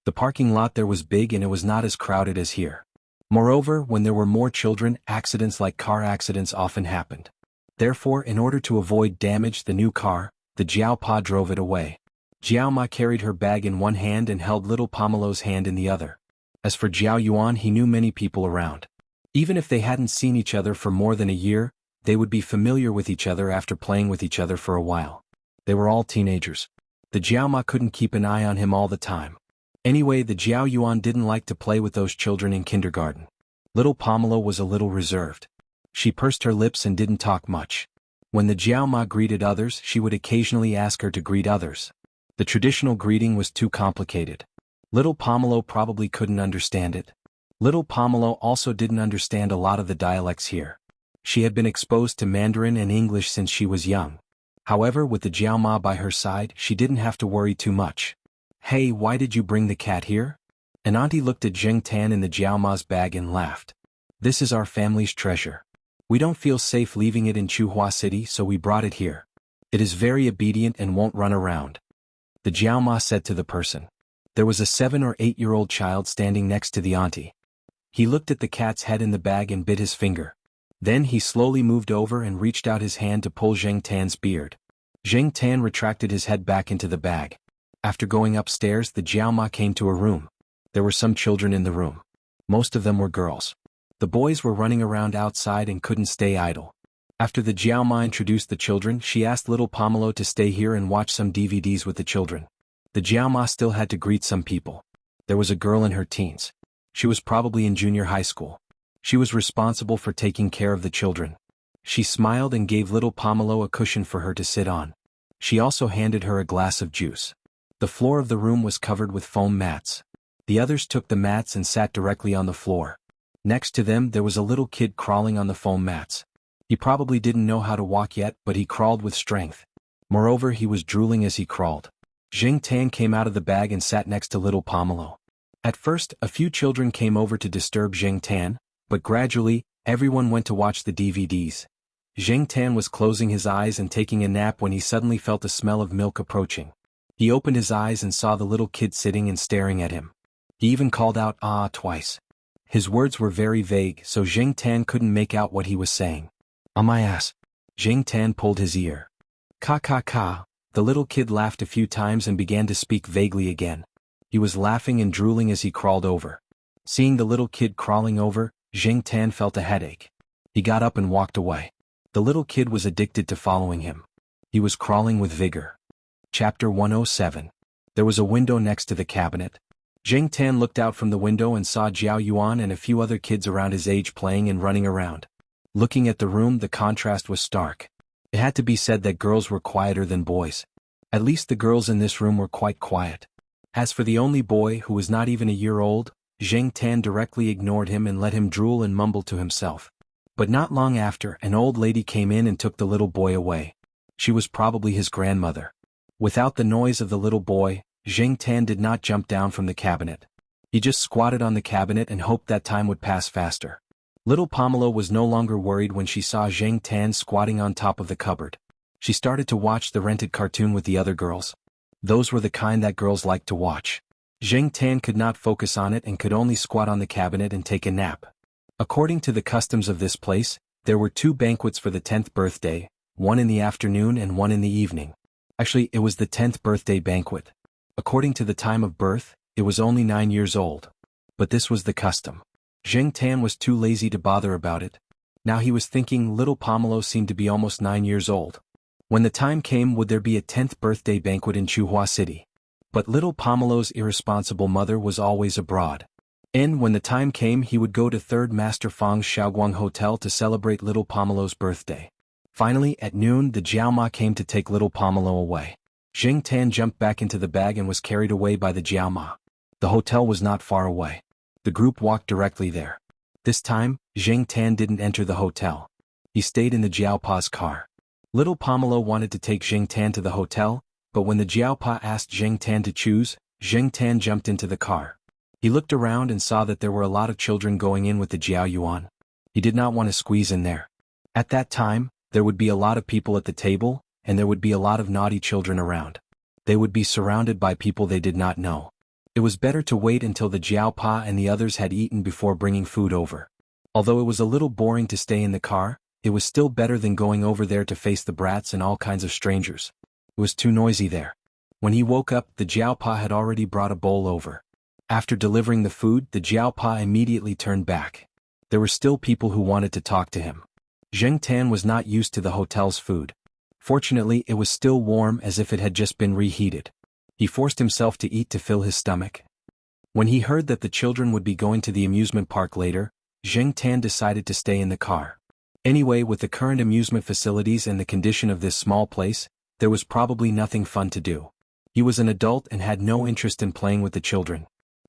The parking lot there was big and it was not as crowded as here. Moreover, when there were more children, accidents like car accidents often happened. Therefore, in order to avoid damage the new car, the Jiao Pa drove it away. Jiao Ma carried her bag in one hand and held little Pomelo's hand in the other. As for Jiao Yuan, he knew many people around. Even if they hadn't seen each other for more than a year, they would be familiar with each other after playing with each other for a while. They were all teenagers. The Jiao Ma couldn't keep an eye on him all the time. Anyway, the Jiao Yuan didn't like to play with those children in kindergarten. Little Pomelo was a little reserved. She pursed her lips and didn't talk much. When the Jiao Ma greeted others, she would occasionally ask her to greet others. The traditional greeting was too complicated. Little Pomelo probably couldn't understand it. Little Pomelo also didn't understand a lot of the dialects here. She had been exposed to Mandarin and English since she was young. However, with the Jiao Ma by her side, she didn't have to worry too much. Hey, why did you bring the cat here? An auntie looked at Zheng Tan in the Jiao Ma's bag and laughed. This is our family's treasure. We don't feel safe leaving it in Chuhua City, so we brought it here. It is very obedient and won't run around. The Jiao Ma said to the person. There was a 7 or 8-year-old child standing next to the auntie. He looked at the cat's head in the bag and bit his finger. Then he slowly moved over and reached out his hand to pull Zheng Tan's beard. Zheng Tan retracted his head back into the bag. After going upstairs, the Jiao Ma came to a room. There were some children in the room. Most of them were girls. The boys were running around outside and couldn't stay idle. After the Jiao Ma introduced the children, she asked little Pomelo to stay here and watch some DVDs with the children. The Jiao Ma still had to greet some people. There was a girl in her teens. She was probably in junior high school. She was responsible for taking care of the children. She smiled and gave little Pomelo a cushion for her to sit on. She also handed her a glass of juice. The floor of the room was covered with foam mats. The others took the mats and sat directly on the floor. Next to them there was a little kid crawling on the foam mats. He probably didn't know how to walk yet, but he crawled with strength. Moreover, he was drooling as he crawled. Zheng Tan came out of the bag and sat next to little Pomelo. At first, a few children came over to disturb Zheng Tan, but gradually, everyone went to watch the DVDs. Zheng Tan was closing his eyes and taking a nap when he suddenly felt a smell of milk approaching. He opened his eyes and saw the little kid sitting and staring at him. He even called out "ah" twice. His words were very vague, so Zheng Tan couldn't make out what he was saying. "On my ass." Zheng Tan pulled his ear. "Ka ka ka." The little kid laughed a few times and began to speak vaguely again. He was laughing and drooling as he crawled over. Seeing the little kid crawling over, Zheng Tan felt a headache. He got up and walked away. The little kid was addicted to following him. He was crawling with vigor. Chapter 107. There was a window next to the cabinet. Zheng Tan looked out from the window and saw Jiao Yuan and a few other kids around his age playing and running around. Looking at the room, the contrast was stark. It had to be said that girls were quieter than boys. At least the girls in this room were quite quiet. As for the only boy, who was not even a year old, Zheng Tan directly ignored him and let him drool and mumble to himself. But not long after, an old lady came in and took the little boy away. She was probably his grandmother. Without the noise of the little boy, Jing Tan did not jump down from the cabinet. He just squatted on the cabinet and hoped that time would pass faster. Little Pomelo was no longer worried when she saw Jing Tan squatting on top of the cupboard. She started to watch the rented cartoon with the other girls. Those were the kind that girls liked to watch. Jing Tan could not focus on it and could only squat on the cabinet and take a nap. According to the customs of this place, there were 2 banquets for the 10th birthday, one in the afternoon and one in the evening. Actually, it was the 10th birthday banquet. According to the time of birth, it was only 9 years old. But this was the custom. Jing Tan was too lazy to bother about it. Now he was thinking little Pomelo seemed to be almost 9 years old. When the time came, would there be a 10th birthday banquet in Chuhua City? But little Pomelo's irresponsible mother was always abroad. And when the time came, he would go to 3rd Master Fang's Shaoguang Hotel to celebrate little Pomelo's birthday. Finally, at noon, the Jiaoma came to take little Pomelo away. Jing Tan jumped back into the bag and was carried away by the Jiaoma. The hotel was not far away. The group walked directly there. This time, Jing Tan didn't enter the hotel. He stayed in the Jiaopa's car. Little Pomelo wanted to take Jing Tan to the hotel, but when the Jiaopa asked Jing Tan to choose, Jing Tan jumped into the car. He looked around and saw that there were a lot of children going in with the Jiao Yuan. He did not want to squeeze in there. At that time, there would be a lot of people at the table, and there would be a lot of naughty children around. They would be surrounded by people they did not know. It was better to wait until the Jiaopa and the others had eaten before bringing food over. Although it was a little boring to stay in the car, it was still better than going over there to face the brats and all kinds of strangers. It was too noisy there. When he woke up, the Jiaopa had already brought a bowl over. After delivering the food, the Jiaopa immediately turned back. There were still people who wanted to talk to him. Jing Tan was not used to the hotel's food. Fortunately, it was still warm as if it had just been reheated. He forced himself to eat to fill his stomach. When he heard that the children would be going to the amusement park later, Jing Tan decided to stay in the car. Anyway, with the current amusement facilities and the condition of this small place, there was probably nothing fun to do. He was an adult and had no interest in playing with the children.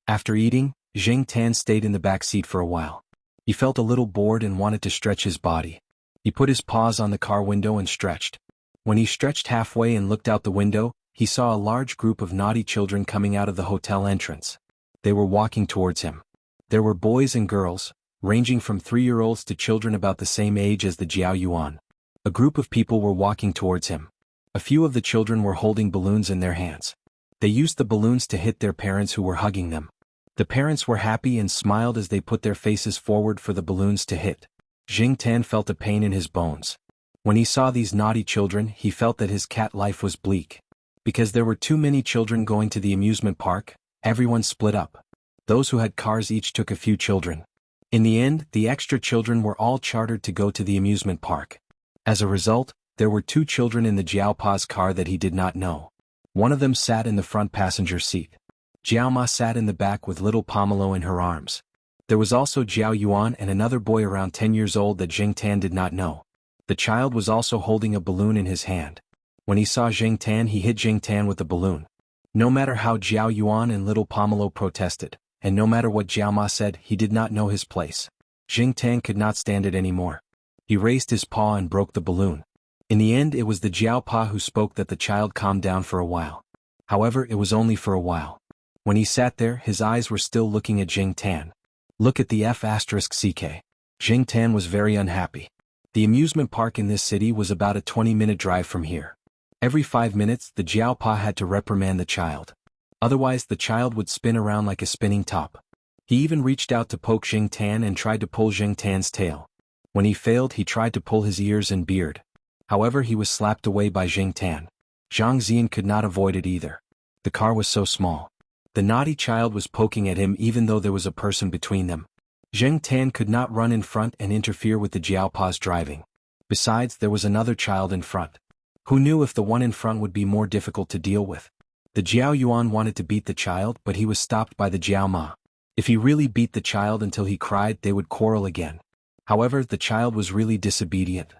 After eating, Jing Tan stayed in the back seat for a while. He felt a little bored and wanted to stretch his body. He put his paws on the car window and stretched. When he stretched halfway and looked out the window, he saw a large group of naughty children coming out of the hotel entrance. They were walking towards him. There were boys and girls, ranging from 3-year-olds to children about the same age as the Jiao Yuan. A group of people were walking towards him. A few of the children were holding balloons in their hands. They used the balloons to hit their parents who were hugging them. The parents were happy and smiled as they put their faces forward for the balloons to hit. Jing Tan felt a pain in his bones. When he saw these naughty children, he felt that his cat life was bleak. Because there were too many children going to the amusement park, everyone split up. Those who had cars each took a few children. In the end, the extra children were all chartered to go to the amusement park. As a result, there were 2 children in the Jiaopa's car that he did not know. One of them sat in the front passenger seat. Jiaoma sat in the back with little Pomelo in her arms. There was also Jiao Yuan and another boy around 10 years old that Jing Tan did not know. The child was also holding a balloon in his hand. When he saw Jing Tan, he hit Jing Tan with the balloon. No matter how Jiao Yuan and little Pomelo protested, and no matter what Jiaoma said, he did not know his place. Jing Tan could not stand it anymore. He raised his paw and broke the balloon. In the end, it was the Jiaopa who spoke that the child calmed down for a while. However, it was only for a while. When he sat there, his eyes were still looking at Jing Tan. Look at the F***ck. Jing Tan was very unhappy. The amusement park in this city was about a 20-minute drive from here. Every 5 minutes, the Jiaopa had to reprimand the child. Otherwise, the child would spin around like a spinning top. He even reached out to poke Jing Tan and tried to pull Jing Tan's tail. When he failed, he tried to pull his ears and beard. However, he was slapped away by Jing Tan. Zhang Xian could not avoid it either. The car was so small. The naughty child was poking at him even though there was a person between them. Jing Tan could not run in front and interfere with the Jiaopa's driving. Besides, there was another child in front. Who knew if the one in front would be more difficult to deal with? The Jiao Yuan wanted to beat the child, but he was stopped by the Jiaoma. If he really beat the child until he cried, they would quarrel again. However, the child was really disobedient.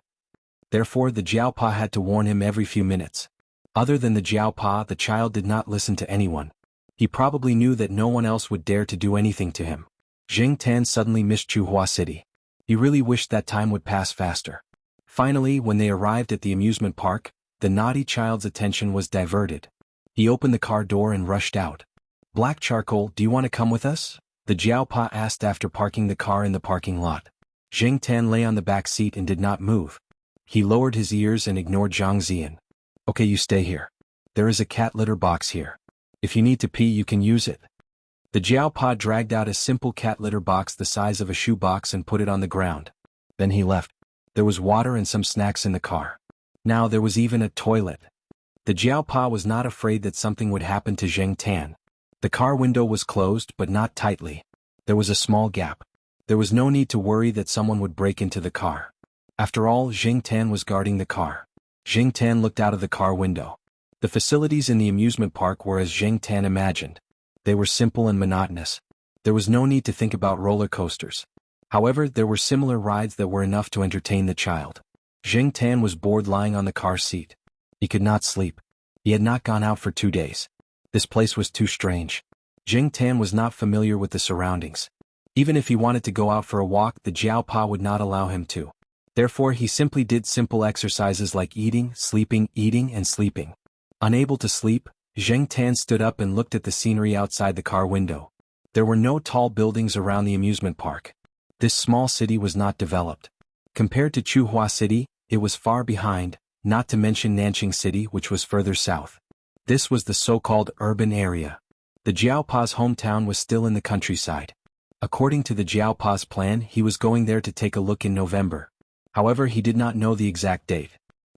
Therefore, the Jiaopa had to warn him every few minutes. Other than the Jiaopa, the child did not listen to anyone. He probably knew that no one else would dare to do anything to him. Jing Tan suddenly missed Chuhua City. He really wished that time would pass faster. Finally, when they arrived at the amusement park, the naughty child's attention was diverted. He opened the car door and rushed out. "Black Charcoal, do you want to come with us?" the Jiaopa asked after parking the car in the parking lot. Zheng Tan lay on the back seat and did not move. He lowered his ears and ignored Zhang Ziyan. "Okay, you stay here. There is a cat litter box here. If you need to pee, you can use it." The Jiaopa dragged out a simple cat litter box the size of a shoe box and put it on the ground. Then he left. There was water and some snacks in the car. Now there was even a toilet. The Jiaopa was not afraid that something would happen to Zheng Tan. The car window was closed but not tightly. There was a small gap. There was no need to worry that someone would break into the car. After all, Zheng Tan was guarding the car. Zheng Tan looked out of the car window. The facilities in the amusement park were as Zheng Tan imagined. They were simple and monotonous. There was no need to think about roller coasters. However, there were similar rides that were enough to entertain the child. Zheng Tan was bored lying on the car seat. He could not sleep. He had not gone out for 2 days. This place was too strange. Zheng Tan was not familiar with the surroundings. Even if he wanted to go out for a walk, the Jiaopa would not allow him to. Therefore, he simply did simple exercises like eating, and sleeping. Unable to sleep, Zheng Tan stood up and looked at the scenery outside the car window. There were no tall buildings around the amusement park. This small city was not developed. Compared to Chuhua City, it was far behind, not to mention Nanjing City, which was further south. This was the so-called urban area. The Jiaopa's hometown was still in the countryside. According to the Jiaopa's plan, he was going there to take a look in November. However, he did not know the exact date.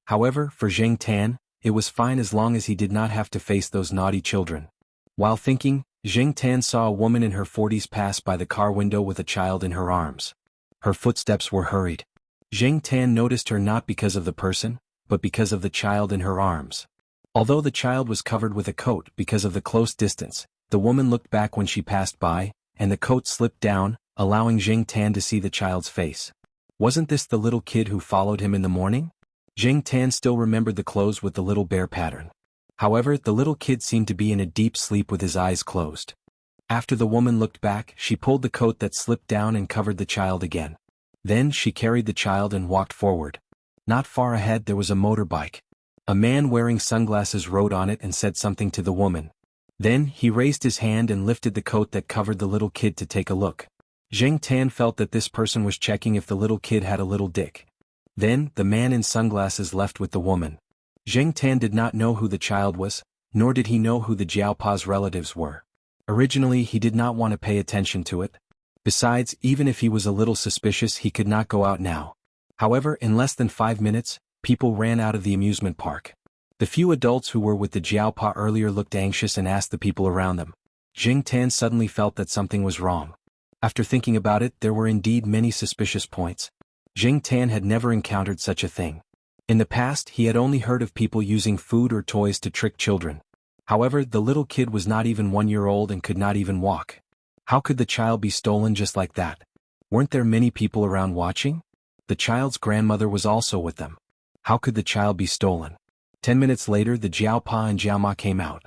However, for Zheng Tan, it was fine as long as he did not have to face those naughty children. While thinking, Zheng Tan saw a woman in her 40s pass by the car window with a child in her arms. Her footsteps were hurried. Zheng Tan noticed her not because of the person, but because of the child in her arms. Although the child was covered with a coat because of the close distance, the woman looked back when she passed by, and the coat slipped down, allowing Zheng Tan to see the child's face. Wasn't this the little kid who followed him in the morning? Zheng Tan still remembered the clothes with the little bear pattern. However, the little kid seemed to be in a deep sleep with his eyes closed. After the woman looked back, she pulled the coat that slipped down and covered the child again. Then she carried the child and walked forward. Not far ahead there was a motorbike. A man wearing sunglasses rode on it and said something to the woman. Then he raised his hand and lifted the coat that covered the little kid to take a look. Zheng Tan felt that this person was checking if the little kid had a little dick. Then, the man in sunglasses left with the woman. Zheng Tan did not know who the child was, nor did he know who the Jiaopa's relatives were. Originally, he did not want to pay attention to it. Besides, even if he was a little suspicious, he could not go out now. However, in less than 5 minutes, people ran out of the amusement park. The few adults who were with the Jiaopa earlier looked anxious and asked the people around them. Zheng Tan suddenly felt that something was wrong. After thinking about it, there were indeed many suspicious points. Zheng Tan had never encountered such a thing. In the past, he had only heard of people using food or toys to trick children. However, the little kid was not even 1 year old and could not even walk. How could the child be stolen just like that? Weren't there many people around watching? The child's grandmother was also with them. How could the child be stolen? 10 minutes later, the Jiaopa and Jiaoma came out.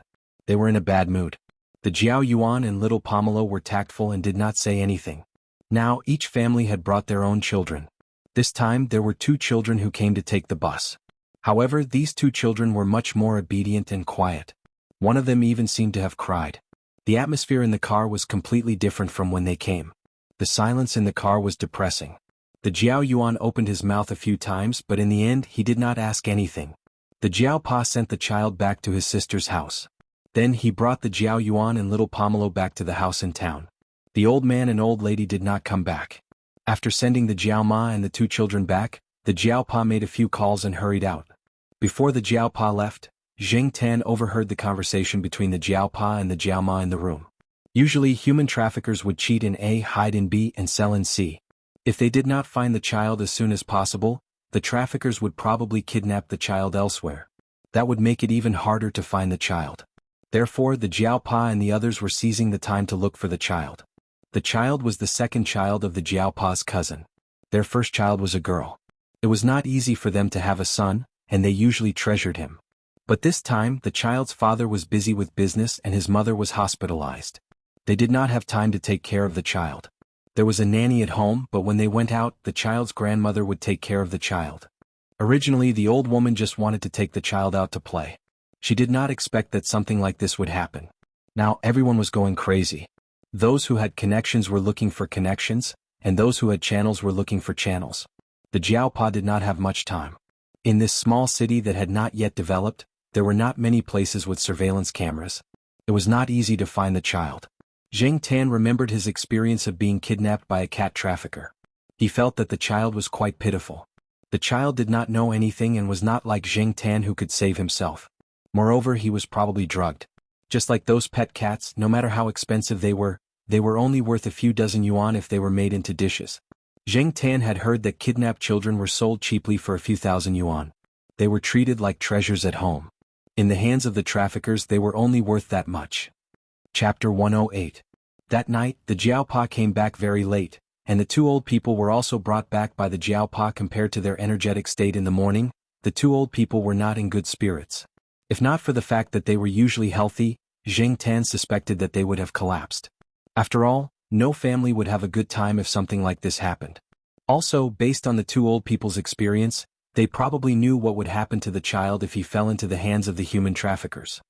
They were in a bad mood. The Jiao Yuan and little Pomelo were tactful and did not say anything. Now, each family had brought their own children. This time, there were 2 children who came to take the bus. However, these 2 children were much more obedient and quiet. One of them even seemed to have cried. The atmosphere in the car was completely different from when they came. The silence in the car was depressing. The Jiao Yuan opened his mouth a few times, but in the end, he did not ask anything. The Jiaopa sent the child back to his sister's house. Then he brought the Jiao Yuan and little Pomelo back to the house in town. The old man and old lady did not come back. After sending the Jiaoma and the 2 children back, the Jiaopa made a few calls and hurried out. Before the Jiaopa left, Zheng Tan overheard the conversation between the Jiaopa and the Jiaoma in the room. Usually, human traffickers would cheat in A, hide in B, and sell in C. If they did not find the child as soon as possible, the traffickers would probably kidnap the child elsewhere. That would make it even harder to find the child. Therefore, the Jiaopa and the others were seizing the time to look for the child. The child was the second child of the Jiaopa's cousin. Their first child was a girl. It was not easy for them to have a son, and they usually treasured him. But this time, the child's father was busy with business and his mother was hospitalized. They did not have time to take care of the child. There was a nanny at home, but when they went out, the child's grandmother would take care of the child. Originally, the old woman just wanted to take the child out to play. She did not expect that something like this would happen. Now everyone was going crazy. Those who had connections were looking for connections, and those who had channels were looking for channels. The Jiaopa did not have much time. In this small city that had not yet developed, there were not many places with surveillance cameras. It was not easy to find the child. Zheng Tan remembered his experience of being kidnapped by a cat trafficker. He felt that the child was quite pitiful. The child did not know anything and was not like Zheng Tan who could save himself. Moreover, he was probably drugged. Just like those pet cats, no matter how expensive they were only worth a few dozen yuan if they were made into dishes. Zheng Tan had heard that kidnapped children were sold cheaply for a few thousand yuan. They were treated like treasures at home. In the hands of the traffickers they were only worth that much. Chapter 108. That night, the Jiaopa came back very late, and the two old people were also brought back by the Jiaopa. Compared to their energetic state in the morning, the two old people were not in good spirits. If not for the fact that they were usually healthy, Zheng Tan suspected that they would have collapsed. After all, no family would have a good time if something like this happened. Also, based on the two old people's experience, they probably knew what would happen to the child if he fell into the hands of the human traffickers.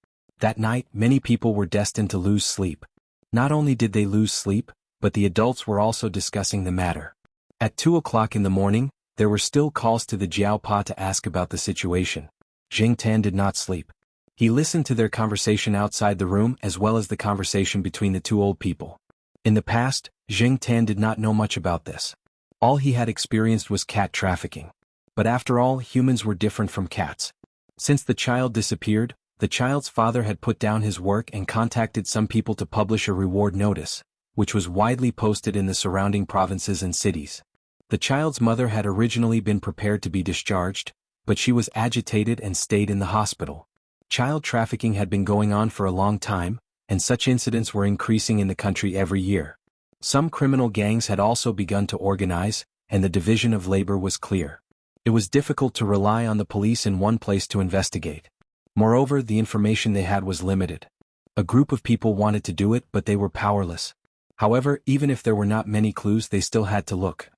That night, many people were destined to lose sleep. Not only did they lose sleep, but the adults were also discussing the matter. At 2 o'clock in the morning, there were still calls to the Jiaopa to ask about the situation. Zheng Tan did not sleep. He listened to their conversation outside the room as well as the conversation between the two old people. In the past, Zheng Tan did not know much about this. All he had experienced was cat trafficking. But after all, humans were different from cats. Since the child disappeared, the child's father had put down his work and contacted some people to publish a reward notice, which was widely posted in the surrounding provinces and cities. The child's mother had originally been prepared to be discharged, but she was agitated and stayed in the hospital. Child trafficking had been going on for a long time, and such incidents were increasing in the country every year. Some criminal gangs had also begun to organize, and the division of labor was clear. It was difficult to rely on the police in one place to investigate. Moreover, the information they had was limited. A group of people wanted to do it, but they were powerless. However, even if there were not many clues, they still had to look.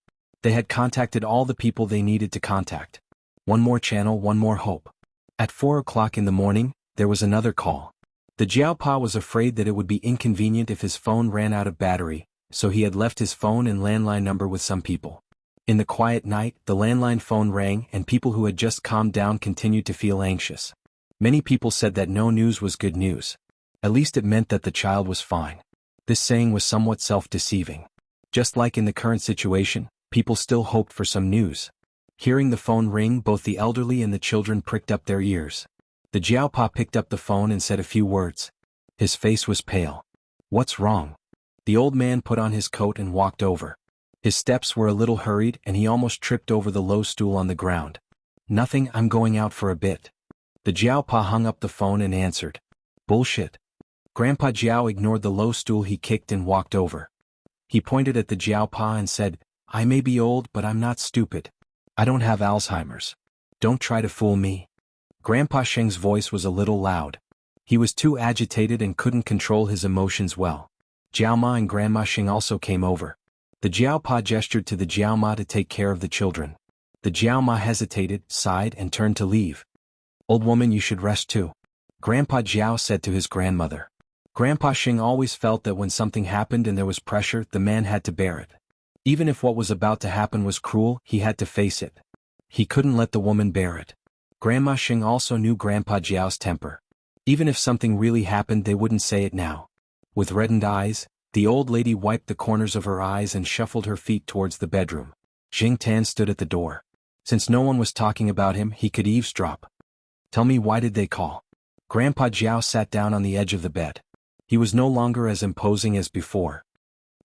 They had contacted all the people they needed to contact. One more channel, one more hope. At 4 o'clock in the morning, there was another call. The Jiaopa was afraid that it would be inconvenient if his phone ran out of battery, so he had left his phone and landline number with some people. In the quiet night, the landline phone rang and people who had just calmed down continued to feel anxious. Many people said that no news was good news. At least it meant that the child was fine. This saying was somewhat self-deceiving. Just like in the current situation, people still hoped for some news. Hearing the phone ring, both the elderly and the children pricked up their ears. The Jiaopa picked up the phone and said a few words. His face was pale. "What's wrong?" The old man put on his coat and walked over. His steps were a little hurried and he almost tripped over the low stool on the ground. "Nothing, I'm going out for a bit." The Jiaopa hung up the phone and answered. "Bullshit." Grandpa Jiao ignored the low stool he kicked and walked over. He pointed at the Jiaopa and said, "I may be old, but I'm not stupid. I don't have Alzheimer's. Don't try to fool me." Grandpa Sheng's voice was a little loud. He was too agitated and couldn't control his emotions well. Jiaoma and Grandma Sheng also came over. The Jiaopa gestured to the Jiaoma to take care of the children. The Jiaoma hesitated, sighed, and turned to leave. "Old woman, you should rest too," Grandpa Jiao said to his grandmother. Grandpa Sheng always felt that when something happened and there was pressure, the man had to bear it. Even if what was about to happen was cruel, he had to face it. He couldn't let the woman bear it. Grandma Sheng also knew Grandpa Jiao's temper. Even if something really happened, they wouldn't say it now. With reddened eyes, the old lady wiped the corners of her eyes and shuffled her feet towards the bedroom. Zheng Tan stood at the door. Since no one was talking about him, he could eavesdrop. "Tell me, why did they call?" Grandpa Jiao sat down on the edge of the bed. He was no longer as imposing as before.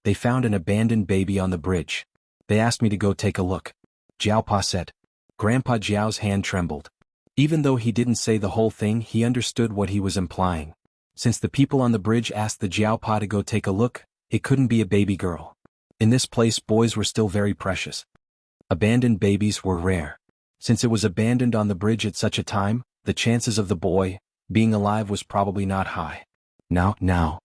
"They found an abandoned baby on the bridge. They asked me to go take a look," Jiaopa said. Grandpa Jiao's hand trembled. Even though he didn't say the whole thing, he understood what he was implying. Since the people on the bridge asked the Jiaopa to go take a look, it couldn't be a baby girl. In this place, boys were still very precious. Abandoned babies were rare. Since it was abandoned on the bridge at such a time, the chances of the boy being alive was probably not high. Now,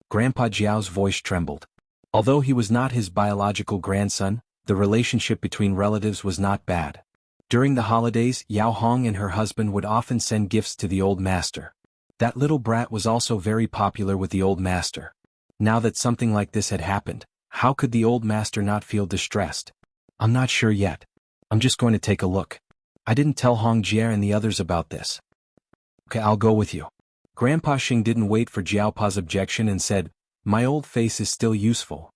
Grandpa Jiao's voice trembled. Although he was not his biological grandson, the relationship between relatives was not bad. During the holidays, Yao Hong and her husband would often send gifts to the old master. That little brat was also very popular with the old master. Now that something like this had happened, how could the old master not feel distressed? I'm not sure yet. I'm just going to take a look. I didn't tell Hong Jie and the others about this. Okay, I'll go with you. Grandpa Xing didn't wait for Jiaopa's objection and said, "My old face is still useful."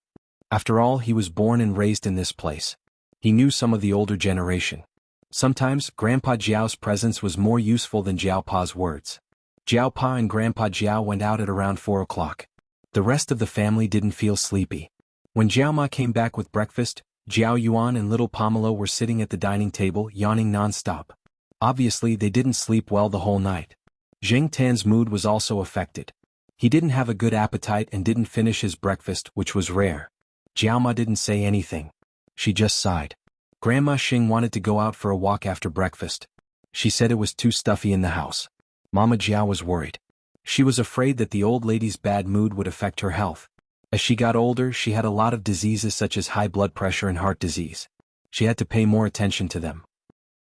After all, he was born and raised in this place. He knew some of the older generation. Sometimes, Grandpa Jiao's presence was more useful than Jiaopa's words. Jiaopa and Grandpa Jiao went out at around 4 o'clock. The rest of the family didn't feel sleepy. When Jiaoma came back with breakfast, Jiao Yuan and little Pomelo were sitting at the dining table yawning non-stop. Obviously they didn't sleep well the whole night. Zheng Tan's mood was also affected. He didn't have a good appetite and didn't finish his breakfast, which was rare. Jiaoma didn't say anything. She just sighed. Grandma Xing wanted to go out for a walk after breakfast. She said it was too stuffy in the house. Mama Jiao was worried. She was afraid that the old lady's bad mood would affect her health. As she got older, she had a lot of diseases such as high blood pressure and heart disease. She had to pay more attention to them.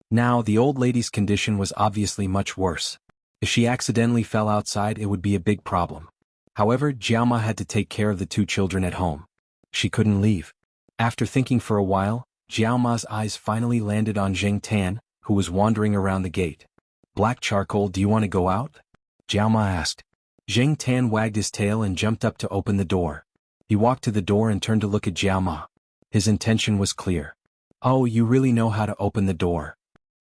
Now, the old lady's condition was obviously much worse. If she accidentally fell outside, it would be a big problem. However, Jiaoma had to take care of the 2 children at home. She couldn't leave. After thinking for a while, Jiaoma's eyes finally landed on Zheng Tan, who was wandering around the gate. "Black Charcoal, do you want to go out?" Jiaoma asked. Zheng Tan wagged his tail and jumped up to open the door. He walked to the door and turned to look at Jiaoma. His intention was clear. "Oh, you really know how to open the door."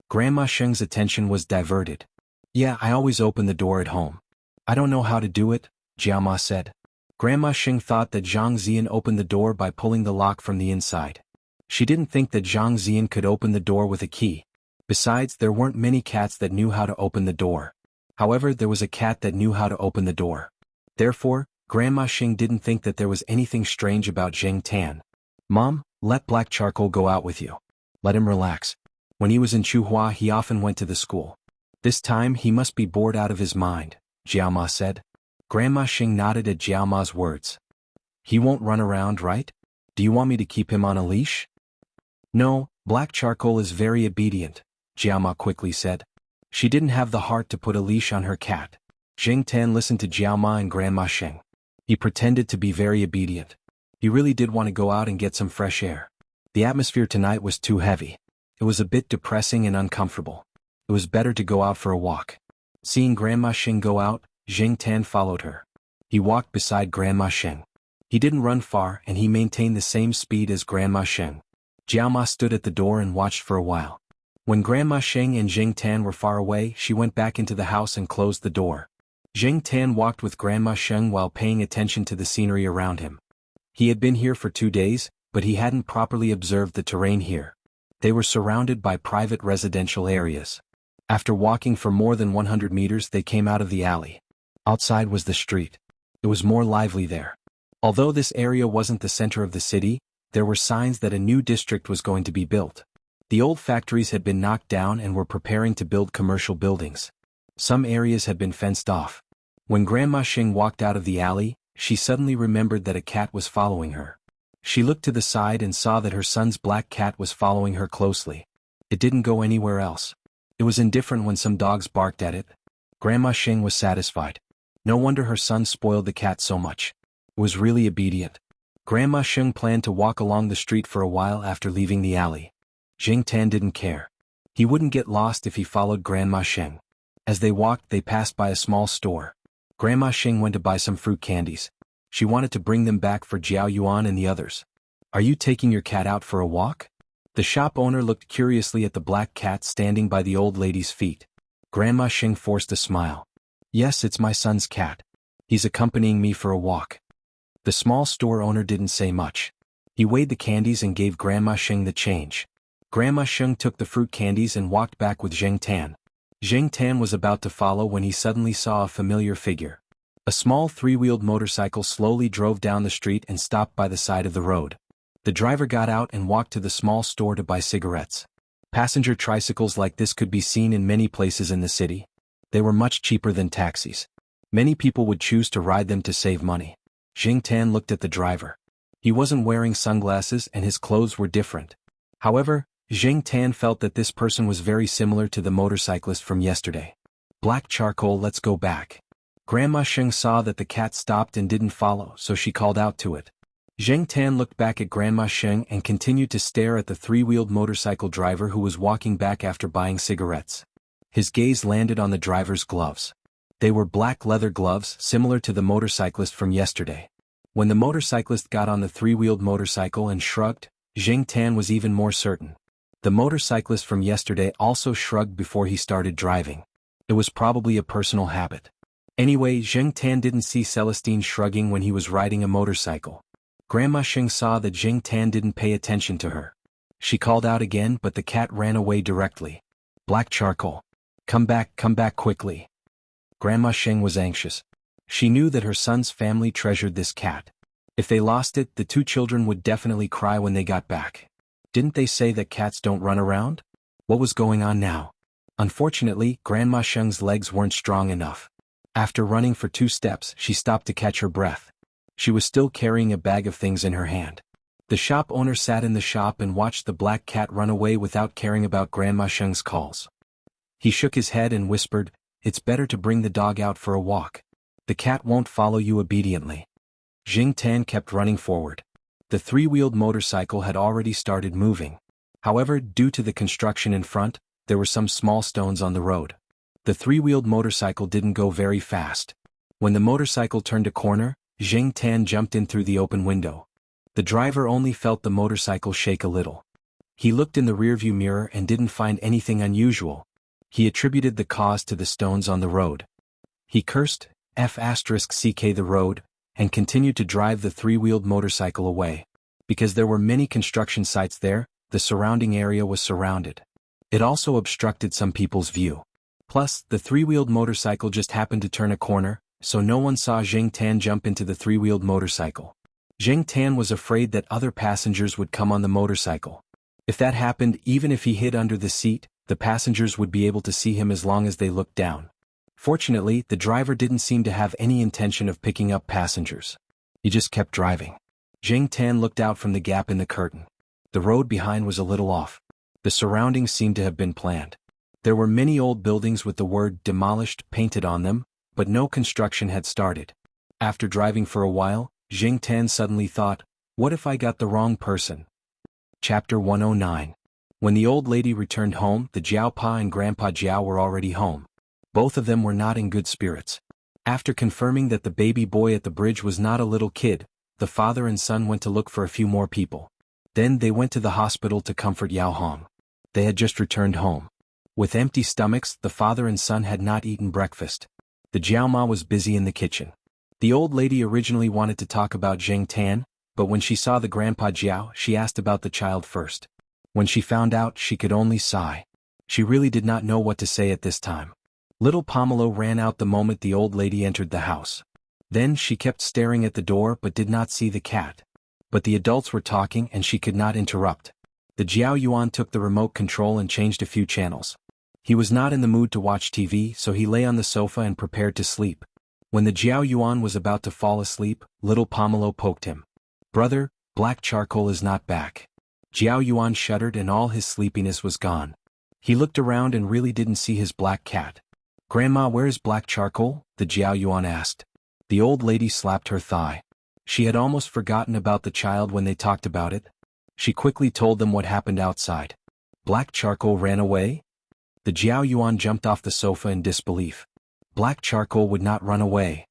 Grandma Sheng's attention was diverted. "Yeah, I always open the door at home." "I don't know how to do it," Jiaoma said. Grandma Sheng thought that Zhang Zian opened the door by pulling the lock from the inside. She didn't think that Zhang Zian could open the door with a key. Besides, there weren't many cats that knew how to open the door. However, there was a cat that knew how to open the door. Therefore, Grandma Xing didn't think that there was anything strange about Zheng Tan. "Mom, let Black Charcoal go out with you. Let him relax. When he was in Chuhua, he often went to the school. This time he must be bored out of his mind," Jiaoma said. Grandma Xing nodded at Jiaoma's words. "He won't run around, right? Do you want me to keep him on a leash?" "No, Black Charcoal is very obedient," Jiaoma quickly said. She didn't have the heart to put a leash on her cat. Zheng Tan listened to Jiaoma and Grandma Xing. He pretended to be very obedient. He really did want to go out and get some fresh air. The atmosphere tonight was too heavy. It was a bit depressing and uncomfortable. It was better to go out for a walk. Seeing Grandma Xing go out, Zheng Tan followed her. He walked beside Grandma Xing. He didn't run far and he maintained the same speed as Grandma Xing. Jiaoma stood at the door and watched for a while. When Grandma Xing and Zheng Tan were far away, she went back into the house and closed the door. Zheng Tan walked with Grandma Xing while paying attention to the scenery around him. He had been here for 2 days, but he hadn't properly observed the terrain here. They were surrounded by private residential areas. After walking for more than 100 meters, they came out of the alley. Outside was the street. It was more lively there. Although this area wasn't the center of the city, there were signs that a new district was going to be built. The old factories had been knocked down and were preparing to build commercial buildings. Some areas had been fenced off. When Grandma Xing walked out of the alley, she suddenly remembered that a cat was following her. She looked to the side and saw that her son's black cat was following her closely. It didn't go anywhere else. It was indifferent when some dogs barked at it. Grandma Xing was satisfied. No wonder her son spoiled the cat so much. It was really obedient. Grandma Xing planned to walk along the street for a while after leaving the alley. Zheng Tan didn't care. He wouldn't get lost if he followed Grandma Xing. As they walked, they passed by a small store. Grandma Xing went to buy some fruit candies. She wanted to bring them back for Jiao Yuan and the others. "Are you taking your cat out for a walk?" The shop owner looked curiously at the black cat standing by the old lady's feet. Grandma Xing forced a smile. "Yes, it's my son's cat. He's accompanying me for a walk." The small store owner didn't say much. He weighed the candies and gave Grandma Xing the change. Grandma Xing took the fruit candies and walked back with Zheng Tan. Zheng Tan was about to follow when he suddenly saw a familiar figure. A small 3-wheeled motorcycle slowly drove down the street and stopped by the side of the road. The driver got out and walked to the small store to buy cigarettes. Passenger tricycles like this could be seen in many places in the city. They were much cheaper than taxis. Many people would choose to ride them to save money. Zheng Tan looked at the driver. He wasn't wearing sunglasses and his clothes were different. However, Jing Tan felt that this person was very similar to the motorcyclist from yesterday. Black charcoal, let's go back. Grandma Sheng saw that the cat stopped and didn't follow, so she called out to it. Jing Tan looked back at Grandma Sheng and continued to stare at the three-wheeled motorcycle driver who was walking back after buying cigarettes. His gaze landed on the driver's gloves. They were black leather gloves, similar to the motorcyclist from yesterday. When the motorcyclist got on the three-wheeled motorcycle and shrugged, Jing Tan was even more certain. The motorcyclist from yesterday also shrugged before he started driving. It was probably a personal habit. Anyway, Jing Tan didn't see Celestine shrugging when he was riding a motorcycle. Grandma Sheng saw that Jing Tan didn't pay attention to her. She called out again, but the cat ran away directly. Black charcoal. Come back quickly. Grandma Sheng was anxious. She knew that her son's family treasured this cat. If they lost it, the two children would definitely cry when they got back. Didn't they say that cats don't run around? What was going on now? Unfortunately, Grandma Sheng's legs weren't strong enough. After running for 2 steps, she stopped to catch her breath. She was still carrying a bag of things in her hand. The shop owner sat in the shop and watched the black cat run away without caring about Grandma Sheng's calls. He shook his head and whispered, "It's better to bring the dog out for a walk. The cat won't follow you obediently." Jing Tan kept running forward. The three-wheeled motorcycle had already started moving. However, due to the construction in front, there were some small stones on the road. The three-wheeled motorcycle didn't go very fast. When the motorcycle turned a corner, Jing Tan jumped in through the open window. The driver only felt the motorcycle shake a little. He looked in the rearview mirror and didn't find anything unusual. He attributed the cause to the stones on the road. He cursed F***ck the road, and continued to drive the three-wheeled motorcycle away. Because there were many construction sites there, the surrounding area was surrounded. It also obstructed some people's view. Plus, the three-wheeled motorcycle just happened to turn a corner, so no one saw Jing Tan jump into the three-wheeled motorcycle. Jing Tan was afraid that other passengers would come on the motorcycle. If that happened, even if he hid under the seat, the passengers would be able to see him as long as they looked down. Fortunately, the driver didn't seem to have any intention of picking up passengers. He just kept driving. Jing Tan looked out from the gap in the curtain. The road behind was a little off. The surroundings seemed to have been planned. There were many old buildings with the word "demolished" painted on them, but no construction had started. After driving for a while, Jing Tan suddenly thought, what if I got the wrong person? Chapter 109. When the old lady returned home, the Jiao Pa and Grandpa Jiao were already home. Both of them were not in good spirits. After confirming that the baby boy at the bridge was not a little kid, the father and son went to look for a few more people. Then they went to the hospital to comfort Yao Hong. They had just returned home. With empty stomachs, the father and son had not eaten breakfast. The Jiao Ma was busy in the kitchen. The old lady originally wanted to talk about Jing Tan, but when she saw the Grandpa Jiao, she asked about the child first. When she found out, she could only sigh. She really did not know what to say at this time. Little Pomelo ran out the moment the old lady entered the house. Then she kept staring at the door but did not see the cat. But the adults were talking and she could not interrupt. The Jiao Yuan took the remote control and changed a few channels. He was not in the mood to watch TV, so he lay on the sofa and prepared to sleep. When the Jiao Yuan was about to fall asleep, little Pomelo poked him. "Brother, black charcoal is not back." Jiao Yuan shuddered and all his sleepiness was gone. He looked around and really didn't see his black cat. "Grandma, where is black charcoal?" the Jiao Yuan asked. The old lady slapped her thigh. She had almost forgotten about the child when they talked about it. She quickly told them what happened outside. Black charcoal ran away? The Jiao Yuan jumped off the sofa in disbelief. Black charcoal would not run away.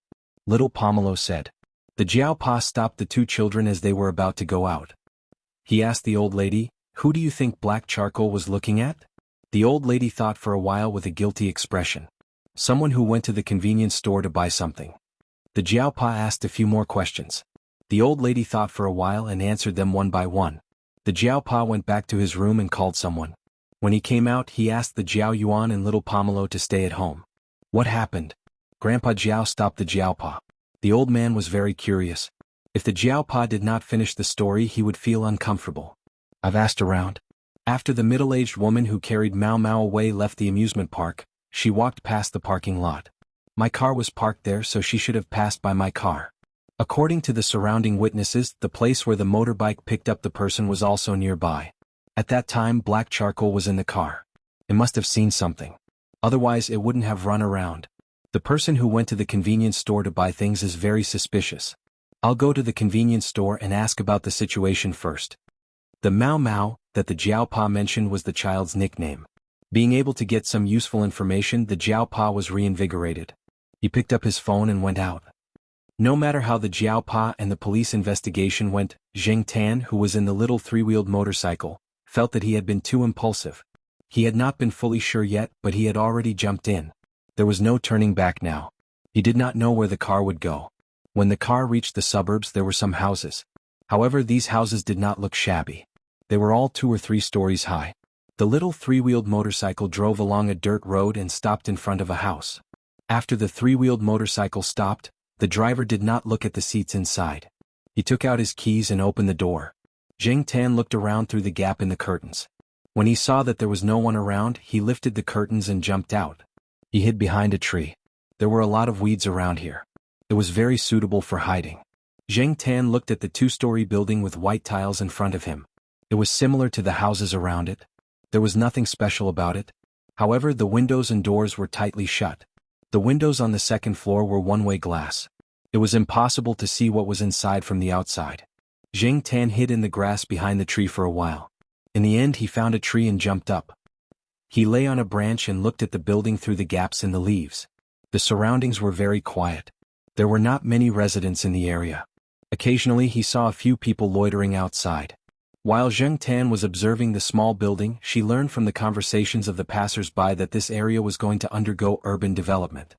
Little Pomelo said. The Jiao Pa stopped the two children as they were about to go out. He asked the old lady, "Who do you think black charcoal was looking at?" The old lady thought for a while with a guilty expression. Someone who went to the convenience store to buy something. The Jiao Pa asked a few more questions. The old lady thought for a while and answered them one by one. The Jiao Pa went back to his room and called someone. When he came out, he asked the Jiao Yuan and little Pomelo to stay at home. What happened? Grandpa Jiao stopped the Jiao Pa. The old man was very curious. If the Jiao Pa did not finish the story, he would feel uncomfortable. I've asked around. After the middle-aged woman who carried Mao Mao away left the amusement park, she walked past the parking lot. My car was parked there, so she should have passed by my car. According to the surrounding witnesses, the place where the motorbike picked up the person was also nearby. At that time, black charcoal was in the car. It must have seen something. Otherwise, it wouldn't have run around. The person who went to the convenience store to buy things is very suspicious. I'll go to the convenience store and ask about the situation first. The Mao Mao that the Jiaopa mentioned was the child's nickname. Being able to get some useful information, the Jiaopa was reinvigorated. He picked up his phone and went out. No matter how the Jiaopa and the police investigation went, Zheng Tan, who was in the little three-wheeled motorcycle, felt that he had been too impulsive. He had not been fully sure yet, but he had already jumped in. There was no turning back now. He did not know where the car would go. When the car reached the suburbs, there were some houses. However, these houses did not look shabby. They were all 2 or 3 stories high. The little three-wheeled motorcycle drove along a dirt road and stopped in front of a house. After the three-wheeled motorcycle stopped, the driver did not look at the seats inside. He took out his keys and opened the door. Zheng Tan looked around through the gap in the curtains. When he saw that there was no one around, he lifted the curtains and jumped out. He hid behind a tree. There were a lot of weeds around here. It was very suitable for hiding. Zheng Tan looked at the 2-story building with white tiles in front of him. It was similar to the houses around it. There was nothing special about it. However, the windows and doors were tightly shut. The windows on the second floor were one-way glass. It was impossible to see what was inside from the outside. Zheng Tan hid in the grass behind the tree for a while. In the end, he found a tree and jumped up. He lay on a branch and looked at the building through the gaps in the leaves. The surroundings were very quiet. There were not many residents in the area. Occasionally, he saw a few people loitering outside. While Zheng Tan was observing the small building, she learned from the conversations of the passers-by that this area was going to undergo urban development.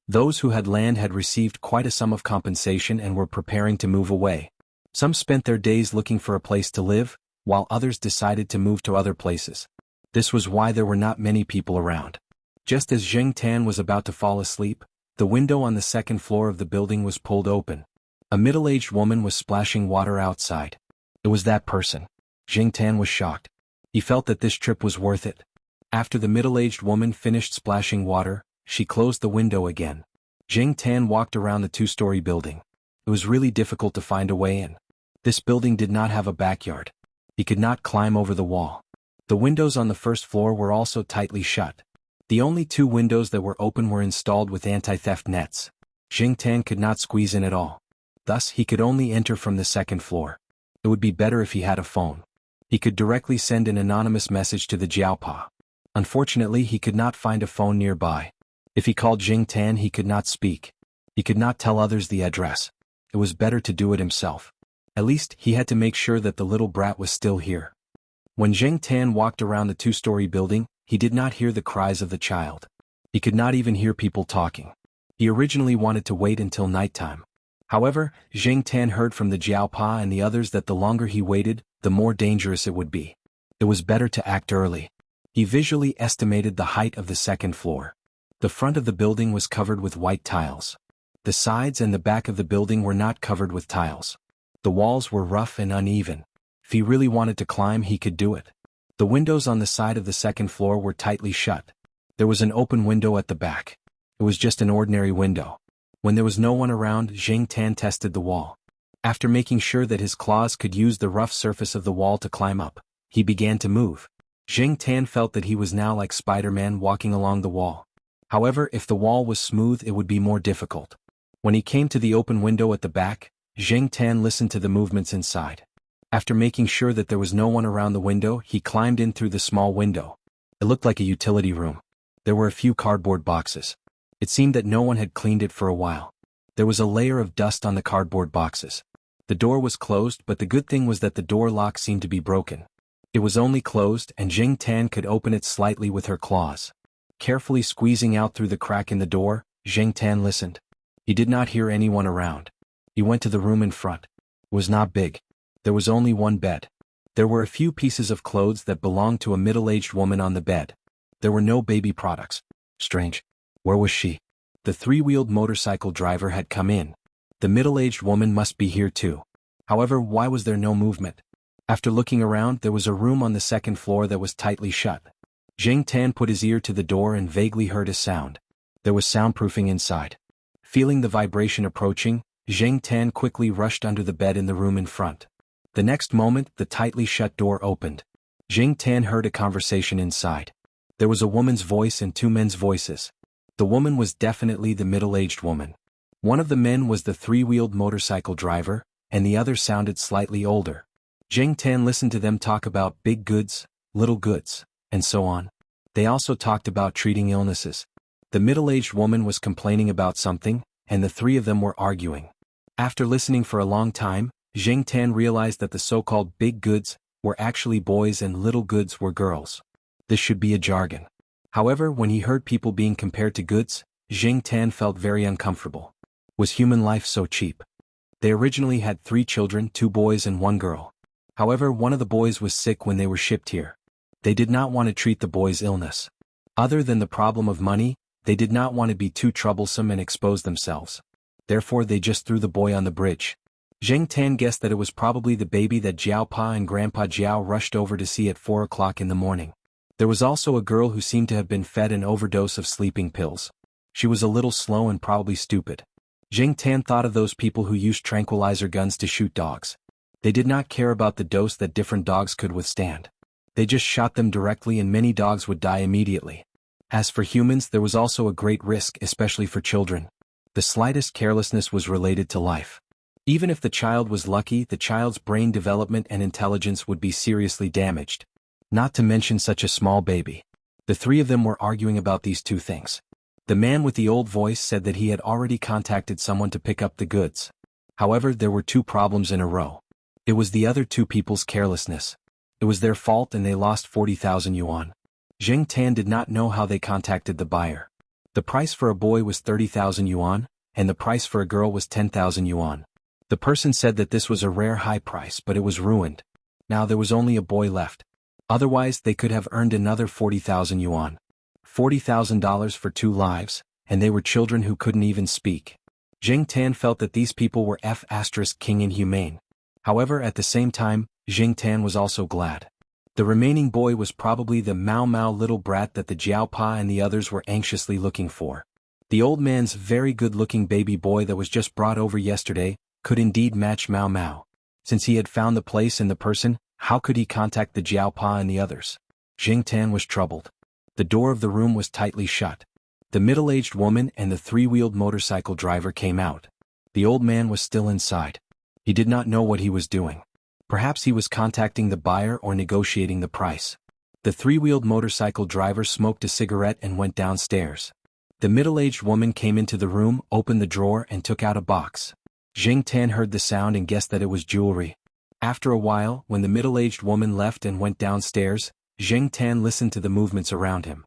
Those who had land had received quite a sum of compensation and were preparing to move away. Some spent their days looking for a place to live, while others decided to move to other places. This was why there were not many people around. Just as Zheng Tan was about to fall asleep, the window on the second floor of the building was pulled open. A middle-aged woman was splashing water outside. It was that person. Zheng Tan was shocked. He felt that this trip was worth it. After the middle-aged woman finished splashing water, she closed the window again. Zheng Tan walked around the 2-story building. It was really difficult to find a way in. This building did not have a backyard. He could not climb over the wall. The windows on the first floor were also tightly shut. The only 2 windows that were open were installed with anti-theft nets. Zheng Tan could not squeeze in at all. Thus, he could only enter from the second floor. It would be better if he had a phone. He could directly send an anonymous message to the Jiaopa. Unfortunately, he could not find a phone nearby. If he called Zheng Tan, he could not speak. He could not tell others the address. It was better to do it himself. At least, he had to make sure that the little brat was still here. When Zheng Tan walked around the 2-story building, he did not hear the cries of the child. He could not even hear people talking. He originally wanted to wait until nighttime. However, Zheng Tan heard from the Jiaopa and the others that the longer he waited, the more dangerous it would be. It was better to act early. He visually estimated the height of the second floor. The front of the building was covered with white tiles. The sides and the back of the building were not covered with tiles. The walls were rough and uneven. If he really wanted to climb, he could do it. The windows on the side of the second floor were tightly shut. There was an open window at the back. It was just an ordinary window. When there was no one around, Zheng Tan tested the wall. After making sure that his claws could use the rough surface of the wall to climb up, he began to move. Zheng Tan felt that he was now like Spider-Man walking along the wall. However, if the wall was smooth, it would be more difficult. When he came to the open window at the back, Zheng Tan listened to the movements inside. After making sure that there was no one around the window, he climbed in through the small window. It looked like a utility room. There were a few cardboard boxes. It seemed that no one had cleaned it for a while. There was a layer of dust on the cardboard boxes. The door was closed, but the good thing was that the door lock seemed to be broken. It was only closed, and Zheng Tan could open it slightly with her claws. Carefully squeezing out through the crack in the door, Zheng Tan listened. He did not hear anyone around. He went to the room in front. It was not big. There was only one bed. There were a few pieces of clothes that belonged to a middle-aged woman on the bed. There were no baby products. Strange. Where was she? The 3-wheeled motorcycle driver had come in. The middle-aged woman must be here too. However, why was there no movement? After looking around, there was a room on the second floor that was tightly shut. Zheng Tan put his ear to the door and vaguely heard a sound. There was soundproofing inside. Feeling the vibration approaching, Zheng Tan quickly rushed under the bed in the room in front. The next moment, the tightly shut door opened. Zheng Tan heard a conversation inside. There was a woman's voice and two men's voices. The woman was definitely the middle-aged woman. One of the men was the three-wheeled motorcycle driver, and the other sounded slightly older. Zheng Tan listened to them talk about big goods, little goods, and so on. They also talked about treating illnesses. The middle-aged woman was complaining about something, and the three of them were arguing. After listening for a long time, Zheng Tan realized that the so-called big goods were actually boys and little goods were girls. This should be a jargon. However, when he heard people being compared to goods, Zheng Tan felt very uncomfortable. Was human life so cheap? They originally had 3 children, 2 boys and 1 girl. However, one of the boys was sick when they were shipped here. They did not want to treat the boy's illness. Other than the problem of money, they did not want to be too troublesome and expose themselves. Therefore they just threw the boy on the bridge. Zheng Tan guessed that it was probably the baby that Jiao Pa and Grandpa Jiao rushed over to see at 4 o'clock in the morning. There was also a girl who seemed to have been fed an overdose of sleeping pills. She was a little slow and probably stupid. Zheng Tan thought of those people who used tranquilizer guns to shoot dogs. They did not care about the dose that different dogs could withstand. They just shot them directly and many dogs would die immediately. As for humans, there was also a great risk, especially for children. The slightest carelessness was related to life. Even if the child was lucky, the child's brain development and intelligence would be seriously damaged. Not to mention such a small baby. The three of them were arguing about these two things. The man with the old voice said that he had already contacted someone to pick up the goods. However, there were 2 problems in a row. It was the other 2 people's carelessness. It was their fault and they lost 40,000 yuan. Zheng Tan did not know how they contacted the buyer. The price for a boy was 30,000 yuan, and the price for a girl was 10,000 yuan. The person said that this was a rare high price, but it was ruined. Now there was only a boy left. Otherwise they could have earned another 40,000 yuan. $40,000 for 2 lives, and they were children who couldn't even speak. Zheng Tan felt that these people were king inhumane. However, at the same time, Zheng Tan was also glad. The remaining boy was probably the Mao little brat that the Jiao Pa and the others were anxiously looking for. The old man's very good-looking baby boy that was just brought over yesterday could indeed match Mao. Since he had found the place and the person, how could he contact the Jiao Pa and the others? Zheng Tan was troubled. The door of the room was tightly shut. The middle-aged woman and the 3-wheeled motorcycle driver came out. The old man was still inside. He did not know what he was doing. Perhaps he was contacting the buyer or negotiating the price. The 3-wheeled motorcycle driver smoked a cigarette and went downstairs. The middle-aged woman came into the room, opened the drawer and took out a box. Zheng Tan heard the sound and guessed that it was jewelry. After a while, when the middle-aged woman left and went downstairs, Zheng Tan listened to the movements around him.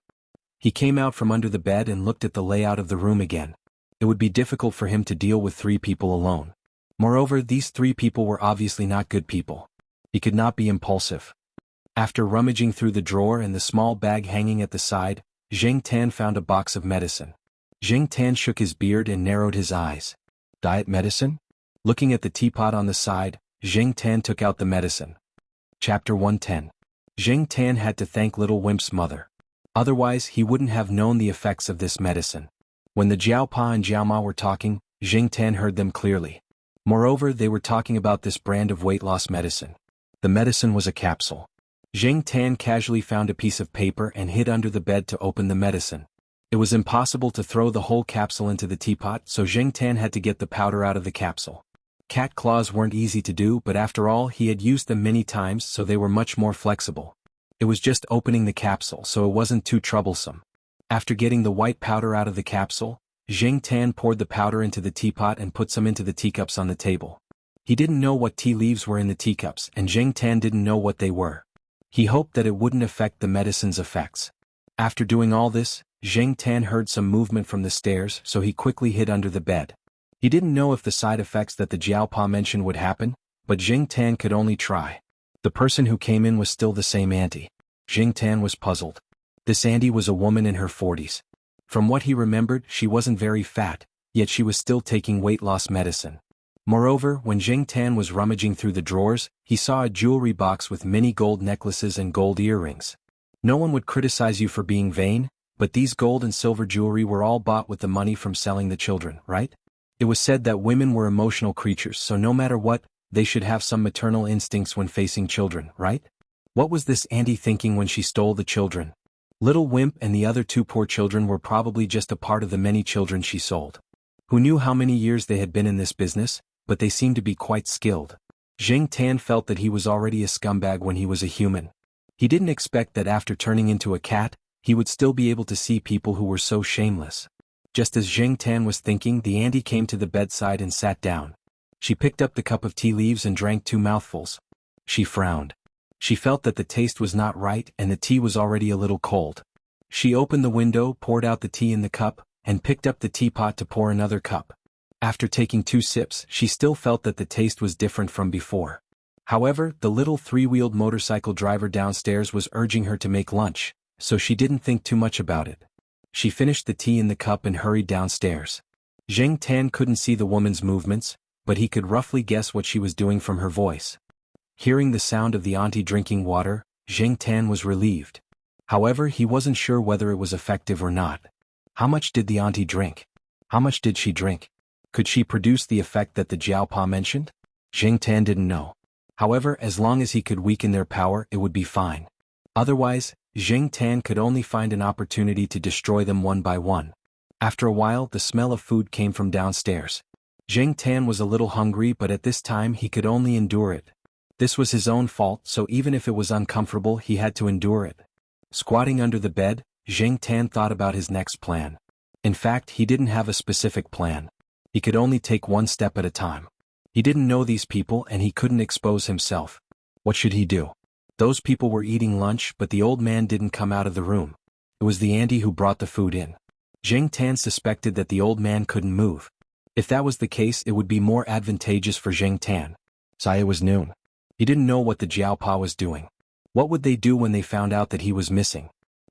He came out from under the bed and looked at the layout of the room again. It would be difficult for him to deal with 3 people alone. Moreover, these 3 people were obviously not good people. He could not be impulsive. After rummaging through the drawer and the small bag hanging at the side, Zheng Tan found a box of medicine. Zheng Tan shook his beard and narrowed his eyes. Diet medicine? Looking at the teapot on the side, Zheng Tan took out the medicine. Chapter 110. Zheng Tan had to thank Little Wimp's mother. Otherwise, he wouldn't have known the effects of this medicine. When the Jiao Pa and Jiao Ma were talking, Zheng Tan heard them clearly. Moreover, they were talking about this brand of weight loss medicine. The medicine was a capsule. Zheng Tan casually found a piece of paper and hid under the bed to open the medicine. It was impossible to throw the whole capsule into the teapot, so Zheng Tan had to get the powder out of the capsule. Cat claws weren't easy to do, but after all, he had used them many times, so they were much more flexible. It was just opening the capsule, so it wasn't too troublesome. After getting the white powder out of the capsule, Zheng Tan poured the powder into the teapot and put some into the teacups on the table. He didn't know what tea leaves were in the teacups, and Zheng Tan didn't know what they were. He hoped that it wouldn't affect the medicine's effects. After doing all this, Zheng Tan heard some movement from the stairs, so he quickly hid under the bed. He didn't know if the side effects that the Jiao Pa mentioned would happen, but Zheng Tan could only try. The person who came in was still the same auntie. Zheng Tan was puzzled. This auntie was a woman in her 40s. From what he remembered, she wasn't very fat, yet she was still taking weight loss medicine. Moreover, when Zheng Tan was rummaging through the drawers, he saw a jewelry box with many gold necklaces and gold earrings. No one would criticize you for being vain, but these gold and silver jewelry were all bought with the money from selling the children, right? It was said that women were emotional creatures, so no matter what, they should have some maternal instincts when facing children, right? What was this auntie thinking when she stole the children? Little Wimp and the other two poor children were probably just a part of the many children she sold. Who knew how many years they had been in this business, but they seemed to be quite skilled. Jiang Tan felt that he was already a scumbag when he was a human. He didn't expect that after turning into a cat, he would still be able to see people who were so shameless. Just as Jiang Tan was thinking, the auntie came to the bedside and sat down. She picked up the cup of tea leaves and drank 2 mouthfuls. She frowned. She felt that the taste was not right and the tea was already a little cold. She opened the window, poured out the tea in the cup, and picked up the teapot to pour another cup. After taking 2 sips, she still felt that the taste was different from before. However, the little 3-wheeled motorcycle driver downstairs was urging her to make lunch, so she didn't think too much about it. She finished the tea in the cup and hurried downstairs. Jiang Tan couldn't see the woman's movements, but he could roughly guess what she was doing from her voice. Hearing the sound of the auntie drinking water, Jiang Tan was relieved. However, he wasn't sure whether it was effective or not. How much did the auntie drink? How much did she drink? Could she produce the effect that the Jiaopa mentioned? Jiang Tan didn't know. However, as long as he could weaken their power, it would be fine. Otherwise, Jiang Tan could only find an opportunity to destroy them one by one. After a while, the smell of food came from downstairs. Jiang Tan was a little hungry, but at this time he could only endure it. This was his own fault, so even if it was uncomfortable, he had to endure it. Squatting under the bed, Jiang Tan thought about his next plan. In fact, he didn't have a specific plan. He could only take one step at a time. He didn't know these people and he couldn't expose himself. What should he do? Those people were eating lunch, but the old man didn't come out of the room. It was the auntie who brought the food in. Jiang Tan suspected that the old man couldn't move. If that was the case, it would be more advantageous for Jiang Tan. It was noon. He didn't know what the Jiaopa was doing. What would they do when they found out that he was missing?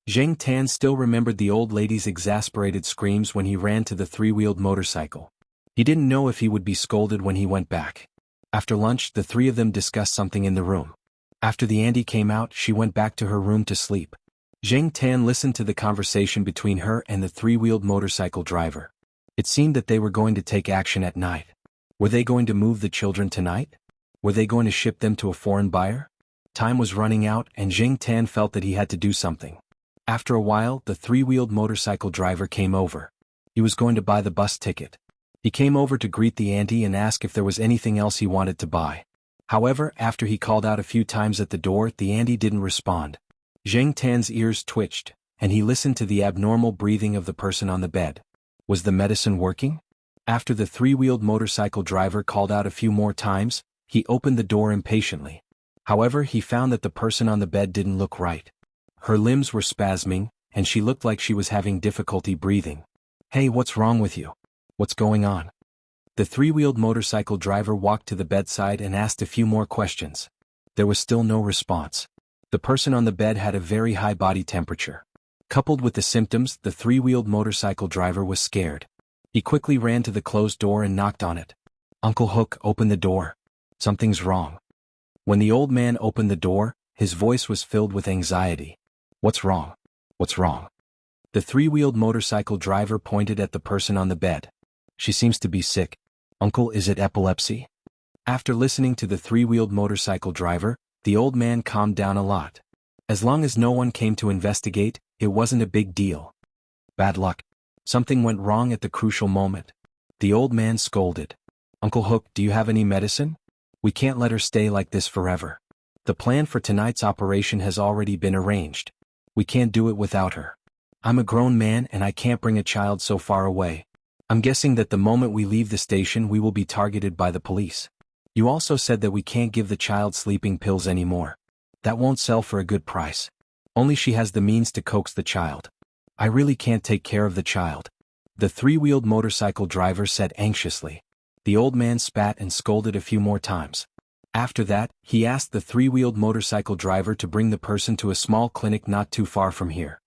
Jiang Tan still remembered the old lady's exasperated screams when he ran to the 3-wheeled motorcycle. He didn't know if he would be scolded when he went back. After lunch, the 3 of them discussed something in the room. After the auntie came out, she went back to her room to sleep. Jiang Tan listened to the conversation between her and the 3-wheeled motorcycle driver. It seemed that they were going to take action at night. Were they going to move the children tonight? Were they going to ship them to a foreign buyer? Time was running out and Jiang Tan felt that he had to do something. After a while, the 3-wheeled motorcycle driver came over. He was going to buy the bus ticket. He came over to greet the auntie and ask if there was anything else he wanted to buy. However, after he called out a few times at the door, the auntie didn't respond. Jiang Tan's ears twitched, and he listened to the abnormal breathing of the person on the bed. Was the medicine working? After the 3-wheeled motorcycle driver called out a few more times, he opened the door impatiently. However, he found that the person on the bed didn't look right. Her limbs were spasming, and she looked like she was having difficulty breathing. Hey, what's wrong with you? What's going on? The 3-wheeled motorcycle driver walked to the bedside and asked a few more questions. There was still no response. The person on the bed had a very high body temperature. Coupled with the symptoms, the 3-wheeled motorcycle driver was scared. He quickly ran to the closed door and knocked on it. Uncle Hook, open the door. Something's wrong. When the old man opened the door, his voice was filled with anxiety. What's wrong? What's wrong? The 3-wheeled motorcycle driver pointed at the person on the bed. She seems to be sick. Uncle, is it epilepsy? After listening to the 3-wheeled motorcycle driver, the old man calmed down a lot. As long as no one came to investigate, it wasn't a big deal. Bad luck. Something went wrong at the crucial moment. The old man scolded. Uncle Hook, do you have any medicine? We can't let her stay like this forever. The plan for tonight's operation has already been arranged. We can't do it without her. I'm a grown man and I can't bring a child so far away. I'm guessing that the moment we leave the station we will be targeted by the police. You also said that we can't give the child sleeping pills anymore. That won't sell for a good price. Only she has the means to coax the child. I really can't take care of the child. The 3-wheeled motorcycle driver said anxiously. The old man spat and scolded a few more times. After that, he asked the 3-wheeled motorcycle driver to bring the person to a small clinic not too far from here.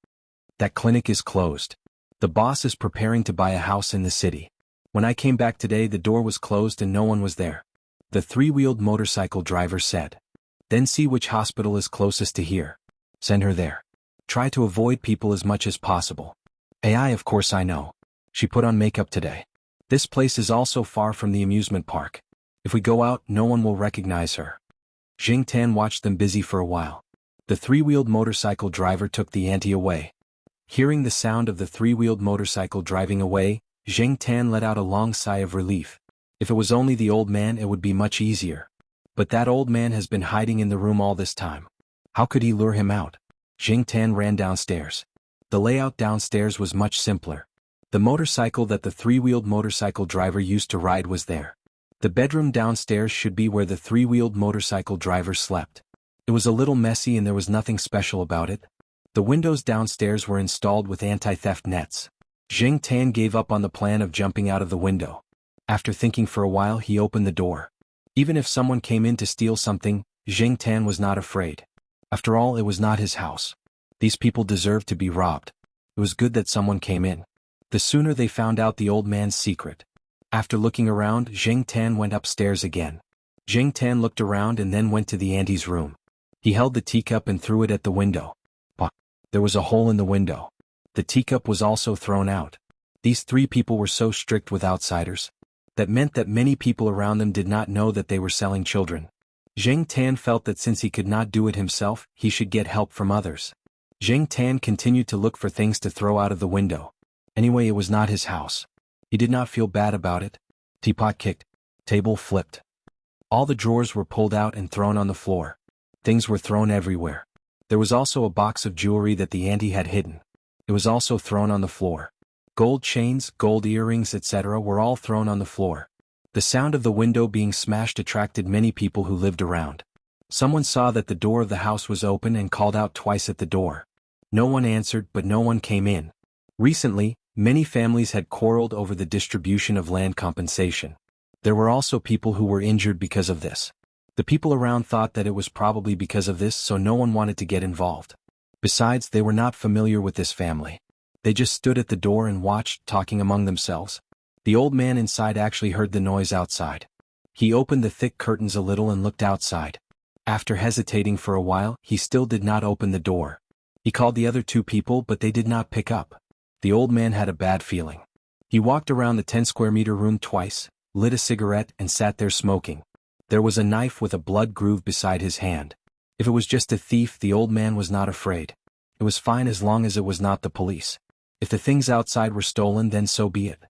That clinic is closed. The boss is preparing to buy a house in the city. When I came back today, the door was closed and no one was there. The 3-wheeled motorcycle driver said. Then see which hospital is closest to here. Send her there. Try to avoid people as much as possible. AI, of course I know. She put on makeup today. This place is also far from the amusement park. If we go out, no one will recognize her. Jing Tan watched them busy for a while. The three-wheeled motorcycle driver took the auntie away. Hearing the sound of the three-wheeled motorcycle driving away, Jing Tan let out a long sigh of relief. If it was only the old man, it would be much easier. But that old man has been hiding in the room all this time. How could he lure him out? Jing Tan ran downstairs. The layout downstairs was much simpler. The motorcycle that the three-wheeled motorcycle driver used to ride was there. The bedroom downstairs should be where the three-wheeled motorcycle driver slept. It was a little messy and there was nothing special about it. The windows downstairs were installed with anti-theft nets. Jing Tan gave up on the plan of jumping out of the window. After thinking for a while, he opened the door. Even if someone came in to steal something, Jing Tan was not afraid. After all, it was not his house. These people deserved to be robbed. It was good that someone came in. The sooner they found out the old man's secret. After looking around, Jing Tan went upstairs again. Jing Tan looked around and then went to the auntie's room. He held the teacup and threw it at the window. But there was a hole in the window. The teacup was also thrown out. These three people were so strict with outsiders. That meant that many people around them did not know that they were selling children. Jing Tan felt that since he could not do it himself, he should get help from others. Jing Tan continued to look for things to throw out of the window. Anyway, it was not his house. He did not feel bad about it. Teapot kicked. Table flipped. All the drawers were pulled out and thrown on the floor. Things were thrown everywhere. There was also a box of jewelry that the auntie had hidden. It was also thrown on the floor. Gold chains, gold earrings, etc. were all thrown on the floor. The sound of the window being smashed attracted many people who lived around. Someone saw that the door of the house was open and called out twice at the door. No one answered, but no one came in. Recently, many families had quarreled over the distribution of land compensation. There were also people who were injured because of this. The people around thought that it was probably because of this, so no one wanted to get involved. Besides, they were not familiar with this family. They just stood at the door and watched, talking among themselves. The old man inside actually heard the noise outside. He opened the thick curtains a little and looked outside. After hesitating for a while, he still did not open the door. He called the other two people, but they did not pick up. The old man had a bad feeling. He walked around the 10-square-meter room twice, lit a cigarette and sat there smoking. There was a knife with a blood groove beside his hand. If it was just a thief, the old man was not afraid. It was fine as long as it was not the police. If the things outside were stolen, then so be it.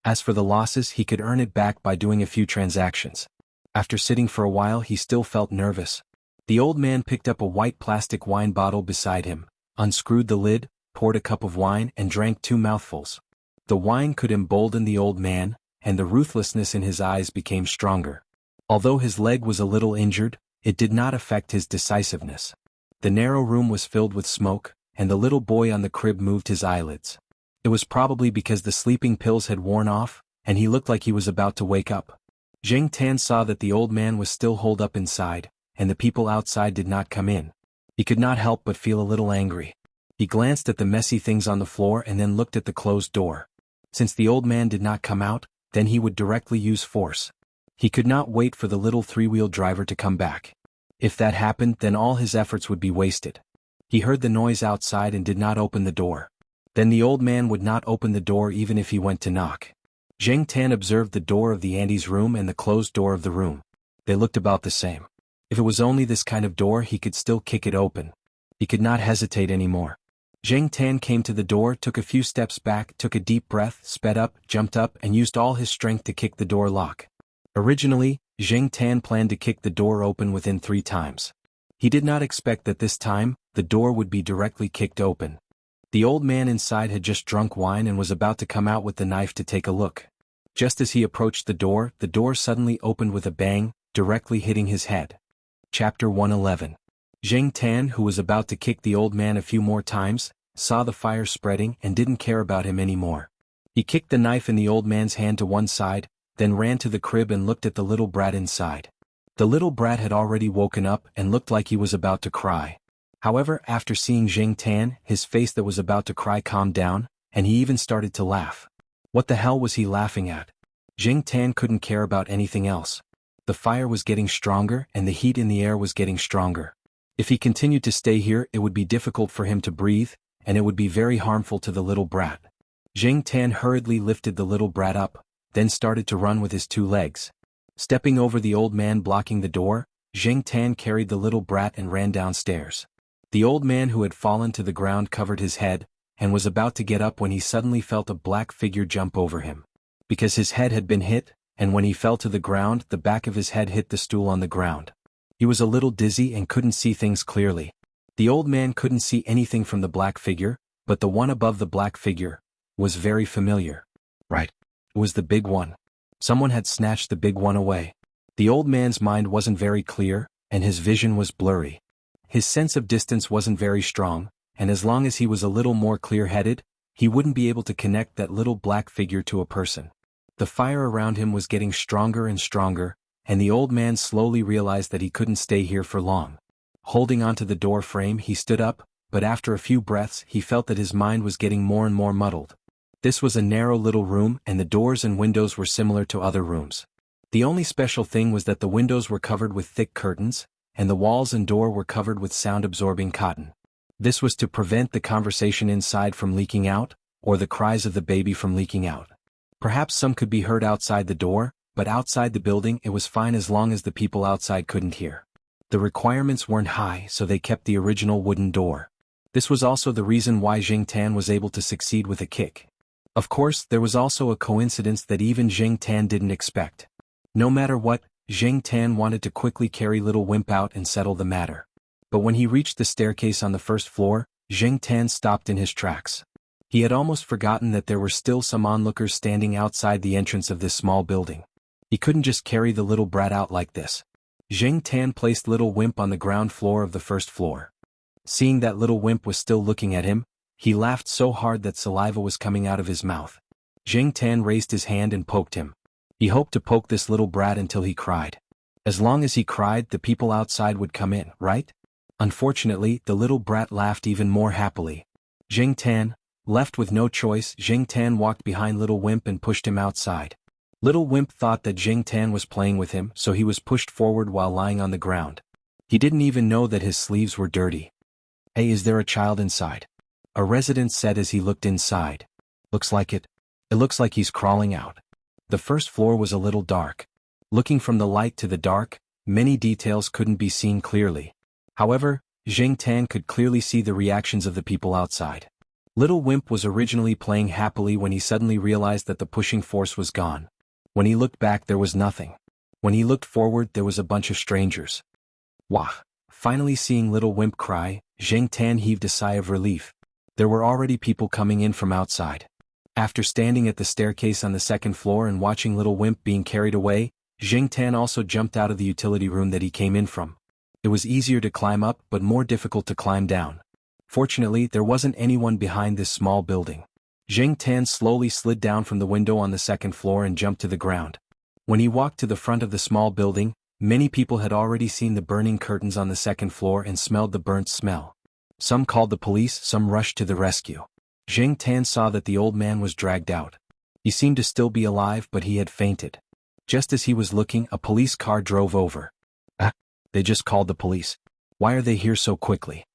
As for the losses, he could earn it back by doing a few transactions. After sitting for a while, he still felt nervous. The old man picked up a white plastic wine bottle beside him, unscrewed the lid, poured a cup of wine and drank 2 mouthfuls. The wine could embolden the old man, and the ruthlessness in his eyes became stronger. Although his leg was a little injured, it did not affect his decisiveness. The narrow room was filled with smoke, and the little boy on the crib moved his eyelids. It was probably because the sleeping pills had worn off, and he looked like he was about to wake up. Jing Tan saw that the old man was still holed up inside, and the people outside did not come in. He could not help but feel a little angry. He glanced at the messy things on the floor and then looked at the closed door. Since the old man did not come out, then he would directly use force. He could not wait for the little three-wheel driver to come back. If that happened, then all his efforts would be wasted. He heard the noise outside and did not open the door. Then the old man would not open the door even if he went to knock. Jing Tan observed the door of the auntie's room and the closed door of the room. They looked about the same. If it was only this kind of door, he could still kick it open. He could not hesitate anymore. Jing Tan came to the door, took a few steps back, took a deep breath, sped up, jumped up, and used all his strength to kick the door lock. Originally, Jing Tan planned to kick the door open within 3 times. He did not expect that this time, the door would be directly kicked open. The old man inside had just drunk wine and was about to come out with the knife to take a look. Just as he approached the door suddenly opened with a bang, directly hitting his head. Chapter 111. Jing Tan, who was about to kick the old man a few more times, saw the fire spreading and didn't care about him anymore. He kicked the knife in the old man's hand to one side, then ran to the crib and looked at the little brat inside. The little brat had already woken up and looked like he was about to cry. However, after seeing Jing Tan, his face that was about to cry calmed down, and he even started to laugh. What the hell was he laughing at? Jing Tan couldn't care about anything else. The fire was getting stronger and the heat in the air was getting stronger. If he continued to stay here, it would be difficult for him to breathe, and it would be very harmful to the little brat. Jing Tan hurriedly lifted the little brat up, then started to run with his 2 legs. Stepping over the old man blocking the door, Jiang Tan carried the little brat and ran downstairs. The old man who had fallen to the ground covered his head, and was about to get up when he suddenly felt a black figure jump over him. Because his head had been hit, and when he fell to the ground the back of his head hit the stool on the ground. He was a little dizzy and couldn't see things clearly. The old man couldn't see anything from the black figure, but the one above the black figure was very familiar. Right. It was the big one. Someone had snatched the big one away. The old man's mind wasn't very clear, and his vision was blurry. His sense of distance wasn't very strong, and as long as he was a little more clear-headed, he wouldn't be able to connect that little black figure to a person. The fire around him was getting stronger and stronger, and the old man slowly realized that he couldn't stay here for long. Holding onto the door frame he stood up, but after a few breaths he felt that his mind was getting more and more muddled. This was a narrow little room and the doors and windows were similar to other rooms. The only special thing was that the windows were covered with thick curtains, and the walls and door were covered with sound-absorbing cotton. This was to prevent the conversation inside from leaking out, or the cries of the baby from leaking out. Perhaps some could be heard outside the door, but outside the building it was fine as long as the people outside couldn't hear. The requirements weren't high, so they kept the original wooden door. This was also the reason why Jiang Tan was able to succeed with a kick. Of course, there was also a coincidence that even Jiang Tan didn't expect. No matter what, Jiang Tan wanted to quickly carry little Wimp out and settle the matter. But when he reached the staircase on the first floor, Jiang Tan stopped in his tracks. He had almost forgotten that there were still some onlookers standing outside the entrance of this small building. He couldn't just carry the little brat out like this. Jiang Tan placed little Wimp on the ground floor of the first floor. Seeing that little Wimp was still looking at him, he laughed so hard that saliva was coming out of his mouth. Jiang Tan raised his hand and poked him. He hoped to poke this little brat until he cried. As long as he cried, the people outside would come in, right? Unfortunately, the little brat laughed even more happily. Jiang Tan, left with no choice, Jiang Tan walked behind little Wimp and pushed him outside. Little Wimp thought that Jiang Tan was playing with him, so he was pushed forward while lying on the ground. He didn't even know that his sleeves were dirty. "Hey, is there a child inside?" a resident said as he looked inside. "Looks like it. It looks like he's crawling out." The first floor was a little dark. Looking from the light to the dark, many details couldn't be seen clearly. However, Jiang Tan could clearly see the reactions of the people outside. Little Wimp was originally playing happily when he suddenly realized that the pushing force was gone. When he looked back there was nothing. When he looked forward there was a bunch of strangers. Wah! Finally seeing little Wimp cry, Jiang Tan heaved a sigh of relief. There were already people coming in from outside. After standing at the staircase on the second floor and watching little Wimp being carried away, Jiang Tan also jumped out of the utility room that he came in from. It was easier to climb up but more difficult to climb down. Fortunately, there wasn't anyone behind this small building. Jiang Tan slowly slid down from the window on the second floor and jumped to the ground. When he walked to the front of the small building, many people had already seen the burning curtains on the second floor and smelled the burnt smell. Some called the police, some rushed to the rescue. Jiang Tan saw that the old man was dragged out. He seemed to still be alive but he had fainted. Just as he was looking, a police car drove over. They just called the police. Why are they here so quickly?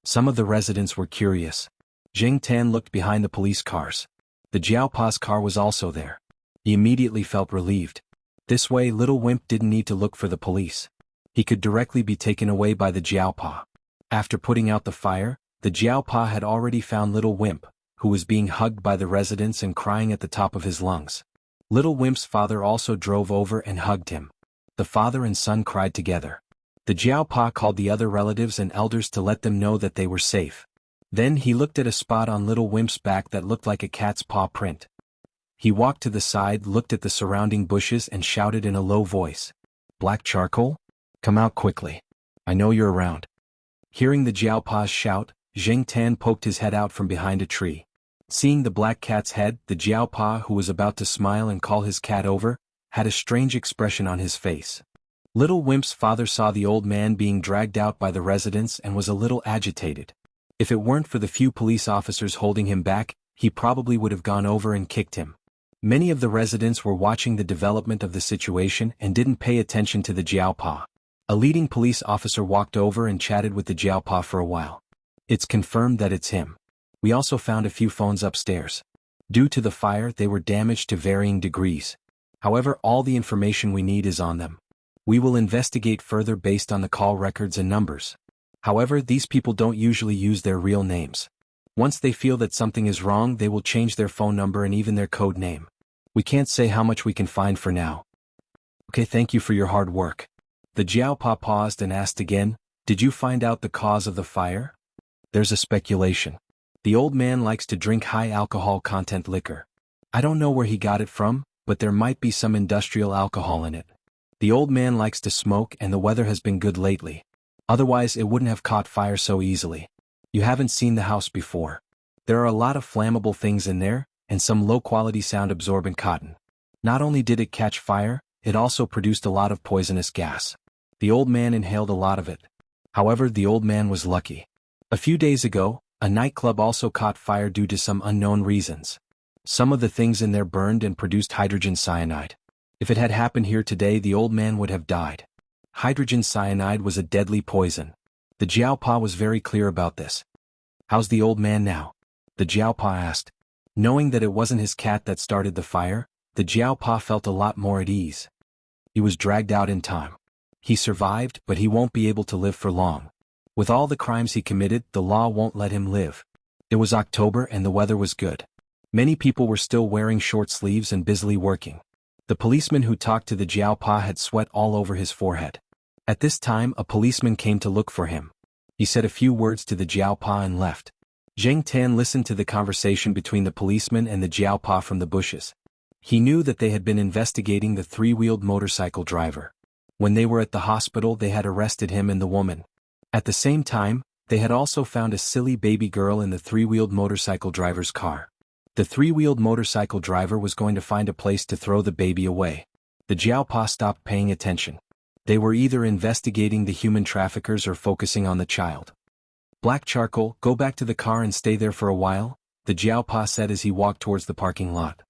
Some of the residents were curious. Jiang Tan looked behind the police cars. The Jiaopa's car was also there. He immediately felt relieved. This way little Wimp didn't need to look for the police. He could directly be taken away by the Jiaopa. After putting out the fire, the Jiaopa had already found little Wimp, who was being hugged by the residents and crying at the top of his lungs. Little Wimp's father also drove over and hugged him. The father and son cried together. The Jiaopa called the other relatives and elders to let them know that they were safe. Then he looked at a spot on little Wimp's back that looked like a cat's paw print. He walked to the side, looked at the surrounding bushes and shouted in a low voice. "Black charcoal? Come out quickly. I know you're around." Hearing the Jiaopa's shout, Jiang Tan poked his head out from behind a tree. Seeing the black cat's head, the Jiaopa, who was about to smile and call his cat over, had a strange expression on his face. Little Wimp's father saw the old man being dragged out by the residents and was a little agitated. If it weren't for the few police officers holding him back, he probably would have gone over and kicked him. Many of the residents were watching the development of the situation and didn't pay attention to the Jiaopa. A leading police officer walked over and chatted with the Jiaopa for a while. "It's confirmed that it's him. We also found a few phones upstairs. Due to the fire, they were damaged to varying degrees. However, all the information we need is on them. We will investigate further based on the call records and numbers. However, these people don't usually use their real names. Once they feel that something is wrong, they will change their phone number and even their code name. We can't say how much we can find for now. Okay, thank you for your hard work. The Jiaopa paused and asked again, did you find out the cause of the fire? There's a speculation. The old man likes to drink high alcohol content liquor. I don't know where he got it from, but there might be some industrial alcohol in it. The old man likes to smoke and the weather has been good lately. Otherwise it wouldn't have caught fire so easily. You haven't seen the house before. There are a lot of flammable things in there, and some low-quality sound-absorbent cotton. Not only did it catch fire, it also produced a lot of poisonous gas. The old man inhaled a lot of it. However, the old man was lucky. A few days ago, a nightclub also caught fire due to some unknown reasons. Some of the things in there burned and produced hydrogen cyanide. If it had happened here today, the old man would have died. Hydrogen cyanide was a deadly poison. The Jiaopa was very clear about this. How's the old man now? The Jiaopa asked. Knowing that it wasn't his cat that started the fire, the Jiaopa felt a lot more at ease. He was dragged out in time. He survived, but he won't be able to live for long. With all the crimes he committed, the law won't let him live. It was October and the weather was good. Many people were still wearing short sleeves and busily working. The policeman who talked to the Jiaopa had sweat all over his forehead. At this time, a policeman came to look for him. He said a few words to the Jiaopa and left. Zheng Tan listened to the conversation between the policeman and the Jiaopa from the bushes. He knew that they had been investigating the three-wheeled motorcycle driver. When they were at the hospital, they had arrested him and the woman. At the same time, they had also found a silly baby girl in the three-wheeled motorcycle driver's car. The three-wheeled motorcycle driver was going to find a place to throw the baby away. The Jiaopa stopped paying attention. They were either investigating the human traffickers or focusing on the child. Black Charcoal, go back to the car and stay there for a while, the Jiaopa said as he walked towards the parking lot.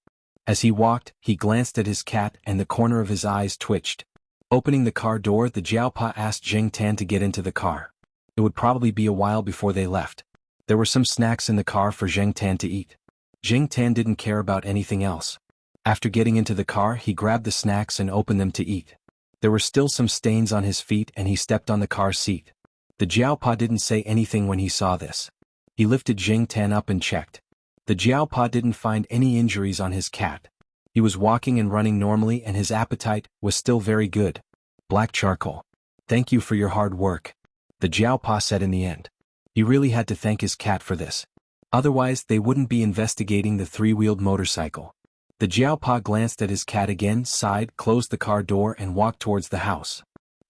As he walked, he glanced at his cat and the corner of his eyes twitched. Opening the car door, the Jiaopa asked Zheng Tan to get into the car. It would probably be a while before they left. There were some snacks in the car for Zheng Tan to eat. Zheng Tan didn't care about anything else. After getting into the car, he grabbed the snacks and opened them to eat. There were still some stains on his feet and he stepped on the car seat. The Jiaopa didn't say anything when he saw this. He lifted Zheng Tan up and checked. The Jiaopa didn't find any injuries on his cat. He was walking and running normally and his appetite was still very good. Black Charcoal. Thank you for your hard work. The Jiaopa said in the end. He really had to thank his cat for this. Otherwise, they wouldn't be investigating the three-wheeled motorcycle. The Jiaopa glanced at his cat again, sighed, closed the car door and walked towards the house.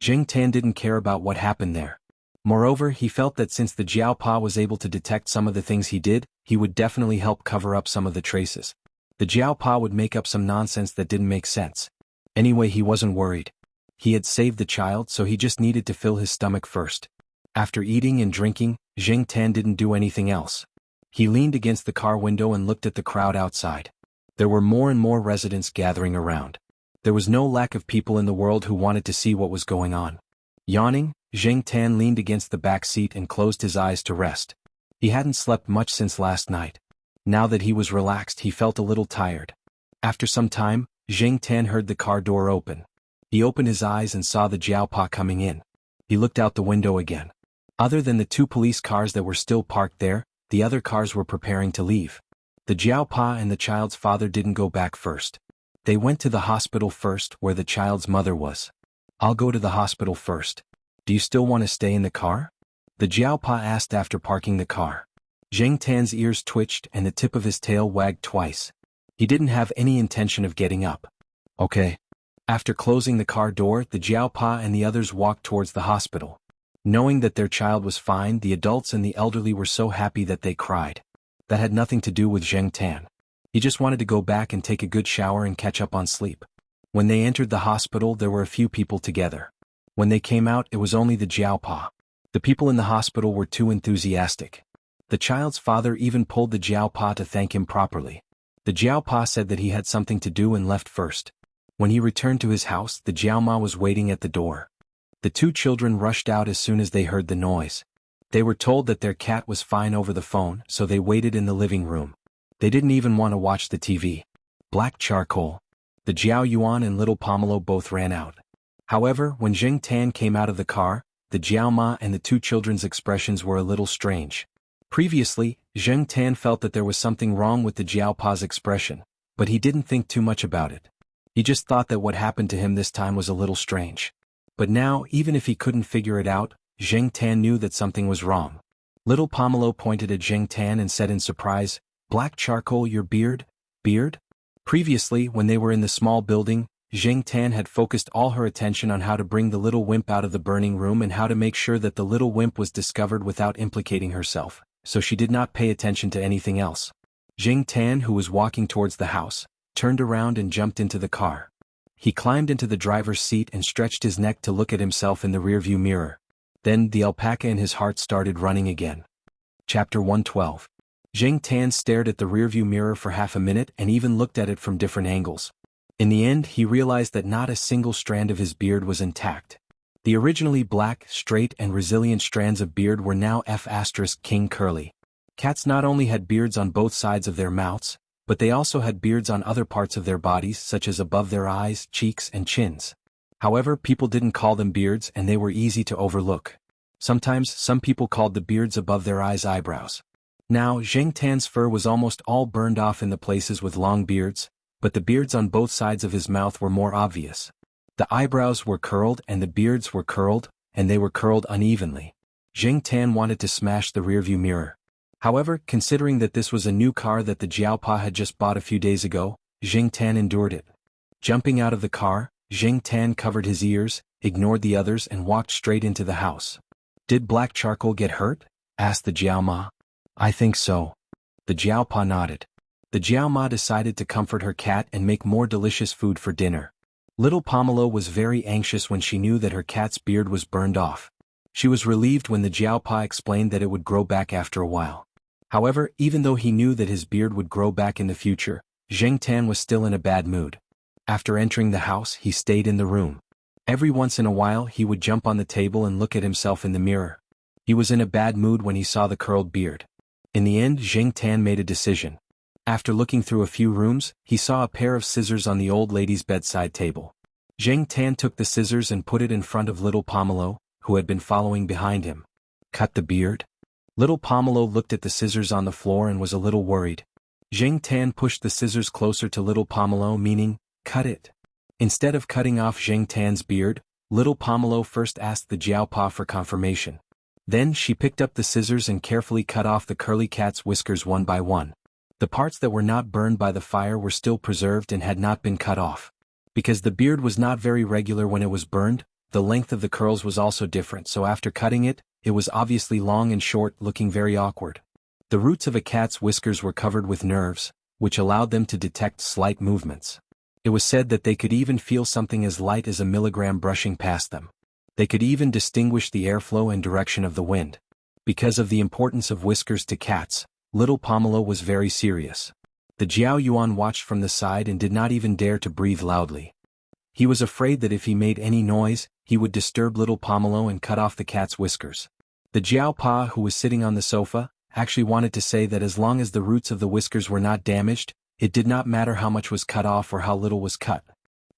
Zheng Tan didn't care about what happened there. Moreover, he felt that since the Jiaopa was able to detect some of the things he did, he would definitely help cover up some of the traces. The Jiaopa would make up some nonsense that didn't make sense. Anyway, he wasn't worried. He had saved the child, so he just needed to fill his stomach first. After eating and drinking, Zheng Tan didn't do anything else. He leaned against the car window and looked at the crowd outside. There were more and more residents gathering around. There was no lack of people in the world who wanted to see what was going on. Yawning, Zheng Tan leaned against the back seat and closed his eyes to rest. He hadn't slept much since last night. Now that he was relaxed, he felt a little tired. After some time, Zheng Tan heard the car door open. He opened his eyes and saw the Jiaopa coming in. He looked out the window again. Other than the two police cars that were still parked there, the other cars were preparing to leave. The Jiaopa and the child's father didn't go back first. They went to the hospital first, where the child's mother was. I'll go to the hospital first. Do you still want to stay in the car? The Jiaopa asked after parking the car. Zheng Tan's ears twitched and the tip of his tail wagged twice. He didn't have any intention of getting up. Okay. After closing the car door, the Jiaopa and the others walked towards the hospital. Knowing that their child was fine, the adults and the elderly were so happy that they cried. That had nothing to do with Zheng Tan. He just wanted to go back and take a good shower and catch up on sleep. When they entered the hospital, there were a few people together. When they came out, it was only the Jiaopa. The people in the hospital were too enthusiastic. The child's father even pulled the Jiaopa to thank him properly. The Jiaopa said that he had something to do and left first. When he returned to his house, the Jiaoma was waiting at the door. The two children rushed out as soon as they heard the noise. They were told that their cat was fine over the phone, so they waited in the living room. They didn't even want to watch the TV. Black charcoal. The Jiao Yuan and little Pomelo both ran out. However, when Jing Tan came out of the car, the Jiao Ma and the two children's expressions were a little strange. Previously, Jing Tan felt that there was something wrong with the Jiao Pa's expression, but he didn't think too much about it. He just thought that what happened to him this time was a little strange. But now, even if he couldn't figure it out, Jing Tan knew that something was wrong. Little Pomelo pointed at Jing Tan and said in surprise, "Black charcoal, your beard? Beard?" Previously, when they were in the small building, Jing Tan had focused all her attention on how to bring the little wimp out of the burning room and how to make sure that the little wimp was discovered without implicating herself, so she did not pay attention to anything else. Jing Tan, who was walking towards the house, turned around and jumped into the car. He climbed into the driver's seat and stretched his neck to look at himself in the rearview mirror. Then the alpaca in his heart started running again. Chapter 112. Jing Tan stared at the rearview mirror for half a minute and even looked at it from different angles. In the end, he realized that not a single strand of his beard was intact. The originally black, straight and resilient strands of beard were now F*King curly. Cats not only had beards on both sides of their mouths, but they also had beards on other parts of their bodies such as above their eyes, cheeks and chins. However, people didn't call them beards and they were easy to overlook. Sometimes, some people called the beards above their eyes eyebrows. Now, Jing Tan's fur was almost all burned off in the places with long beards, but the beards on both sides of his mouth were more obvious. The eyebrows were curled and the beards were curled, and they were curled unevenly. Jing Tan wanted to smash the rearview mirror. However, considering that this was a new car that the Jiaopa had just bought a few days ago, Jing Tan endured it. Jumping out of the car, Jing Tan covered his ears, ignored the others and walked straight into the house. "Did Black Charcoal get hurt?" asked the Jiao Ma. "I think so." The Jiaopa nodded. The Jiao Ma decided to comfort her cat and make more delicious food for dinner. Little Pomelo was very anxious when she knew that her cat's beard was burned off. She was relieved when the Jiaopa explained that it would grow back after a while. However, even though he knew that his beard would grow back in the future, Jing Tan was still in a bad mood. After entering the house, he stayed in the room. Every once in a while he would jump on the table and look at himself in the mirror. He was in a bad mood when he saw the curled beard. In the end, Jing Tan made a decision. After looking through a few rooms, he saw a pair of scissors on the old lady's bedside table. Jing Tan took the scissors and put it in front of little Pomelo, who had been following behind him. "Cut the beard?" Little Pomelo looked at the scissors on the floor and was a little worried. Jing Tan pushed the scissors closer to little Pomelo, meaning, "Cut it." Instead of cutting off Jing Tan's beard, little Pomelo first asked the Jiaopa for confirmation. Then she picked up the scissors and carefully cut off the curly cat's whiskers one by one. The parts that were not burned by the fire were still preserved and had not been cut off. Because the beard was not very regular when it was burned, the length of the curls was also different, so after cutting it, it was obviously long and short, looking very awkward. The roots of a cat's whiskers were covered with nerves, which allowed them to detect slight movements. It was said that they could even feel something as light as a milligram brushing past them. They could even distinguish the airflow and direction of the wind. Because of the importance of whiskers to cats, little Pomelo was very serious. The Jiao Yuan watched from the side and did not even dare to breathe loudly. He was afraid that if he made any noise, he would disturb little Pomelo and cut off the cat's whiskers. The Jiaopa, who was sitting on the sofa, actually wanted to say that as long as the roots of the whiskers were not damaged, it did not matter how much was cut off or how little was cut.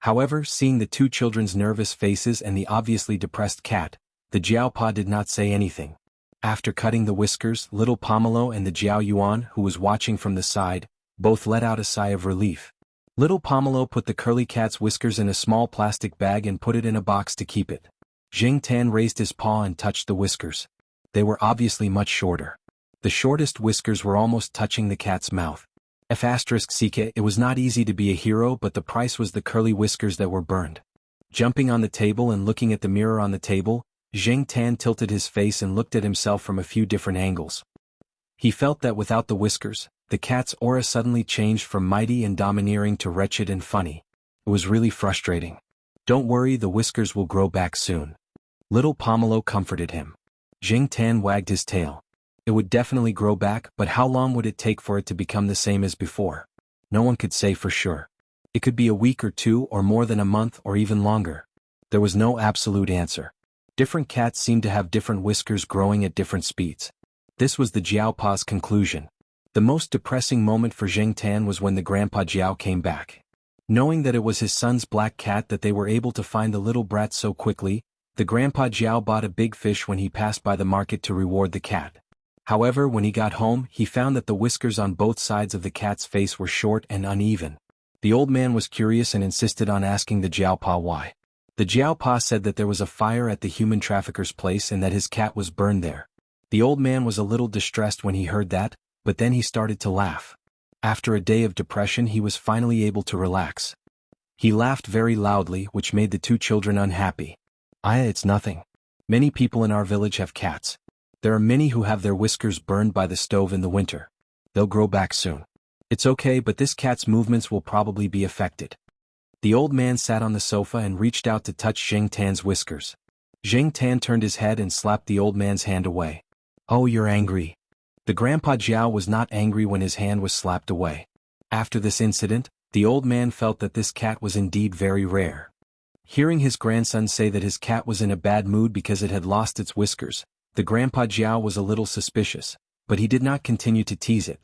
However, seeing the two children's nervous faces and the obviously depressed cat, the Jiaopa did not say anything. After cutting the whiskers, little Pomelo and the Jiao Yuan, who was watching from the side, both let out a sigh of relief. Little Pomelo put the curly cat's whiskers in a small plastic bag and put it in a box to keep it. Jing Tan raised his paw and touched the whiskers. They were obviously much shorter. The shortest whiskers were almost touching the cat's mouth. F***ck, it was not easy to be a hero, but the price was the curly whiskers that were burned. Jumping on the table and looking at the mirror on the table, Jing Tan tilted his face and looked at himself from a few different angles. He felt that without the whiskers, the cat's aura suddenly changed from mighty and domineering to wretched and funny. It was really frustrating. "Don't worry, the whiskers will grow back soon." Little Pomelo comforted him. Jing Tan wagged his tail. It would definitely grow back, but how long would it take for it to become the same as before? No one could say for sure. It could be a week or two or more than a month or even longer. There was no absolute answer. Different cats seemed to have different whiskers growing at different speeds. This was the Jiaopa's conclusion. The most depressing moment for Zheng Tan was when the Grandpa Jiao came back. Knowing that it was his son's black cat that they were able to find the little brat so quickly, the Grandpa Jiao bought a big fish when he passed by the market to reward the cat. However, when he got home, he found that the whiskers on both sides of the cat's face were short and uneven. The old man was curious and insisted on asking the Jiaopa why. The Jiaopa said that there was a fire at the human trafficker's place and that his cat was burned there. The old man was a little distressed when he heard that, but then he started to laugh. After a day of depression, he was finally able to relax. He laughed very loudly, which made the two children unhappy. It's nothing. Many people in our village have cats. There are many who have their whiskers burned by the stove in the winter. They'll grow back soon. It's okay, but this cat's movements will probably be affected. The old man sat on the sofa and reached out to touch Zheng Tan's whiskers. Zheng Tan turned his head and slapped the old man's hand away. Oh, you're angry. The Grandpa Jiao was not angry when his hand was slapped away. After this incident, the old man felt that this cat was indeed very rare. Hearing his grandson say that his cat was in a bad mood because it had lost its whiskers, the Grandpa Jiao was a little suspicious, but he did not continue to tease it.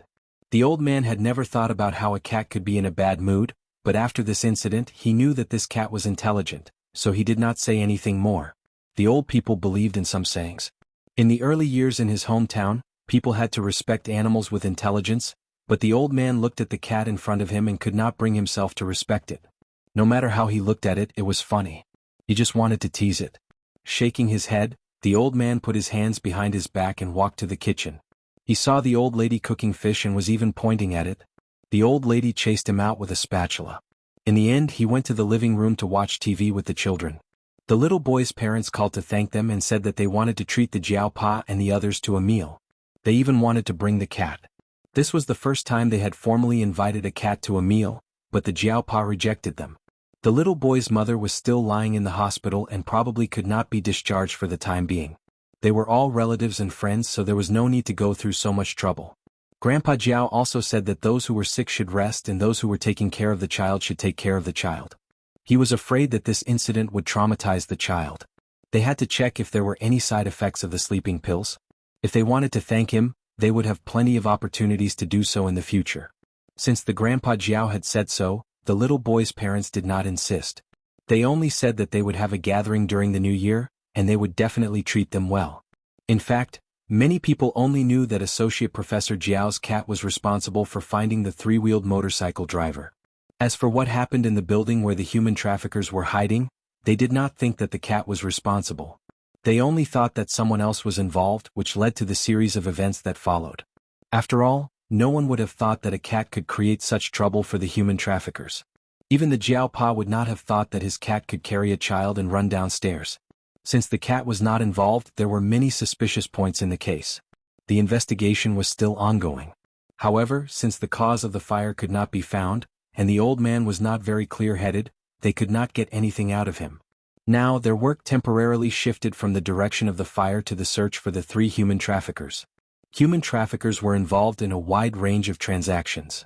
The old man had never thought about how a cat could be in a bad mood, but after this incident he knew that this cat was intelligent, so he did not say anything more. The old people believed in some sayings. In the early years in his hometown, people had to respect animals with intelligence, but the old man looked at the cat in front of him and could not bring himself to respect it. No matter how he looked at it, it was funny. He just wanted to tease it. Shaking his head, the old man put his hands behind his back and walked to the kitchen. He saw the old lady cooking fish and was even pointing at it. The old lady chased him out with a spatula. In the end, he went to the living room to watch TV with the children. The little boy's parents called to thank them and said that they wanted to treat the Jiaopa and the others to a meal. They even wanted to bring the cat. This was the first time they had formally invited a cat to a meal, but the Jiaopa rejected them. The little boy's mother was still lying in the hospital and probably could not be discharged for the time being. They were all relatives and friends, so there was no need to go through so much trouble. Grandpa Jiao also said that those who were sick should rest and those who were taking care of the child should take care of the child. He was afraid that this incident would traumatize the child. They had to check if there were any side effects of the sleeping pills. If they wanted to thank him, they would have plenty of opportunities to do so in the future. Since the Grandpa Jiao had said so, the little boy's parents did not insist. They only said that they would have a gathering during the new year, and they would definitely treat them well. In fact, many people only knew that Associate Professor Jiao's cat was responsible for finding the three-wheeled motorcycle driver. As for what happened in the building where the human traffickers were hiding, they did not think that the cat was responsible. They only thought that someone else was involved, which led to the series of events that followed. After all, no one would have thought that a cat could create such trouble for the human traffickers. Even the Jiaopa would not have thought that his cat could carry a child and run downstairs. Since the cat was not involved, there were many suspicious points in the case. The investigation was still ongoing. However, since the cause of the fire could not be found, and the old man was not very clear-headed, they could not get anything out of him. Now, their work temporarily shifted from the direction of the fire to the search for the three human traffickers. Human traffickers were involved in a wide range of transactions.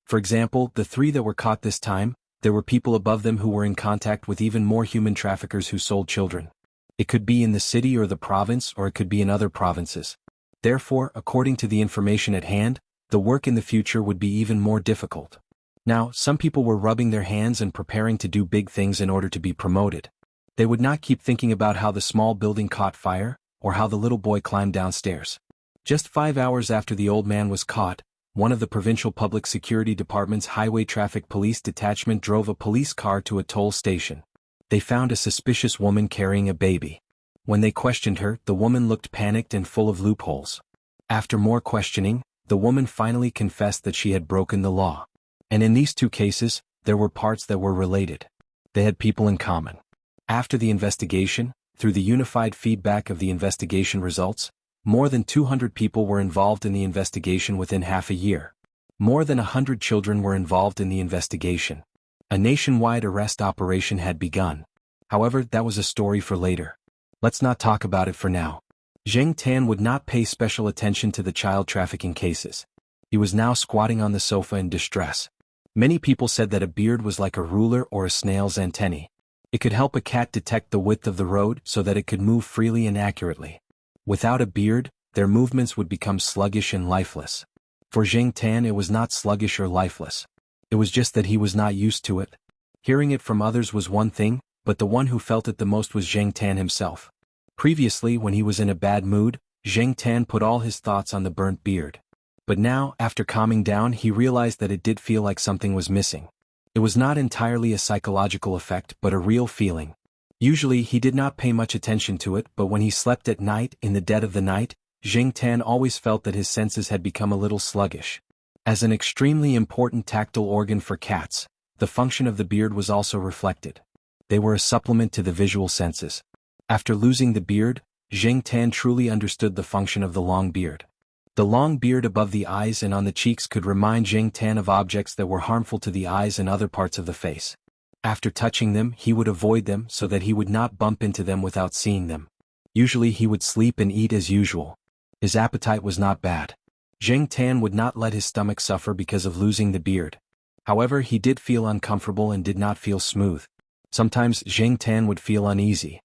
For example, the three that were caught this time, there were people above them who were in contact with even more human traffickers who sold children. It could be in the city or the province, or it could be in other provinces. Therefore, according to the information at hand, the work in the future would be even more difficult. Now, some people were rubbing their hands and preparing to do big things in order to be promoted. They would not keep thinking about how the small building caught fire, or how the little boy climbed downstairs. Just 5 hours after the old man was caught, one of the Provincial Public Security Department's Highway Traffic Police Detachment drove a police car to a toll station. They found a suspicious woman carrying a baby. When they questioned her, the woman looked panicked and full of loopholes. After more questioning, the woman finally confessed that she had broken the law. And in these two cases, there were parts that were related. They had people in common. After the investigation, through the unified feedback of the investigation results, more than 200 people were involved in the investigation within half a year. More than 100 children were involved in the investigation. A nationwide arrest operation had begun. However, that was a story for later. Let's not talk about it for now. Zheng Tan would not pay special attention to the child trafficking cases. He was now squatting on the sofa in distress. Many people said that a beard was like a ruler or a snail's antennae. It could help a cat detect the width of the road so that it could move freely and accurately. Without a beard, their movements would become sluggish and lifeless. For Jiang Tan it was not sluggish or lifeless. It was just that he was not used to it. Hearing it from others was one thing, but the one who felt it the most was Jiang Tan himself. Previously, when he was in a bad mood, Jiang Tan put all his thoughts on the burnt beard. But now, after calming down, he realized that it did feel like something was missing. It was not entirely a psychological effect, but a real feeling. Usually he did not pay much attention to it, but when he slept at night, in the dead of the night, Jiang Tan always felt that his senses had become a little sluggish. As an extremely important tactile organ for cats, the function of the beard was also reflected. They were a supplement to the visual senses. After losing the beard, Jiang Tan truly understood the function of the long beard. The long beard above the eyes and on the cheeks could remind Jiang Tan of objects that were harmful to the eyes and other parts of the face. After touching them, he would avoid them so that he would not bump into them without seeing them. Usually he would sleep and eat as usual. His appetite was not bad. Jiang Tan would not let his stomach suffer because of losing the beard. However, he did feel uncomfortable and did not feel smooth. Sometimes Jiang Tan would feel uneasy.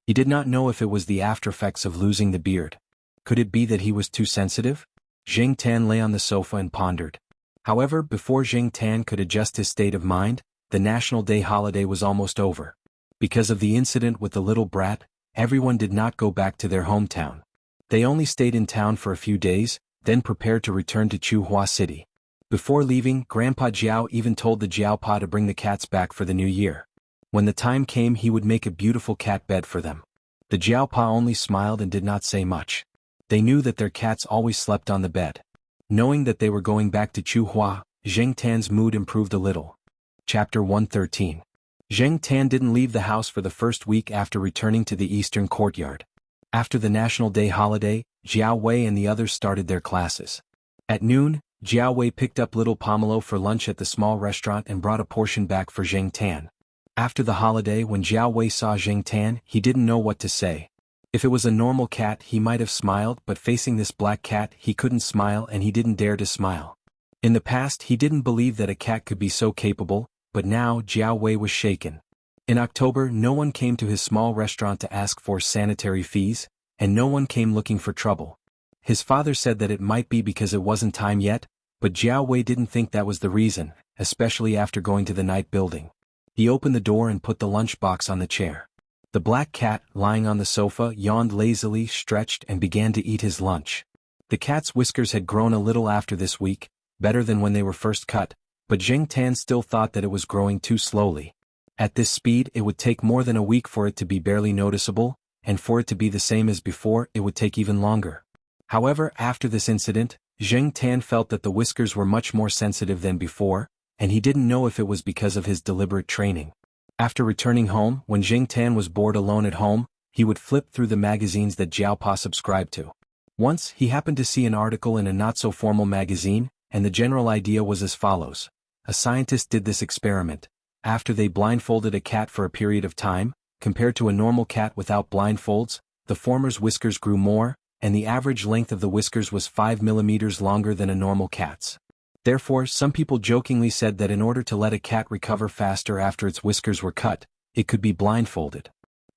He did not know if it was the aftereffects of losing the beard. Could it be that he was too sensitive? Jiang Tan lay on the sofa and pondered. However, before Jiang Tan could adjust his state of mind, the National Day holiday was almost over. Because of the incident with the little brat, everyone did not go back to their hometown. They only stayed in town for a few days, then prepared to return to Chuhua City. Before leaving, Grandpa Jiao even told the Jiaopa to bring the cats back for the new year. When the time came, he would make a beautiful cat bed for them. The Jiaopa only smiled and did not say much. They knew that their cats always slept on the bed. Knowing that they were going back to Chuhua, Jiang Tan's mood improved a little. Chapter 113. Jiang Tan didn't leave the house for the first week after returning to the eastern courtyard. After the National Day holiday, Jiao Wei and the others started their classes. At noon, Jiao Wei picked up little Pomelo for lunch at the small restaurant and brought a portion back for Jiang Tan. After the holiday, when Jiao Wei saw Jiang Tan, he didn't know what to say. If it was a normal cat, he might have smiled, but facing this black cat, he couldn't smile and he didn't dare to smile. In the past, he didn't believe that a cat could be so capable, but now Jiao Wei was shaken. In October, no one came to his small restaurant to ask for sanitary fees, and no one came looking for trouble. His father said that it might be because it wasn't time yet, but Jiao Wei didn't think that was the reason, especially after going to the night building. He opened the door and put the lunchbox on the chair. The black cat, lying on the sofa, yawned lazily, stretched, and began to eat his lunch. The cat's whiskers had grown a little after this week, better than when they were first cut, but Jiang Tan still thought that it was growing too slowly. At this speed, it would take more than a week for it to be barely noticeable, and for it to be the same as before, it would take even longer. However, after this incident, Jiang Tan felt that the whiskers were much more sensitive than before, and he didn't know if it was because of his deliberate training. After returning home, when Jiang Tan was bored alone at home, he would flip through the magazines that Jiaopa subscribed to. Once, he happened to see an article in a not-so-formal magazine, and the general idea was as follows. A scientist did this experiment. After they blindfolded a cat for a period of time, compared to a normal cat without blindfolds, the former's whiskers grew more, and the average length of the whiskers was 5 millimeters longer than a normal cat's. Therefore, some people jokingly said that in order to let a cat recover faster after its whiskers were cut, it could be blindfolded.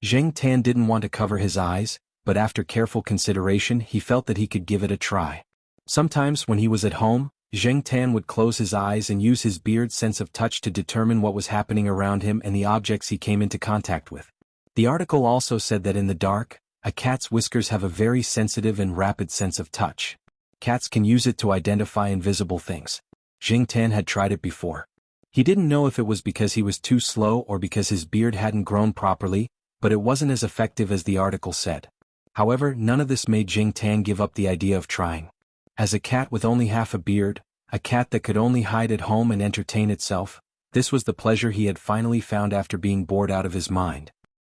Jiang Tan didn't want to cover his eyes, but after careful consideration he felt that he could give it a try. Sometimes when he was at home, Jiang Tan would close his eyes and use his beard's sense of touch to determine what was happening around him and the objects he came into contact with. The article also said that in the dark, a cat's whiskers have a very sensitive and rapid sense of touch. Cats can use it to identify invisible things. Jiang Tan had tried it before. He didn't know if it was because he was too slow or because his beard hadn't grown properly, but it wasn't as effective as the article said. However, none of this made Jiang Tan give up the idea of trying. As a cat with only half a beard, a cat that could only hide at home and entertain itself, this was the pleasure he had finally found after being bored out of his mind.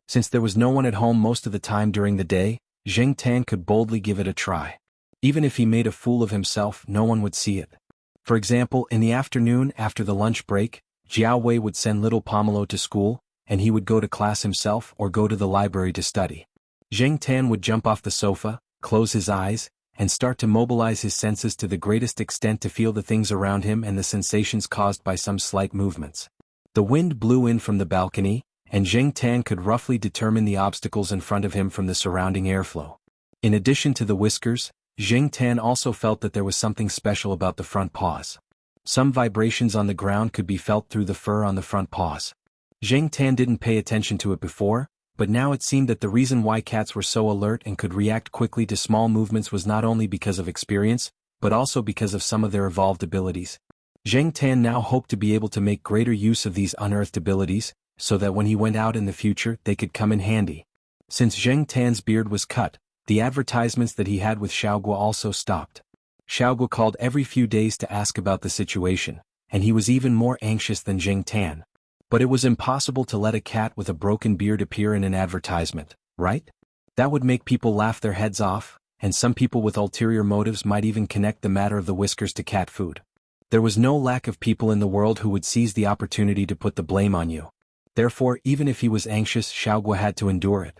Since there was no one at home most of the time during the day, Jiang Tan could boldly give it a try. Even if he made a fool of himself, no one would see it. For example, in the afternoon after the lunch break, Jiao Wei would send little Pomelo to school, and he would go to class himself or go to the library to study. Jiang Tan would jump off the sofa, close his eyes, and start to mobilize his senses to the greatest extent to feel the things around him and the sensations caused by some slight movements. The wind blew in from the balcony, and Jiang Tan could roughly determine the obstacles in front of him from the surrounding airflow. In addition to the whiskers, Jing Tan also felt that there was something special about the front paws. Some vibrations on the ground could be felt through the fur on the front paws. Jing Tan didn't pay attention to it before, but now it seemed that the reason why cats were so alert and could react quickly to small movements was not only because of experience, but also because of some of their evolved abilities. Jing Tan now hoped to be able to make greater use of these unearthed abilities, so that when he went out in the future they could come in handy. Since Jing Tan's beard was cut, the advertisements that he had with Xiaoguo also stopped. Xiaoguo called every few days to ask about the situation, and he was even more anxious than Jing Tan. But it was impossible to let a cat with a broken beard appear in an advertisement, right? That would make people laugh their heads off, and some people with ulterior motives might even connect the matter of the whiskers to cat food. There was no lack of people in the world who would seize the opportunity to put the blame on you. Therefore, even if he was anxious, Xiaoguo had to endure it.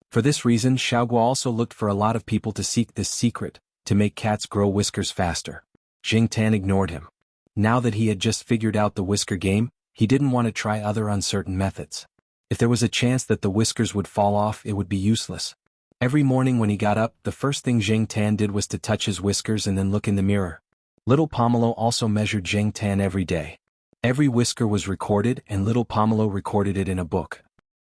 For this reason, Xiaoguo also looked for a lot of people to seek this secret, to make cats grow whiskers faster. Jing Tan ignored him. Now that he had just figured out the whisker game, he didn't want to try other uncertain methods. If there was a chance that the whiskers would fall off, it would be useless. Every morning when he got up, the first thing Jing Tan did was to touch his whiskers and then look in the mirror. Little Pomelo also measured Jing Tan every day. Every whisker was recorded and little Pomelo recorded it in a book.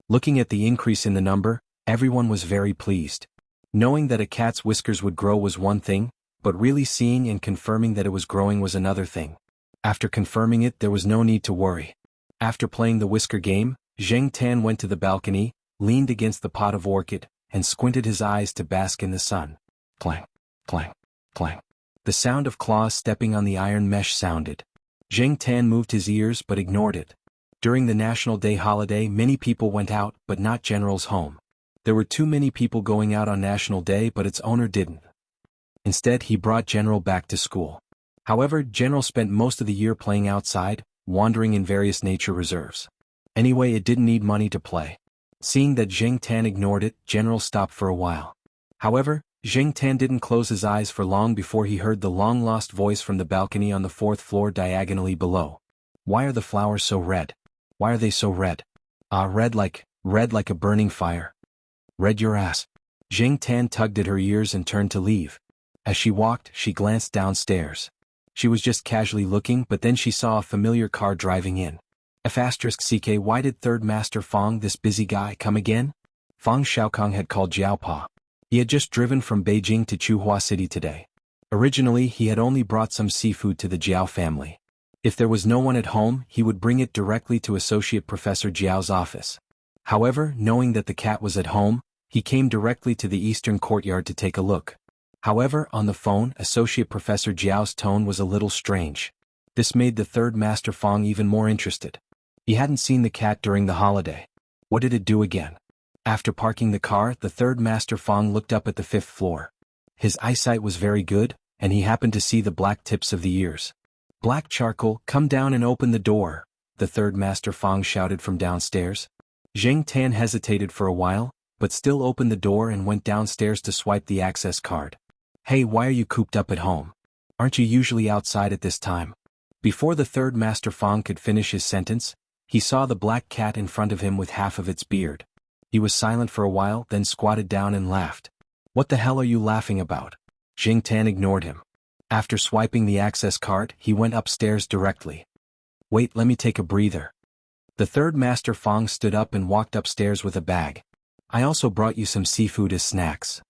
Looking at the increase in the number, everyone was very pleased. Knowing that a cat's whiskers would grow was one thing, but really seeing and confirming that it was growing was another thing. After confirming it, there was no need to worry. After playing the whisker game, Jing Tan went to the balcony, leaned against the pot of orchid, and squinted his eyes to bask in the sun. Clang, clang, clang. The sound of claws stepping on the iron mesh sounded. Jing Tan moved his ears but ignored it. During the National Day holiday, many people went out, but not General's home. There were too many people going out on National Day, but its owner didn't. Instead, he brought General back to school. However, General spent most of the year playing outside, wandering in various nature reserves. Anyway, it didn't need money to play. Seeing that Jing Tan ignored it, General stopped for a while. However, Jing Tan didn't close his eyes for long before he heard the long-lost voice from the balcony on the 4th floor diagonally below. Why are the flowers so red? Why are they so red? Red like a burning fire. Red your ass. Jing Tan tugged at her ears and turned to leave. As she walked, she glanced downstairs. She was just casually looking, but then she saw a familiar car driving in. F***CK, why did Third Master Fong, this busy guy, come again? Fong Xiaokong had called Jiaopa. He had just driven from Beijing to Chuhua City today. Originally, he had only brought some seafood to the Jiao family. If there was no one at home, he would bring it directly to Associate Professor Jiao's office. However, knowing that the cat was at home, he came directly to the eastern courtyard to take a look. However, on the phone, Associate Professor Jiao's tone was a little strange. This made the Third Master Fong even more interested. He hadn't seen the cat during the holiday. What did it do again? After parking the car, the Third Master Fong looked up at the 5th floor. His eyesight was very good, and he happened to see the black tips of the ears. Black Charcoal, come down and open the door, the Third Master Fong shouted from downstairs. Jing Tan hesitated for a while, but still opened the door and went downstairs to swipe the access card. Hey, why are you cooped up at home? Aren't you usually outside at this time? Before the Third Master Fong could finish his sentence, he saw the black cat in front of him with half of its beard. He was silent for a while, then squatted down and laughed. What the hell are you laughing about? Jing Tan ignored him. After swiping the access card, he went upstairs directly. Wait, let me take a breather. The Third Master Fong stood up and walked upstairs with a bag. I also brought you some seafood as snacks.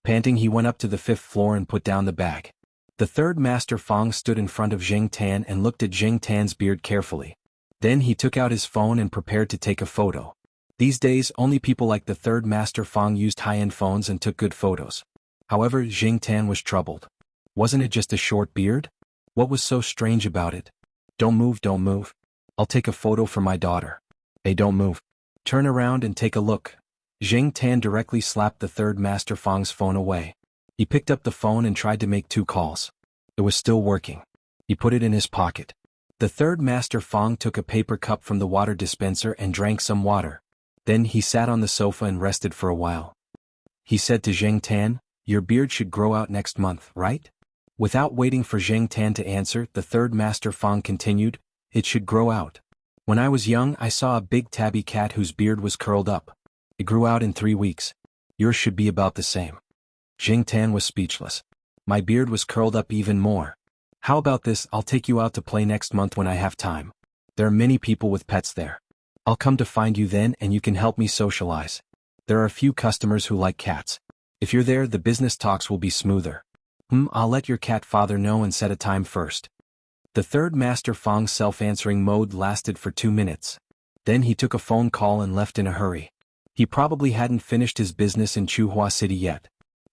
Panting, he went up to the 5th floor and put down the bag. The Third Master Fong stood in front of Jing Tan and looked at Jing Tan's beard carefully. Then he took out his phone and prepared to take a photo. These days, only people like the Third Master Fong used high-end phones and took good photos. However, Jing Tan was troubled. Wasn't it just a short beard? What was so strange about it? Don't move, don't move. I'll take a photo for my daughter. Hey, don't move. Turn around and take a look. Jing Tan directly slapped the Third Master Fong's phone away. He picked up the phone and tried to make 2 calls. It was still working. He put it in his pocket. The Third Master Fong took a paper cup from the water dispenser and drank some water. Then he sat on the sofa and rested for a while. He said to Jing Tan, your beard should grow out next month, right? Without waiting for Jing Tan to answer, the Third Master Fong continued, it should grow out. When I was young, I saw a big tabby cat whose beard was curled up. It grew out in 3 weeks. Yours should be about the same. Jing Tan was speechless. My beard was curled up even more. How about this, I'll take you out to play next month when I have time. There are many people with pets there. I'll come to find you then and you can help me socialize. There are a few customers who like cats. If you're there, the business talks will be smoother. I'll let your cat father know and set a time first. The third Master Fong's self-answering mode lasted for 2 minutes. Then he took a phone call and left in a hurry. He probably hadn't finished his business in Chuhua City yet.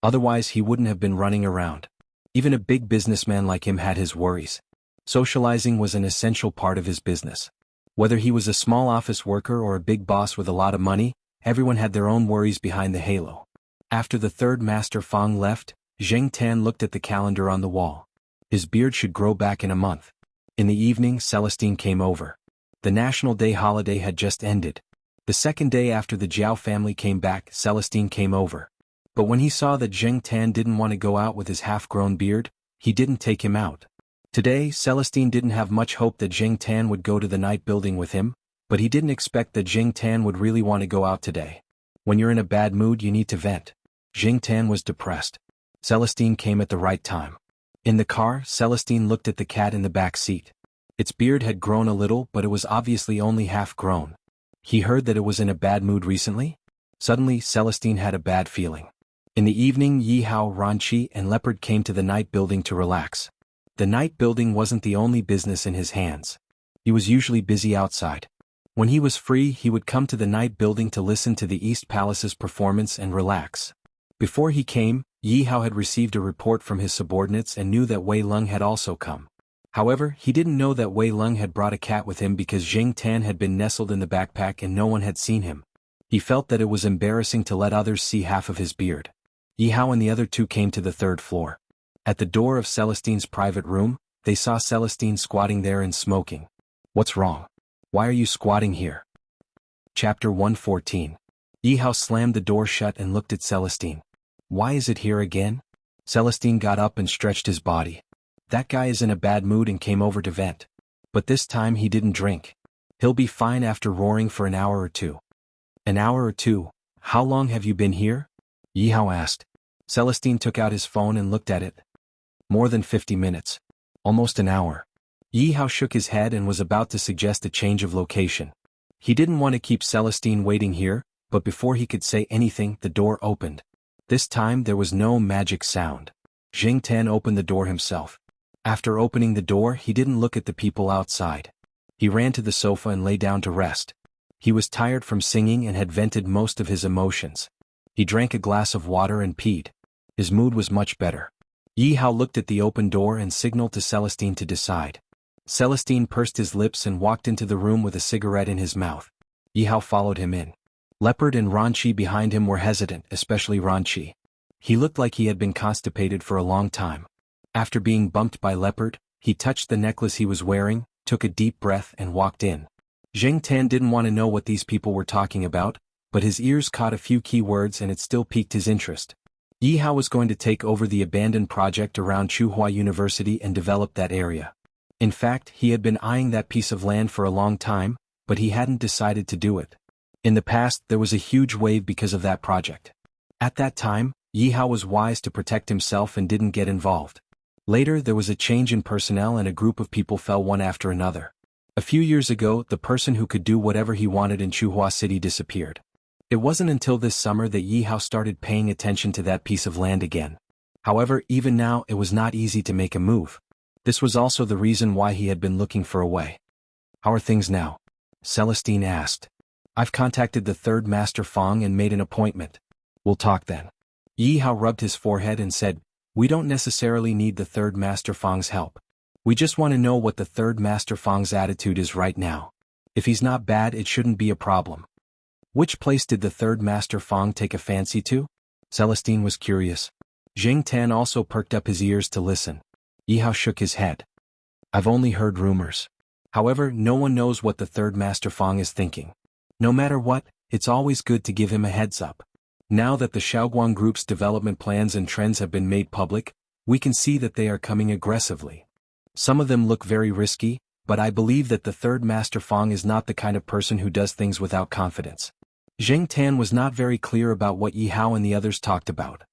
Otherwise he wouldn't have been running around. Even a big businessman like him had his worries. Socializing was an essential part of his business. Whether he was a small office worker or a big boss with a lot of money, everyone had their own worries behind the halo. After the third Master Fong left, Zheng Tan looked at the calendar on the wall. His beard should grow back in a month. In the evening, Celestine came over. The National Day holiday had just ended. The second day after the Jiao family came back, Celestine came over. But when he saw that Zheng Tan didn't want to go out with his half-grown beard, he didn't take him out. Today, Celestine didn't have much hope that Zheng Tan would go to the night building with him, but he didn't expect that Zheng Tan would really want to go out today. When you're in a bad mood, you need to vent. Zheng Tan was depressed. Celestine came at the right time. In the car, Celestine looked at the cat in the back seat. Its beard had grown a little, but it was obviously only half grown. He heard that it was in a bad mood recently? Suddenly, Celestine had a bad feeling. In the evening, Yi Hao, Ranqi, and Leopard came to the night building to relax. The night building wasn't the only business in his hands. He was usually busy outside. When he was free, he would come to the night building to listen to the East Palace's performance and relax. Before he came, Yi Hao had received a report from his subordinates and knew that Wei Lung had also come. However, he didn't know that Wei Lung had brought a cat with him because Zheng Tan had been nestled in the backpack and no one had seen him. He felt that it was embarrassing to let others see half of his beard. Yi Hao and the other two came to the third floor. At the door of Celestine's private room, they saw Celestine squatting there and smoking. What's wrong? Why are you squatting here? Chapter 114. Yi Hao slammed the door shut and looked at Celestine. Why is it here again? Celestine got up and stretched his body. That guy is in a bad mood and came over to vent. But this time he didn't drink. He'll be fine after roaring for an hour or two. An hour or two? How long have you been here? Yi Hao asked. Celestine took out his phone and looked at it. More than 50 minutes. Almost an hour. Yi Hao shook his head and was about to suggest a change of location. He didn't want to keep Celestine waiting here, but before he could say anything, the door opened. This time there was no magic sound. Zheng Tan opened the door himself. After opening the door, he didn't look at the people outside. He ran to the sofa and lay down to rest. He was tired from singing and had vented most of his emotions. He drank a glass of water and peed. His mood was much better. Yi Hao looked at the open door and signaled to Celestine to decide. Celestine pursed his lips and walked into the room with a cigarette in his mouth. Yi Hao followed him in. Leopard and Ranqi behind him were hesitant, especially Ranqi. He looked like he had been constipated for a long time. After being bumped by Leopard, he touched the necklace he was wearing, took a deep breath and walked in. Zheng Tan didn't want to know what these people were talking about, but his ears caught a few key words and it still piqued his interest. Yi Hao was going to take over the abandoned project around Chuhua University and develop that area. In fact, he had been eyeing that piece of land for a long time, but he hadn't decided to do it. In the past, there was a huge wave because of that project. At that time, Yi Hao was wise to protect himself and didn't get involved. Later, there was a change in personnel and a group of people fell one after another. A few years ago, the person who could do whatever he wanted in Chuhua City disappeared. It wasn't until this summer that Yi Hao started paying attention to that piece of land again. However, even now it was not easy to make a move. This was also the reason why he had been looking for a way. How are things now? Celestine asked. I've contacted the third Master Fong and made an appointment. We'll talk then. Yi Hao rubbed his forehead and said, we don't necessarily need the third Master Fong's help. We just want to know what the third Master Fong's attitude is right now. If he's not bad, it shouldn't be a problem. Which place did the third Master Fong take a fancy to? Celestine was curious. Zheng Tan also perked up his ears to listen. Yi Hao shook his head. I've only heard rumors. However, no one knows what the third Master Fong is thinking. No matter what, it's always good to give him a heads up. Now that the Shaoguang Group's development plans and trends have been made public, we can see that they are coming aggressively. Some of them look very risky, but I believe that the third Master Fong is not the kind of person who does things without confidence. Zheng Tan was not very clear about what Yi Hao and the others talked about.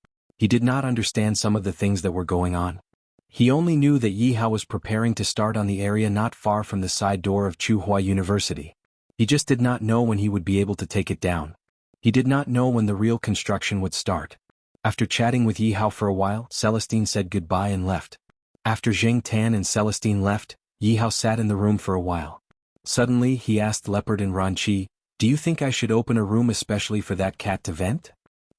He did not understand some of the things that were going on. He only knew that Yi Hao was preparing to start on the area not far from the side door of Tsinghua University. He just did not know when he would be able to take it down. He did not know when the real construction would start. After chatting with Yi Hao for a while, Celestine said goodbye and left. After Zheng Tan and Celestine left, Yi Hao sat in the room for a while. Suddenly he asked Leopard and Ran Qi, "Do you think I should open a room especially for that cat to vent?"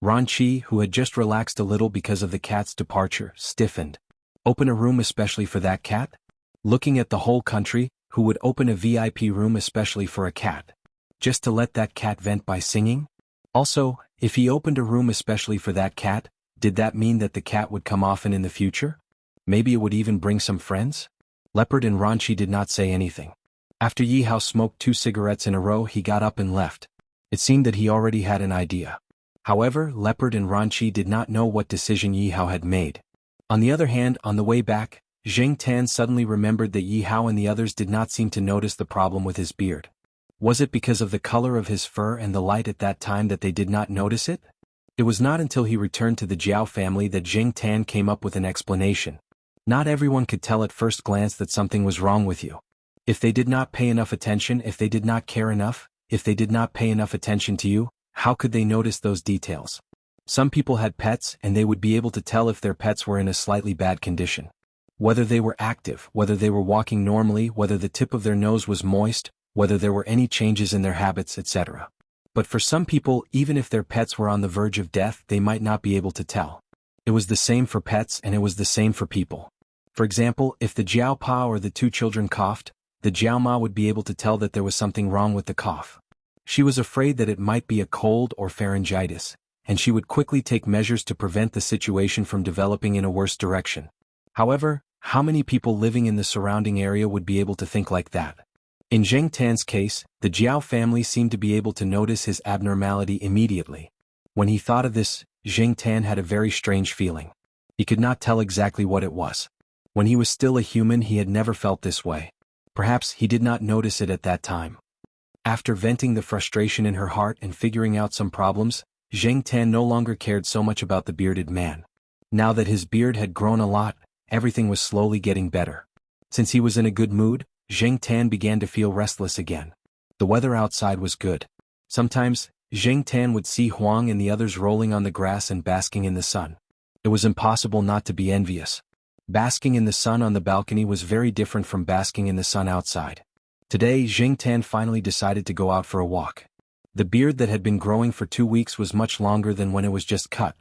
Ran Qi, who had just relaxed a little because of the cat's departure, stiffened. "Open a room especially for that cat?" Looking at the whole country, who would open a VIP room especially for a cat? Just to let that cat vent by singing? Also, if he opened a room especially for that cat, did that mean that the cat would come often in the future? Maybe it would even bring some friends? Leopard and Ran Qi did not say anything. After Yi Hao smoked 2 cigarettes in a row, he got up and left. It seemed that he already had an idea. However, Leopard and Ran Qi did not know what decision Yi Hao had made. On the other hand, on the way back, Zheng Tan suddenly remembered that Yi Hao and the others did not seem to notice the problem with his beard. Was it because of the color of his fur and the light at that time that they did not notice it? It was not until he returned to the Jiao family that Zheng Tan came up with an explanation. Not everyone could tell at first glance that something was wrong with you. If they did not pay enough attention, if they did not care enough, if they did not pay enough attention to you, how could they notice those details? Some people had pets and they would be able to tell if their pets were in a slightly bad condition. Whether they were active, whether they were walking normally, whether the tip of their nose was moist, whether there were any changes in their habits, etc. But for some people, even if their pets were on the verge of death, they might not be able to tell. It was the same for pets and it was the same for people. For example, if the Jiao Pa or the 2 children coughed, the Jiao Ma would be able to tell that there was something wrong with the cough. She was afraid that it might be a cold or pharyngitis, and she would quickly take measures to prevent the situation from developing in a worse direction. However, how many people living in the surrounding area would be able to think like that? In Zheng Tan's case, the Jiao family seemed to be able to notice his abnormality immediately. When he thought of this, Zheng Tan had a very strange feeling. He could not tell exactly what it was. When he was still a human, he had never felt this way. Perhaps he did not notice it at that time. After venting the frustration in her heart and figuring out some problems, Zheng Tan no longer cared so much about the bearded man. Now that his beard had grown a lot, everything was slowly getting better. Since he was in a good mood, Zheng Tan began to feel restless again. The weather outside was good. Sometimes, Zheng Tan would see Huang and the others rolling on the grass and basking in the sun. It was impossible not to be envious. Basking in the sun on the balcony was very different from basking in the sun outside. Today, Zheng Tan finally decided to go out for a walk. The beard that had been growing for 2 weeks was much longer than when it was just cut.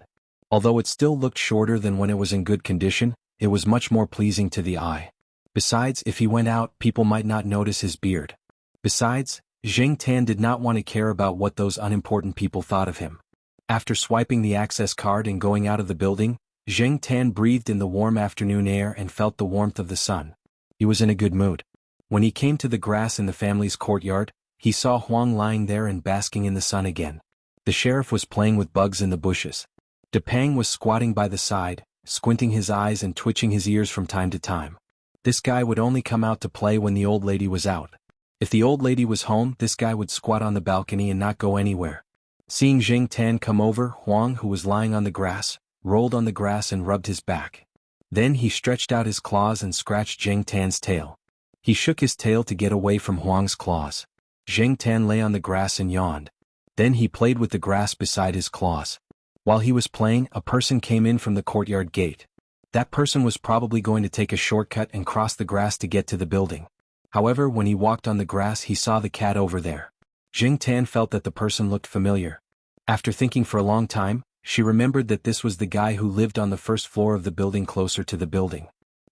Although it still looked shorter than when it was in good condition, it was much more pleasing to the eye. Besides, if he went out, people might not notice his beard. Besides, Zheng Tan did not want to care about what those unimportant people thought of him. After swiping the access card and going out of the building, Zheng Tan breathed in the warm afternoon air and felt the warmth of the sun. He was in a good mood. When he came to the grass in the family's courtyard, he saw Huang lying there and basking in the sun again. The sheriff was playing with bugs in the bushes. Depang was squatting by the side, squinting his eyes and twitching his ears from time to time. This guy would only come out to play when the old lady was out. If the old lady was home, this guy would squat on the balcony and not go anywhere. Seeing Zheng Tan come over, Huang, who was lying on the grass, rolled on the grass and rubbed his back. Then he stretched out his claws and scratched Zheng Tan's tail. He shook his tail to get away from Huang's claws. Zheng Tan lay on the grass and yawned. Then he played with the grass beside his claws. While he was playing, a person came in from the courtyard gate. That person was probably going to take a shortcut and cross the grass to get to the building. However, when he walked on the grass, he saw the cat over there. Zheng Tan felt that the person looked familiar. After thinking for a long time, she remembered that this was the guy who lived on the first floor of the building closer to the building.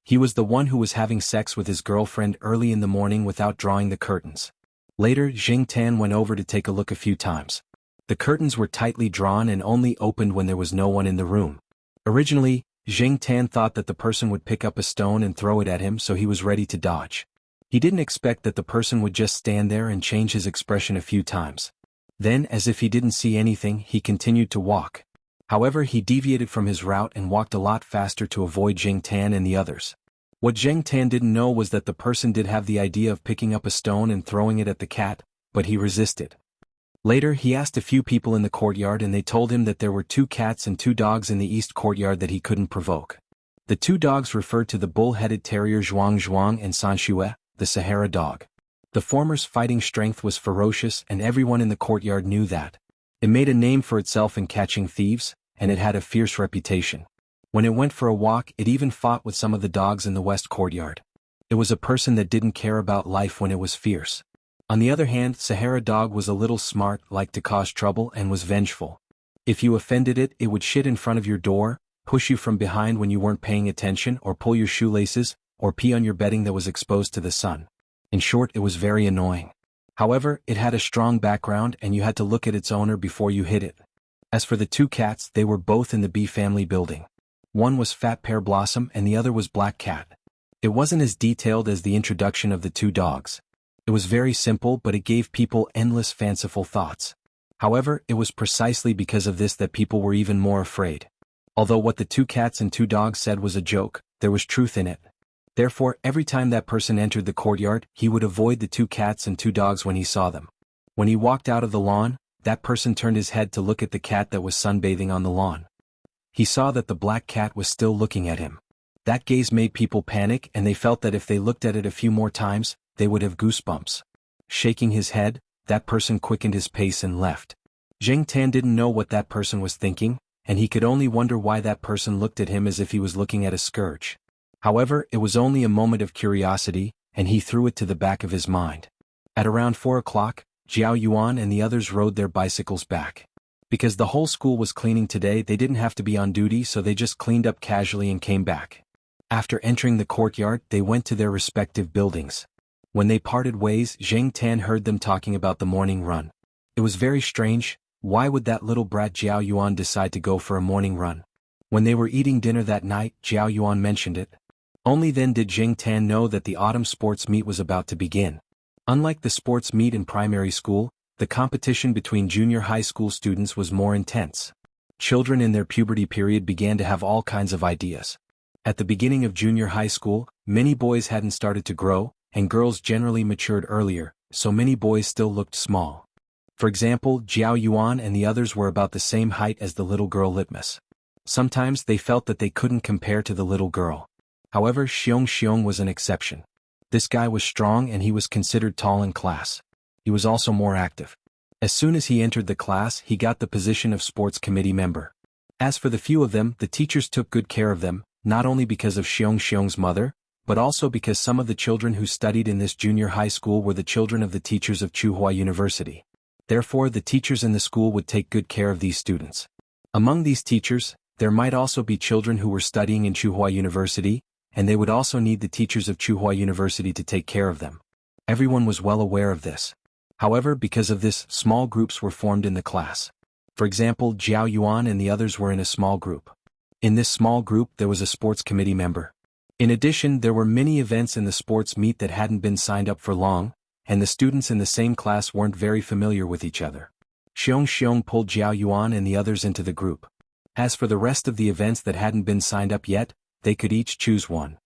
He was the one who was having sex with his girlfriend early in the morning without drawing the curtains. Later, Zheng Tan went over to take a look a few times. The curtains were tightly drawn and only opened when there was no one in the room. Originally, Zheng Tan thought that the person would pick up a stone and throw it at him, so he was ready to dodge. He didn't expect that the person would just stand there and change his expression a few times. Then, as if he didn't see anything, he continued to walk. However, he deviated from his route and walked a lot faster to avoid Zheng Tan and the others. What Zheng Tan didn't know was that the person did have the idea of picking up a stone and throwing it at the cat, but he resisted. Later he asked a few people in the courtyard and they told him that there were 2 cats and 2 dogs in the east courtyard that he couldn't provoke. The 2 dogs referred to the bull-headed terrier Zhuang and Sanshue, the Sahara dog. The former's fighting strength was ferocious and everyone in the courtyard knew that. It made a name for itself in catching thieves, and it had a fierce reputation. When it went for a walk, it even fought with some of the dogs in the west courtyard. It was a person that didn't care about life when it was fierce. On the other hand, Sahara dog was a little smart, liked to cause trouble and was vengeful. If you offended it, it would shit in front of your door, push you from behind when you weren't paying attention or pull your shoelaces, or pee on your bedding that was exposed to the sun. In short, it was very annoying. However, it had a strong background and you had to look at its owner before you hit it. As for the 2 cats, they were both in the B family building. One was Fat Pear Blossom and the other was Black Cat. It wasn't as detailed as the introduction of the 2 dogs. It was very simple, but it gave people endless fanciful thoughts. However, it was precisely because of this that people were even more afraid. Although what the 2 cats and 2 dogs said was a joke, there was truth in it. Therefore, every time that person entered the courtyard, he would avoid the 2 cats and 2 dogs when he saw them. When he walked out of the lawn, that person turned his head to look at the cat that was sunbathing on the lawn. He saw that the black cat was still looking at him. That gaze made people panic and they felt that if they looked at it a few more times, they would have goosebumps. Shaking his head, that person quickened his pace and left. Zheng Tan didn't know what that person was thinking, and he could only wonder why that person looked at him as if he was looking at a scourge. However, it was only a moment of curiosity, and he threw it to the back of his mind. At around 4 o'clock, Jiao Yuan and the others rode their bicycles back. Because the whole school was cleaning today, they didn't have to be on duty, so they just cleaned up casually and came back. After entering the courtyard, they went to their respective buildings. When they parted ways, Zheng Tan heard them talking about the morning run. It was very strange. Why would that little brat Jiao Yuan decide to go for a morning run? When they were eating dinner that night, Jiao Yuan mentioned it. Only then did Zheng Tan know that the autumn sports meet was about to begin. Unlike the sports meet in primary school, the competition between junior high school students was more intense. Children in their puberty period began to have all kinds of ideas. At the beginning of junior high school, many boys hadn't started to grow, and girls generally matured earlier, so many boys still looked small. For example, Jiao Yuan and the others were about the same height as the little girl Litmus. Sometimes they felt that they couldn't compare to the little girl. However, Xiong was an exception. This guy was strong and he was considered tall in class. He was also more active. As soon as he entered the class, he got the position of sports committee member. As for the few of them, the teachers took good care of them, not only because of Xiong's mother, but also because some of the children who studied in this junior high school were the children of the teachers of Tsinghua University. Therefore, the teachers in the school would take good care of these students. Among these teachers, there might also be children who were studying in Tsinghua University, and they would also need the teachers of Tsinghua University to take care of them. Everyone was well aware of this. However, because of this, small groups were formed in the class. For example, Jiao Yuan and the others were in a small group. In this small group, there was a sports committee member. In addition, there were many events in the sports meet that hadn't been signed up for long, and the students in the same class weren't very familiar with each other. Xiong pulled Jiao Yuan and the others into the group. As for the rest of the events that hadn't been signed up yet, they could each choose one.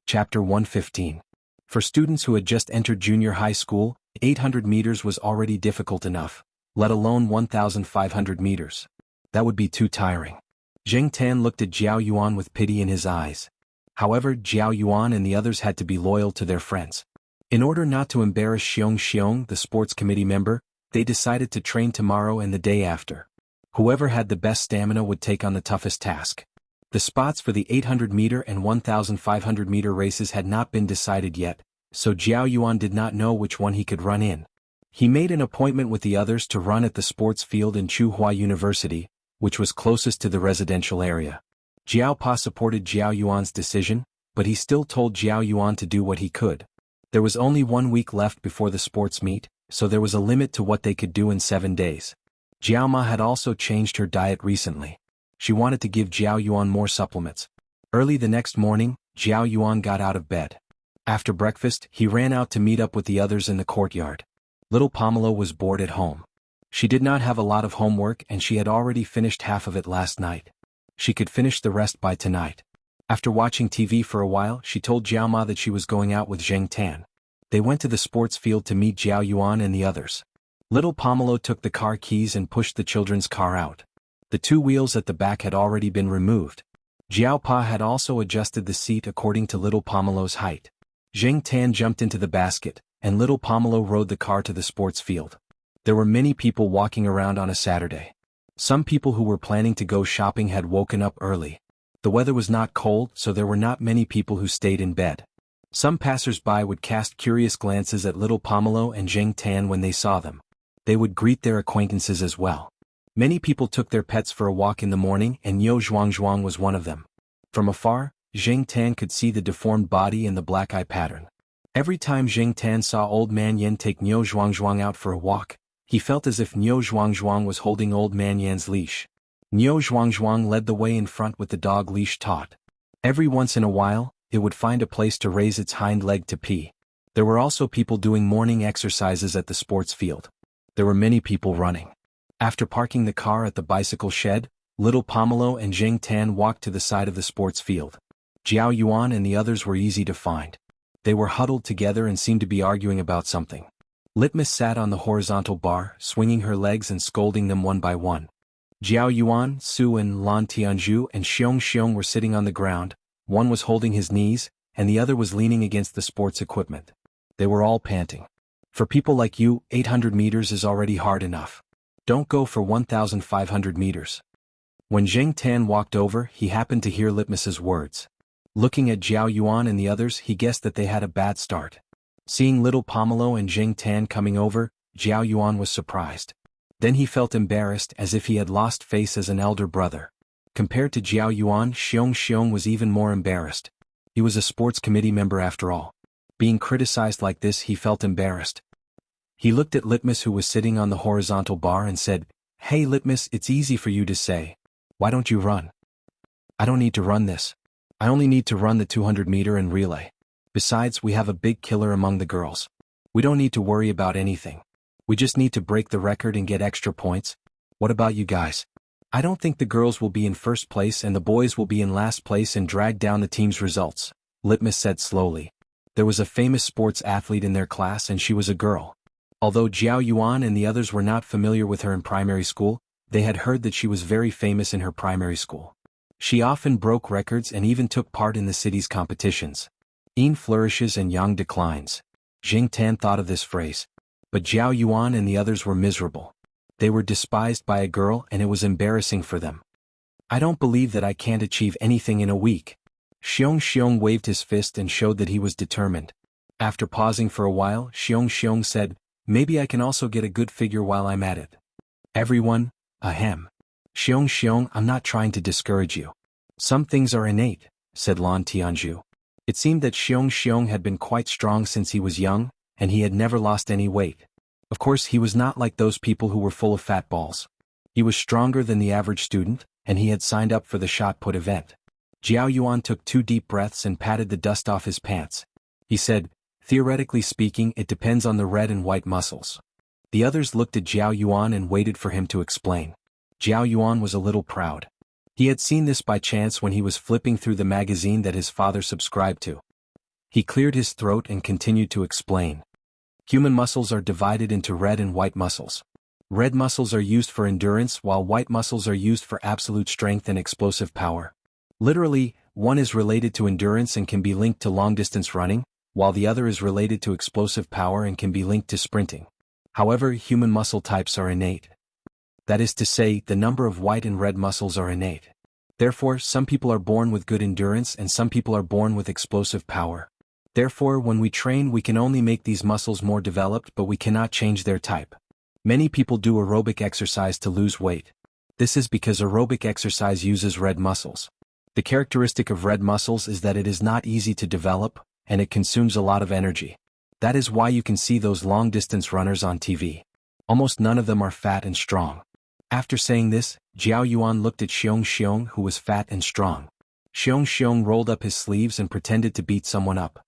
Chapter 115. For students who had just entered junior high school, 800 meters was already difficult enough, let alone 1,500 meters. That would be too tiring. Zheng Tan looked at Jiao Yuan with pity in his eyes. However, Jiao Yuan and the others had to be loyal to their friends. In order not to embarrass Xiong, the sports committee member, they decided to train tomorrow and the day after. Whoever had the best stamina would take on the toughest task. The spots for the 800-meter and 1,500-meter races had not been decided yet, so Jiao Yuan did not know which one he could run in. He made an appointment with the others to run at the sports field in Tsinghua University, which was closest to the residential area. Jiao Pa supported Jiao Yuan's decision, but he still told Jiao Yuan to do what he could. There was only 1 week left before the sports meet, so there was a limit to what they could do in 7 days. Jiao Ma had also changed her diet recently. She wanted to give Jiao Yuan more supplements. Early the next morning, Jiao Yuan got out of bed. After breakfast, he ran out to meet up with the others in the courtyard. Little Pomelo was bored at home. She did not have a lot of homework and she had already finished half of it last night. She could finish the rest by tonight. After watching TV for a while, she told Jiao Ma that she was going out with Zheng Tan. They went to the sports field to meet Jiao Yuan and the others. Little Pomelo took the car keys and pushed the children's car out. The two wheels at the back had already been removed. Jiao Pa had also adjusted the seat according to Little Pomelo's height. Zheng Tan jumped into the basket, and Little Pomelo rode the car to the sports field. There were many people walking around on a Saturday. Some people who were planning to go shopping had woken up early. The weather was not cold, so there were not many people who stayed in bed. Some passers-by would cast curious glances at Little Pomelo and Zheng Tan when they saw them. They would greet their acquaintances as well. Many people took their pets for a walk in the morning, and Niu Zhuangzhuang was one of them. From afar, Zheng Tan could see the deformed body and the black eye pattern. Every time Zheng Tan saw Old Man Yan take Niu Zhuangzhuang out for a walk, he felt as if Niu Zhuangzhuang was holding Old Man Yan's leash. Niu Zhuangzhuang led the way in front with the dog leash taut. Every once in a while, it would find a place to raise its hind leg to pee. There were also people doing morning exercises at the sports field. There were many people running. After parking the car at the bicycle shed, Little Pomelo and Zheng Tan walked to the side of the sports field. Jiao Yuan and the others were easy to find. They were huddled together and seemed to be arguing about something. Litmus sat on the horizontal bar, swinging her legs and scolding them one by one. Jiao Yuan, Su and Lan Tianzhu and Xiong Xiong were sitting on the ground. One was holding his knees, and the other was leaning against the sports equipment. They were all panting. For people like you, 800 meters is already hard enough. Don't go for 1,500 meters. When Zheng Tan walked over, he happened to hear Litmus's words. Looking at Jiao Yuan and the others, he guessed that they had a bad start. Seeing Little Pomelo and Zheng Tan coming over, Jiao Yuan was surprised. Then he felt embarrassed, as if he had lost face as an elder brother. Compared to Jiao Yuan, Xiong Xiong was even more embarrassed. He was a sports committee member after all. Being criticized like this, he felt embarrassed. He looked at Litmus, who was sitting on the horizontal bar, and said, "Hey Litmus, it's easy for you to say. Why don't you run?" "I don't need to run this. I only need to run the 200-meter and relay. Besides, we have a big killer among the girls. We don't need to worry about anything. We just need to break the record and get extra points. What about you guys? I don't think the girls will be in first place and the boys will be in last place and drag down the team's results," Litmus said slowly. There was a famous sports athlete in their class, and she was a girl. Although Jiao Yuan and the others were not familiar with her in primary school, they had heard that she was very famous in her primary school. She often broke records and even took part in the city's competitions. Yin flourishes and Yang declines. Zheng Tan thought of this phrase. But Jiao Yuan and the others were miserable. They were despised by a girl, and it was embarrassing for them. "I don't believe that I can't achieve anything in a week." Xiong Xiong waved his fist and showed that he was determined. After pausing for a while, Xiong Xiong said, "Maybe I can also get a good figure while I'm at it." Everyone, ahem. "Xiong Xiong, I'm not trying to discourage you. Some things are innate," said Lan Tianzhu. It seemed that Xiong Xiong had been quite strong since he was young, and he had never lost any weight. Of course, he was not like those people who were full of fat balls. He was stronger than the average student, and he had signed up for the shot put event. Jiao Yuan took 2 deep breaths and patted the dust off his pants. He said, "Theoretically speaking, it depends on the red and white muscles." The others looked at Jiao Yuan and waited for him to explain. Jiao Yuan was a little proud. He had seen this by chance when he was flipping through the magazine that his father subscribed to. He cleared his throat and continued to explain. Human muscles are divided into red and white muscles. Red muscles are used for endurance, while white muscles are used for absolute strength and explosive power. Literally, one is related to endurance and can be linked to long-distance running, while the other is related to explosive power and can be linked to sprinting. However, human muscle types are innate. That is to say, the number of white and red muscles are innate. Therefore, some people are born with good endurance and some people are born with explosive power. Therefore, when we train, we can only make these muscles more developed, but we cannot change their type. Many people do aerobic exercise to lose weight. This is because aerobic exercise uses red muscles. The characteristic of red muscles is that it is not easy to develop, and it consumes a lot of energy. That is why you can see those long-distance runners on TV. Almost none of them are fat and strong. After saying this, Jiao Yuan looked at Xiong Xiong, who was fat and strong. Xiong Xiong rolled up his sleeves and pretended to beat someone up.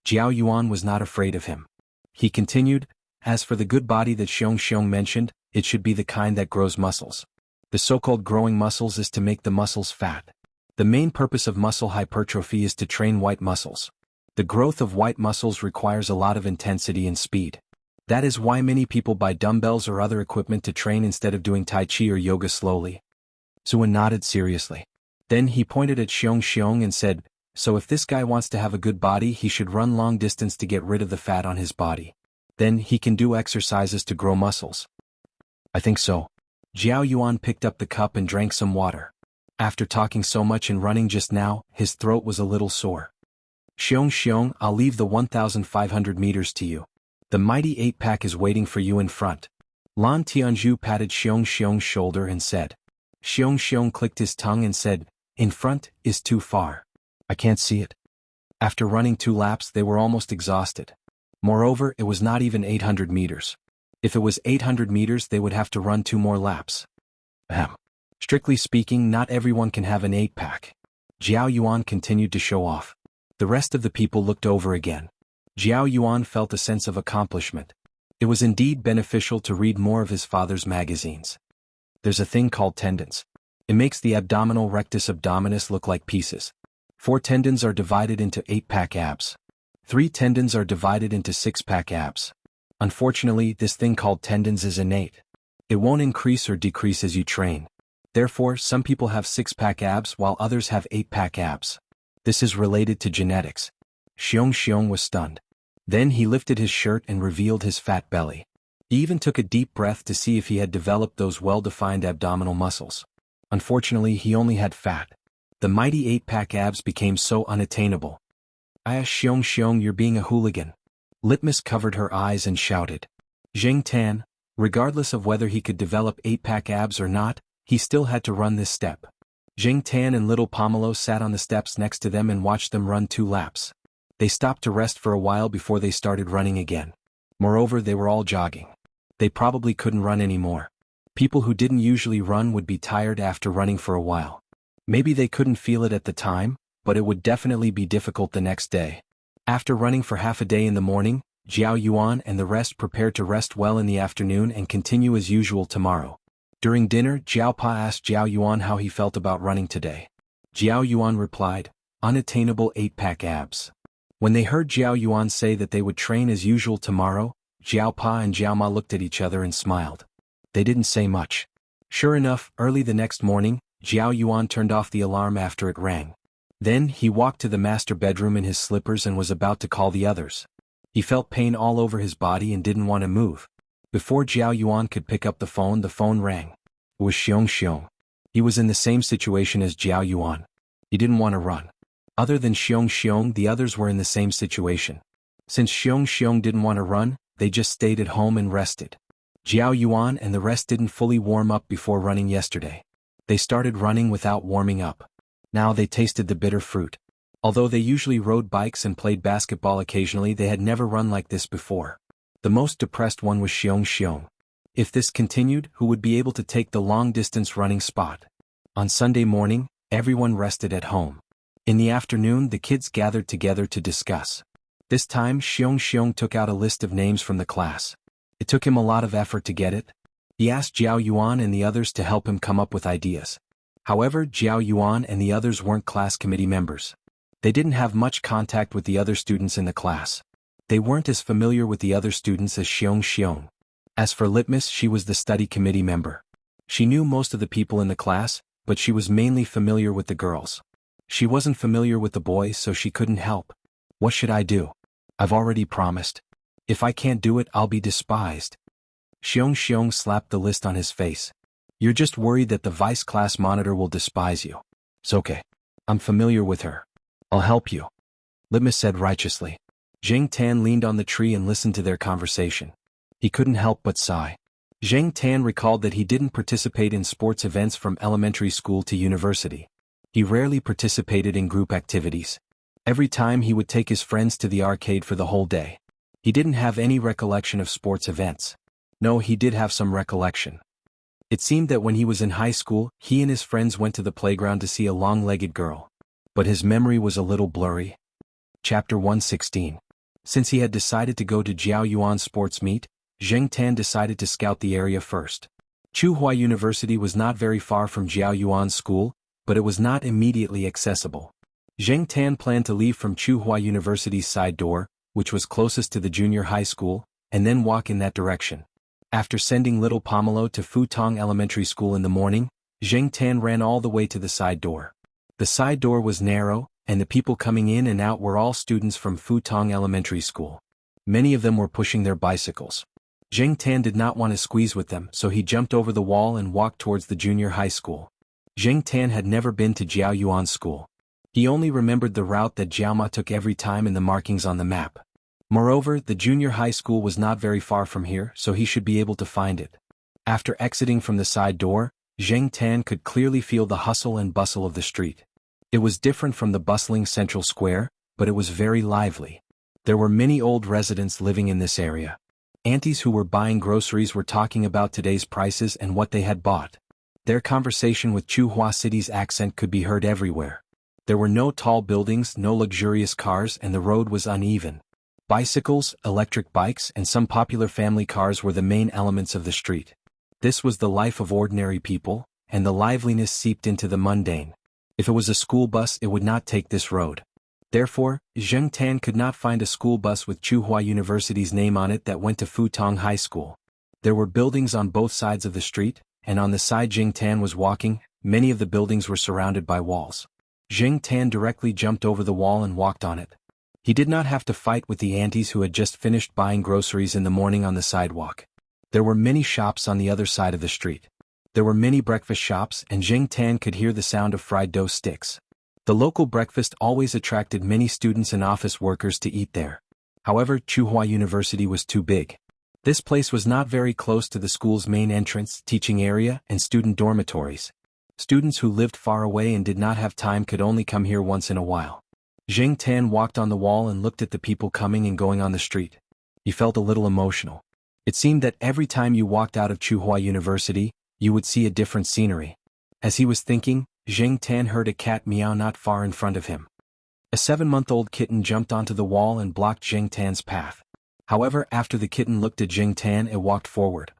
Jiao Yuan was not afraid of him. He continued, "As for the good body that Xiong Xiong mentioned, it should be the kind that grows muscles. The so-called growing muscles is to make the muscles fat. The main purpose of muscle hypertrophy is to train white muscles. The growth of white muscles requires a lot of intensity and speed. That is why many people buy dumbbells or other equipment to train instead of doing Tai Chi or yoga slowly. Suan nodded seriously. Then he pointed at Xiong and said, so if this guy wants to have a good body, he should run long distance to get rid of the fat on his body. Then he can do exercises to grow muscles. I think so. Jiao Yuan picked up the cup and drank some water. After talking so much and running just now, his throat was a little sore. Xiong, I'll leave the 1,500 meters to you. The mighty 8-pack is waiting for you in front. Lan Tianzhu patted Xiong's shoulder and said. Xiong clicked his tongue and said, in front is too far. I can't see it. After running 2 laps they were almost exhausted. Moreover, it was not even 800 meters. If it was 800 meters they would have to run 2 more laps. Strictly speaking, not everyone can have an 8-pack. Jiao Yuan continued to show off. The rest of the people looked over again. Jiao Yuan felt a sense of accomplishment. It was indeed beneficial to read more of his father's magazines. There's a thing called tendons. It makes the abdominal rectus abdominis look like pieces. 4 tendons are divided into 8-pack abs. 3 tendons are divided into 6-pack abs. Unfortunately, this thing called tendons is innate. It won't increase or decrease as you train. Therefore, some people have 6-pack abs while others have 8-pack abs. This is related to genetics. Xiong was stunned. Then he lifted his shirt and revealed his fat belly. He even took a deep breath to see if he had developed those well-defined abdominal muscles. Unfortunately, he only had fat. The mighty 8-pack abs became so unattainable. Xiong, you're being a hooligan. Litmus covered her eyes and shouted. Zheng Tan, regardless of whether he could develop 8-pack abs or not, he still had to run this step. Zheng Tan and little Pomelo sat on the steps next to them and watched them run 2 laps. They stopped to rest for a while before they started running again. Moreover, they were all jogging. They probably couldn't run anymore. People who didn't usually run would be tired after running for a while. Maybe they couldn't feel it at the time, but it would definitely be difficult the next day. After running for half a day in the morning, Jiao Yuan and the rest prepared to rest well in the afternoon and continue as usual tomorrow. During dinner, Jiao Pa asked Jiao Yuan how he felt about running today. Jiao Yuan replied, unattainable 8-pack abs. When they heard Jiao Yuan say that they would train as usual tomorrow, Jiao Pa and Jiao Ma looked at each other and smiled. They didn't say much. Sure enough, early the next morning, Jiao Yuan turned off the alarm after it rang. Then he walked to the master bedroom in his slippers and was about to call the others. He felt pain all over his body and didn't want to move. Before Jiao Yuan could pick up the phone rang. It was Xiong. He was in the same situation as Jiao Yuan. He didn't want to run. Other than Xiong, the others were in the same situation. Since Xiong didn't want to run, they just stayed at home and rested. Jiao Yuan and the rest didn't fully warm up before running yesterday. They started running without warming up. Now they tasted the bitter fruit. Although they usually rode bikes and played basketball occasionally, they had never run like this before. The most depressed one was Xiong. If this continued, who would be able to take the long-distance running spot? On Sunday morning, everyone rested at home. In the afternoon, the kids gathered together to discuss. This time, Xiong took out a list of names from the class. It took him a lot of effort to get it. He asked Jiao Yuan and the others to help him come up with ideas. However, Jiao Yuan and the others weren't class committee members. They didn't have much contact with the other students in the class. They weren't as familiar with the other students as Xiong. As for Litmus, she was the study committee member. She knew most of the people in the class, but she was mainly familiar with the girls. She wasn't familiar with the boys, so she couldn't help. What should I do? I've already promised. If I can't do it, I'll be despised. Xiong slapped the list on his face. You're just worried that the vice class monitor will despise you. It's okay. I'm familiar with her. I'll help you. Litmus said righteously. Zheng Tan leaned on the tree and listened to their conversation. He couldn't help but sigh. Zheng Tan recalled that he didn't participate in sports events from elementary school to university. He rarely participated in group activities. Every time he would take his friends to the arcade for the whole day. He didn't have any recollection of sports events. No, he did have some recollection. It seemed that when he was in high school, he and his friends went to the playground to see a long-legged girl. But his memory was a little blurry. Chapter 116. Since he had decided to go to Jiao Yuan's sports meet, Zheng Tan decided to scout the area first. Chuhua University was not very far from Jiao Yuan's school, but it was not immediately accessible. Zheng Tan planned to leave from Chuhua University's side door, which was closest to the junior high school, and then walk in that direction. After sending little Pomelo to Futong Elementary School in the morning, Zheng Tan ran all the way to the side door. The side door was narrow, and the people coming in and out were all students from Futong Elementary School. Many of them were pushing their bicycles. Zheng Tan did not want to squeeze with them, so he jumped over the wall and walked towards the junior high school. Zheng Tan had never been to Jiao Yuan School. He only remembered the route that Jiao Ma took every time in the markings on the map. Moreover, the junior high school was not very far from here, so he should be able to find it. After exiting from the side door, Zheng Tan could clearly feel the hustle and bustle of the street. It was different from the bustling central square, but it was very lively. There were many old residents living in this area. Aunties who were buying groceries were talking about today's prices and what they had bought. Their conversation with Chuhua City's accent could be heard everywhere. There were no tall buildings, no luxurious cars, and the road was uneven. Bicycles, electric bikes, and some popular family cars were the main elements of the street. This was the life of ordinary people, and the liveliness seeped into the mundane. If it was a school bus, it would not take this road. Therefore, Zheng Tan could not find a school bus with Chuhua University's name on it that went to Futong High School. There were buildings on both sides of the street, and on the side Zheng Tan was walking, many of the buildings were surrounded by walls. Zheng Tan directly jumped over the wall and walked on it. He did not have to fight with the aunties who had just finished buying groceries in the morning on the sidewalk. There were many shops on the other side of the street. There were many breakfast shops, and Zheng Tan could hear the sound of fried dough sticks. The local breakfast always attracted many students and office workers to eat there. However, Chuhua University was too big. This place was not very close to the school's main entrance, teaching area, and student dormitories. Students who lived far away and did not have time could only come here once in a while. Zheng Tan walked on the wall and looked at the people coming and going on the street. He felt a little emotional. It seemed that every time you walked out of Chuhua University, you would see a different scenery. As he was thinking, Zheng Tan heard a cat meow not far in front of him. A 7-month-old kitten jumped onto the wall and blocked Zheng Tan's path. However, after the kitten looked at Zheng Tan, it walked forward.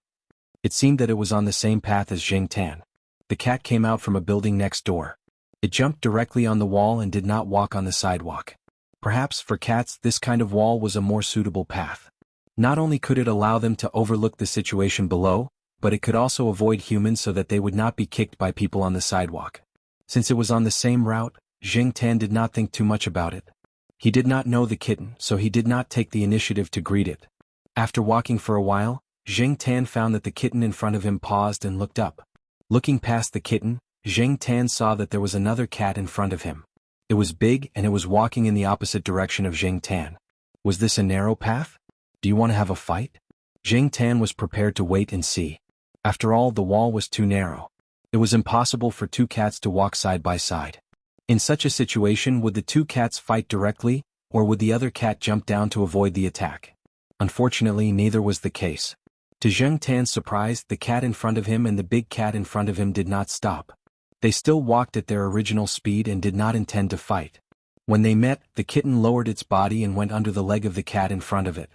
It seemed that it was on the same path as Zheng Tan. The cat came out from a building next door. It jumped directly on the wall and did not walk on the sidewalk. Perhaps for cats this kind of wall was a more suitable path. Not only could it allow them to overlook the situation below, but it could also avoid humans so that they would not be kicked by people on the sidewalk. Since it was on the same route, Zheng Tan did not think too much about it. He did not know the kitten, so he did not take the initiative to greet it. After walking for a while, Zheng Tan found that the kitten in front of him paused and looked up. Looking past the kitten, Zheng Tan saw that there was another cat in front of him. It was big and it was walking in the opposite direction of Zheng Tan. Was this a narrow path? Do you want to have a fight? Zheng Tan was prepared to wait and see. After all, the wall was too narrow. It was impossible for two cats to walk side by side. In such a situation, would the two cats fight directly, or would the other cat jump down to avoid the attack? Unfortunately, neither was the case. To Zheng Tan's surprise, the cat in front of him and the big cat in front of him did not stop. They still walked at their original speed and did not intend to fight. When they met, the kitten lowered its body and went under the leg of the cat in front of it.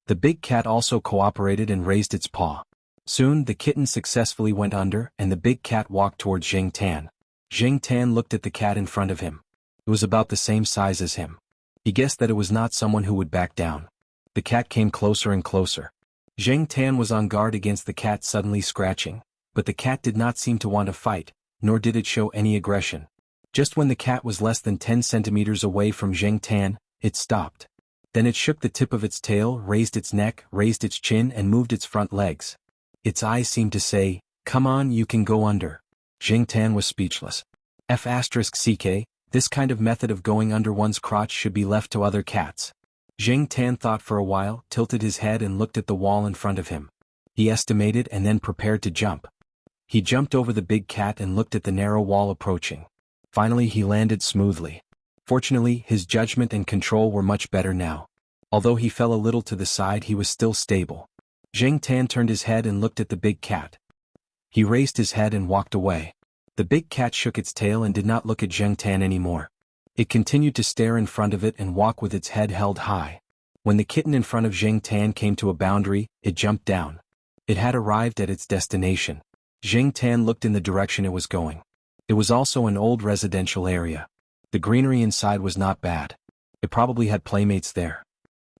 The big cat also cooperated and raised its paw. Soon, the kitten successfully went under, and the big cat walked towards Zheng Tan. Zheng Tan looked at the cat in front of him. It was about the same size as him. He guessed that it was not someone who would back down. The cat came closer and closer. Zheng Tan was on guard against the cat suddenly scratching, but the cat did not seem to want to fight, nor did it show any aggression. Just when the cat was less than 10 centimeters away from Zheng Tan, it stopped. Then it shook the tip of its tail, raised its neck, raised its chin, and moved its front legs. Its eyes seemed to say, "Come on, you can go under." Zheng Tan was speechless. F***ck, this kind of method of going under one's crotch should be left to other cats. Zheng Tan thought for a while, tilted his head and looked at the wall in front of him. He estimated and then prepared to jump. He jumped over the big cat and looked at the narrow wall approaching. Finally he landed smoothly. Fortunately, his judgment and control were much better now. Although he fell a little to the side, he was still stable. Zheng Tan turned his head and looked at the big cat. He raised his head and walked away. The big cat shook its tail and did not look at Zheng Tan anymore. It continued to stare in front of it and walk with its head held high. When the kitten in front of Zheng Tan came to a boundary, it jumped down. It had arrived at its destination. Zheng Tan looked in the direction it was going. It was also an old residential area. The greenery inside was not bad. It probably had playmates there.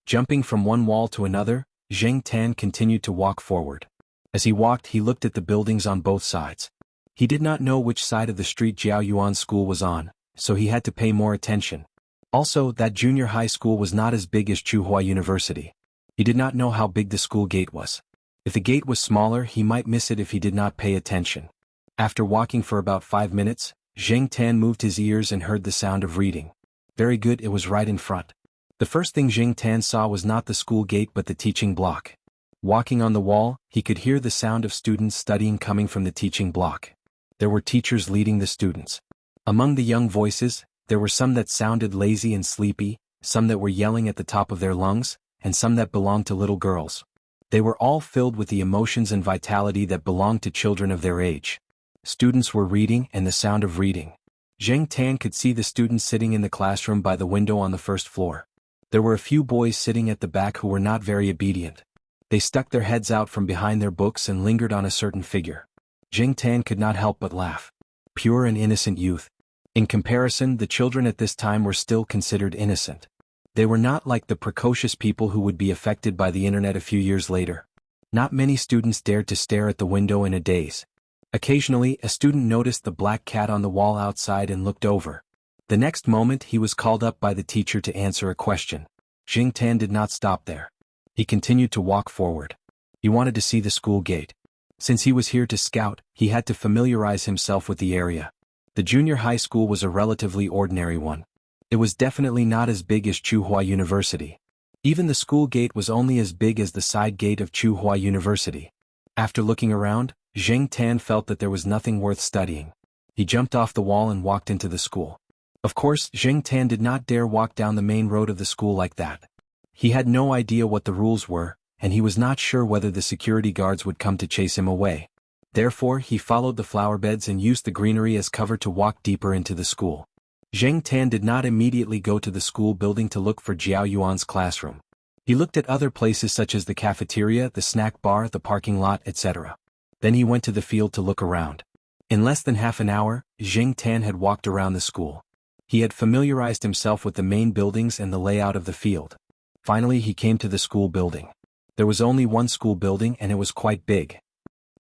Jumping from one wall to another, Zheng Tan continued to walk forward. As he walked, he looked at the buildings on both sides. He did not know which side of the street Jiao Yuan School was on, so he had to pay more attention. Also, that junior high school was not as big as Tsinghua University. He did not know how big the school gate was. If the gate was smaller, he might miss it if he did not pay attention. After walking for about 5 minutes, Zheng Tan moved his ears and heard the sound of reading. Very good, it was right in front. The first thing Zheng Tan saw was not the school gate but the teaching block. Walking on the wall, he could hear the sound of students studying coming from the teaching block. There were teachers leading the students. Among the young voices, there were some that sounded lazy and sleepy, some that were yelling at the top of their lungs, and some that belonged to little girls. They were all filled with the emotions and vitality that belonged to children of their age. Students were reading and the sound of reading. Zheng Tan could see the students sitting in the classroom by the window on the first floor. There were a few boys sitting at the back who were not very obedient. They stuck their heads out from behind their books and lingered on a certain figure. Zheng Tan could not help but laugh. Pure and innocent youth. In comparison, the children at this time were still considered innocent. They were not like the precocious people who would be affected by the internet a few years later. Not many students dared to stare at the window in a daze. Occasionally, a student noticed the black cat on the wall outside and looked over. The next moment he was called up by the teacher to answer a question. Zheng Tan did not stop there. He continued to walk forward. He wanted to see the school gate. Since he was here to scout, he had to familiarize himself with the area. The junior high school was a relatively ordinary one. It was definitely not as big as Tsinghua University. Even the school gate was only as big as the side gate of Tsinghua University. After looking around, Zheng Tan felt that there was nothing worth studying. He jumped off the wall and walked into the school. Of course, Zheng Tan did not dare walk down the main road of the school like that. He had no idea what the rules were, and he was not sure whether the security guards would come to chase him away. Therefore, he followed the flower beds and used the greenery as cover to walk deeper into the school. Zheng Tan did not immediately go to the school building to look for Jiao Yuan's classroom. He looked at other places such as the cafeteria, the snack bar, the parking lot, etc. Then he went to the field to look around. In less than half an hour, Zheng Tan had walked around the school. He had familiarized himself with the main buildings and the layout of the field. Finally, he came to the school building. There was only one school building and it was quite big.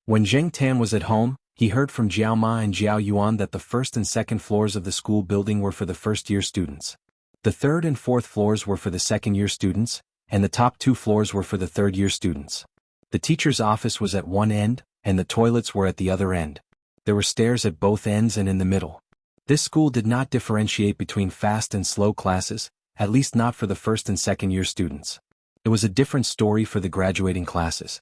When Zheng Tan was at home, he heard from Jiao Ma and Jiao Yuan that the first and second floors of the school building were for the first-year students. The third and fourth floors were for the second-year students, and the top 2 floors were for the third-year students. The teacher's office was at one end, and the toilets were at the other end. There were stairs at both ends and in the middle. This school did not differentiate between fast and slow classes, at least not for the first and second-year students. It was a different story for the graduating classes.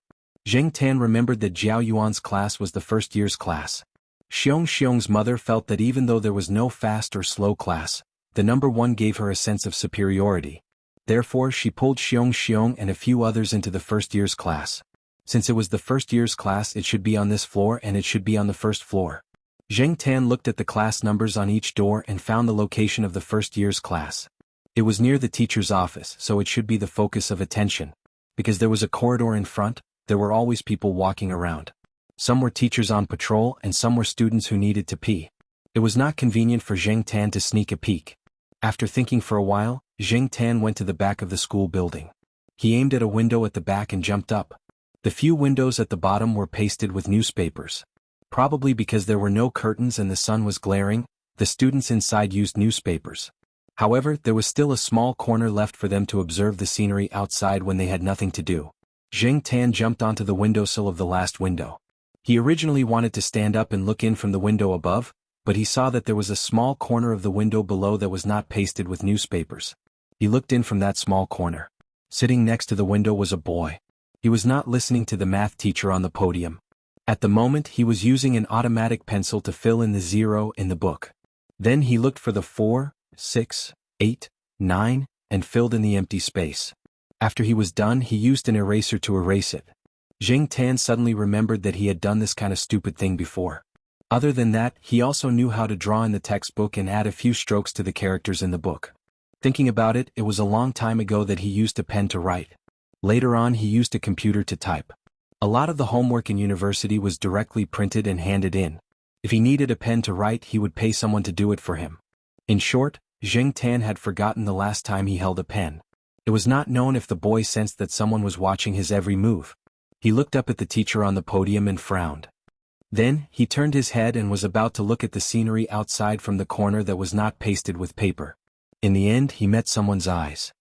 Zheng Tan remembered that Jiao Yuan's class was the first year's class. Xiong's mother felt that even though there was no fast or slow class, the number 1 gave her a sense of superiority. Therefore, she pulled Xiong and a few others into the first year's class. Since it was the first year's class, it should be on this floor and it should be on the first floor. Zheng Tan looked at the class numbers on each door and found the location of the first year's class. It was near the teacher's office, so it should be the focus of attention. Because there was a corridor in front, there were always people walking around. Some were teachers on patrol and some were students who needed to pee. It was not convenient for Zheng Tan to sneak a peek. After thinking for a while, Zheng Tan went to the back of the school building. He aimed at a window at the back and jumped up. The few windows at the bottom were pasted with newspapers. Probably because there were no curtains and the sun was glaring, the students inside used newspapers. However, there was still a small corner left for them to observe the scenery outside when they had nothing to do. Zheng Tan jumped onto the windowsill of the last window. He originally wanted to stand up and look in from the window above, but he saw that there was a small corner of the window below that was not pasted with newspapers. He looked in from that small corner. Sitting next to the window was a boy. He was not listening to the math teacher on the podium. At the moment, he was using an automatic pencil to fill in the 0 in the book. Then he looked for the 4, 6, 8, 9, and filled in the empty space. After he was done, he used an eraser to erase it. Zheng Tan suddenly remembered that he had done this kind of stupid thing before. Other than that, he also knew how to draw in the textbook and add a few strokes to the characters in the book. Thinking about it, it was a long time ago that he used a pen to write. Later on, he used a computer to type. A lot of the homework in university was directly printed and handed in. If he needed a pen to write, he would pay someone to do it for him. In short, Zheng Tan had forgotten the last time he held a pen. It was not known if the boy sensed that someone was watching his every move. He looked up at the teacher on the podium and frowned. Then, he turned his head and was about to look at the scenery outside from the corner that was not pasted with paper. In the end he met someone's eyes.